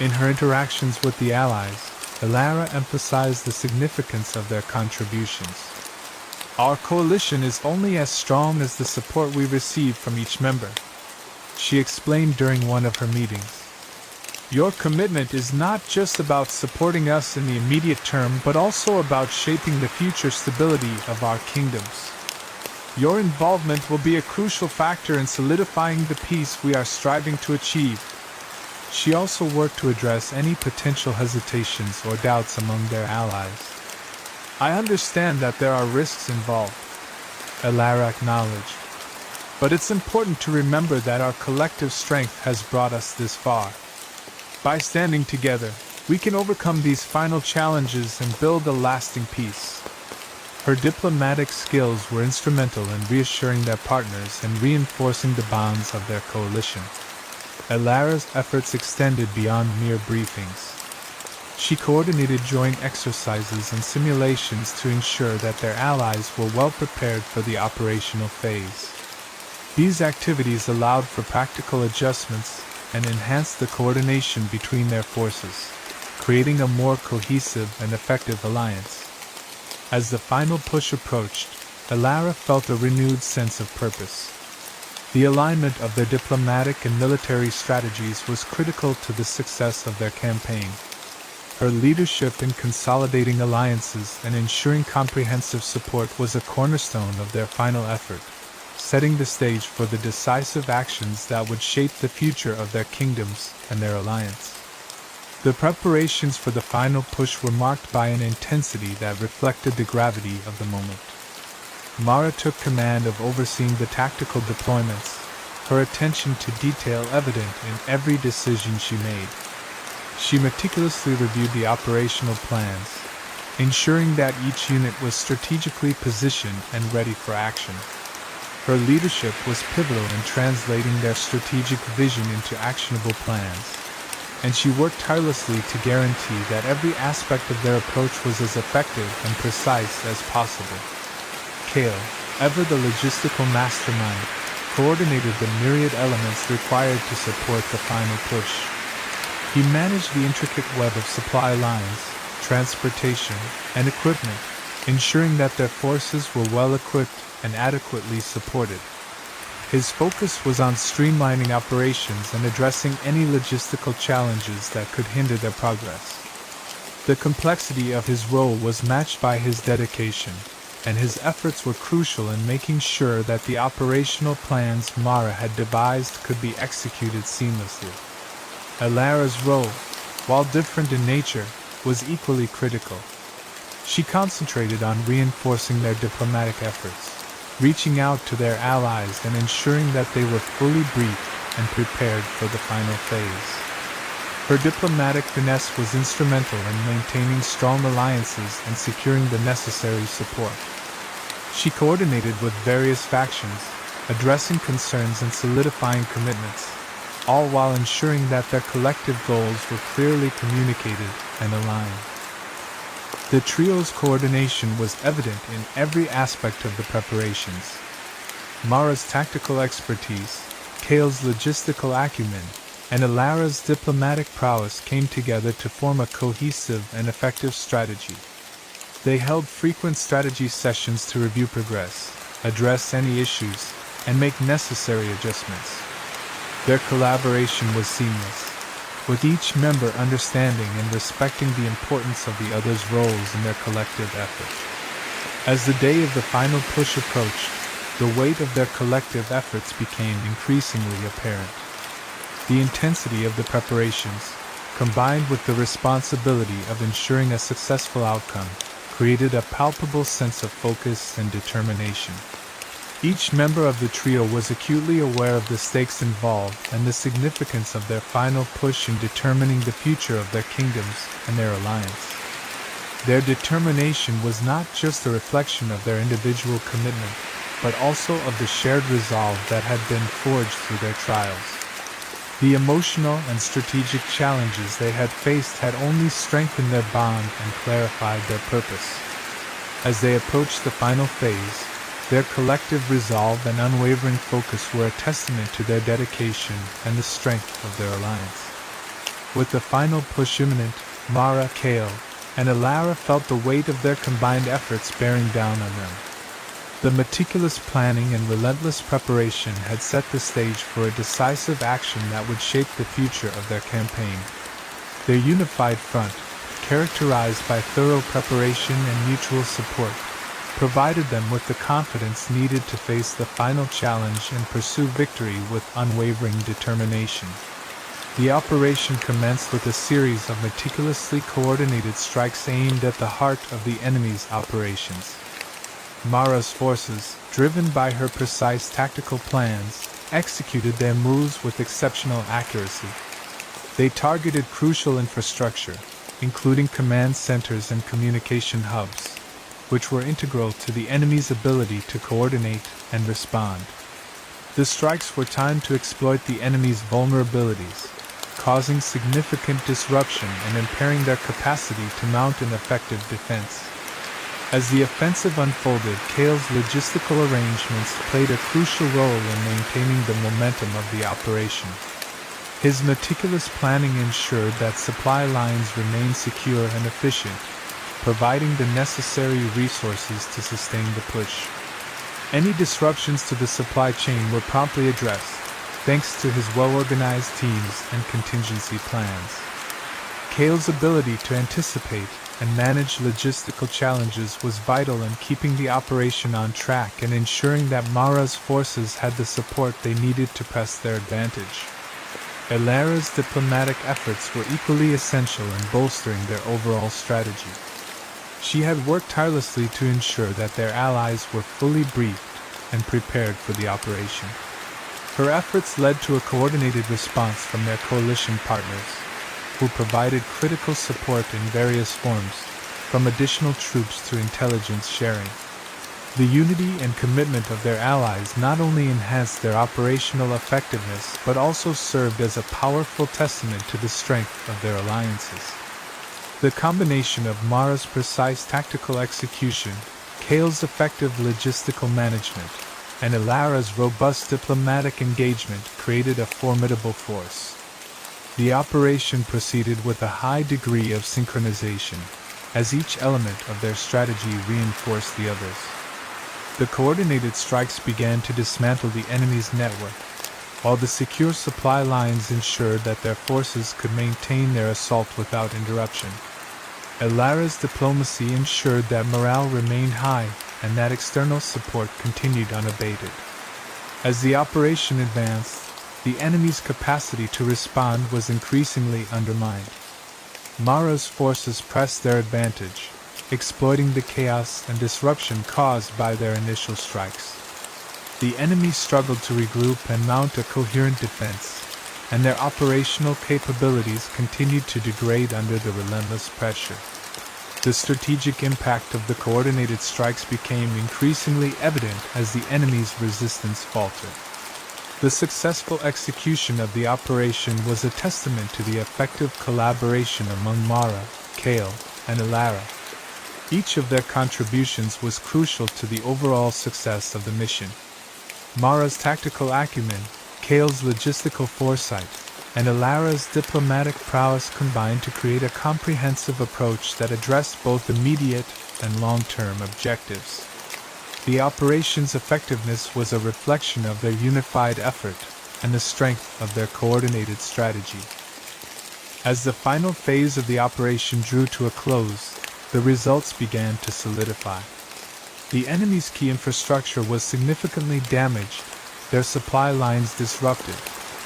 In her interactions with the allies, Elara emphasized the significance of their contributions. "Our coalition is only as strong as the support we receive from each member," she explained during one of her meetings. "Your commitment is not just about supporting us in the immediate term, but also about shaping the future stability of our kingdoms. Your involvement will be a crucial factor in solidifying the peace we are striving to achieve." She also worked to address any potential hesitations or doubts among their allies. "I understand that there are risks involved," Elara acknowledged, "but it's important to remember that our collective strength has brought us this far. By standing together, we can overcome these final challenges and build a lasting peace." Her diplomatic skills were instrumental in reassuring their partners and reinforcing the bonds of their coalition. Elara's efforts extended beyond mere briefings. She coordinated joint exercises and simulations to ensure that their allies were well prepared for the operational phase. These activities allowed for practical adjustments and enhanced the coordination between their forces, creating a more cohesive and effective alliance. As the final push approached, Elara felt a renewed sense of purpose. The alignment of their diplomatic and military strategies was critical to the success of their campaign. Her leadership in consolidating alliances and ensuring comprehensive support was a cornerstone of their final effort, setting the stage for the decisive actions that would shape the future of their kingdoms and their alliance. The preparations for the final push were marked by an intensity that reflected the gravity of the moment. Mara took command of overseeing the tactical deployments, her attention to detail evident in every decision she made. She meticulously reviewed the operational plans, ensuring that each unit was strategically positioned and ready for action. Her leadership was pivotal in translating their strategic vision into actionable plans, and she worked tirelessly to guarantee that every aspect of their approach was as effective and precise as possible. Kale, ever the logistical mastermind, coordinated the myriad elements required to support the final push. He managed the intricate web of supply lines, transportation, and equipment, ensuring that their forces were well equipped and adequately supported. His focus was on streamlining operations and addressing any logistical challenges that could hinder their progress. The complexity of his role was matched by his dedication, and his efforts were crucial in making sure that the operational plans Mara had devised could be executed seamlessly. Elara's role, while different in nature, was equally critical. She concentrated on reinforcing their diplomatic efforts, reaching out to their allies and ensuring that they were fully briefed and prepared for the final phase. Her diplomatic finesse was instrumental in maintaining strong alliances and securing the necessary support. She coordinated with various factions, addressing concerns and solidifying commitments, all while ensuring that their collective goals were clearly communicated and aligned. The trio's coordination was evident in every aspect of the preparations. Mara's tactical expertise, Kale's logistical acumen, and Elara's diplomatic prowess came together to form a cohesive and effective strategy. They held frequent strategy sessions to review progress, address any issues, and make necessary adjustments. Their collaboration was seamless, with each member understanding and respecting the importance of the other's roles in their collective effort. As the day of the final push approached, the weight of their collective efforts became increasingly apparent. The intensity of the preparations, combined with the responsibility of ensuring a successful outcome, created a palpable sense of focus and determination. Each member of the trio was acutely aware of the stakes involved and the significance of their final push in determining the future of their kingdoms and their alliance. Their determination was not just a reflection of their individual commitment, but also of the shared resolve that had been forged through their trials. The emotional and strategic challenges they had faced had only strengthened their bond and clarified their purpose. As they approached the final phase, Their collective resolve and unwavering focus were a testament to their dedication and the strength of their alliance. With the final push imminent, Mara, Kale, and Alara felt the weight of their combined efforts bearing down on them. The meticulous planning and relentless preparation had set the stage for a decisive action that would shape the future of their campaign. Their unified front, characterized by thorough preparation and mutual support, provided them with the confidence needed to face the final challenge and pursue victory with unwavering determination. The operation commenced with a series of meticulously coordinated strikes aimed at the heart of the enemy's operations. Mara's forces, driven by her precise tactical plans, executed their moves with exceptional accuracy. They targeted crucial infrastructure, including command centers and communication hubs, which were integral to the enemy's ability to coordinate and respond. The strikes were timed to exploit the enemy's vulnerabilities, causing significant disruption and impairing their capacity to mount an effective defense. As the offensive unfolded, Kale's logistical arrangements played a crucial role in maintaining the momentum of the operation. His meticulous planning ensured that supply lines remained secure and efficient, providing the necessary resources to sustain the push. Any disruptions to the supply chain were promptly addressed, thanks to his well-organized teams and contingency plans. Kale's ability to anticipate and manage logistical challenges was vital in keeping the operation on track and ensuring that Mara's forces had the support they needed to press their advantage. Alara's diplomatic efforts were equally essential in bolstering their overall strategy. She had worked tirelessly to ensure that their allies were fully briefed and prepared for the operation. Her efforts led to a coordinated response from their coalition partners, who provided critical support in various forms, from additional troops to intelligence sharing. The unity and commitment of their allies not only enhanced their operational effectiveness but also served as a powerful testament to the strength of their alliances. The combination of Mara's precise tactical execution, Kale's effective logistical management, and Alara's robust diplomatic engagement created a formidable force. The operation proceeded with a high degree of synchronization, as each element of their strategy reinforced the others. The coordinated strikes began to dismantle the enemy's network, while the secure supply lines ensured that their forces could maintain their assault without interruption. Alara's diplomacy ensured that morale remained high and that external support continued unabated. As the operation advanced, the enemy's capacity to respond was increasingly undermined. Mara's forces pressed their advantage, exploiting the chaos and disruption caused by their initial strikes. The enemy struggled to regroup and mount a coherent defense, and their operational capabilities continued to degrade under the relentless pressure. The strategic impact of the coordinated strikes became increasingly evident as the enemy's resistance faltered. The successful execution of the operation was a testament to the effective collaboration among Mara, Kale, and Alara. Each of their contributions was crucial to the overall success of the mission. Mara's tactical acumen, Kale's logistical foresight, and Alara's diplomatic prowess combined to create a comprehensive approach that addressed both immediate and long-term objectives. The operation's effectiveness was a reflection of their unified effort and the strength of their coordinated strategy. As the final phase of the operation drew to a close, the results began to solidify. The enemy's key infrastructure was significantly damaged, their supply lines disrupted,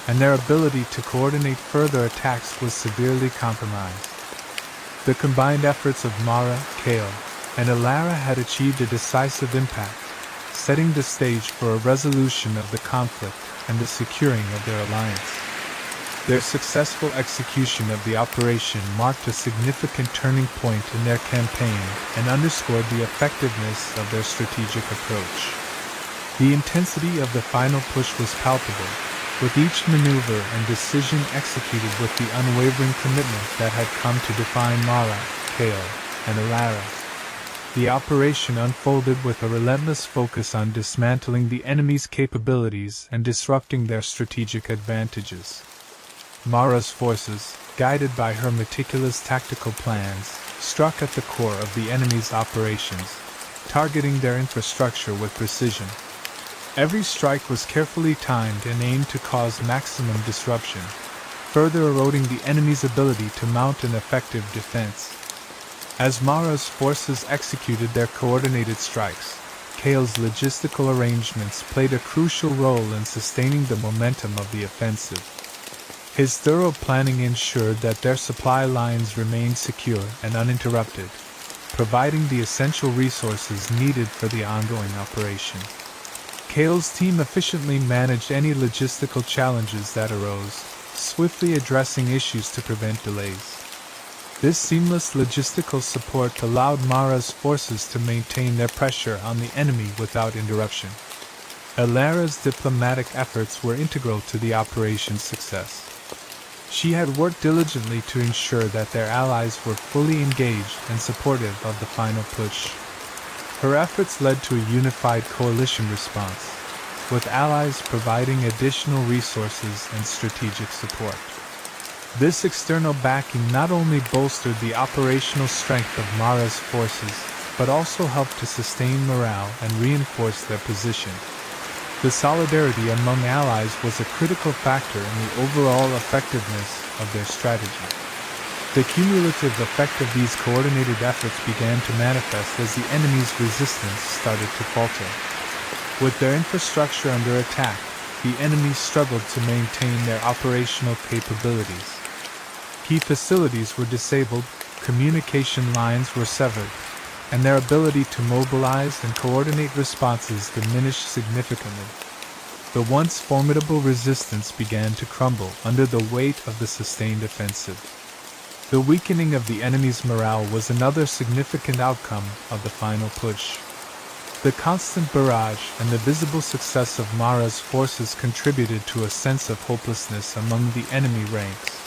and their ability to coordinate further attacks was severely compromised. The combined efforts of Mara, Kale, and Alara had achieved a decisive impact, setting the stage for a resolution of the conflict and the securing of their alliance. Their successful execution of the operation marked a significant turning point in their campaign and underscored the effectiveness of their strategic approach. The intensity of the final push was palpable, with each maneuver and decision executed with the unwavering commitment that had come to define Mara, Kale, and Alara. The operation unfolded with a relentless focus on dismantling the enemy's capabilities and disrupting their strategic advantages. Mara's forces, guided by her meticulous tactical plans, struck at the core of the enemy's operations, targeting their infrastructure with precision. Every strike was carefully timed and aimed to cause maximum disruption, further eroding the enemy's ability to mount an effective defense. As Mara's forces executed their coordinated strikes, Kale's logistical arrangements played a crucial role in sustaining the momentum of the offensive. His thorough planning ensured that their supply lines remained secure and uninterrupted, providing the essential resources needed for the ongoing operation. Kale's team efficiently managed any logistical challenges that arose, swiftly addressing issues to prevent delays. This seamless logistical support allowed Mara's forces to maintain their pressure on the enemy without interruption. Alara's diplomatic efforts were integral to the operation's success. She had worked diligently to ensure that their allies were fully engaged and supportive of the final push. Her efforts led to a unified coalition response, with allies providing additional resources and strategic support. This external backing not only bolstered the operational strength of Mara's forces, but also helped to sustain morale and reinforce their position. The solidarity among allies was a critical factor in the overall effectiveness of their strategy. The cumulative effect of these coordinated efforts began to manifest as the enemy's resistance started to falter. With their infrastructure under attack, the enemy struggled to maintain their operational capabilities. Key facilities were disabled, communication lines were severed, and their ability to mobilize and coordinate responses diminished significantly. The once formidable resistance began to crumble under the weight of the sustained offensive. The weakening of the enemy's morale was another significant outcome of the final push. The constant barrage and the visible success of Mara's forces contributed to a sense of hopelessness among the enemy ranks.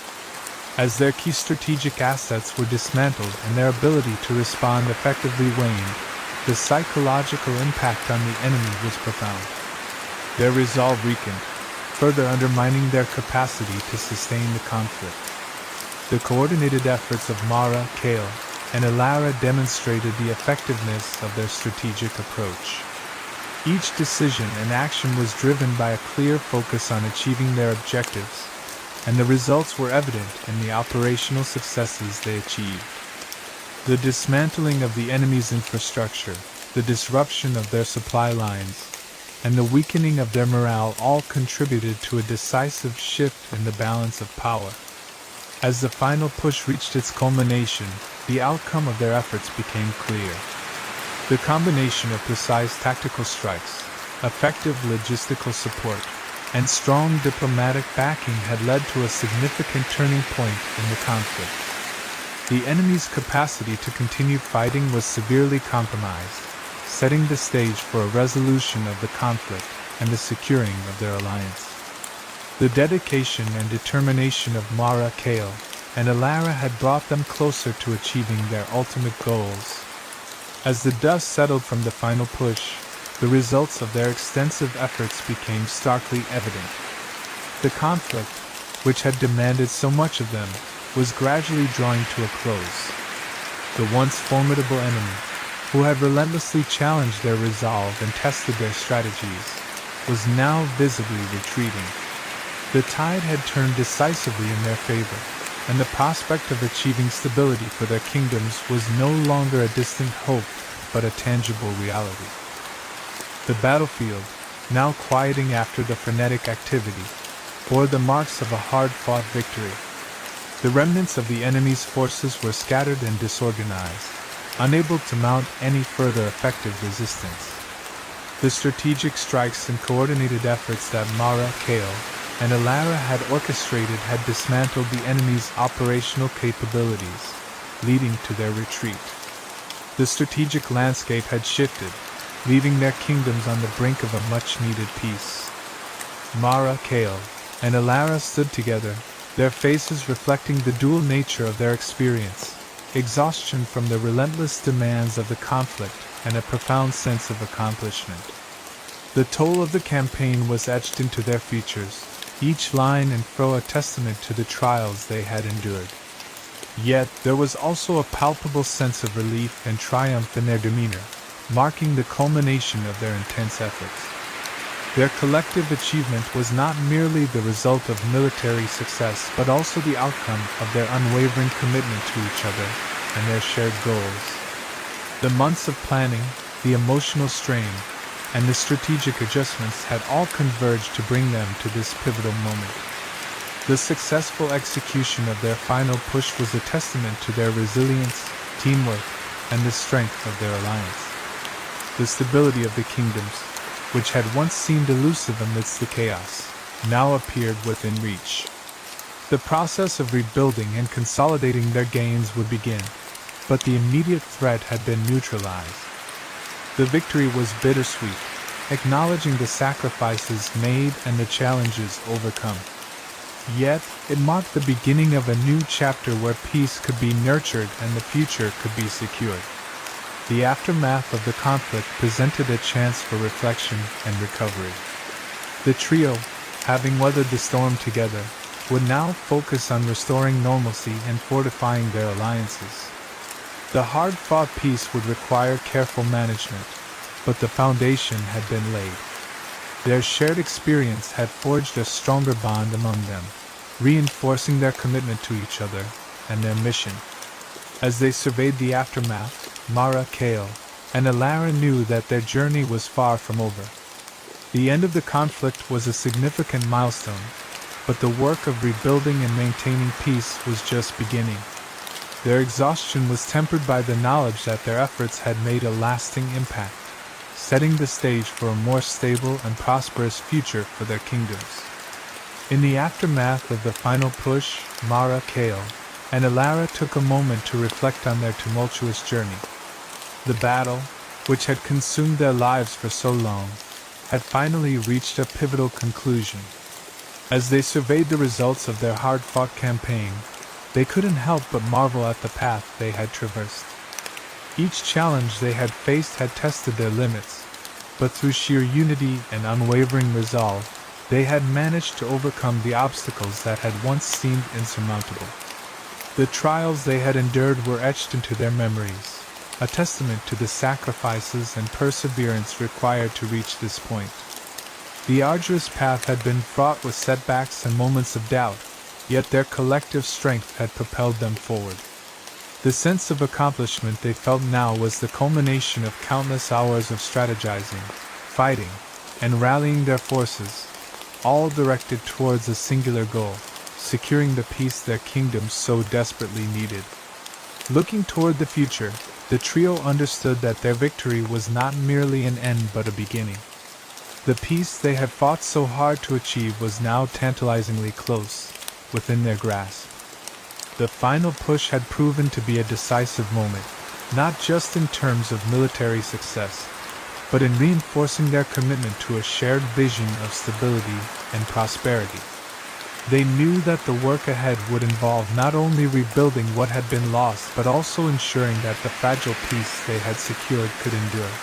As their key strategic assets were dismantled and their ability to respond effectively waned, the psychological impact on the enemy was profound. Their resolve weakened, further undermining their capacity to sustain the conflict. The coordinated efforts of Mara, Kale, and Alara demonstrated the effectiveness of their strategic approach. Each decision and action was driven by a clear focus on achieving their objectives, and the results were evident in the operational successes they achieved. The dismantling of the enemy's infrastructure, the disruption of their supply lines, and the weakening of their morale all contributed to a decisive shift in the balance of power. As the final push reached its culmination, the outcome of their efforts became clear. The combination of precise tactical strikes, effective logistical support, and strong diplomatic backing had led to a significant turning point in the conflict. The enemy's capacity to continue fighting was severely compromised, setting the stage for a resolution of the conflict and the securing of their alliance. The dedication and determination of Mara, Kale, and Alara had brought them closer to achieving their ultimate goals. As the dust settled from the final push, the results of their extensive efforts became starkly evident. The conflict, which had demanded so much of them, was gradually drawing to a close. The once formidable enemy, who had relentlessly challenged their resolve and tested their strategies, was now visibly retreating. The tide had turned decisively in their favor, and the prospect of achieving stability for their kingdoms was no longer a distant hope, but a tangible reality. The battlefield, now quieting after the frenetic activity, bore the marks of a hard-fought victory. The remnants of the enemy's forces were scattered and disorganized, unable to mount any further effective resistance. The strategic strikes and coordinated efforts that Mara, Kale, and Alara had orchestrated had dismantled the enemy's operational capabilities, leading to their retreat. The strategic landscape had shifted, leaving their kingdoms on the brink of a much-needed peace. Mara, Kale, and Alara stood together, their faces reflecting the dual nature of their experience, exhaustion from the relentless demands of the conflict, and a profound sense of accomplishment. The toll of the campaign was etched into their features, each line and furrow a testament to the trials they had endured. Yet there was also a palpable sense of relief and triumph in their demeanor, marking the culmination of their intense efforts. Their collective achievement was not merely the result of military success but also the outcome of their unwavering commitment to each other and their shared goals. The months of planning, the emotional strain, and the strategic adjustments had all converged to bring them to this pivotal moment. The successful execution of their final push was a testament to their resilience, teamwork, and the strength of their alliance. The stability of the kingdoms, which had once seemed elusive amidst the chaos, now appeared within reach. The process of rebuilding and consolidating their gains would begin, but the immediate threat had been neutralized. The victory was bittersweet, acknowledging the sacrifices made and the challenges overcome. Yet, it marked the beginning of a new chapter where peace could be nurtured and the future could be secured. The aftermath of the conflict presented a chance for reflection and recovery. The trio, having weathered the storm together, would now focus on restoring normalcy and fortifying their alliances. The hard-fought peace would require careful management, but the foundation had been laid. Their shared experience had forged a stronger bond among them, reinforcing their commitment to each other and their mission. As they surveyed the aftermath, Mara, Kale, and Alara knew that their journey was far from over. The end of the conflict was a significant milestone, but the work of rebuilding and maintaining peace was just beginning. Their exhaustion was tempered by the knowledge that their efforts had made a lasting impact, setting the stage for a more stable and prosperous future for their kingdoms. In the aftermath of the final push, Mara, Kale, and Alara took a moment to reflect on their tumultuous journey. The battle, which had consumed their lives for so long, had finally reached a pivotal conclusion. As they surveyed the results of their hard-fought campaign, they couldn't help but marvel at the path they had traversed. Each challenge they had faced had tested their limits, but through sheer unity and unwavering resolve, they had managed to overcome the obstacles that had once seemed insurmountable. The trials they had endured were etched into their memories, a testament to the sacrifices and perseverance required to reach this point. The arduous path had been fraught with setbacks and moments of doubt, yet their collective strength had propelled them forward. The sense of accomplishment they felt now was the culmination of countless hours of strategizing, fighting, and rallying their forces, all directed towards a singular goal: securing the peace their kingdoms so desperately needed. Looking toward the future, the trio understood that their victory was not merely an end but a beginning. The peace they had fought so hard to achieve was now tantalizingly close, within their grasp. The final push had proven to be a decisive moment, not just in terms of military success, but in reinforcing their commitment to a shared vision of stability and prosperity. They knew that the work ahead would involve not only rebuilding what had been lost but also ensuring that the fragile peace they had secured could endure.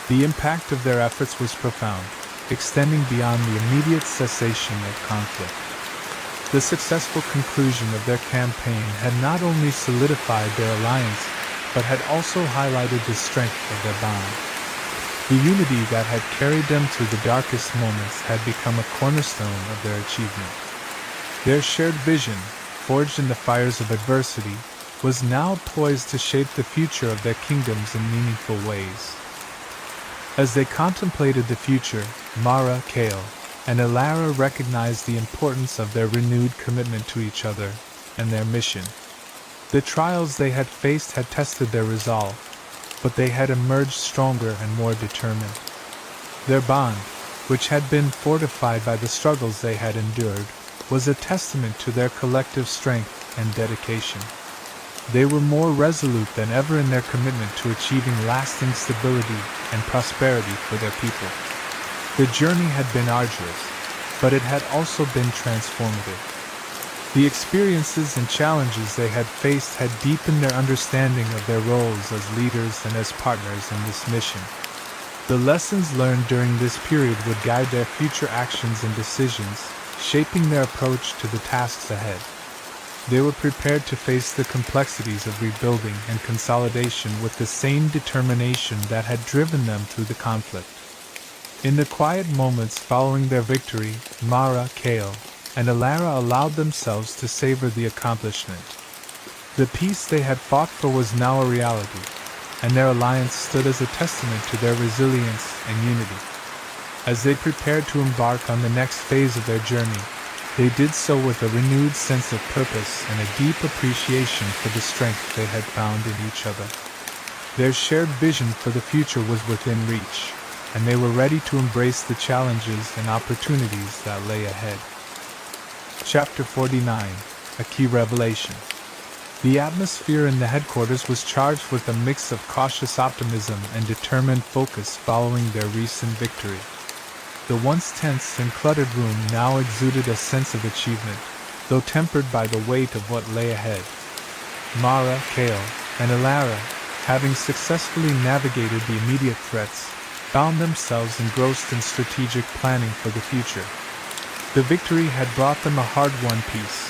The impact of their efforts was profound, extending beyond the immediate cessation of conflict. The successful conclusion of their campaign had not only solidified their alliance, but had also highlighted the strength of their bond. The unity that had carried them through the darkest moments had become a cornerstone of their achievement. Their shared vision, forged in the fires of adversity, was now poised to shape the future of their kingdoms in meaningful ways. As they contemplated the future, Mara, Kale, and Alara recognized the importance of their renewed commitment to each other and their mission. The trials they had faced had tested their resolve, but they had emerged stronger and more determined. Their bond, which had been fortified by the struggles they had endured, was a testament to their collective strength and dedication. They were more resolute than ever in their commitment to achieving lasting stability and prosperity for their people. The journey had been arduous, but it had also been transformative. The experiences and challenges they had faced had deepened their understanding of their roles as leaders and as partners in this mission. The lessons learned during this period would guide their future actions and decisions, shaping their approach to the tasks ahead. They were prepared to face the complexities of rebuilding and consolidation with the same determination that had driven them through the conflict. In the quiet moments following their victory, Mara, Kale, and Alara allowed themselves to savor the accomplishment. The peace they had fought for was now a reality, and their alliance stood as a testament to their resilience and unity. As they prepared to embark on the next phase of their journey, they did so with a renewed sense of purpose and a deep appreciation for the strength they had found in each other. Their shared vision for the future was within reach, and they were ready to embrace the challenges and opportunities that lay ahead. Chapter 49: A Key Revelation. The atmosphere in the headquarters was charged with a mix of cautious optimism and determined focus following their recent victory. The once tense and cluttered room now exuded a sense of achievement, though tempered by the weight of what lay ahead. Mara, Kale, and Alara, having successfully navigated the immediate threats, found themselves engrossed in strategic planning for the future. The victory had brought them a hard-won peace,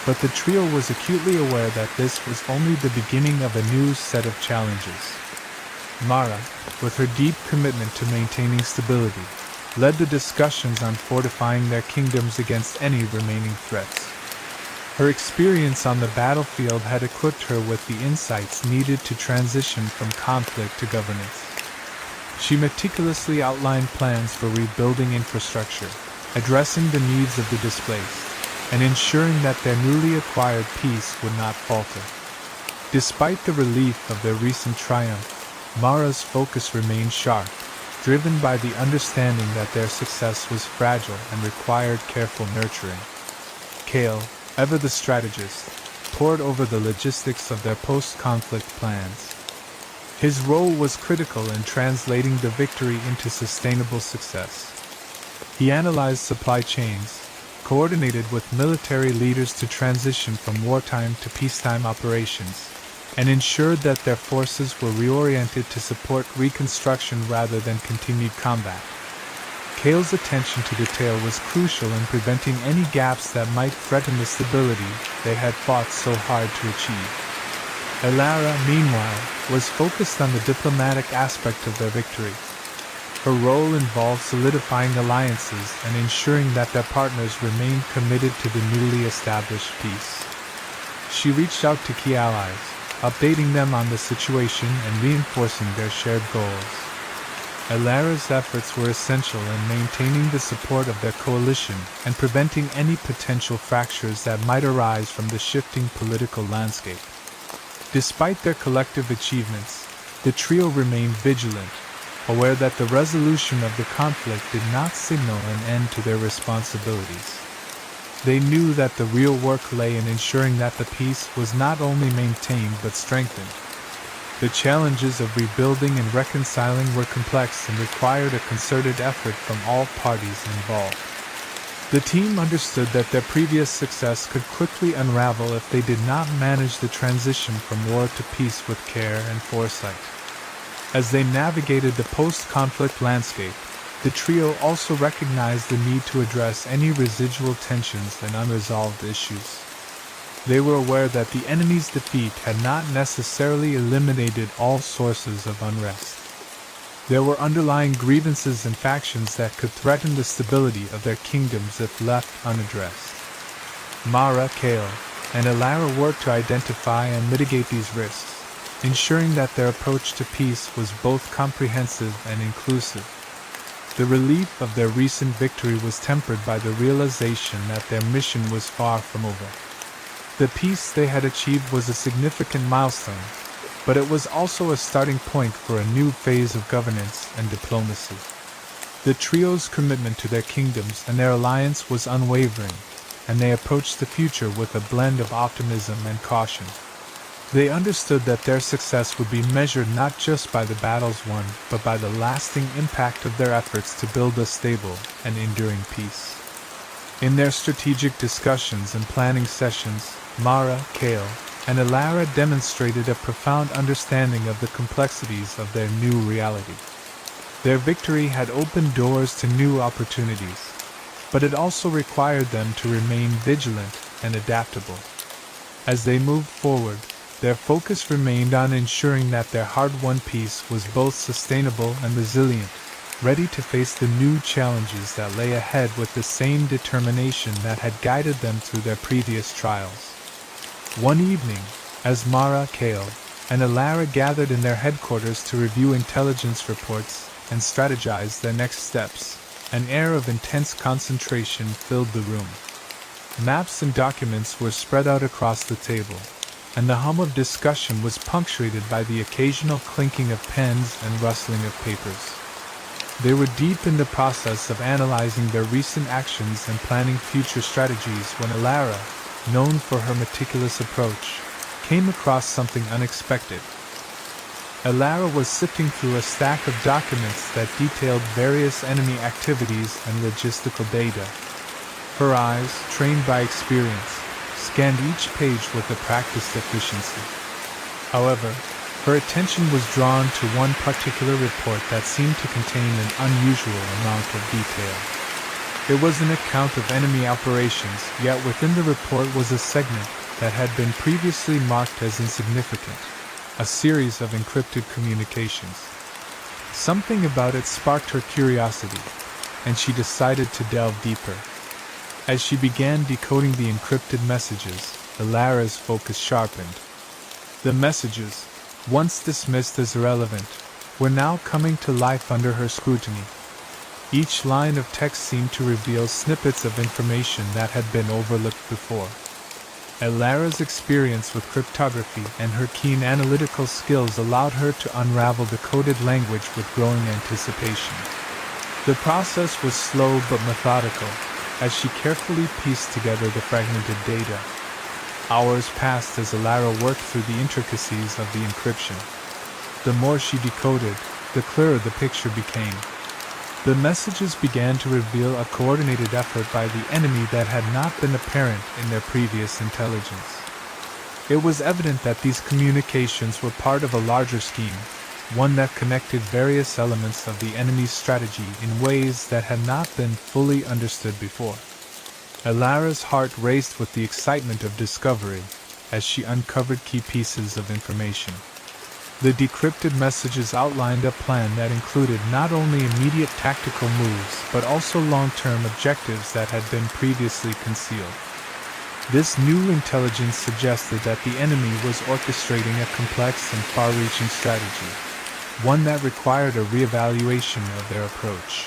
but the trio was acutely aware that this was only the beginning of a new set of challenges. Mara, with her deep commitment to maintaining stability, led the discussions on fortifying their kingdoms against any remaining threats. Her experience on the battlefield had equipped her with the insights needed to transition from conflict to governance. She meticulously outlined plans for rebuilding infrastructure, addressing the needs of the displaced, and ensuring that their newly acquired peace would not falter. Despite the relief of their recent triumph, Mara's focus remained sharp, driven by the understanding that their success was fragile and required careful nurturing. Kale, ever the strategist, pored over the logistics of their post-conflict plans. His role was critical in translating the victory into sustainable success. He analyzed supply chains, coordinated with military leaders to transition from wartime to peacetime operations, and ensured that their forces were reoriented to support reconstruction rather than continued combat. Kale's attention to detail was crucial in preventing any gaps that might threaten the stability they had fought so hard to achieve. Alara, meanwhile, was focused on the diplomatic aspect of their victory. Her role involved solidifying alliances and ensuring that their partners remained committed to the newly established peace. She reached out to key allies, updating them on the situation and reinforcing their shared goals. Alara's efforts were essential in maintaining the support of their coalition and preventing any potential fractures that might arise from the shifting political landscape. Despite their collective achievements, the trio remained vigilant, aware that the resolution of the conflict did not signal an end to their responsibilities. They knew that the real work lay in ensuring that the peace was not only maintained but strengthened. The challenges of rebuilding and reconciling were complex and required a concerted effort from all parties involved. The team understood that their previous success could quickly unravel if they did not manage the transition from war to peace with care and foresight. As they navigated the post-conflict landscape, the trio also recognized the need to address any residual tensions and unresolved issues. They were aware that the enemy's defeat had not necessarily eliminated all sources of unrest. There were underlying grievances and factions that could threaten the stability of their kingdoms if left unaddressed. Mara, Kale, and Alara worked to identify and mitigate these risks, ensuring that their approach to peace was both comprehensive and inclusive. The relief of their recent victory was tempered by the realization that their mission was far from over. The peace they had achieved was a significant milestone, but it was also a starting point for a new phase of governance and diplomacy. The trio's commitment to their kingdoms and their alliance was unwavering, and they approached the future with a blend of optimism and caution. They understood that their success would be measured not just by the battles won, but by the lasting impact of their efforts to build a stable and enduring peace. In their strategic discussions and planning sessions, Mara, Kale, and Alara demonstrated a profound understanding of the complexities of their new reality. Their victory had opened doors to new opportunities, but it also required them to remain vigilant and adaptable. As they moved forward, their focus remained on ensuring that their hard-won peace was both sustainable and resilient, ready to face the new challenges that lay ahead with the same determination that had guided them through their previous trials. One evening, as Mara, Kale, and Alara gathered in their headquarters to review intelligence reports and strategize their next steps, an air of intense concentration filled the room. Maps and documents were spread out across the table, and the hum of discussion was punctuated by the occasional clinking of pens and rustling of papers. They were deep in the process of analyzing their recent actions and planning future strategies when Alara, known for her meticulous approach, came across something unexpected. Alara was sifting through a stack of documents that detailed various enemy activities and logistical data. Her eyes, trained by experience, scanned each page with a practiced efficiency. However, her attention was drawn to one particular report that seemed to contain an unusual amount of detail. It was an account of enemy operations, yet within the report was a segment that had been previously marked as insignificant, a series of encrypted communications. Something about it sparked her curiosity, and she decided to delve deeper. As she began decoding the encrypted messages, Alara's focus sharpened. The messages, once dismissed as irrelevant, were now coming to life under her scrutiny. Each line of text seemed to reveal snippets of information that had been overlooked before. Alara's experience with cryptography and her keen analytical skills allowed her to unravel the coded language with growing anticipation. The process was slow but methodical, as she carefully pieced together the fragmented data. Hours passed as Alara worked through the intricacies of the encryption. The more she decoded, the clearer the picture became. The messages began to reveal a coordinated effort by the enemy that had not been apparent in their previous intelligence. It was evident that these communications were part of a larger scheme, one that connected various elements of the enemy's strategy in ways that had not been fully understood before. Alara's heart raced with the excitement of discovery as she uncovered key pieces of information. The decrypted messages outlined a plan that included not only immediate tactical moves but also long-term objectives that had been previously concealed. This new intelligence suggested that the enemy was orchestrating a complex and far-reaching strategy, one that required a reevaluation of their approach.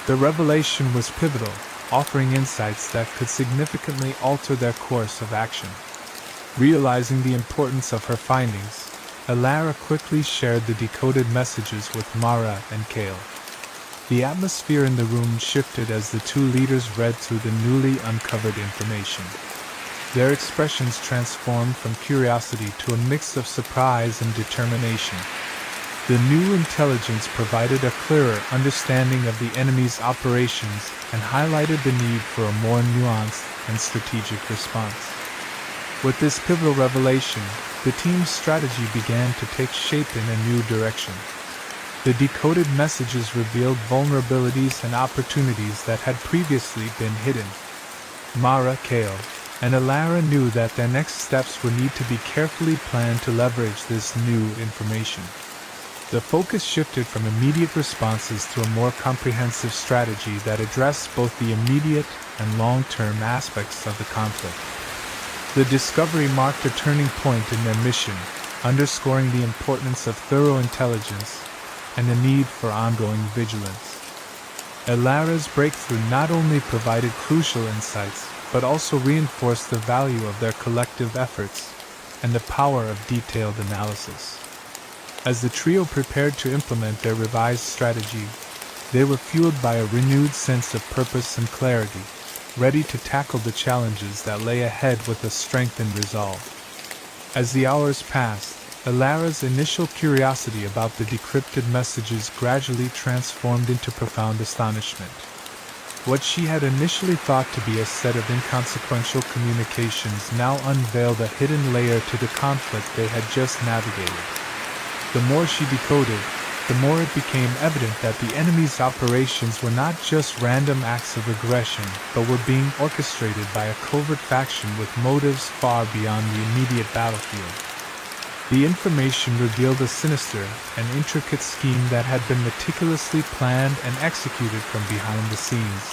The revelation was pivotal, offering insights that could significantly alter their course of action. Realizing the importance of her findings, Alara quickly shared the decoded messages with Mara and Kale. The atmosphere in the room shifted as the two leaders read through the newly uncovered information. Their expressions transformed from curiosity to a mix of surprise and determination. The new intelligence provided a clearer understanding of the enemy's operations and highlighted the need for a more nuanced and strategic response. With this pivotal revelation, the team's strategy began to take shape in a new direction. The decoded messages revealed vulnerabilities and opportunities that had previously been hidden. Mara, Kale, and Alara knew that their next steps would need to be carefully planned to leverage this new information. The focus shifted from immediate responses to a more comprehensive strategy that addressed both the immediate and long-term aspects of the conflict. The discovery marked a turning point in their mission, underscoring the importance of thorough intelligence and the need for ongoing vigilance. Alara's breakthrough not only provided crucial insights, but also reinforced the value of their collective efforts and the power of detailed analysis. As the trio prepared to implement their revised strategy, they were fueled by a renewed sense of purpose and clarity, ready to tackle the challenges that lay ahead with a strengthened resolve. As the hours passed, Alara's initial curiosity about the decrypted messages gradually transformed into profound astonishment. What she had initially thought to be a set of inconsequential communications now unveiled a hidden layer to the conflict they had just navigated. The more she decoded, the more it became evident that the enemy's operations were not just random acts of aggression, but were being orchestrated by a covert faction with motives far beyond the immediate battlefield. The information revealed a sinister and intricate scheme that had been meticulously planned and executed from behind the scenes.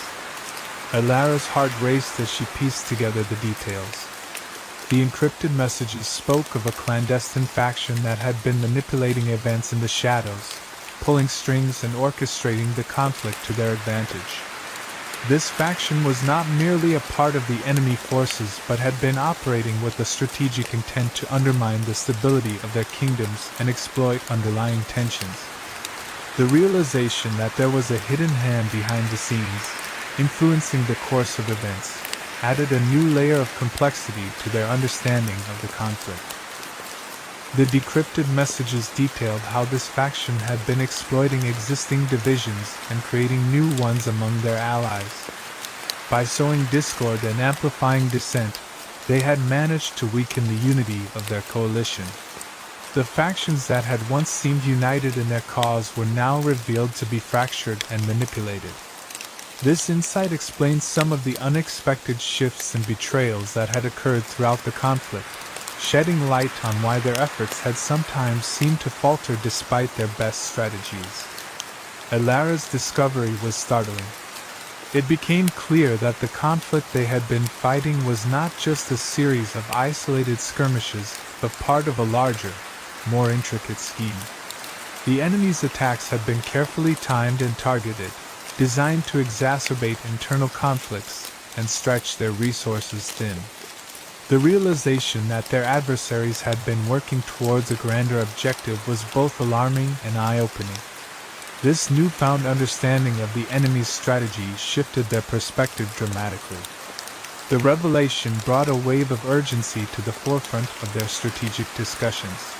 Alara's heart raced as she pieced together the details. The encrypted messages spoke of a clandestine faction that had been manipulating events in the shadows, pulling strings and orchestrating the conflict to their advantage. This faction was not merely a part of the enemy forces but had been operating with a strategic intent to undermine the stability of their kingdoms and exploit underlying tensions. The realization that there was a hidden hand behind the scenes, influencing the course of events, added a new layer of complexity to their understanding of the conflict. The decrypted messages detailed how this faction had been exploiting existing divisions and creating new ones among their allies. By sowing discord and amplifying dissent, they had managed to weaken the unity of their coalition. The factions that had once seemed united in their cause were now revealed to be fractured and manipulated. This insight explains some of the unexpected shifts and betrayals that had occurred throughout the conflict, shedding light on why their efforts had sometimes seemed to falter despite their best strategies. Alara's discovery was startling. It became clear that the conflict they had been fighting was not just a series of isolated skirmishes, but part of a larger, more intricate scheme. The enemy's attacks had been carefully timed and targeted, designed to exacerbate internal conflicts and stretch their resources thin. The realization that their adversaries had been working towards a grander objective was both alarming and eye-opening. This newfound understanding of the enemy's strategy shifted their perspective dramatically. The revelation brought a wave of urgency to the forefront of their strategic discussions.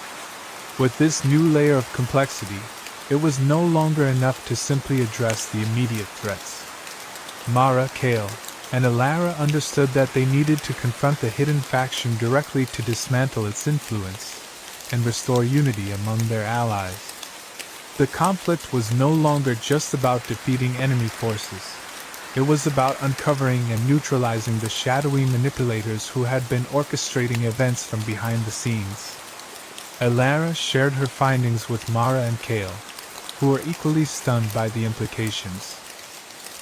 With this new layer of complexity, it was no longer enough to simply address the immediate threats. Mara, Kale, and Alara understood that they needed to confront the hidden faction directly to dismantle its influence and restore unity among their allies. The conflict was no longer just about defeating enemy forces. It was about uncovering and neutralizing the shadowy manipulators who had been orchestrating events from behind the scenes. Alara shared her findings with Mara and Kale, who were equally stunned by the implications.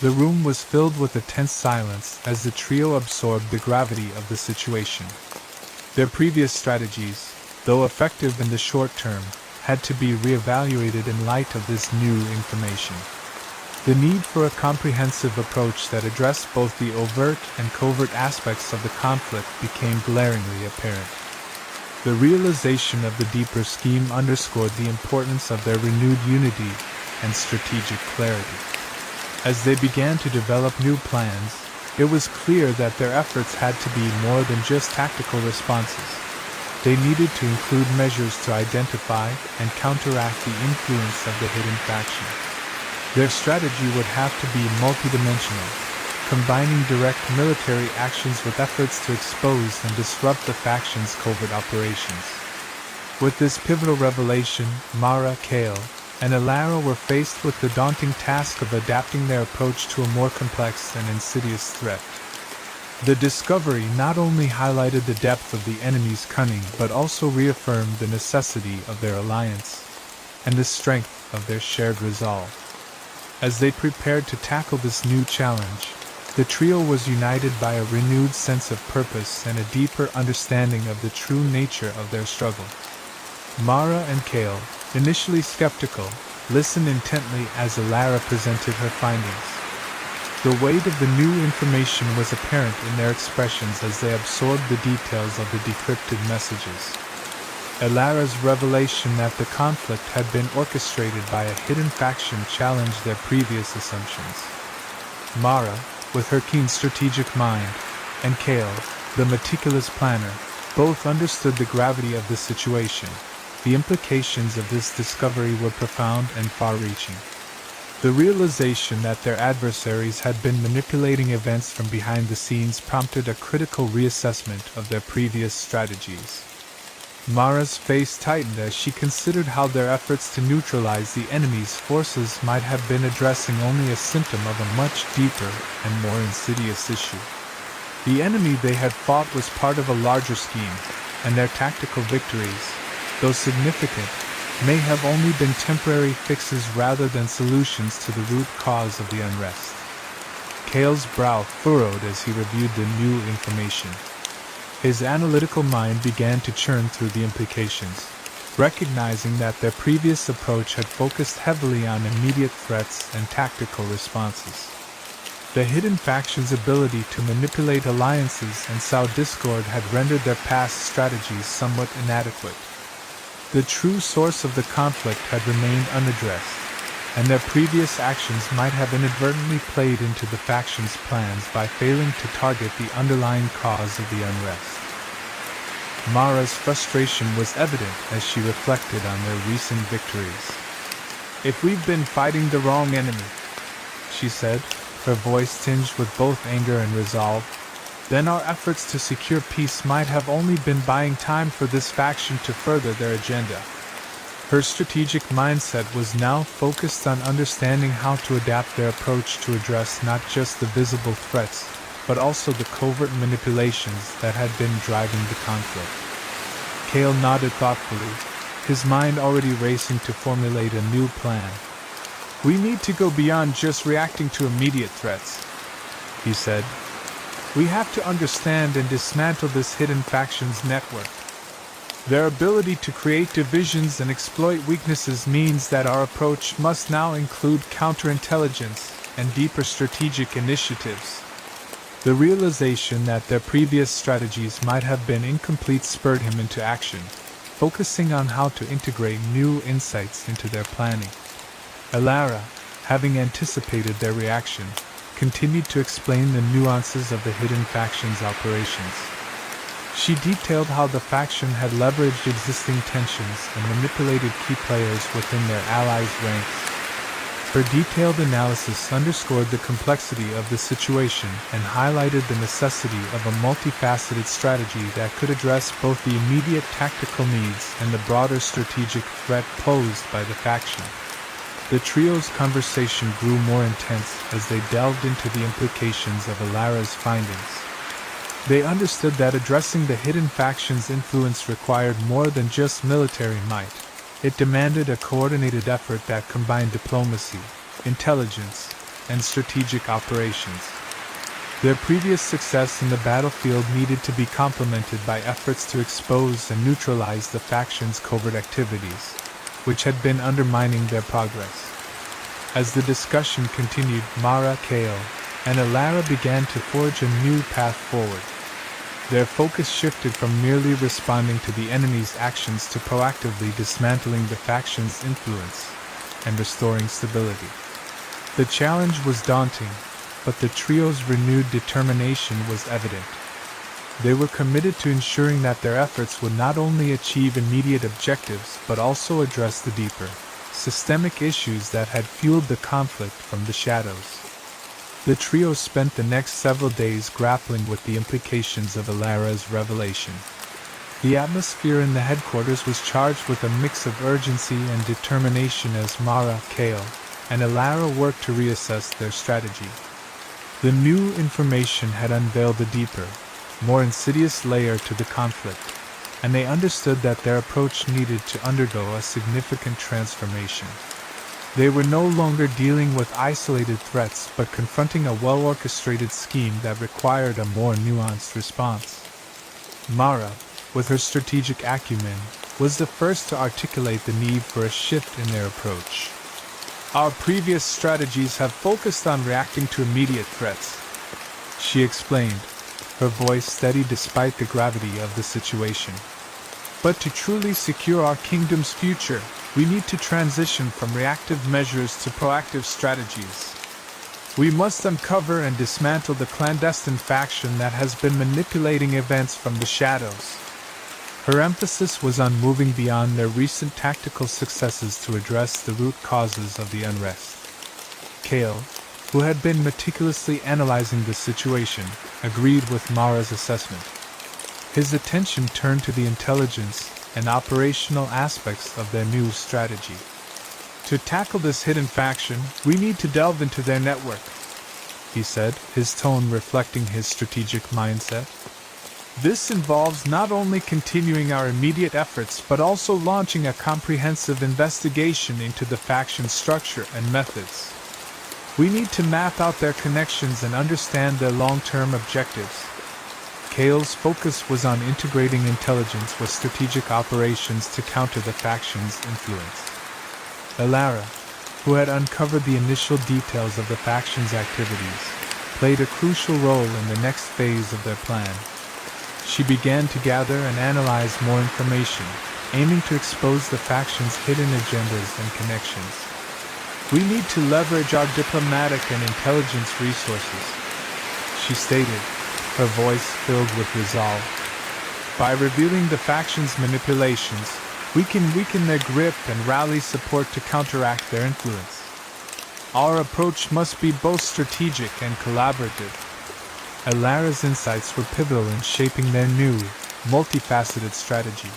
The room was filled with a tense silence as the trio absorbed the gravity of the situation. Their previous strategies, though effective in the short term, had to be reevaluated in light of this new information. The need for a comprehensive approach that addressed both the overt and covert aspects of the conflict became glaringly apparent. The realization of the deeper scheme underscored the importance of their renewed unity and strategic clarity. As they began to develop new plans, it was clear that their efforts had to be more than just tactical responses. They needed to include measures to identify and counteract the influence of the hidden faction. Their strategy would have to be multidimensional, combining direct military actions with efforts to expose and disrupt the faction's covert operations. With this pivotal revelation, Mara, Kale, and Alara were faced with the daunting task of adapting their approach to a more complex and insidious threat. The discovery not only highlighted the depth of the enemy's cunning but also reaffirmed the necessity of their alliance and the strength of their shared resolve. As they prepared to tackle this new challenge, the trio was united by a renewed sense of purpose and a deeper understanding of the true nature of their struggle. Mara and Kale, initially skeptical, listened intently as Alara presented her findings. The weight of the new information was apparent in their expressions as they absorbed the details of the decrypted messages. Alara's revelation that the conflict had been orchestrated by a hidden faction challenged their previous assumptions. Mara, with her keen strategic mind, and Kale, the meticulous planner, both understood the gravity of the situation. The implications of this discovery were profound and far-reaching. The realization that their adversaries had been manipulating events from behind the scenes prompted a critical reassessment of their previous strategies. Mara's face tightened as she considered how their efforts to neutralize the enemy's forces might have been addressing only a symptom of a much deeper and more insidious issue. The enemy they had fought was part of a larger scheme, and their tactical victories, though significant, may have only been temporary fixes rather than solutions to the root cause of the unrest. Kale's brow furrowed as he reviewed the new information. His analytical mind began to churn through the implications, recognizing that their previous approach had focused heavily on immediate threats and tactical responses. The hidden faction's ability to manipulate alliances and sow discord had rendered their past strategies somewhat inadequate. The true source of the conflict had remained unaddressed, and their previous actions might have inadvertently played into the faction's plans by failing to target the underlying cause of the unrest. Mara's frustration was evident as she reflected on their recent victories. "If we've been fighting the wrong enemy," she said, her voice tinged with both anger and resolve, "then our efforts to secure peace might have only been buying time for this faction to further their agenda." Her strategic mindset was now focused on understanding how to adapt their approach to address not just the visible threats, but also the covert manipulations that had been driving the conflict. Kale nodded thoughtfully, his mind already racing to formulate a new plan. "We need to go beyond just reacting to immediate threats," he said. "We have to understand and dismantle this hidden faction's network. Their ability to create divisions and exploit weaknesses means that our approach must now include counterintelligence and deeper strategic initiatives." The realization that their previous strategies might have been incomplete spurred him into action, focusing on how to integrate new insights into their planning. Alara, having anticipated their reaction, continued to explain the nuances of the hidden faction's operations. She detailed how the faction had leveraged existing tensions and manipulated key players within their allies' ranks. Her detailed analysis underscored the complexity of the situation and highlighted the necessity of a multifaceted strategy that could address both the immediate tactical needs and the broader strategic threat posed by the faction. The trio's conversation grew more intense as they delved into the implications of Alara's findings. They understood that addressing the hidden faction's influence required more than just military might. It demanded a coordinated effort that combined diplomacy, intelligence, and strategic operations. Their previous success in the battlefield needed to be complemented by efforts to expose and neutralize the faction's covert activities, which had been undermining their progress. As the discussion continued, Mara, Kale, and Alara began to forge a new path forward. Their focus shifted from merely responding to the enemy's actions to proactively dismantling the faction's influence and restoring stability. The challenge was daunting, but the trio's renewed determination was evident. They were committed to ensuring that their efforts would not only achieve immediate objectives but also address the deeper, systemic issues that had fueled the conflict from the shadows. The trio spent the next several days grappling with the implications of Alara's revelation. The atmosphere in the headquarters was charged with a mix of urgency and determination as Mara, Kale, and Alara worked to reassess their strategy. The new information had unveiled a deeper, more insidious layer to the conflict, and they understood that their approach needed to undergo a significant transformation. They were no longer dealing with isolated threats but confronting a well-orchestrated scheme that required a more nuanced response. Mara, with her strategic acumen, was the first to articulate the need for a shift in their approach. "Our previous strategies have focused on reacting to immediate threats," she explained, her voice steady despite the gravity of the situation. "But to truly secure our kingdom's future, we need to transition from reactive measures to proactive strategies. We must uncover and dismantle the clandestine faction that has been manipulating events from the shadows." Her emphasis was on moving beyond their recent tactical successes to address the root causes of the unrest. Kale, who had been meticulously analyzing the situation, agreed with Mara's assessment. His attention turned to the intelligence and operational aspects of their new strategy. To tackle this hidden faction, we need to delve into their network, he said, his tone reflecting his strategic mindset. This involves not only continuing our immediate efforts but also launching a comprehensive investigation into the faction structure and methods. We need to map out their connections and understand their long-term objectives. Kale's focus was on integrating intelligence with strategic operations to counter the faction's influence. Elara, who had uncovered the initial details of the faction's activities, played a crucial role in the next phase of their plan. She began to gather and analyze more information, aiming to expose the faction's hidden agendas and connections. We need to leverage our diplomatic and intelligence resources, she stated, her voice filled with resolve. By revealing the faction's manipulations, we can weaken their grip and rally support to counteract their influence. Our approach must be both strategic and collaborative. Elara's insights were pivotal in shaping their new, multifaceted strategy.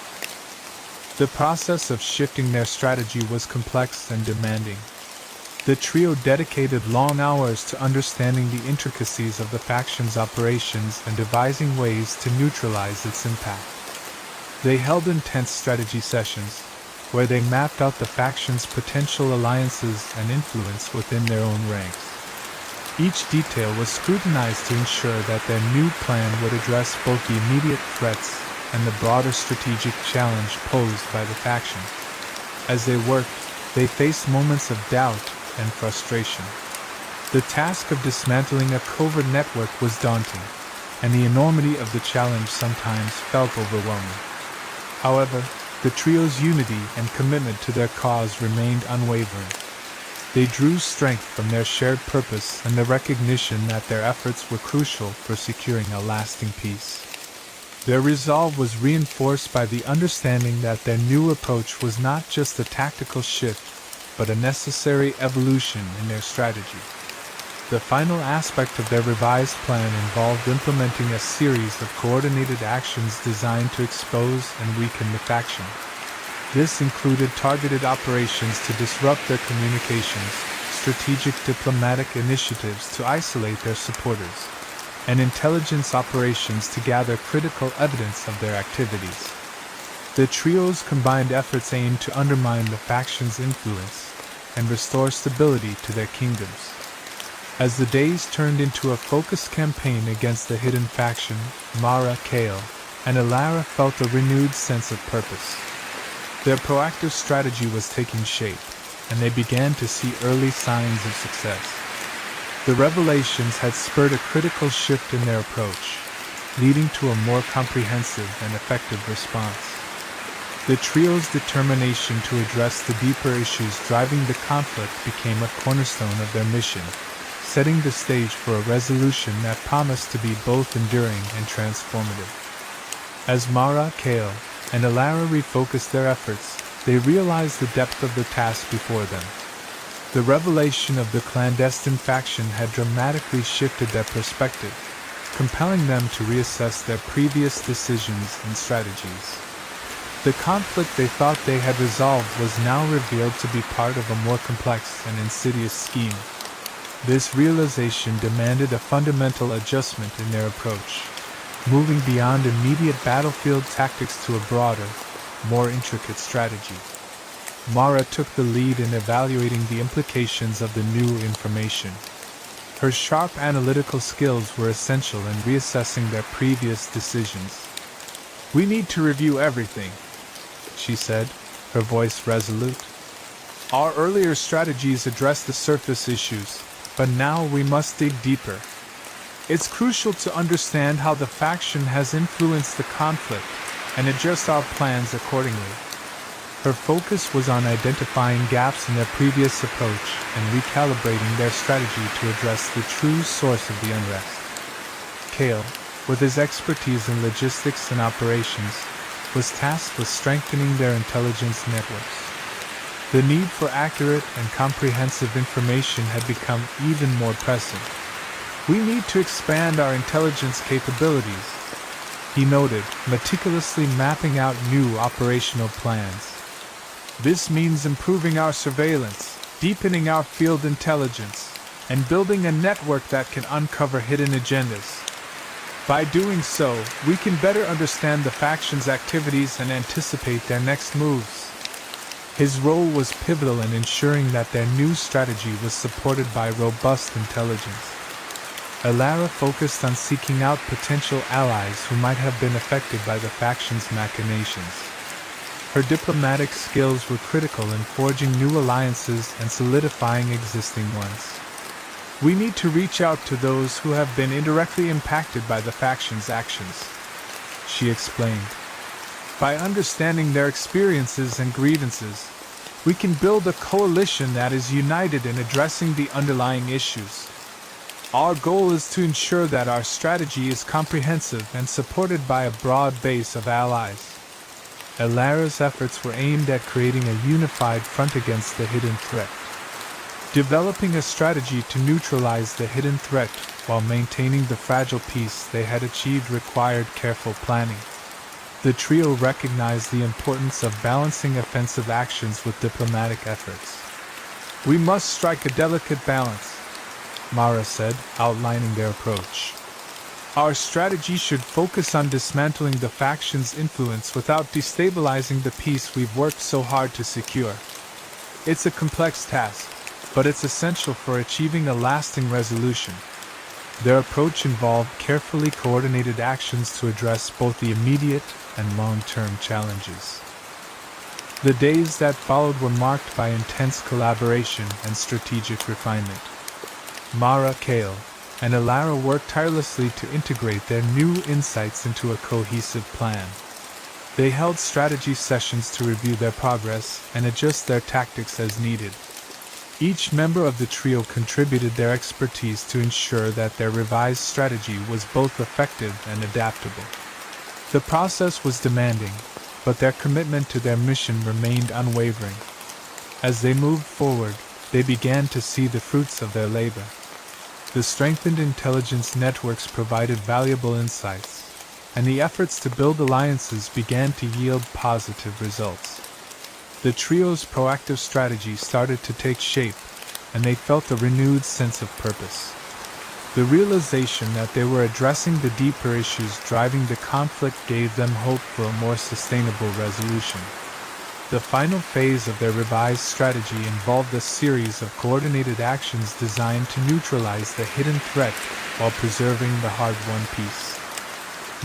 The process of shifting their strategy was complex and demanding. The trio dedicated long hours to understanding the intricacies of the faction's operations and devising ways to neutralize its impact. They held intense strategy sessions, where they mapped out the faction's potential alliances and influence within their own ranks. Each detail was scrutinized to ensure that their new plan would address both the immediate threats and the broader strategic challenge posed by the faction. As they worked, they faced moments of doubt and frustration. The task of dismantling a covert network was daunting, and the enormity of the challenge sometimes felt overwhelming. However, the trio's unity and commitment to their cause remained unwavering. They drew strength from their shared purpose and the recognition that their efforts were crucial for securing a lasting peace. Their resolve was reinforced by the understanding that their new approach was not just a tactical shift, but a necessary evolution in their strategy. The final aspect of their revised plan involved implementing a series of coordinated actions designed to expose and weaken the faction. This included targeted operations to disrupt their communications, strategic diplomatic initiatives to isolate their supporters, and intelligence operations to gather critical evidence of their activities. The trio's combined efforts aimed to undermine the faction's influence and restore stability to their kingdoms. As the days turned into a focused campaign against the hidden faction, Mara, Kale, and Elara felt a renewed sense of purpose. Their proactive strategy was taking shape, and they began to see early signs of success. The revelations had spurred a critical shift in their approach, leading to a more comprehensive and effective response. The trio's determination to address the deeper issues driving the conflict became a cornerstone of their mission, setting the stage for a resolution that promised to be both enduring and transformative. As Mara, Kale, and Elara refocused their efforts, they realized the depth of the task before them. The revelation of the clandestine faction had dramatically shifted their perspective, compelling them to reassess their previous decisions and strategies. The conflict they thought they had resolved was now revealed to be part of a more complex and insidious scheme. This realization demanded a fundamental adjustment in their approach, moving beyond immediate battlefield tactics to a broader, more intricate strategy. Mara took the lead in evaluating the implications of the new information. Her sharp analytical skills were essential in reassessing their previous decisions. "We need to review everything," she said, her voice resolute. "Our earlier strategies addressed the surface issues, but now we must dig deeper. It's crucial to understand how the faction has influenced the conflict and adjust our plans accordingly." Her focus was on identifying gaps in their previous approach and recalibrating their strategy to address the true source of the unrest. Kale, with his expertise in logistics and operations, was tasked with strengthening their intelligence networks. The need for accurate and comprehensive information had become even more pressing. "We need to expand our intelligence capabilities," he noted, meticulously mapping out new operational plans. "This means improving our surveillance, deepening our field intelligence, and building a network that can uncover hidden agendas. By doing so, we can better understand the faction's activities and anticipate their next moves." His role was pivotal in ensuring that their new strategy was supported by robust intelligence. Alara focused on seeking out potential allies who might have been affected by the faction's machinations. Her diplomatic skills were critical in forging new alliances and solidifying existing ones. "We need to reach out to those who have been indirectly impacted by the faction's actions," she explained. "By understanding their experiences and grievances, we can build a coalition that is united in addressing the underlying issues. Our goal is to ensure that our strategy is comprehensive and supported by a broad base of allies." Alara's efforts were aimed at creating a unified front against the hidden threat. Developing a strategy to neutralize the hidden threat while maintaining the fragile peace they had achieved required careful planning. The trio recognized the importance of balancing offensive actions with diplomatic efforts. "We must strike a delicate balance," Mara said, outlining their approach. "Our strategy should focus on dismantling the faction's influence without destabilizing the peace we've worked so hard to secure. It's a complex task, but it's essential for achieving a lasting resolution." Their approach involved carefully coordinated actions to address both the immediate and long-term challenges. The days that followed were marked by intense collaboration and strategic refinement. Mara, Kale, and Alara worked tirelessly to integrate their new insights into a cohesive plan. They held strategy sessions to review their progress and adjust their tactics as needed. Each member of the trio contributed their expertise to ensure that their revised strategy was both effective and adaptable. The process was demanding, but their commitment to their mission remained unwavering. As they moved forward, they began to see the fruits of their labor. The strengthened intelligence networks provided valuable insights, and the efforts to build alliances began to yield positive results. The trio's proactive strategy started to take shape, and they felt a renewed sense of purpose. The realization that they were addressing the deeper issues driving the conflict gave them hope for a more sustainable resolution. The final phase of their revised strategy involved a series of coordinated actions designed to neutralize the hidden threat while preserving the hard-won peace.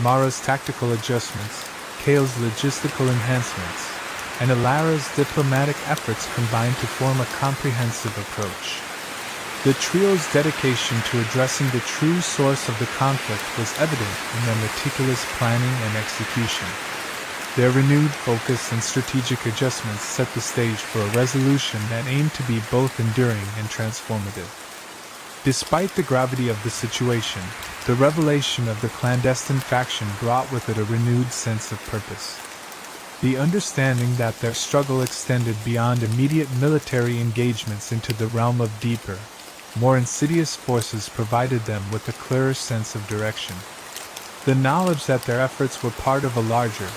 Mara's tactical adjustments, Kale's logistical enhancements, and Alara's diplomatic efforts combined to form a comprehensive approach. The trio's dedication to addressing the true source of the conflict was evident in their meticulous planning and execution. Their renewed focus and strategic adjustments set the stage for a resolution that aimed to be both enduring and transformative. Despite the gravity of the situation, the revelation of the clandestine faction brought with it a renewed sense of purpose. The understanding that their struggle extended beyond immediate military engagements into the realm of deeper, more insidious forces provided them with a clearer sense of direction. The knowledge that their efforts were part of a larger,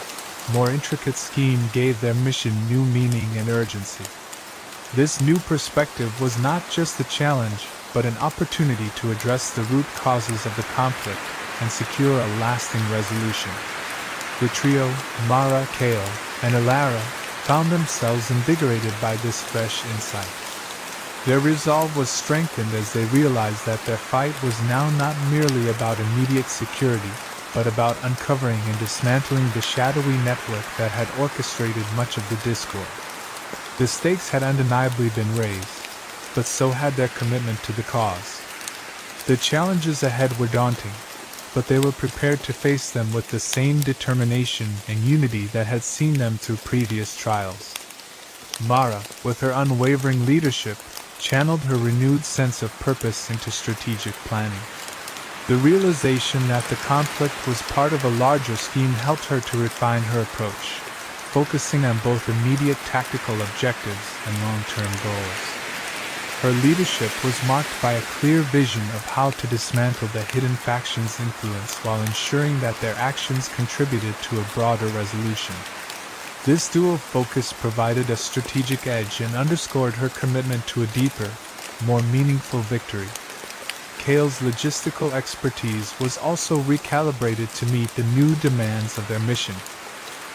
more intricate scheme gave their mission new meaning and urgency. This new perspective was not just a challenge, but an opportunity to address the root causes of the conflict and secure a lasting resolution. The trio, Mara, Kale, and Alara, found themselves invigorated by this fresh insight. Their resolve was strengthened as they realized that their fight was now not merely about immediate security, but about uncovering and dismantling the shadowy network that had orchestrated much of the discord. The stakes had undeniably been raised, but so had their commitment to the cause. The challenges ahead were daunting, but they were prepared to face them with the same determination and unity that had seen them through previous trials. Mara, with her unwavering leadership, channeled her renewed sense of purpose into strategic planning. The realization that the conflict was part of a larger scheme helped her to refine her approach. focusing on both immediate tactical objectives and long-term goals. Her leadership was marked by a clear vision of how to dismantle the hidden faction's influence while ensuring that their actions contributed to a broader resolution. This dual focus provided a strategic edge and underscored her commitment to a deeper, more meaningful victory. Kale's logistical expertise was also recalibrated to meet the new demands of their mission.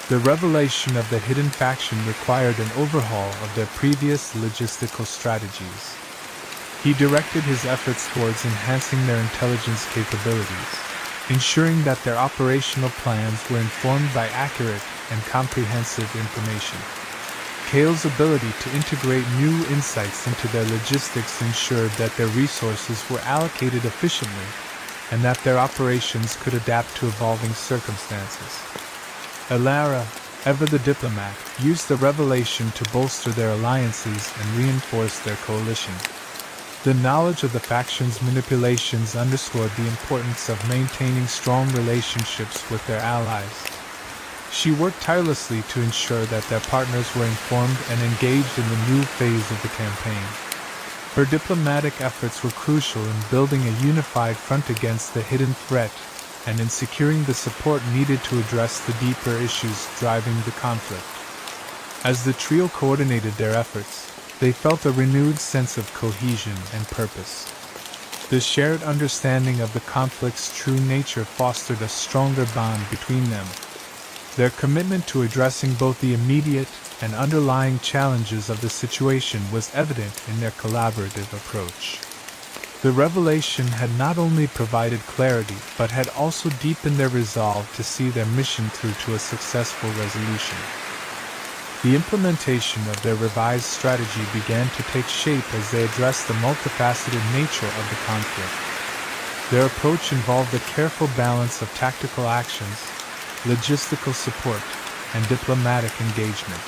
The revelation of the hidden faction required an overhaul of their previous logistical strategies. He directed his efforts towards enhancing their intelligence capabilities, ensuring that their operational plans were informed by accurate and comprehensive information. Kale's ability to integrate new insights into their logistics ensured that their resources were allocated efficiently and that their operations could adapt to evolving circumstances. Alara, ever the diplomat, used the revelation to bolster their alliances and reinforce their coalition. The knowledge of the faction's manipulations underscored the importance of maintaining strong relationships with their allies. She worked tirelessly to ensure that their partners were informed and engaged in the new phase of the campaign. Her diplomatic efforts were crucial in building a unified front against the hidden threat and in securing the support needed to address the deeper issues driving the conflict. As the trio coordinated their efforts, they felt a renewed sense of cohesion and purpose. The shared understanding of the conflict's true nature fostered a stronger bond between them. Their commitment to addressing both the immediate and underlying challenges of the situation was evident in their collaborative approach. The revelation had not only provided clarity but had also deepened their resolve to see their mission through to a successful resolution. The implementation of their revised strategy began to take shape as they addressed the multifaceted nature of the conflict. Their approach involved a careful balance of tactical actions, logistical support, and diplomatic engagement.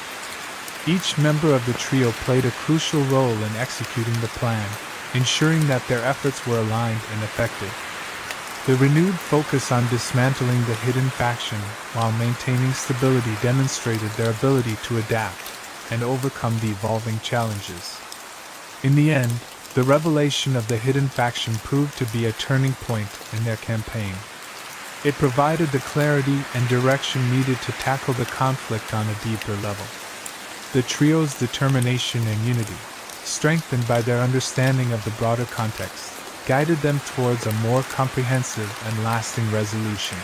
Each member of the trio played a crucial role in executing the plan, ensuring that their efforts were aligned and effective. The renewed focus on dismantling the hidden faction while maintaining stability demonstrated their ability to adapt and overcome the evolving challenges. In the end, the revelation of the hidden faction proved to be a turning point in their campaign. It provided the clarity and direction needed to tackle the conflict on a deeper level. The trio's determination and unity, strengthened by their understanding of the broader context, guided them towards a more comprehensive and lasting resolution.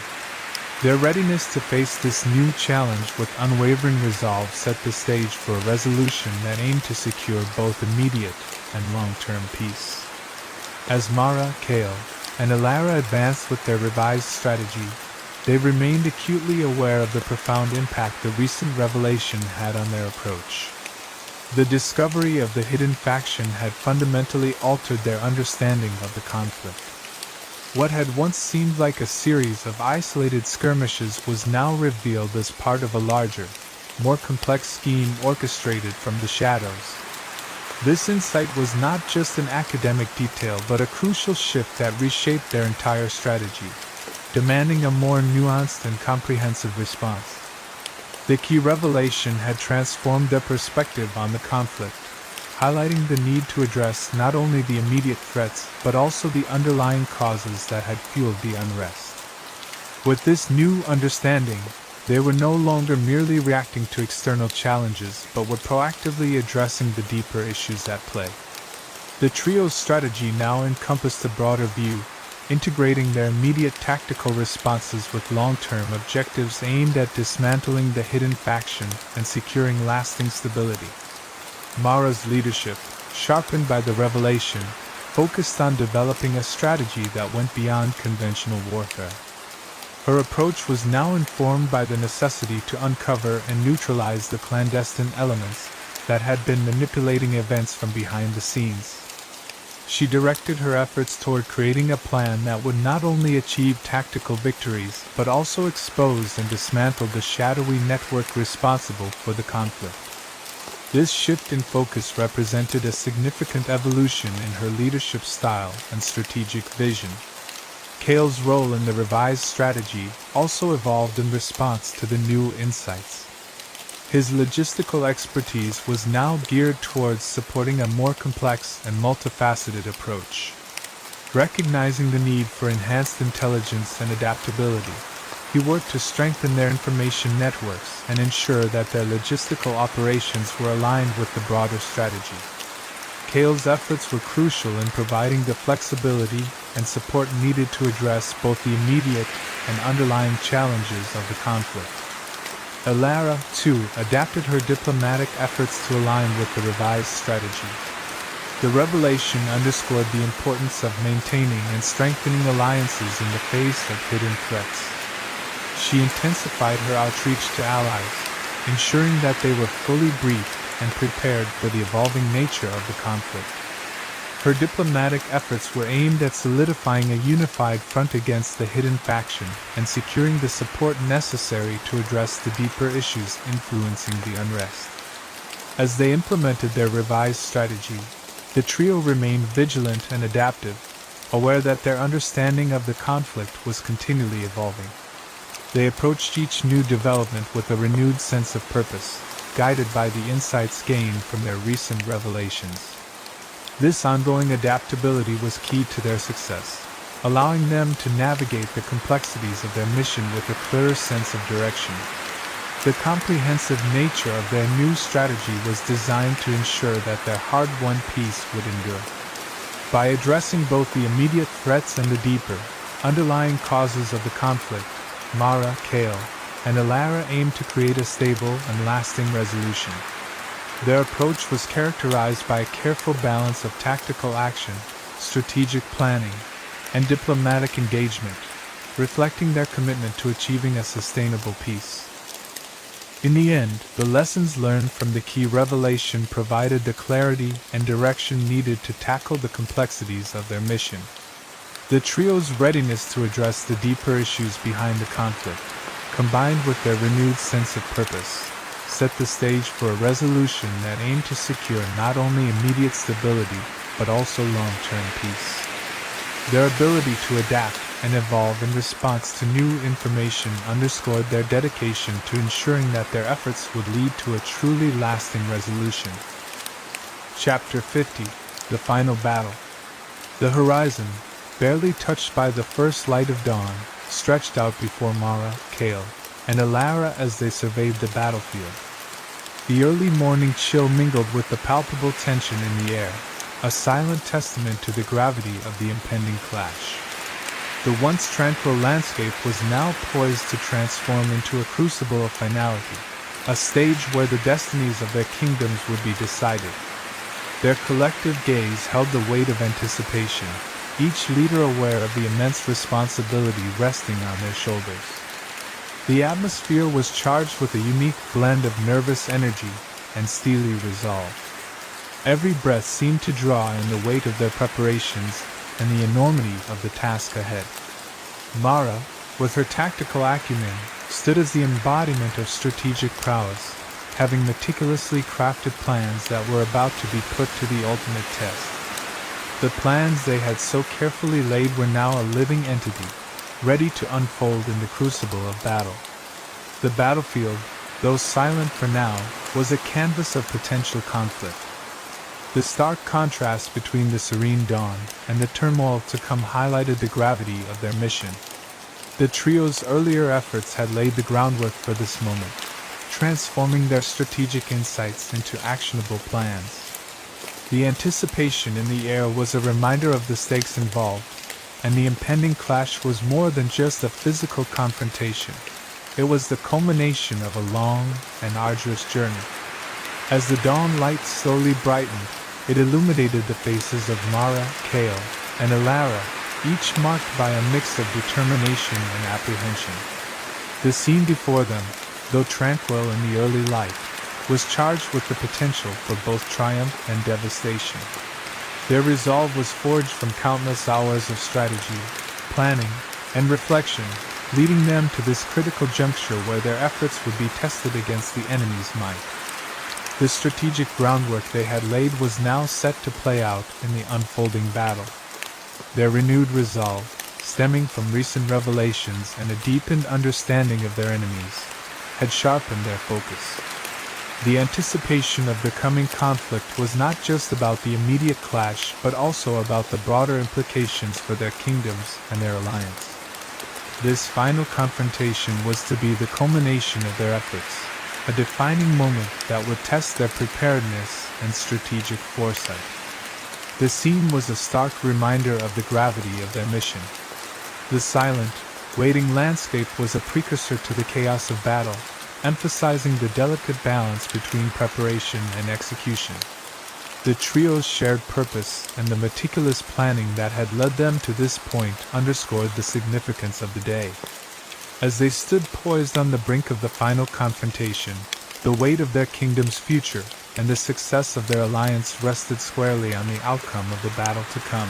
Their readiness to face this new challenge with unwavering resolve set the stage for a resolution that aimed to secure both immediate and long-term peace. As Mara, Kale, and Alara advanced with their revised strategy, they remained acutely aware of the profound impact the recent revelation had on their approach. The discovery of the hidden faction had fundamentally altered their understanding of the conflict. What had once seemed like a series of isolated skirmishes was now revealed as part of a larger, more complex scheme orchestrated from the shadows. This insight was not just an academic detail but a crucial shift that reshaped their entire strategy, demanding a more nuanced and comprehensive response. The key revelation had transformed their perspective on the conflict, highlighting the need to address not only the immediate threats but also the underlying causes that had fueled the unrest. With this new understanding, they were no longer merely reacting to external challenges but were proactively addressing the deeper issues at play. The trio's strategy now encompassed a broader view, integrating their immediate tactical responses with long-term objectives aimed at dismantling the hidden faction and securing lasting stability. Mara's leadership, sharpened by the revelation, focused on developing a strategy that went beyond conventional warfare. Her approach was now informed by the necessity to uncover and neutralize the clandestine elements that had been manipulating events from behind the scenes. She directed her efforts toward creating a plan that would not only achieve tactical victories but also expose and dismantle the shadowy network responsible for the conflict. This shift in focus represented a significant evolution in her leadership style and strategic vision. Kale's role in the revised strategy also evolved in response to the new insights. His logistical expertise was now geared towards supporting a more complex and multifaceted approach. Recognizing the need for enhanced intelligence and adaptability, he worked to strengthen their information networks and ensure that their logistical operations were aligned with the broader strategy. Kale's efforts were crucial in providing the flexibility and support needed to address both the immediate and underlying challenges of the conflict. Elara, too, adapted her diplomatic efforts to align with the revised strategy. The revelation underscored the importance of maintaining and strengthening alliances in the face of hidden threats. She intensified her outreach to allies, ensuring that they were fully briefed and prepared for the evolving nature of the conflict. Her diplomatic efforts were aimed at solidifying a unified front against the hidden faction and securing the support necessary to address the deeper issues influencing the unrest. As they implemented their revised strategy, the trio remained vigilant and adaptive, aware that their understanding of the conflict was continually evolving. They approached each new development with a renewed sense of purpose, guided by the insights gained from their recent revelations. This ongoing adaptability was key to their success, allowing them to navigate the complexities of their mission with a clearer sense of direction. The comprehensive nature of their new strategy was designed to ensure that their hard-won peace would endure. By addressing both the immediate threats and the deeper, underlying causes of the conflict, Mara, Kale, and Elara aimed to create a stable and lasting resolution. Their approach was characterized by a careful balance of tactical action, strategic planning, and diplomatic engagement, reflecting their commitment to achieving a sustainable peace. In the end, the lessons learned from the key revelation provided the clarity and direction needed to tackle the complexities of their mission. The trio's readiness to address the deeper issues behind the conflict, combined with their renewed sense of purpose, set the stage for a resolution that aimed to secure not only immediate stability but also long-term peace. Their ability to adapt and evolve in response to new information underscored their dedication to ensuring that their efforts would lead to a truly lasting resolution. Chapter 50: The Final Battle. The horizon, barely touched by the first light of dawn, stretched out before Mara, Kale, and Elara as they surveyed the battlefield. The early morning chill mingled with the palpable tension in the air, a silent testament to the gravity of the impending clash. The once tranquil landscape was now poised to transform into a crucible of finality, a stage where the destinies of their kingdoms would be decided. Their collective gaze held the weight of anticipation, each leader aware of the immense responsibility resting on their shoulders. The atmosphere was charged with a unique blend of nervous energy and steely resolve. Every breath seemed to draw in the weight of their preparations and the enormity of the task ahead. Mara, with her tactical acumen, stood as the embodiment of strategic prowess, having meticulously crafted plans that were about to be put to the ultimate test. The plans they had so carefully laid were now a living entity, ready to unfold in the crucible of battle. The battlefield, though silent for now, was a canvas of potential conflict. The stark contrast between the serene dawn and the turmoil to come highlighted the gravity of their mission. The trio's earlier efforts had laid the groundwork for this moment, transforming their strategic insights into actionable plans. The anticipation in the air was a reminder of the stakes involved, and the impending clash was more than just a physical confrontation. It was the culmination of a long and arduous journey. As the dawn light slowly brightened, it illuminated the faces of Mara, Kale, and Elara, each marked by a mix of determination and apprehension. The scene before them, though tranquil in the early light, was charged with the potential for both triumph and devastation. Their resolve was forged from countless hours of strategy, planning, and reflection, leading them to this critical juncture where their efforts would be tested against the enemy's might. The strategic groundwork they had laid was now set to play out in the unfolding battle. Their renewed resolve, stemming from recent revelations and a deepened understanding of their enemies, had sharpened their focus. The anticipation of the coming conflict was not just about the immediate clash but also about the broader implications for their kingdoms and their alliance. This final confrontation was to be the culmination of their efforts, a defining moment that would test their preparedness and strategic foresight. The scene was a stark reminder of the gravity of their mission. The silent, waiting landscape was a precursor to the chaos of battle, emphasizing the delicate balance between preparation and execution. The trio's shared purpose and the meticulous planning that had led them to this point underscored the significance of the day. As they stood poised on the brink of the final confrontation, the weight of their kingdom's future and the success of their alliance rested squarely on the outcome of the battle to come.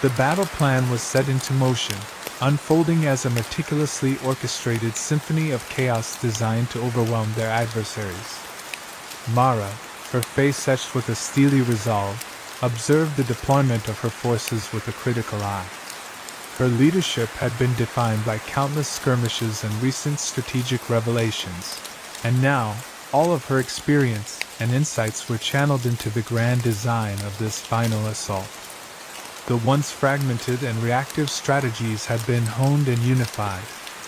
The battle plan was set into motion, unfolding as a meticulously orchestrated symphony of chaos designed to overwhelm their adversaries. Mara, her face etched with a steely resolve, observed the deployment of her forces with a critical eye. Her leadership had been defined by countless skirmishes and recent strategic revelations, and now, all of her experience and insights were channeled into the grand design of this final assault. The once fragmented and reactive strategies had been honed and unified,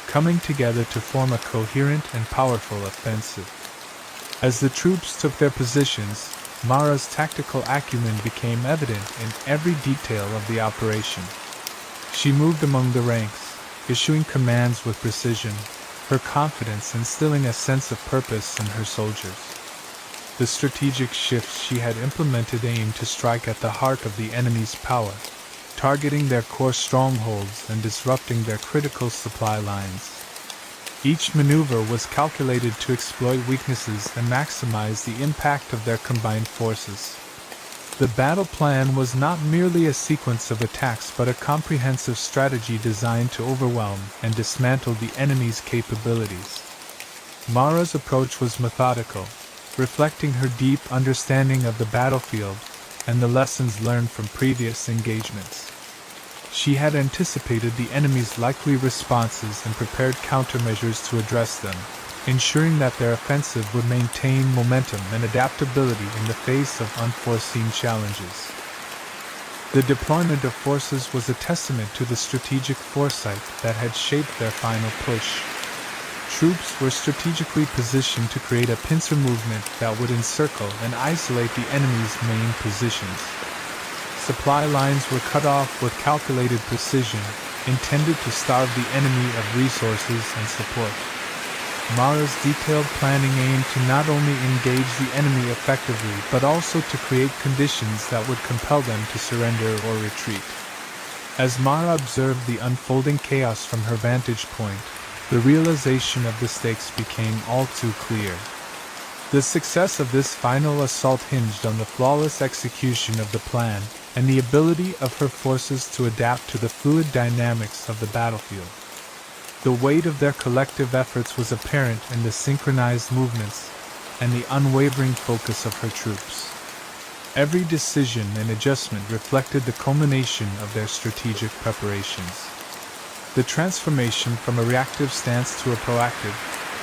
coming together to form a coherent and powerful offensive. As the troops took their positions, Mara's tactical acumen became evident in every detail of the operation. She moved among the ranks, issuing commands with precision, her confidence instilling a sense of purpose in her soldiers. The strategic shifts she had implemented aimed to strike at the heart of the enemy's power, targeting their core strongholds and disrupting their critical supply lines. Each maneuver was calculated to exploit weaknesses and maximize the impact of their combined forces. The battle plan was not merely a sequence of attacks but a comprehensive strategy designed to overwhelm and dismantle the enemy's capabilities. Mara's approach was methodical, reflecting her deep understanding of the battlefield and the lessons learned from previous engagements. She had anticipated the enemy's likely responses and prepared countermeasures to address them, ensuring that their offensive would maintain momentum and adaptability in the face of unforeseen challenges. The deployment of forces was a testament to the strategic foresight that had shaped their final push. Troops were strategically positioned to create a pincer movement that would encircle and isolate the enemy's main positions. Supply lines were cut off with calculated precision, intended to starve the enemy of resources and support. Mara's detailed planning aimed to not only engage the enemy effectively but also to create conditions that would compel them to surrender or retreat. As Mara observed the unfolding chaos from her vantage point, the realization of the stakes became all too clear. The success of this final assault hinged on the flawless execution of the plan and the ability of her forces to adapt to the fluid dynamics of the battlefield. The weight of their collective efforts was apparent in the synchronized movements and the unwavering focus of her troops. Every decision and adjustment reflected the culmination of their strategic preparations. The transformation from a reactive stance to a proactive,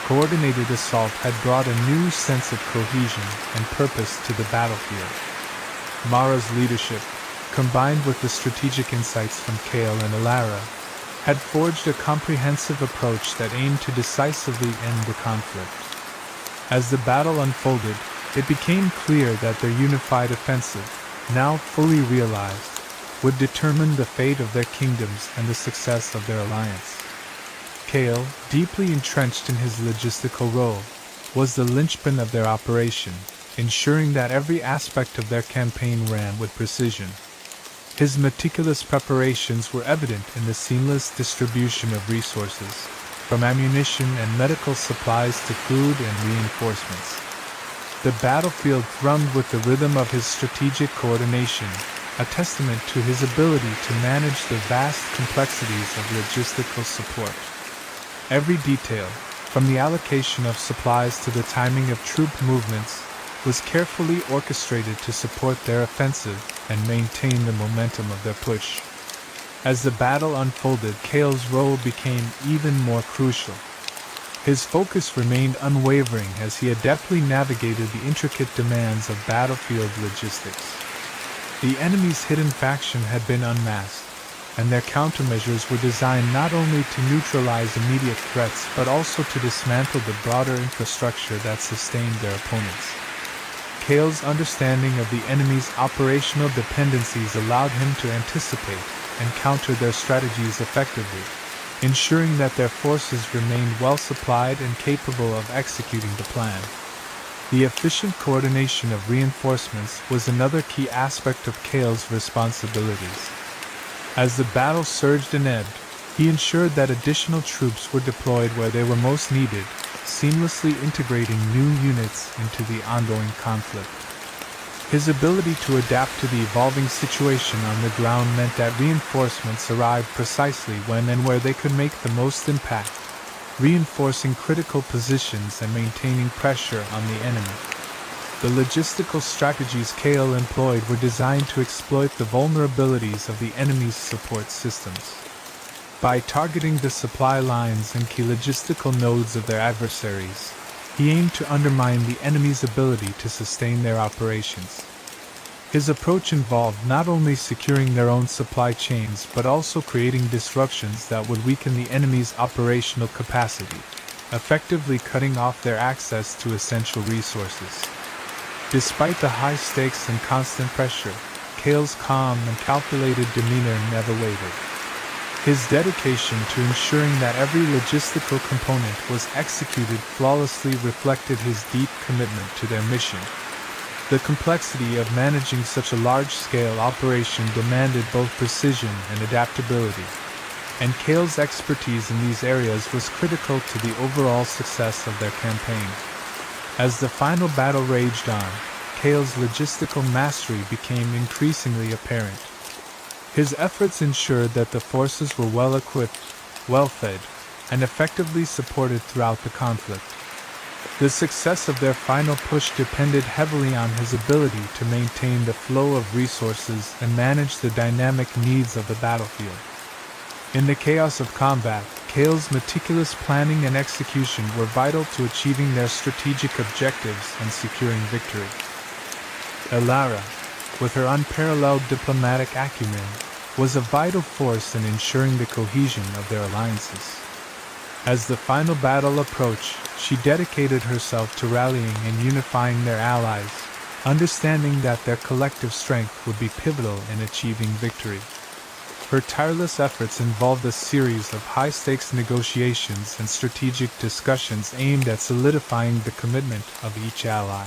coordinated assault had brought a new sense of cohesion and purpose to the battlefield. Mara's leadership, combined with the strategic insights from Kale and Alara, had forged a comprehensive approach that aimed to decisively end the conflict. As the battle unfolded, it became clear that their unified offensive, now fully realized, would determine the fate of their kingdoms and the success of their alliance. Kale, deeply entrenched in his logistical role, was the linchpin of their operation, ensuring that every aspect of their campaign ran with precision. His meticulous preparations were evident in the seamless distribution of resources, from ammunition and medical supplies to food and reinforcements. The battlefield thrummed with the rhythm of his strategic coordination, a testament to his ability to manage the vast complexities of logistical support. Every detail, from the allocation of supplies to the timing of troop movements, was carefully orchestrated to support their offensive and maintain the momentum of their push. As the battle unfolded, Kale's role became even more crucial. His focus remained unwavering as he adeptly navigated the intricate demands of battlefield logistics. The enemy's hidden faction had been unmasked, and their countermeasures were designed not only to neutralize immediate threats but also to dismantle the broader infrastructure that sustained their opponents. Cale's understanding of the enemy's operational dependencies allowed him to anticipate and counter their strategies effectively, ensuring that their forces remained well supplied and capable of executing the plan. The efficient coordination of reinforcements was another key aspect of Cale's responsibilities. As the battle surged and ebbed, he ensured that additional troops were deployed where they were most needed, seamlessly integrating new units into the ongoing conflict. His ability to adapt to the evolving situation on the ground meant that reinforcements arrived precisely when and where they could make the most impact, reinforcing critical positions and maintaining pressure on the enemy. The logistical strategies Cale employed were designed to exploit the vulnerabilities of the enemy's support systems. By targeting the supply lines and key logistical nodes of their adversaries, he aimed to undermine the enemy's ability to sustain their operations. His approach involved not only securing their own supply chains but also creating disruptions that would weaken the enemy's operational capacity, effectively cutting off their access to essential resources. Despite the high stakes and constant pressure, Cale's calm and calculated demeanor never wavered. His dedication to ensuring that every logistical component was executed flawlessly reflected his deep commitment to their mission. The complexity of managing such a large-scale operation demanded both precision and adaptability, and Cale's expertise in these areas was critical to the overall success of their campaign. As the final battle raged on, Cale's logistical mastery became increasingly apparent. His efforts ensured that the forces were well-equipped, well-fed, and effectively supported throughout the conflict. The success of their final push depended heavily on his ability to maintain the flow of resources and manage the dynamic needs of the battlefield. In the chaos of combat, Cale's meticulous planning and execution were vital to achieving their strategic objectives and securing victory. Elara, with her unparalleled diplomatic acumen, was a vital force in ensuring the cohesion of their alliances. As the final battle approached, she dedicated herself to rallying and unifying their allies, understanding that their collective strength would be pivotal in achieving victory. Her tireless efforts involved a series of high-stakes negotiations and strategic discussions aimed at solidifying the commitment of each ally.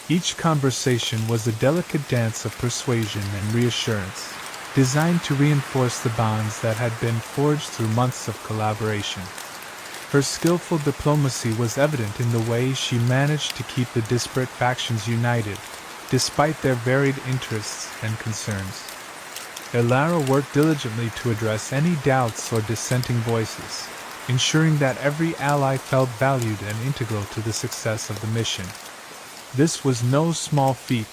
Each conversation was a delicate dance of persuasion and reassurance, designed to reinforce the bonds that had been forged through months of collaboration. Her skillful diplomacy was evident in the way she managed to keep the disparate factions united, despite their varied interests and concerns. Elara worked diligently to address any doubts or dissenting voices, ensuring that every ally felt valued and integral to the success of the mission. This was no small feat,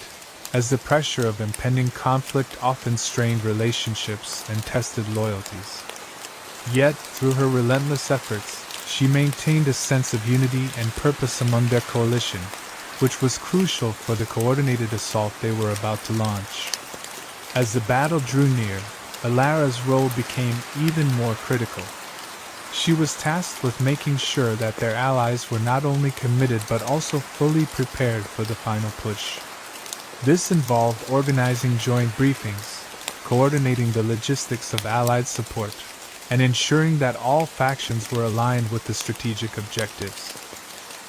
as the pressure of impending conflict often strained relationships and tested loyalties. Yet, through her relentless efforts, she maintained a sense of unity and purpose among their coalition, which was crucial for the coordinated assault they were about to launch. As the battle drew near, Elara's role became even more critical. She was tasked with making sure that their allies were not only committed but also fully prepared for the final push. This involved organizing joint briefings, coordinating the logistics of Allied support, and ensuring that all factions were aligned with the strategic objectives.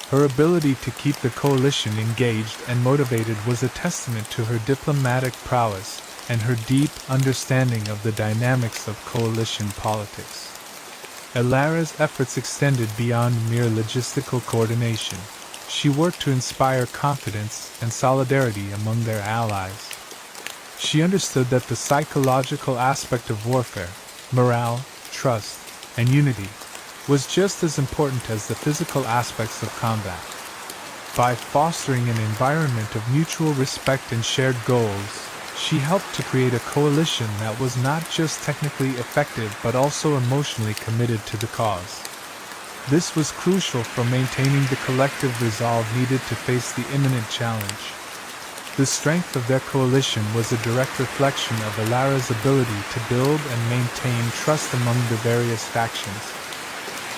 Her ability to keep the coalition engaged and motivated was a testament to her diplomatic prowess and her deep understanding of the dynamics of coalition politics. Elara's efforts extended beyond mere logistical coordination. She worked to inspire confidence and solidarity among their allies. She understood that the psychological aspect of warfare, morale, trust, and unity, was just as important as the physical aspects of combat. By fostering an environment of mutual respect and shared goals, she helped to create a coalition that was not just technically effective but also emotionally committed to the cause. This was crucial for maintaining the collective resolve needed to face the imminent challenge. The strength of their coalition was a direct reflection of Alara's ability to build and maintain trust among the various factions.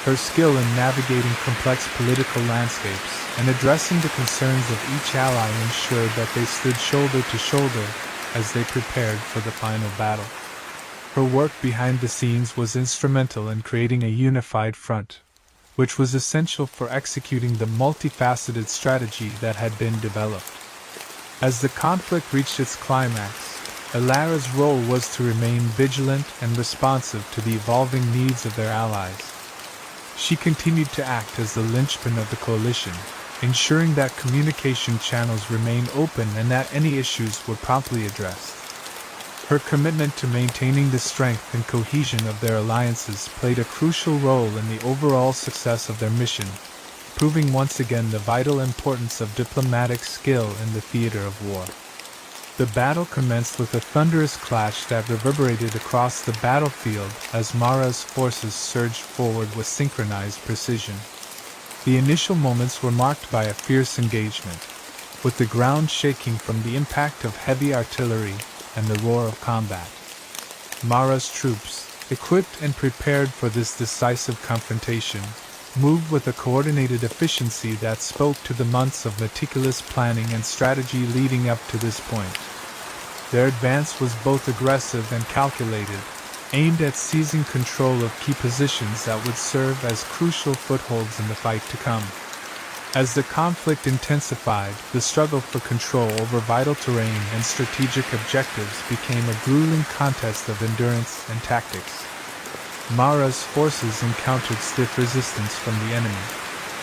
Her skill in navigating complex political landscapes and addressing the concerns of each ally ensured that they stood shoulder to shoulder as they prepared for the final battle. Her work behind the scenes was instrumental in creating a unified front, which was essential for executing the multifaceted strategy that had been developed. As the conflict reached its climax, Alara's role was to remain vigilant and responsive to the evolving needs of their allies. She continued to act as the linchpin of the coalition, ensuring that communication channels remained open and that any issues were promptly addressed. Her commitment to maintaining the strength and cohesion of their alliances played a crucial role in the overall success of their mission, proving once again the vital importance of diplomatic skill in the theater of war. The battle commenced with a thunderous clash that reverberated across the battlefield as Mara's forces surged forward with synchronized precision. The initial moments were marked by a fierce engagement, with the ground shaking from the impact of heavy artillery and the roar of combat. Mara's troops, equipped and prepared for this decisive confrontation, moved with a coordinated efficiency that spoke to the months of meticulous planning and strategy leading up to this point. Their advance was both aggressive and calculated, aimed at seizing control of key positions that would serve as crucial footholds in the fight to come. As the conflict intensified, the struggle for control over vital terrain and strategic objectives became a grueling contest of endurance and tactics. Mara's forces encountered stiff resistance from the enemy,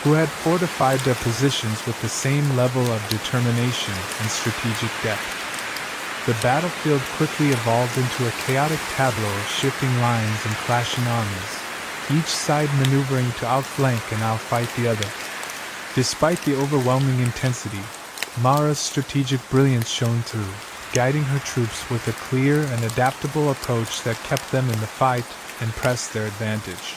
who had fortified their positions with the same level of determination and strategic depth. The battlefield quickly evolved into a chaotic tableau of shifting lines and clashing armies, each side maneuvering to outflank and outfight the other. Despite the overwhelming intensity, Mara's strategic brilliance shone through, guiding her troops with a clear and adaptable approach that kept them in the fight and pressed their advantage.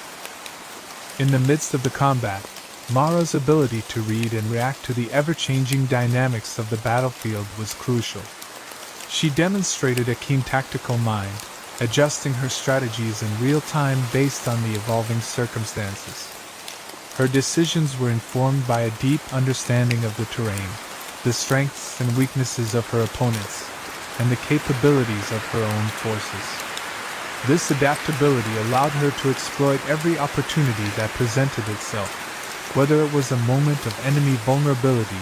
In the midst of the combat, Mara's ability to read and react to the ever-changing dynamics of the battlefield was crucial. She demonstrated a keen tactical mind, adjusting her strategies in real time based on the evolving circumstances. Her decisions were informed by a deep understanding of the terrain, the strengths and weaknesses of her opponents, and the capabilities of her own forces. This adaptability allowed her to exploit every opportunity that presented itself, whether it was a moment of enemy vulnerability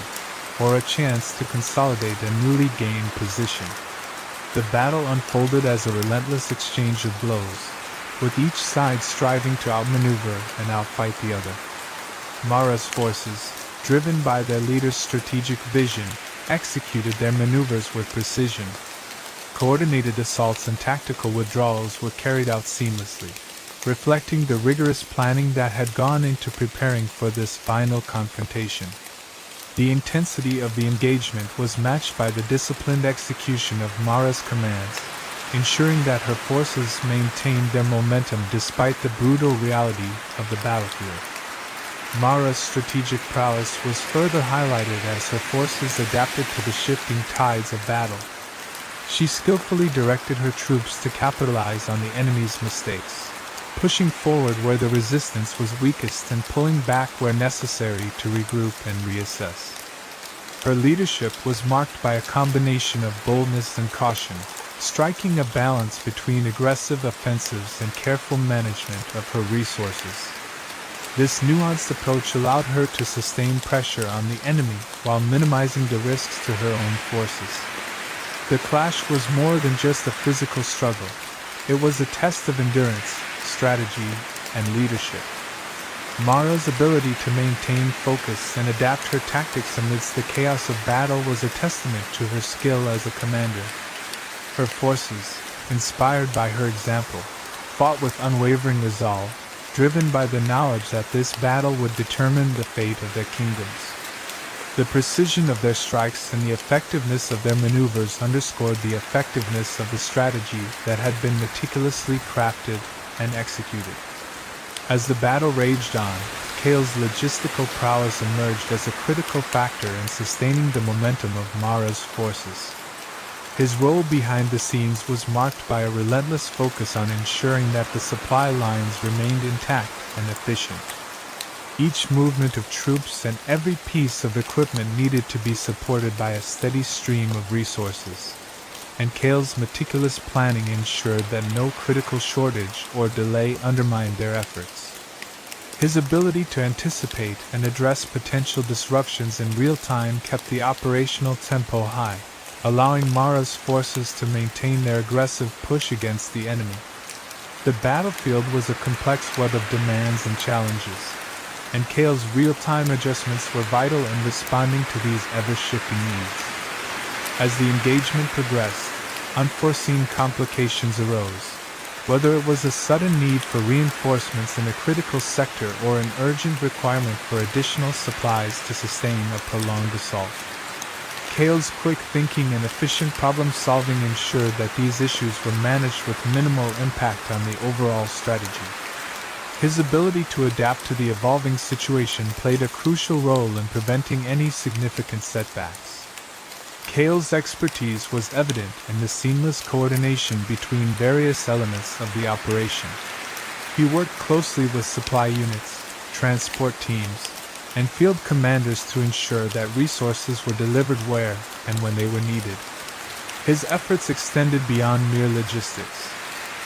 or a chance to consolidate a newly gained position. The battle unfolded as a relentless exchange of blows, with each side striving to outmaneuver and outfight the other. Mara's forces, driven by their leader's strategic vision, executed their maneuvers with precision. Coordinated assaults and tactical withdrawals were carried out seamlessly, reflecting the rigorous planning that had gone into preparing for this final confrontation. The intensity of the engagement was matched by the disciplined execution of Mara's commands, ensuring that her forces maintained their momentum despite the brutal reality of the battlefield. Mara's strategic prowess was further highlighted as her forces adapted to the shifting tides of battle. She skillfully directed her troops to capitalize on the enemy's mistakes, pushing forward where the resistance was weakest and pulling back where necessary to regroup and reassess. Her leadership was marked by a combination of boldness and caution, striking a balance between aggressive offensives and careful management of her resources. This nuanced approach allowed her to sustain pressure on the enemy while minimizing the risks to her own forces. The clash was more than just a physical struggle. It was a test of endurance, strategy, and leadership. Mara's ability to maintain focus and adapt her tactics amidst the chaos of battle was a testament to her skill as a commander. Her forces, inspired by her example, fought with unwavering resolve, driven by the knowledge that this battle would determine the fate of their kingdoms. The precision of their strikes and the effectiveness of their maneuvers underscored the effectiveness of the strategy that had been meticulously crafted and executed. As the battle raged on, Kale's logistical prowess emerged as a critical factor in sustaining the momentum of Mara's forces. His role behind the scenes was marked by a relentless focus on ensuring that the supply lines remained intact and efficient. Each movement of troops and every piece of equipment needed to be supported by a steady stream of resources, and Kale's meticulous planning ensured that no critical shortage or delay undermined their efforts. His ability to anticipate and address potential disruptions in real time kept the operational tempo high, allowing Mara's forces to maintain their aggressive push against the enemy. The battlefield was a complex web of demands and challenges, and Kale's real-time adjustments were vital in responding to these ever-shifting needs. As the engagement progressed, unforeseen complications arose, whether it was a sudden need for reinforcements in a critical sector or an urgent requirement for additional supplies to sustain a prolonged assault. Kale's quick thinking and efficient problem-solving ensured that these issues were managed with minimal impact on the overall strategy. His ability to adapt to the evolving situation played a crucial role in preventing any significant setbacks. Kale's expertise was evident in the seamless coordination between various elements of the operation. He worked closely with supply units, transport teams, and field commanders to ensure that resources were delivered where and when they were needed. His efforts extended beyond mere logistics.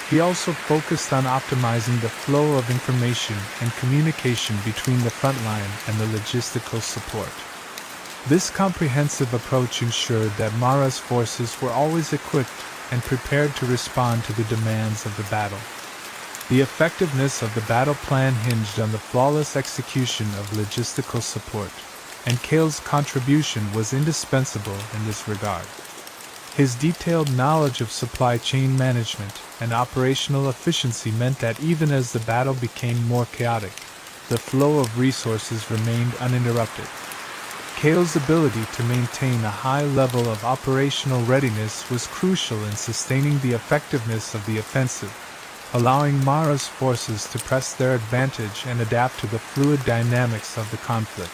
He also focused on optimizing the flow of information and communication between the front line and the logistical support. This comprehensive approach ensured that Mara's forces were always equipped and prepared to respond to the demands of the battle. The effectiveness of the battle plan hinged on the flawless execution of logistical support, and Kale's contribution was indispensable in this regard. His detailed knowledge of supply chain management and operational efficiency meant that even as the battle became more chaotic, the flow of resources remained uninterrupted. Kale's ability to maintain a high level of operational readiness was crucial in sustaining the effectiveness of the offensive, allowing Mara's forces to press their advantage and adapt to the fluid dynamics of the conflict.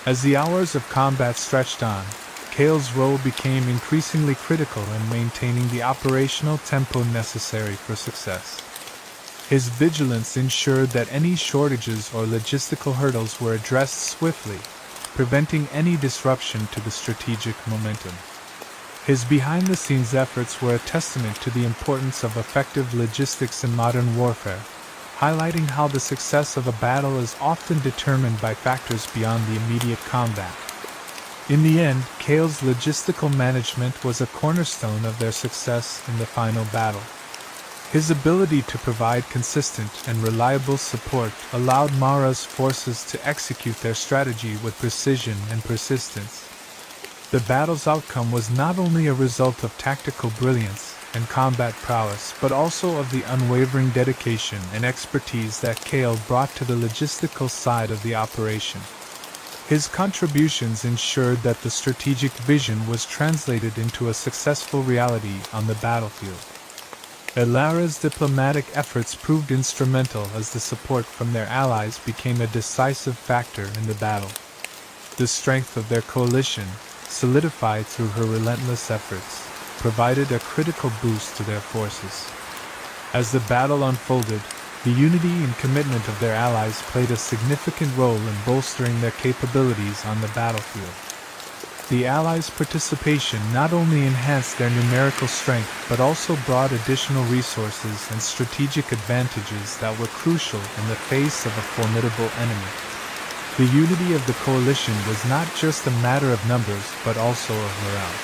As the hours of combat stretched on, Kale's role became increasingly critical in maintaining the operational tempo necessary for success. His vigilance ensured that any shortages or logistical hurdles were addressed swiftly, preventing any disruption to the strategic momentum. His behind-the-scenes efforts were a testament to the importance of effective logistics in modern warfare, highlighting how the success of a battle is often determined by factors beyond the immediate combat. In the end, Kale's logistical management was a cornerstone of their success in the final battle. His ability to provide consistent and reliable support allowed Mara's forces to execute their strategy with precision and persistence. The battle's outcome was not only a result of tactical brilliance and combat prowess, but also of the unwavering dedication and expertise that Kale brought to the logistical side of the operation. His contributions ensured that the strategic vision was translated into a successful reality on the battlefield. Elara's diplomatic efforts proved instrumental as the support from their allies became a decisive factor in the battle. The strength of their coalition, solidified through her relentless efforts, provided a critical boost to their forces. As the battle unfolded, the unity and commitment of their allies played a significant role in bolstering their capabilities on the battlefield. The allies' participation not only enhanced their numerical strength but also brought additional resources and strategic advantages that were crucial in the face of a formidable enemy. The unity of the coalition was not just a matter of numbers but also of morale.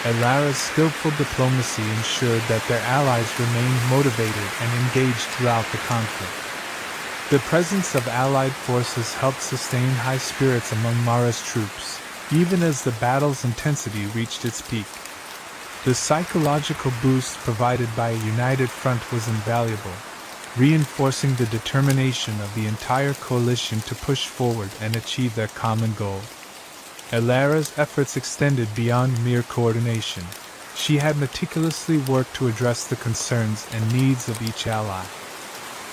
Elara's skillful diplomacy ensured that their allies remained motivated and engaged throughout the conflict. The presence of allied forces helped sustain high spirits among Mara's troops, even as the battle's intensity reached its peak. The psychological boost provided by a united front was invaluable, reinforcing the determination of the entire coalition to push forward and achieve their common goal. Elara's efforts extended beyond mere coordination. She had meticulously worked to address the concerns and needs of each ally.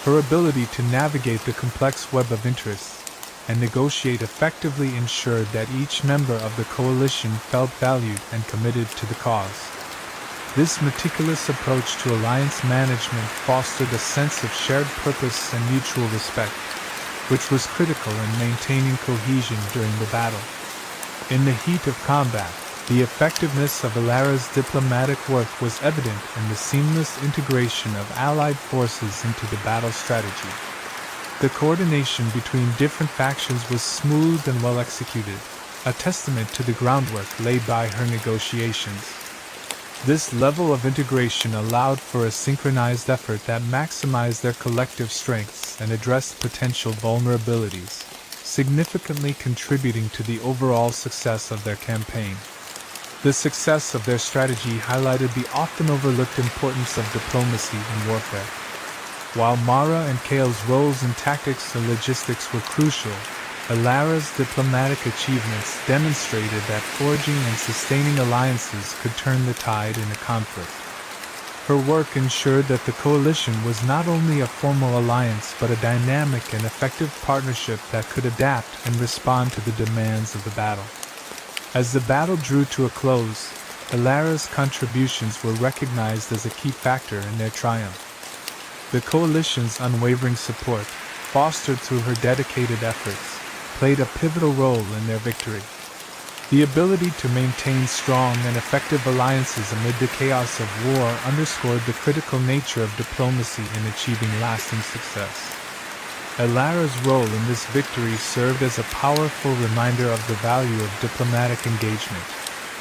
Her ability to navigate the complex web of interests and negotiate effectively ensured that each member of the coalition felt valued and committed to the cause. This meticulous approach to alliance management fostered a sense of shared purpose and mutual respect, which was critical in maintaining cohesion during the battle. In the heat of combat, the effectiveness of Ilara's diplomatic work was evident in the seamless integration of Allied forces into the battle strategy. The coordination between different factions was smooth and well executed, a testament to the groundwork laid by her negotiations. This level of integration allowed for a synchronized effort that maximized their collective strengths and addressed potential vulnerabilities, significantly contributing to the overall success of their campaign. The success of their strategy highlighted the often overlooked importance of diplomacy in warfare. While Mara and Kale's roles in tactics and logistics were crucial, Ilara's diplomatic achievements demonstrated that forging and sustaining alliances could turn the tide in a conflict. Her work ensured that the coalition was not only a formal alliance but a dynamic and effective partnership that could adapt and respond to the demands of the battle. As the battle drew to a close, Ilara's contributions were recognized as a key factor in their triumph. The coalition's unwavering support, fostered through her dedicated efforts, played a pivotal role in their victory. The ability to maintain strong and effective alliances amid the chaos of war underscored the critical nature of diplomacy in achieving lasting success. Ilara's role in this victory served as a powerful reminder of the value of diplomatic engagement,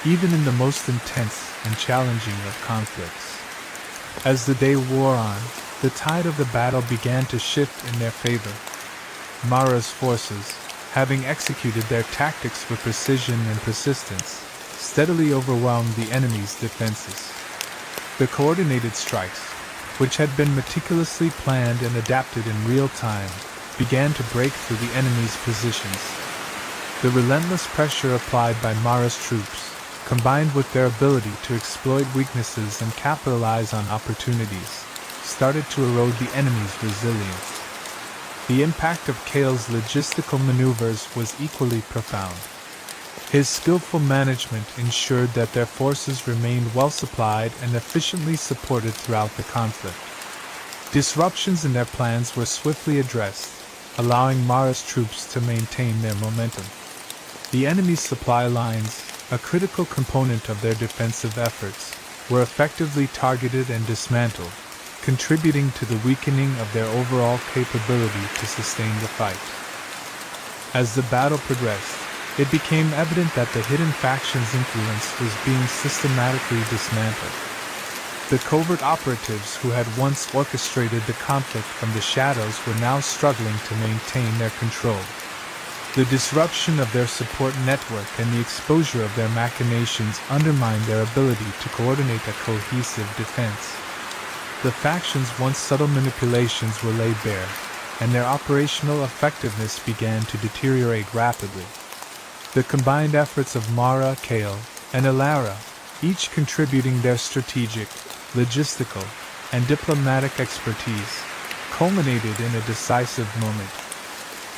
even in the most intense and challenging of conflicts. As the day wore on, the tide of the battle began to shift in their favor. Mara's forces, having executed their tactics with precision and persistence, steadily overwhelmed the enemy's defenses. The coordinated strikes, which had been meticulously planned and adapted in real time, began to break through the enemy's positions. The relentless pressure applied by Mara's troops, combined with their ability to exploit weaknesses and capitalize on opportunities, started to erode the enemy's resilience. The impact of Kale's logistical maneuvers was equally profound. His skillful management ensured that their forces remained well supplied and efficiently supported throughout the conflict. Disruptions in their plans were swiftly addressed, allowing Mara's troops to maintain their momentum. The enemy's supply lines, a critical component of their defensive efforts, were effectively targeted and dismantled, contributing to the weakening of their overall capability to sustain the fight. As the battle progressed, it became evident that the hidden faction's influence was being systematically dismantled. The covert operatives who had once orchestrated the conflict from the shadows were now struggling to maintain their control. The disruption of their support network and the exposure of their machinations undermined their ability to coordinate a cohesive defense. The faction's once subtle manipulations were laid bare, and their operational effectiveness began to deteriorate rapidly. The combined efforts of Mara, Kale, and Ilara, each contributing their strategic, logistical, and diplomatic expertise, culminated in a decisive moment.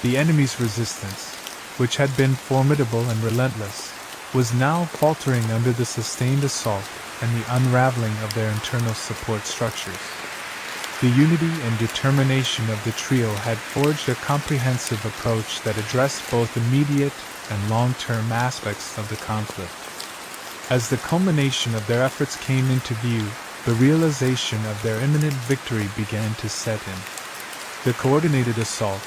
The enemy's resistance, which had been formidable and relentless, was now faltering under the sustained assault and the unraveling of their internal support structures. The unity and determination of the trio had forged a comprehensive approach that addressed both immediate and long-term aspects of the conflict. As the culmination of their efforts came into view, the realization of their imminent victory began to set in. The coordinated assault,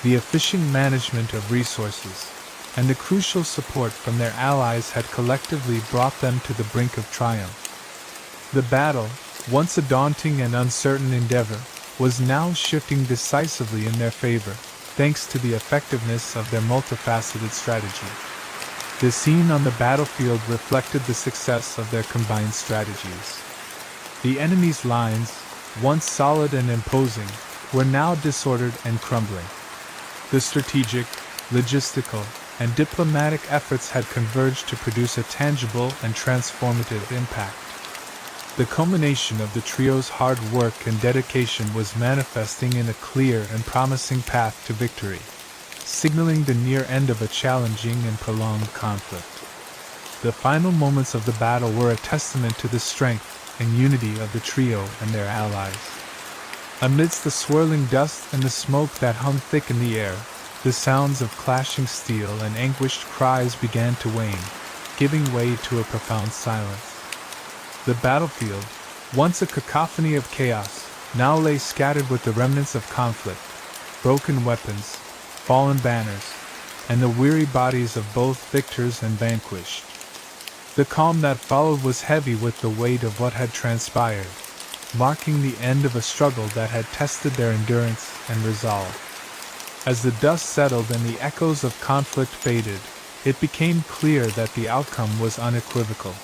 the efficient management of resources, and the crucial support from their allies had collectively brought them to the brink of triumph. The battle, once a daunting and uncertain endeavor, was now shifting decisively in their favor, thanks to the effectiveness of their multifaceted strategy. The scene on the battlefield reflected the success of their combined strategies. The enemy's lines, once solid and imposing, were now disordered and crumbling. The strategic, logistical, and diplomatic efforts had converged to produce a tangible and transformative impact. The culmination of the trio's hard work and dedication was manifesting in a clear and promising path to victory, signaling the near end of a challenging and prolonged conflict. The final moments of the battle were a testament to the strength and unity of the trio and their allies. Amidst the swirling dust and the smoke that hung thick in the air, the sounds of clashing steel and anguished cries began to wane, giving way to a profound silence. The battlefield, once a cacophony of chaos, now lay scattered with the remnants of conflict, broken weapons, fallen banners, and the weary bodies of both victors and vanquished. The calm that followed was heavy with the weight of what had transpired, marking the end of a struggle that had tested their endurance and resolve. As the dust settled and the echoes of conflict faded, it became clear that the outcome was unequivocal.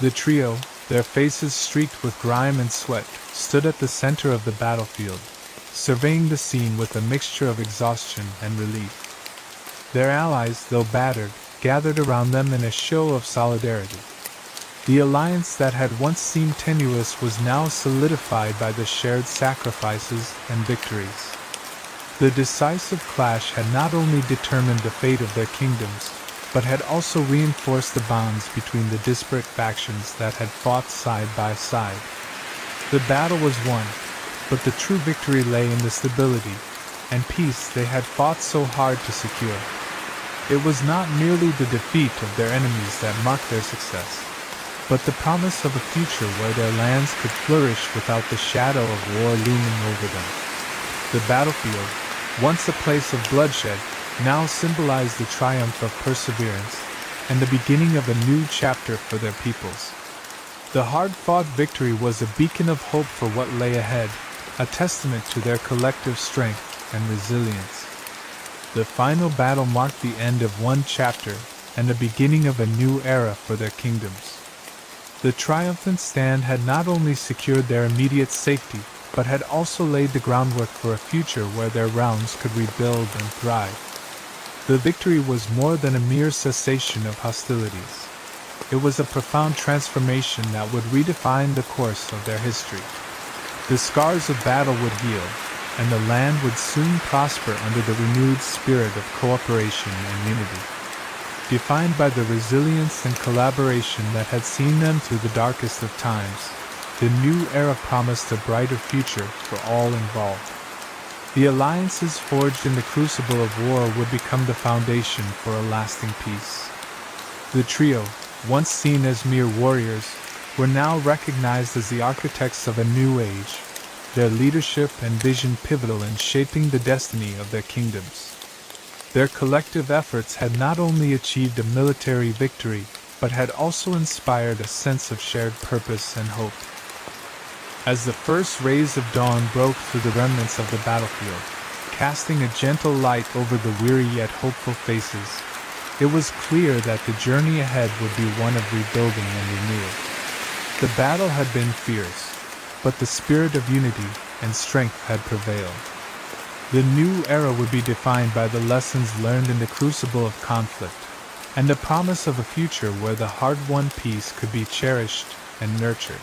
The trio, their faces streaked with grime and sweat, stood at the center of the battlefield, surveying the scene with a mixture of exhaustion and relief. Their allies, though battered, gathered around them in a show of solidarity. The alliance that had once seemed tenuous was now solidified by the shared sacrifices and victories. The decisive clash had not only determined the fate of their kingdoms, but had also reinforced the bonds between the disparate factions that had fought side by side. The battle was won, but the true victory lay in the stability and peace they had fought so hard to secure. It was not merely the defeat of their enemies that marked their success, but the promise of a future where their lands could flourish without the shadow of war looming over them. The battlefield, once a place of bloodshed, now symbolized the triumph of perseverance and the beginning of a new chapter for their peoples. The hard-fought victory was a beacon of hope for what lay ahead, a testament to their collective strength and resilience. The final battle marked the end of one chapter and the beginning of a new era for their kingdoms. The triumphant stand had not only secured their immediate safety, but had also laid the groundwork for a future where their realms could rebuild and thrive. The victory was more than a mere cessation of hostilities. It was a profound transformation that would redefine the course of their history. The scars of battle would heal, and the land would soon prosper under the renewed spirit of cooperation and unity. Defined by the resilience and collaboration that had seen them through the darkest of times, the new era promised a brighter future for all involved. The alliances forged in the crucible of war would become the foundation for a lasting peace. The trio, once seen as mere warriors, were now recognized as the architects of a new age, their leadership and vision pivotal in shaping the destiny of their kingdoms. Their collective efforts had not only achieved a military victory, but had also inspired a sense of shared purpose and hope. As the first rays of dawn broke through the remnants of the battlefield, casting a gentle light over the weary yet hopeful faces, it was clear that the journey ahead would be one of rebuilding and renewal. The battle had been fierce, but the spirit of unity and strength had prevailed. The new era would be defined by the lessons learned in the crucible of conflict, and the promise of a future where the hard-won peace could be cherished and nurtured.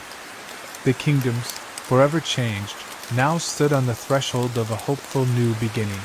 The kingdoms, forever changed, now stood on the threshold of a hopeful new beginning.